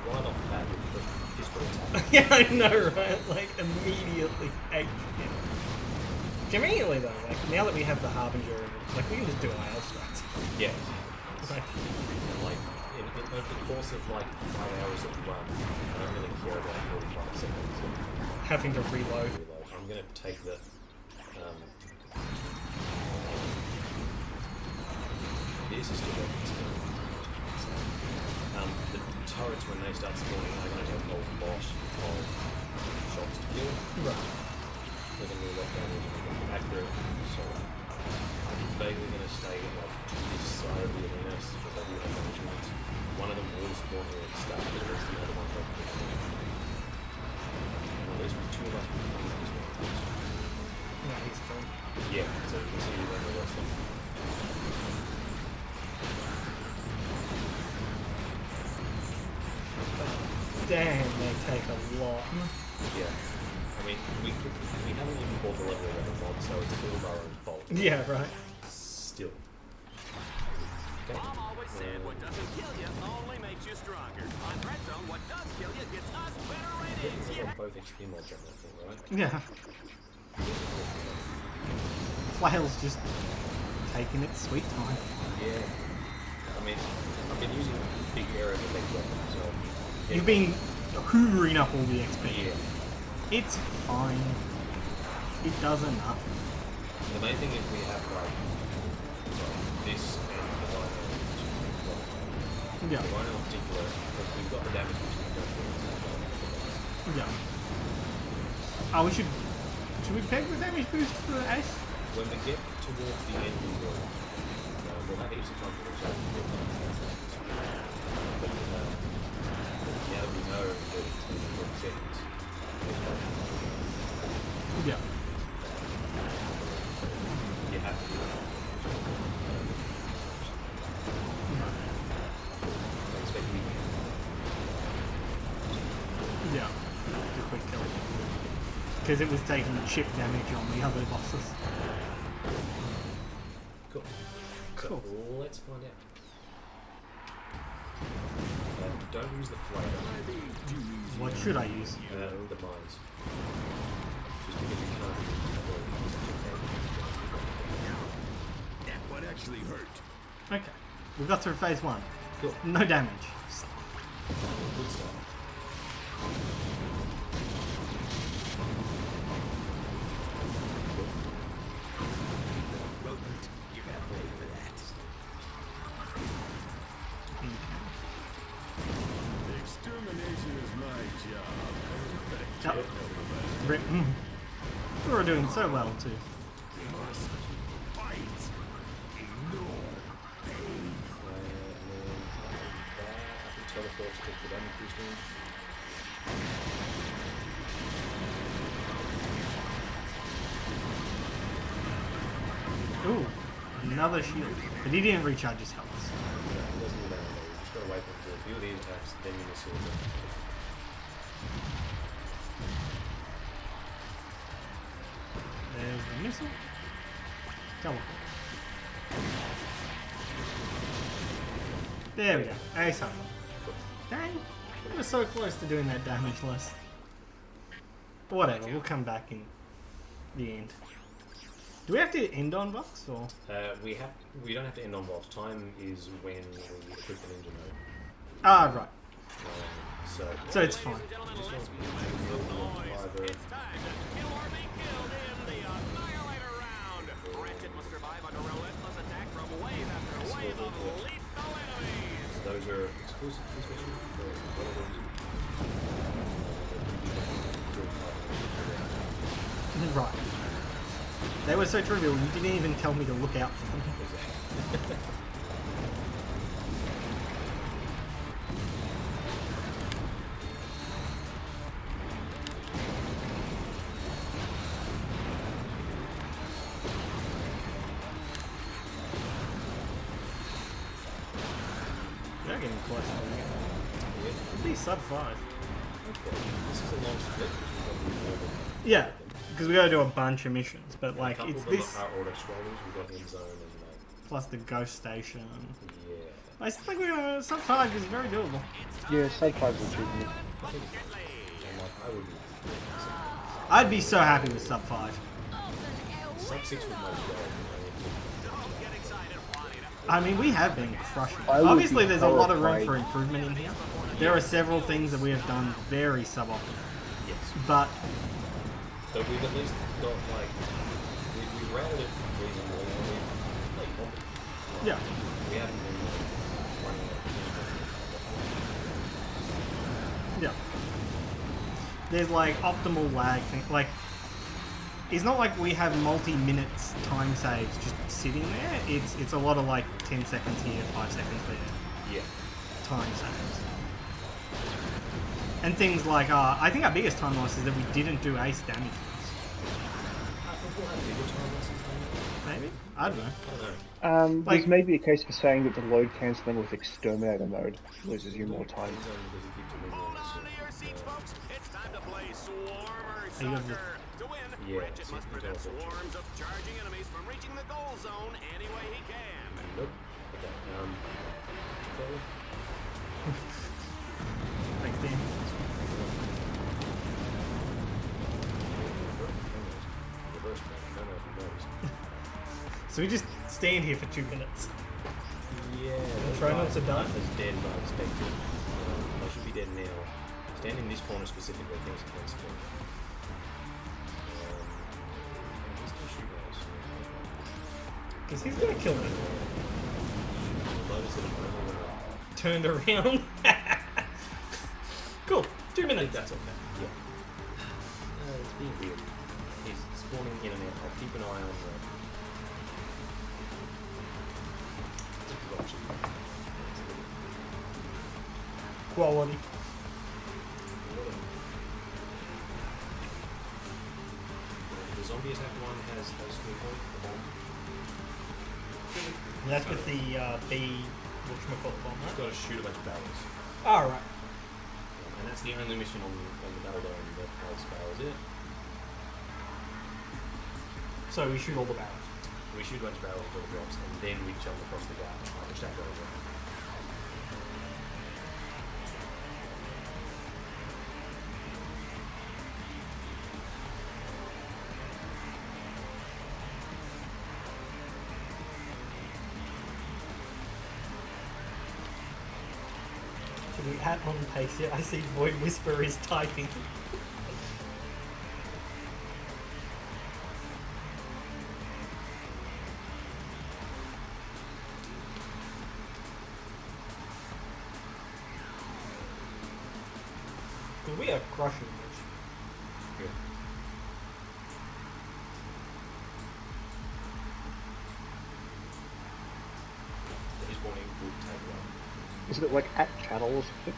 Right off the bat with the pistol attack. Yeah, I know, right? Like, immediately hate him. Conveniently, though, like, now that we have the Harbinger, like, we can just do IL strats. Yeah. Like, Like, over the course of like 5 hours of run, I don't really care about 45 seconds of having to reload. I'm going to take the this is still working. The turrets, when they start spawning, are going to have whole boss of shots to kill. Right. They're going to be locked down and accurate, so I'm vaguely going to stay like this side of the arena because I do have management. One of them will spawn here at the start, but there's the other one that will spawn. At least 2 of us will be this one. No, he's fine. Yeah, so you can see when the rest of them. Damn, they take a lot. Yeah. I mean, we haven't even bought the level 11 mod, so it's still our own fault. Yeah, right. Still. Okay. Mom always said what doesn't kill you only makes you stronger. On Red Zone, what does kill you gets us better ratings. We've got both XP mods on that thing, right? Yeah. Flail's just taking its sweet time. Yeah. I mean, I've been using big arrows and big weapons, so... You've been hoovering up all the XP. Yeah. It's fine. It does enough. The main thing is we have, like, this and the Rhino. Yeah. The Rhino in particular, because we've got the damage which we don't do. Yeah. Oh, we should we peg the damage boost for Ace? When we get towards the end, we will. We'll have heaps of time to reach out and get them. But now that we know that it's 20 seconds, Yeah. you have to do it. I expect we can. Yeah. The quick kill. Because it was taking chip damage on the other bosses. Cool. Cool. So let's find out. Don't use the flare. What should I use? The mines. Just because you can't avoid That one actually hurt. Okay. We got through phase 1. Cool. No damage. Good stuff. Rodent, you gotta pay for that. Extermination is my job. Yep. We were doing so well too. Must fight. Ignore pain. Teleport to the damage boosting. Ooh. another shield. But he didn't recharge his health. It doesn't matter. You just gotta wait for him to feel these attacks, then you miss it. There's the missile. Come on. There we go. Ace home. Dang. We were so close to doing that damage less. But whatever, we'll come back in the end. Do we have to end on box or? We don't have to end on box. Time is when we equip the ninja mode. Ah, right. So So it's fine. this one's either It's time to kill or be killed in the Annihilator round. Ratchet must survive under relentless attack from wave after wave of lethal enemies. those are exclusive to this mission. One of those. Right. They were so trivial, you didn't even tell me to look out for them. They're getting close. At least sub 5. Okay. This is a long split. Yeah, because we gotta do a bunch of missions, but like a couple it's of them this are auto scrollers. We've got end zone and plus the ghost station. yeah. I still think we're sub 5 is very doable. Yeah, sub 5 is achievable. And like I would be I'd be so happy with sub 5. sub 6 with my goal. I mean, we have been crushing. I would Obviously, be there's a lot of room horrified. for improvement in here. There are several things that we have done very suboptimal, Yes. but But we've at least got like we've routed it reasonably. And we've played competent. yeah, We haven't been running out. yeah. There's like optimal lag thing. Like, it's not like we have multi-minutes time saves just sitting there. It's a lot of like 10 seconds here, 5 seconds there. Yeah. Time saves. And things like, I think our biggest time loss is that we didn't do ace damage. I think we'll have bigger time losses than Maybe? I don't know. that. I don't know. Like- There's maybe a case for saying that the load cancelling with exterminator mode loses you more time. Hold on to your seats, folks. It's time to play Swarmer Are you gonna Soccer. To win, Yeah, Ratchet must prevent swarms of charging enemies from reaching the goal zone any way he can. Nope. Okay. Thanks, Dan. Reverse back. I don't know if he knows. So we just stand here for 2 minutes. Yeah. try not to die. Is dead by expected. They should be dead now. Stand in this corner specifically. Things can spin. He's still shooting at us. Because he's gonna kill me. Lotus at a moment when I- Turned around. Cool. 2 minutes. That's okay. Yeah. It's being weird. He's spawning in and out. I'll keep an eye on the. Quality. The zombie attack one has skill point, the bomb. And that's with the B, whatchamacallit bomb, Just right? got to shoot a bunch of barrels. Alright. And that's the only mission on the battle dome that has barrels in it. So we shoot all the barrels. We shoot a bunch of barrels until it drops, and then we jump across the gap, which that goes on. Should we add on pace here? I see Void Whisper is typing. Because we are crushing this. Good. His warning would take one. Is it like at channel or something?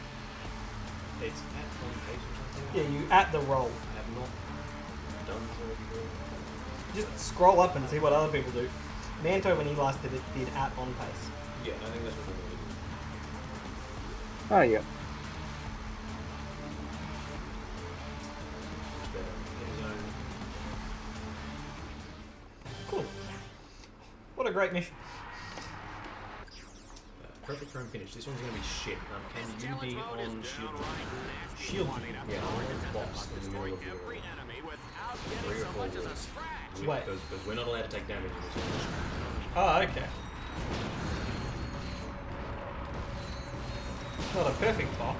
It's at one pace or something. Yeah, you at the roll. I have not done so before. Just scroll up and see what other people do. Manto, when he last did it, did at on pace. Yeah, I think that's what we're going to do. Oh yeah. Much better. End zone. Cool. What a great mission. Perfect frame finish. This one's going to be shit. Can you be on shield? Shield. Yeah, on the box in the middle of the 3 or 4 walls. Wait. Because we're not allowed to take damage in this mission. Oh, okay. Not a perfect box.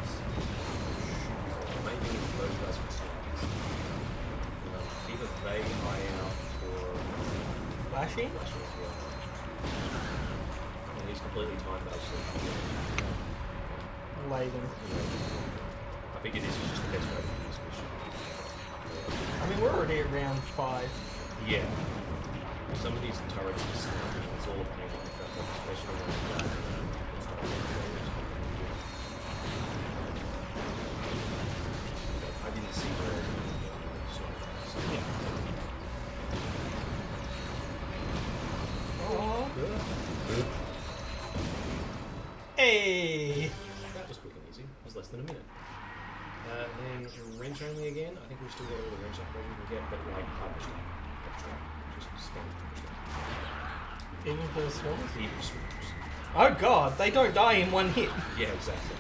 Maybe those guys can stop. Either they eye out or Flashy? Flash as well. And he's completely time based. Lay them. I think this is just the best way to do this mission. I mean, we're already at round 5. Yeah. Some of these turrets are snapping. It's all a pain in the cup, especially when I didn't see where it was. Yeah. Oh. Good. Hey! That was quick and easy. It was less than a minute. Then wrench only again. I think we've still got all the wrench upgrades we can get, but like hyperstrike. Just spam hyperstrike. Even for the swarms? Even swarms. Oh god, they don't die in one hit. Yeah, exactly.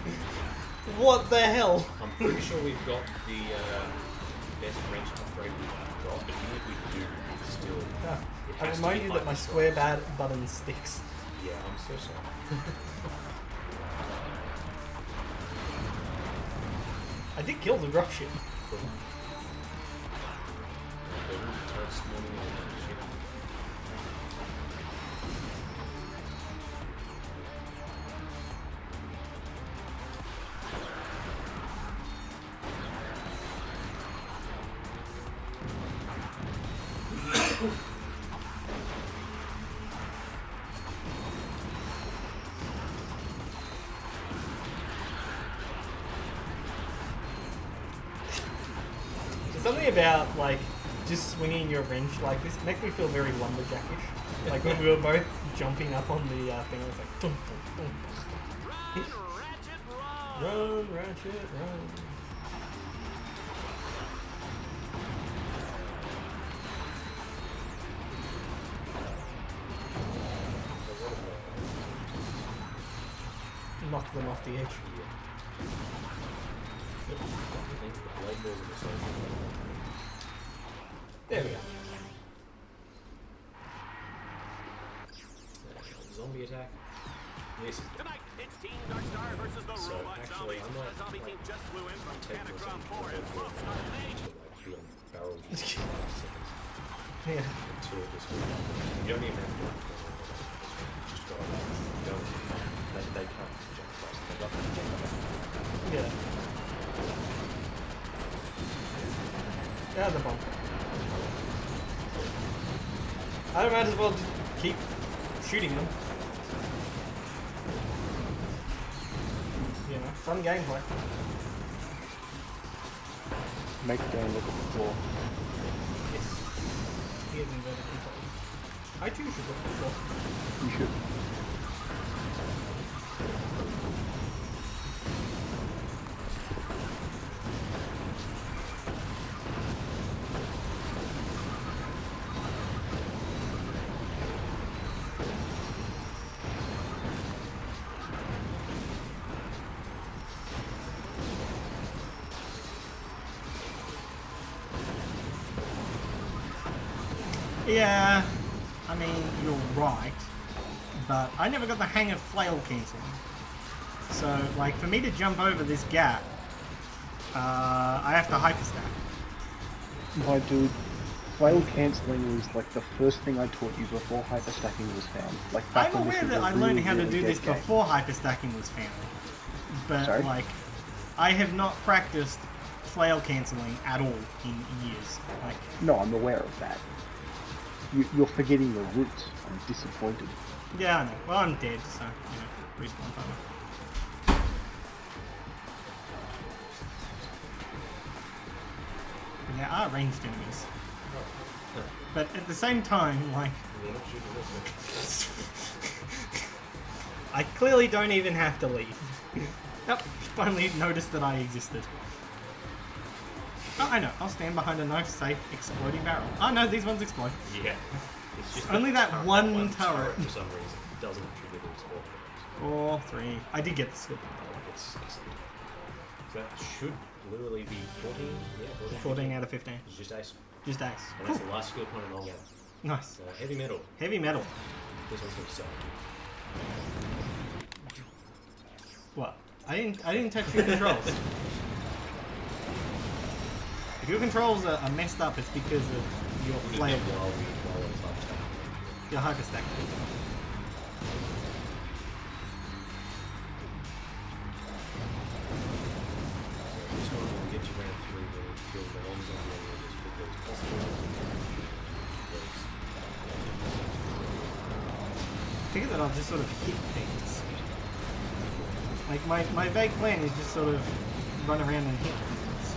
What the hell? I'm pretty sure we've got the best wrench upgrade we've got, but even if we do, it's still. Ah, It I has to remind be you that my hyperstrike. square button sticks. Yeah, I'm so sorry. I did kill the dropship. Cool. Turrets spawning in and shit. Something about, like, just swinging your wrench like this makes me feel very lumberjackish. Like when we were both jumping up on the thing, I was like, dum, dum, dum. Run, Ratchet, run. Knock them off the edge. Yep. I think the blade balls are the same. There we go. Zombie attack. This is Tonight, it's Team Darkstar versus the So, Robot actually, Zombies. I'm not, The zombie team like, just flew in from take this Catacrom and 4 and go will start the age. to like be on barrels in 5 seconds. Yeah. Two of this one. You don't even have to do it. Just go like, go. They can't jump fast. They've got to jump fast. Yeah. Yeah, the bomb. I might as well just keep shooting them. You know, fun gameplay. Make Dan look at the floor. Yes. He has inverted controls. I too should look at the floor. You should. Yeah, I mean, you're right, but I never got the hang of flail cancelling. So, like, for me to jump over this gap, I have to hyperstack. My dude, flail cancelling was like the first thing I taught you before hyperstacking was found. Like back I'm when this aware was that a I learned really, how to really do dead this game. before hyperstacking was found, but, Sorry? like, I have not practiced flail cancelling at all in years. Like, No, I'm aware of that. You're forgetting the roots. I'm disappointed. yeah, I know. Well, I'm dead, so, you know, respawn timer. There are ranged enemies. But at the same time, like, We're not shooting this one. I clearly don't even have to leave. Yep, finally noticed that I existed. Oh, I know. I'll stand behind a nice, safe, exploding barrel. Oh no, these ones explode. Yeah. It's just Only that one turret. for some reason doesn't trigger the explode. 4, 3. I did get the skill. It's excellent. So that should literally be 14. Yeah, 14 out of 15. It's just ace. Just ace. And Cool. that's the last skill point in the whole game. Nice. Heavy metal. Heavy metal. This one's going to sell. What? I didn't touch your controls. If your controls are messed up, it's because of your flavor. Your hyper stack. This one will get you round 3 where you kill the ones on the edge as quickly as possible. I figure that I'll just sort of hit things. Like, my vague plan is just sort of run around and hit things.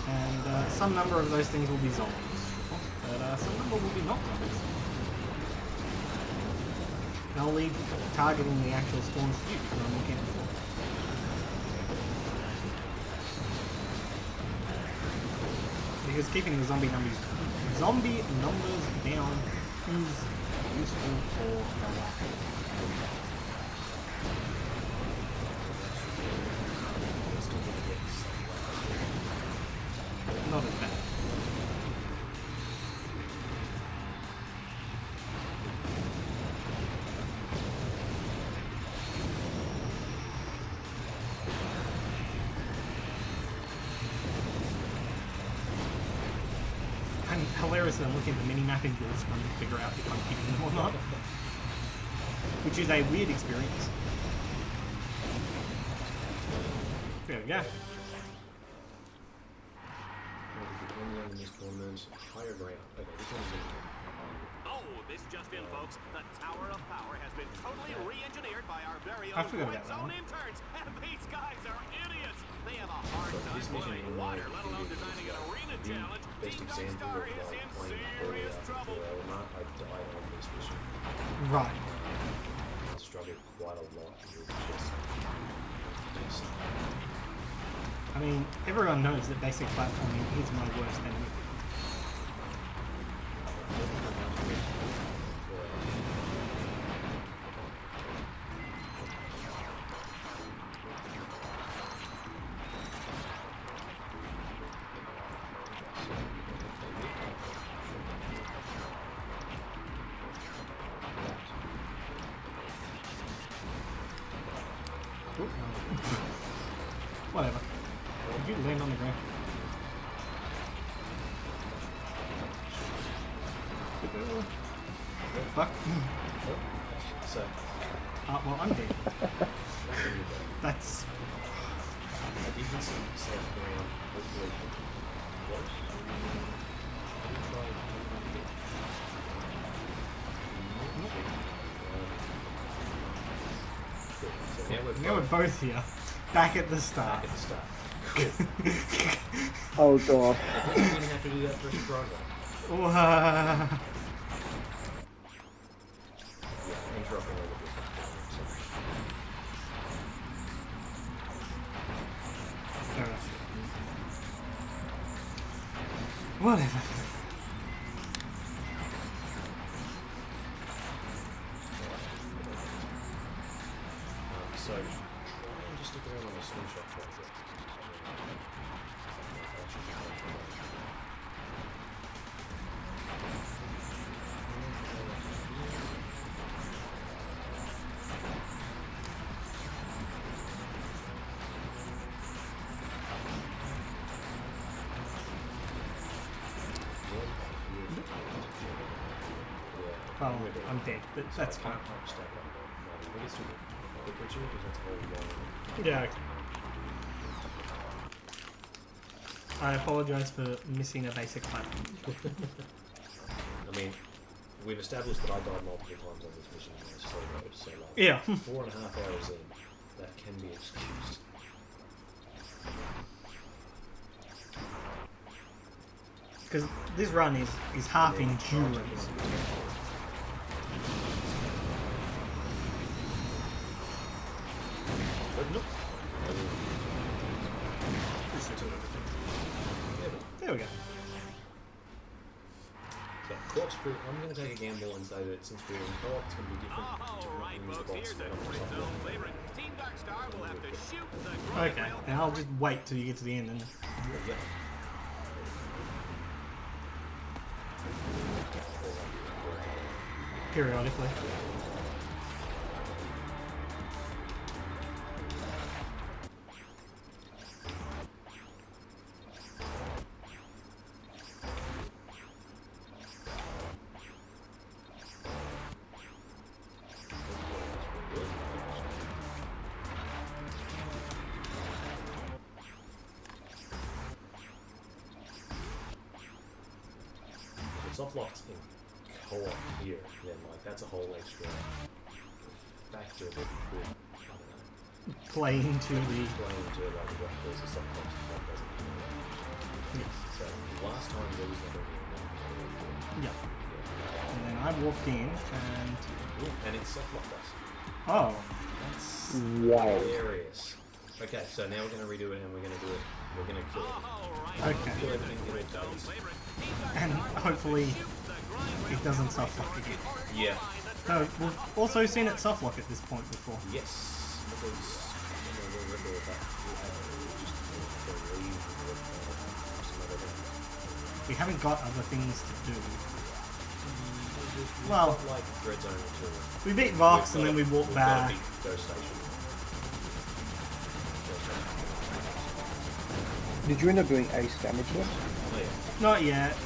And some number of those things will be zombies. But some number will be not zombies. And I'll leave targeting the actual spawns to you when I'm looking at the floor. Because keeping the zombie numbers down is useful for a lot. Not as bad. I'm hilarious when I'm looking at the mini-map in Ghost trying to figure out if I'm hitting them or not. Which is a weird experience. There we go. Higher ground. Okay, this one's good. Oh, this just in, folks. The Tower of Power has been totally re-engineered by our very I own forgot Quick about that Zone one. interns, and these guys are idiots. They have a hard But time this mission boiling in water, my let alone opinion designing an is arena the challenge. best Team example Darkstar of is in playing serious trouble. I died on this mission. Right. I struggled quite a lot with just I mean, everyone knows that basic platforming is my worst enemy. Whatever. Did you land on the ground? Fuck. So, Well, I'm dead. That's... I did get some safe ground, hopefully. What? So Now we're both here. Back at the start. back at the start. Cool. Oh god. I think you're going to have to do that first program. Wah. Yeah, interrupting all of this. Fair enough. Whatever. So, try and just stick around on the slingshot project. Well, I'm dead, but that's fine. Stack up. I think it's too quick for you because that's a whole long. Yeah. Okay. I apologise for missing a basic platform. I mean, we've established that I died multiple times on this mission in this photo, so like Yeah. 4.5 hours in, that can be excused. Because this run is half endurance. There we go. So, corkscrew, I'm going to take a gamble and say that since we're in co-op, it's going to be different. Alright, folks, here's a quick zone favorite. Team Darkstar will have to shoot the Okay, ground rail. and I'll just wait till you get to the end and Yeah. periodically. Soft locked in co-op here, then like that's a whole extra factor that could, I don't know, Play into the. play into like what there's a soft lock that doesn't do that. Yes. So last time there was never really Yeah. And then I walked in and. and it's soft locked us. Oh. That's Wow. hilarious. Okay, so now we're gonna redo it and we're gonna do it. We're gonna kill it. Alright, Okay. Kill everything in its zone base. favorite. Team Darkstar And hopefully it doesn't soft lock again. Yeah. No, we've also seen it soft lock at this point before. Yes. Because I don't know, we'll record that. We'll have just leave some other thing. We haven't got other things to do. We've Well, got, like Red Zone or two. we beat Vox and then we walked back. Ghost Station. Did you end up doing ace damage yet? Oh yeah. Not yet.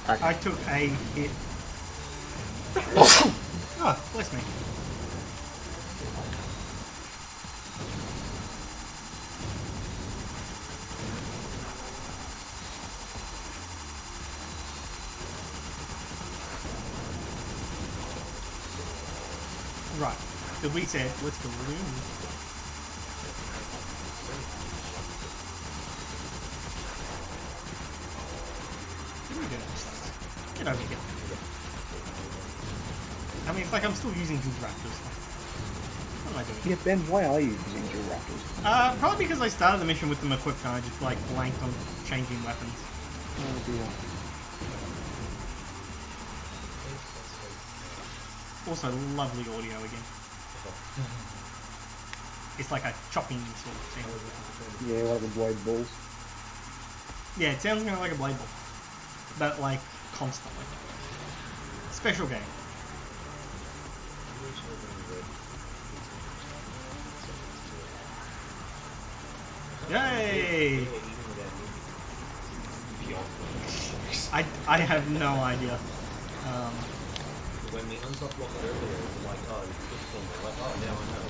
Okay. I took a hit. Oh, bless me. Right. So we said, let's go room. What are you doing? Get over here. I mean, it's like I'm still using Dual Raptors. What am I doing? Yeah, Ben, why are you using dual raptors? Probably because I started the mission with them equipped and I just like blanked on changing weapons. Oh dear. Also, lovely audio again. It's like a chopping sort of thing. Yeah, one of the blade balls. Yeah, it sounds kind of like a blade ball, but like constantly. Special game. Yay! I have no idea. When we unsoft locked earlier, it was like, oh, you clicked on it. Like, oh, now I know.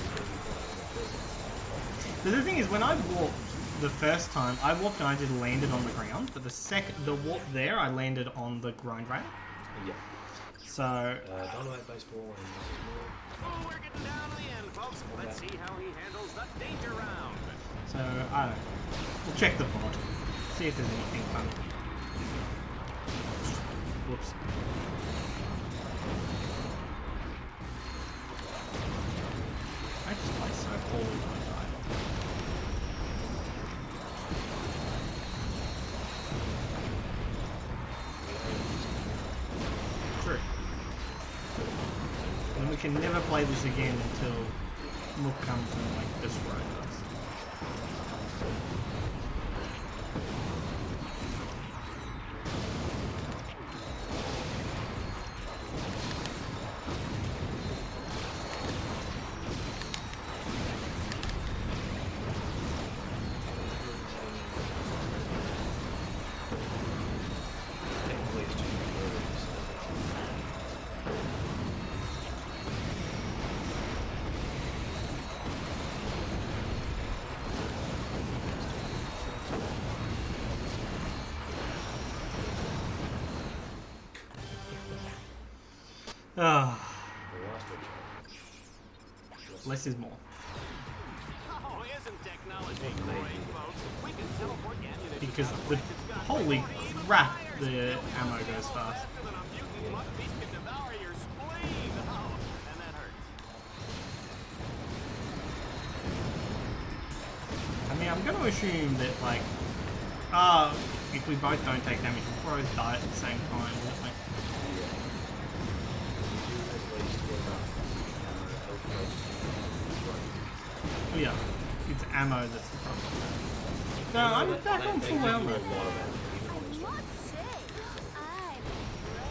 But the thing is, when I walked the first time, I walked and I just landed on the ground. But the walk there, I landed on the grind rail. Yeah. So Dynamite baseball and Oh, we're getting down to the end, folks. Let's see how he handles the danger round. So, I don't know. We'll check the VOD. See if there's anything fun. Whoops. I just play so poorly when I die. True. And we can never play this again until Mook comes and like destroys us. technically it's just words. Ah, The last one. less is more. Oh, isn't technology great, folks? We can teleport ammunition because out of the Ratchet's gun. holy crap, the ammo goes fast. Faster than a mutant mutt beast can devour your spleen. Oh, and that hurts. I mean, I'm gonna assume that like, if we both don't take damage, we'll both die at the same time, won't we? Oh yeah, it's ammo that's the problem. No, I'm back on full ammo.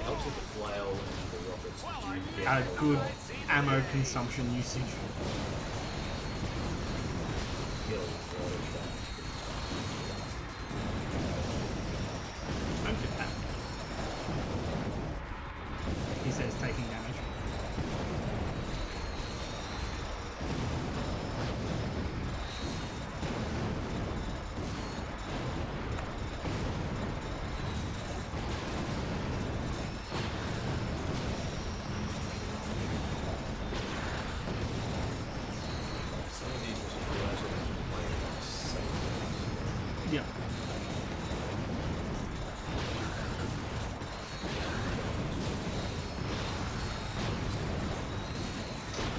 Helps with the flail and the rockets. You get Good ammo consumption usage. Don't get that. He says taking damage. Some of these are actually playing safe. Yeah.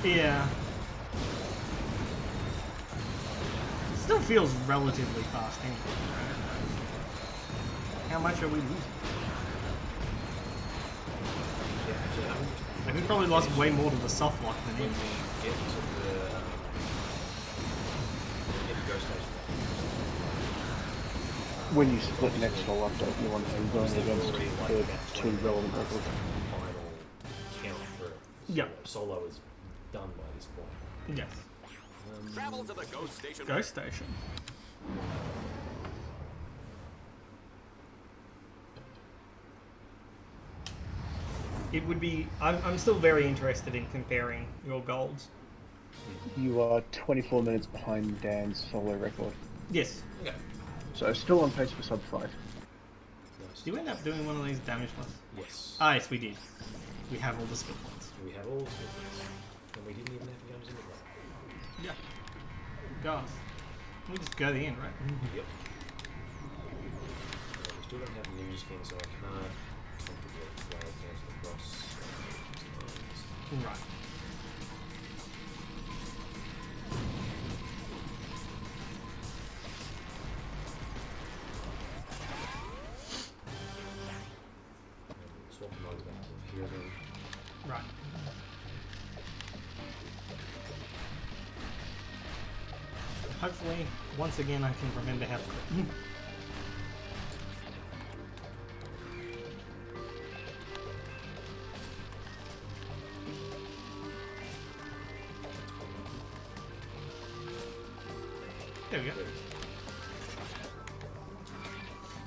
Yeah. Still feels relatively fast anyway. How much are we losing? Yeah, actually, Like, we probably lost way more to the soft lock than when him. we get to the ghost station. When you split next to left, you want to going Obviously, we're against already like the about two 20 relevant minutes records. final count for Yeah. Solo is done by this point. Yes. Travel to the ghost station. Ghost station. It would be. I'm still very interested in comparing your golds. You are 24 minutes behind Dan's solo record. Yes. Okay. So still on pace for sub 5. Nice. Did you end up doing one of these damage ones? Yes. Ah, yes, we did. We have all the skill points. We have all the skills. And we didn't even have to go into the Yeah. Gosh. We just go to the end, right? Yep. We still don't have ninja skin, so I can't comfortably flail cancel across lines. Right. Swap modes back to here then. Right. Hopefully, once again, I can remember how to clip. There we go.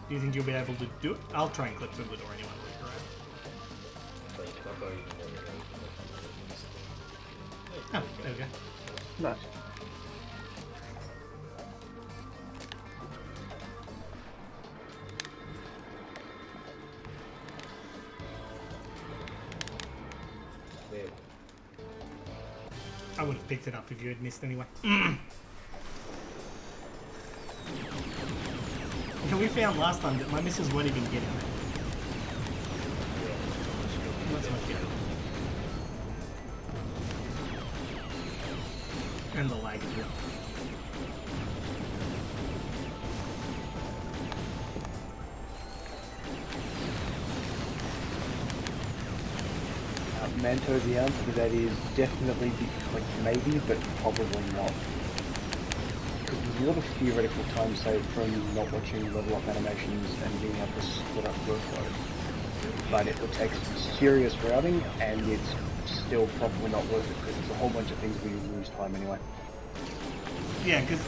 Do you think you'll be able to do it? I'll try and clip through the door anyway. But I've got even more than Oh, there we go. Nice. there. I would have picked it up if you had missed anyway. And we found last time that my missiles weren't even getting there. Not so much getting. And the lag as well. Manto, the answer to that is definitely, like, maybe, but probably not. Because there's a lot of theoretical time saved from not watching level up animations and being able to split up workload. But it will take some serious routing, and it's still probably not worth it because there's a whole bunch of things where you lose time anyway. Yeah, because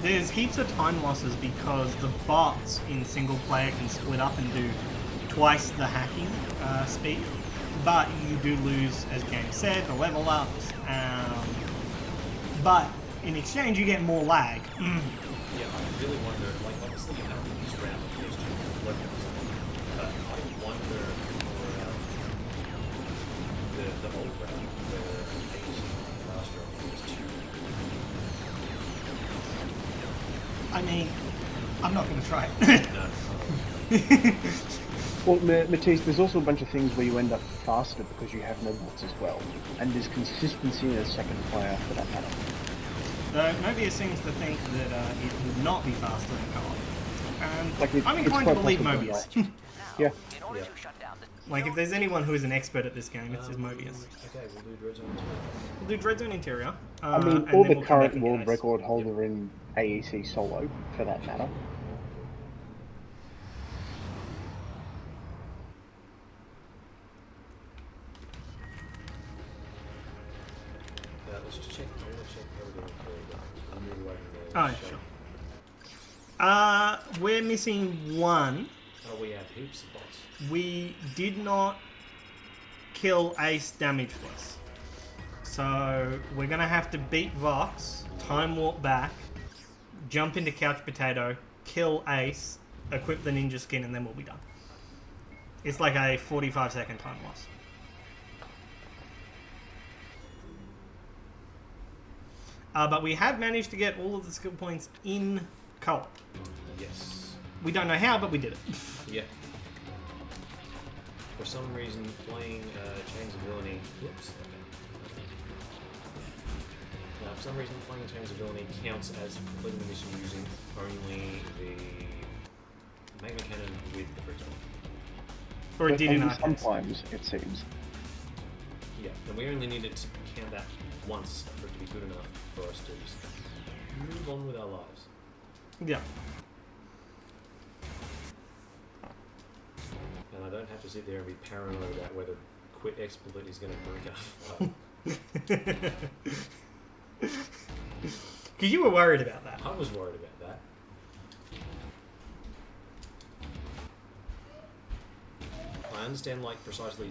there's heaps of time losses because the bots in single player can split up and do twice the hacking speed. But you do lose, as James said, the level ups. But in exchange, you get more lag. Yeah, I really wonder, like, obviously you have this round of PSG weapons, but I wonder for the old round, the AEC last round was 2. I mean, I'm not going to try it. No. Well, Matisse, there's also a bunch of things where you end up faster because you have no bots as well, and there's consistency in a second player for that matter. Though Mobius seems to think that it would not be faster in co-op. And Like I'm it's inclined to quite believe possibly Mobius. not. Yeah. In order to shut down the Like, if there's anyone who is an expert at this game, it's just Mobius. Okay, we'll do Dread Zone. We'll do Dread Zone Interior. I mean, and or then the we'll come back current and get world Ace. record holder in AEC solo, for that matter. Let's just check. I want to check how we're doing for I'm really waiting there. Oh, sure. We're missing one. Oh, we have heaps of bots. We did not kill Ace damageless. So we're going to have to beat Vox, time warp back, jump into Couch Potato, kill Ace, equip the ninja skin, and then we'll be done. It's like a 45-second time loss. But we have managed to get all of the skill points in co-op. Yes. We don't know how, but we did it. Yeah. For some reason, playing Chains of Villainy. Whoops. For some reason, playing Chains of Villainy counts as completing the mission using only the Magma Cannon with the Fridge Bomb. Or it But did in only arcades. sometimes, it seems. Yeah, and we only needed to count that once for it to be good enough for us to just move on with our lives. Yeah. And I don't have to sit there and be paranoid about whether Quit Exploit is going to break up. Because you were worried about that. I was worried about that. I understand like precisely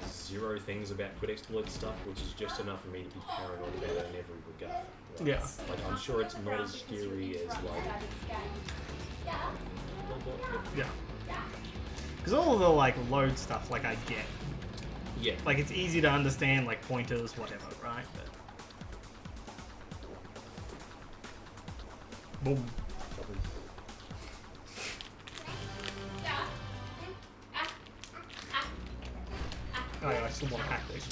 0 things about Quit Exploit stuff, which is just enough for me to be paranoid about it in every regard. Right? Yeah. Like I'm sure it's not as scary as like. Yeah. Because all of the like load stuff, like I get. Yeah. Like it's easy to understand, like pointers, whatever, right? But... Boom. Oh yeah, I still want to hack this.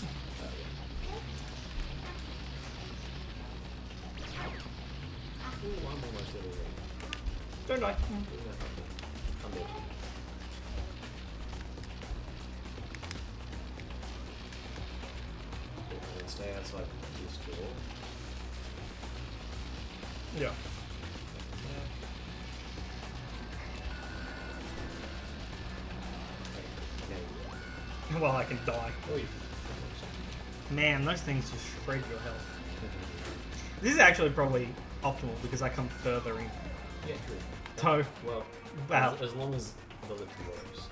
Ooh, I'm almost at it. Don't die. I'm dead. And then stay outside this door. Yeah. Well, I can die. Oh, you. Man, those things just shred your health. This is actually probably optimal because I come further in. Yeah, true. So, Well, wow. as long as the lift works.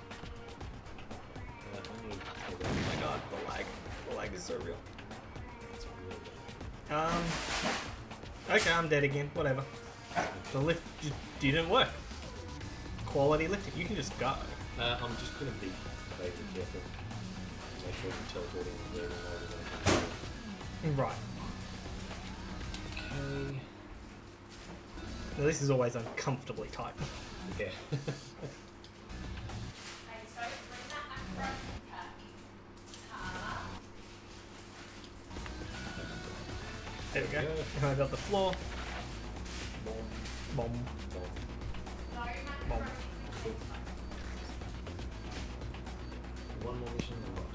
I need. Oh my god, the lag. The lag is so real. That's really good. Okay, I'm dead again. Whatever. The lift just didn't work. Quality lifting. You can just go. I'm just gonna be very careful. Make sure I'm teleporting and leaving over there. Right. Okay. Now, this is always uncomfortably tight. Yeah. There we go. And I got the floor. Bomb. Bomb. Bomb. Bomb. Cool. One more mission in the box.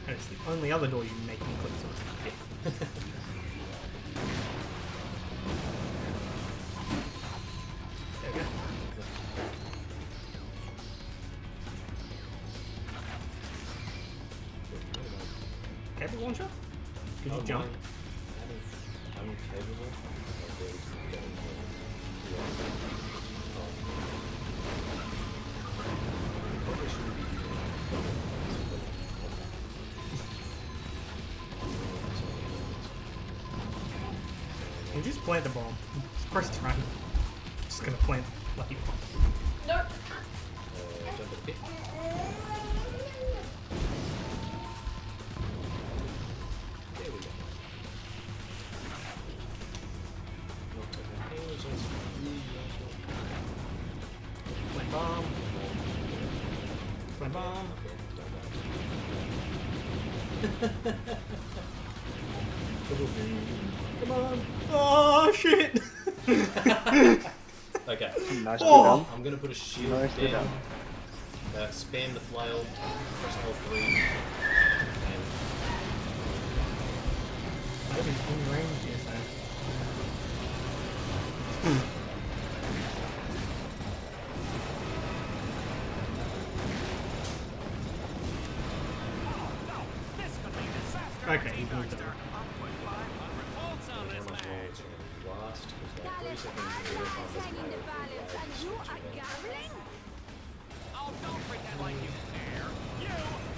And it's the only other door you make me click through. Yeah. There we go. Cable launcher? Could you jump? I'm capable. Probably shouldn't be You just plant the bomb. Just press triangle. Just gonna plant the bloody bomb. Nope. Jump at the pit. There we go. Not taking any chance. Flame bomb. Flame bomb. Come on. Oh, shit. Okay. Nice Oh. done. I'm gonna put a shield Nicely down. done. Spam the flail. Press L3. And I haven't in range yet, man. Okay, you moved it. how much longer it's gonna last? Because like 3 seconds is really fast. That's my Oh, don't pretend like you care. You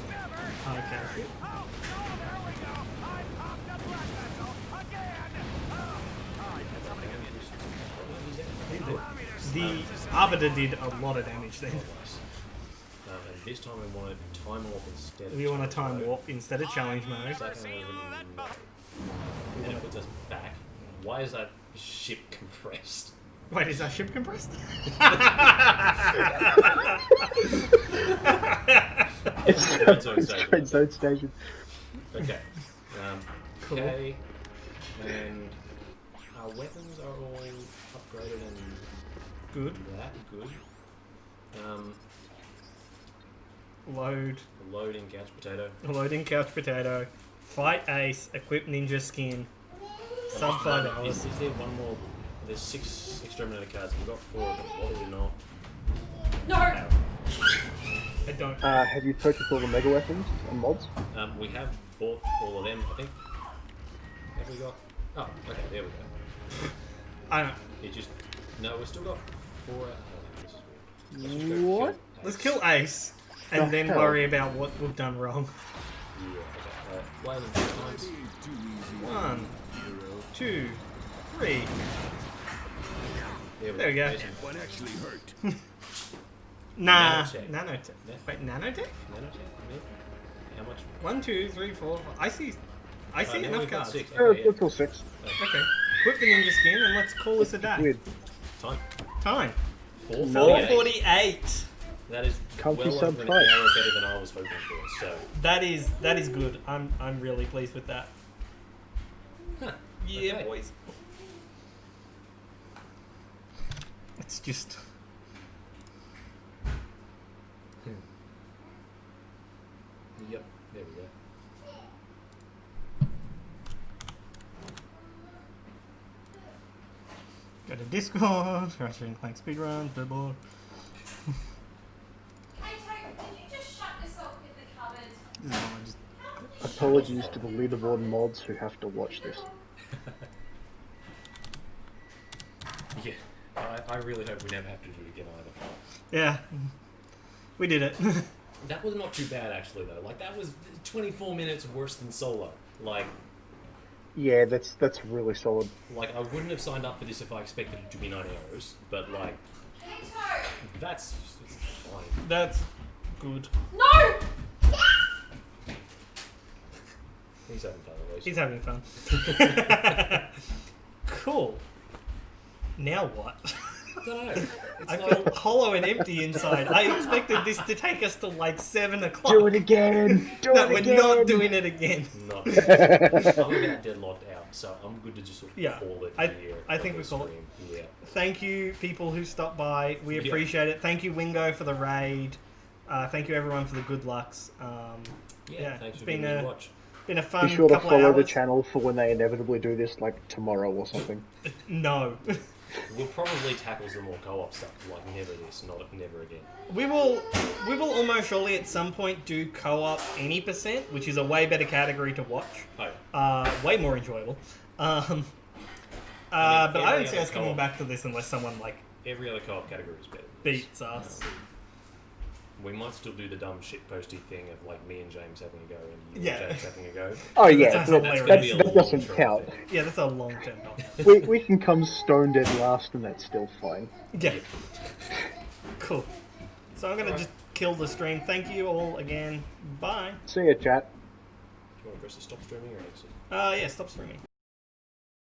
never. Okay. Oh, no, there we go. I popped the black vessel again. All right, that's something The Arbiter did a lot of damage then. And this time we want to time warp instead of We want to challenge time mode. warp instead of challenge mode. Second no. And it puts us back. Why is that ship compressed? Wait, is that ship compressed? Red zone station. Red zone station. Okay. Cool. Okay. And our weapons are all upgraded and Good. that good. Load. Loading couch potato. Loading couch potato. Fight ace. Equip ninja skin. Sub 5 hours. Is there one more? There's 6 exterminator cards. We've got 4 of them. What do we not? No. have? I don't. Have you purchased all the mega weapons and mods? We have bought all of them, I think. Have we got? Oh, okay, there we go. I don't. It just no, we've still got 4. Oh, this is weird. Let's just go What? kill Let's Ace. kill Ace. And The then hell? worry about what we've done wrong. Yeah, okay. Flailing 2 times. 1, 2, 3. There we There we go. Jason. What actually hurt? Nah. Nanotech. Nanotech. Yeah. Wait, nanotech? Nanotech? Yeah. How much? 1, 2, 3, 4. I see now enough we've got cards. 6. Oh, Okay, let's go 6. Okay. Equip the ninja skin and let's call this a day. Weird. Time. Time. 4:48. 4:48. That is Comfy well sub over an price. hour better than I was hoping for. So, That is good. I'm really pleased with that. huh. Yeah, Okay. boys. It's just Yep. There we go. go to Discord, Ratchet and Clank speedrun, billboard. Hey, Toke, did you just shut yourself in the cupboard? This is one I just Apologies to the leaderboard mods who have to watch this. Yeah. I really hope we never have to do it again either. yeah, we did it. That was not too bad actually though. Like that was 24 minutes worse than solo. Like Yeah, that's really solid. I wouldn't have signed up for this if I expected it to be 9 hours. But like Hey, Toke! that's fine. That's good. No! He's having fun at least. He's having fun. Cool. Now what? I don't know. I feel hollow and empty inside. I expected this to take us till like 7 o'clock. Do it again! Do No, it we're again! not doing it again. Not. I'm about deadlocked out, so I'm good to just sort of Yeah, call it I here. think on we the call it. stream. Yeah. Thank you, people who stopped by. We Yeah. appreciate it. Thank you, Wingo, for the raid. Thank you, everyone, for the good lucks. Yeah, It's thanks for been giving me a a watch. been a fun Be sure to couple of follow the hours. channel for when they inevitably do this, like tomorrow or something. No, We'll probably tackle some more co-op stuff, like never this, never again. we will almost surely at some point do co-op any %, which is a way better category to watch. Oh, Way more enjoyable. But every I don't see other us coming co-op- back to this unless someone like every other co-op category is better. beats us. We might still do the dumb shit posty thing of like me and James having a go and you Yeah. and James having a go. Oh yeah, That's look, hilarious. gonna be a that doesn't long-term count. thing. Yeah, that's a long-term goal. We can come stone dead last and that's still fine. Yeah. Cool. So I'm gonna just kill the stream. Thank you all again. Bye. See ya, chat. Do you want to press the stop streaming or exit? Yeah, stop streaming.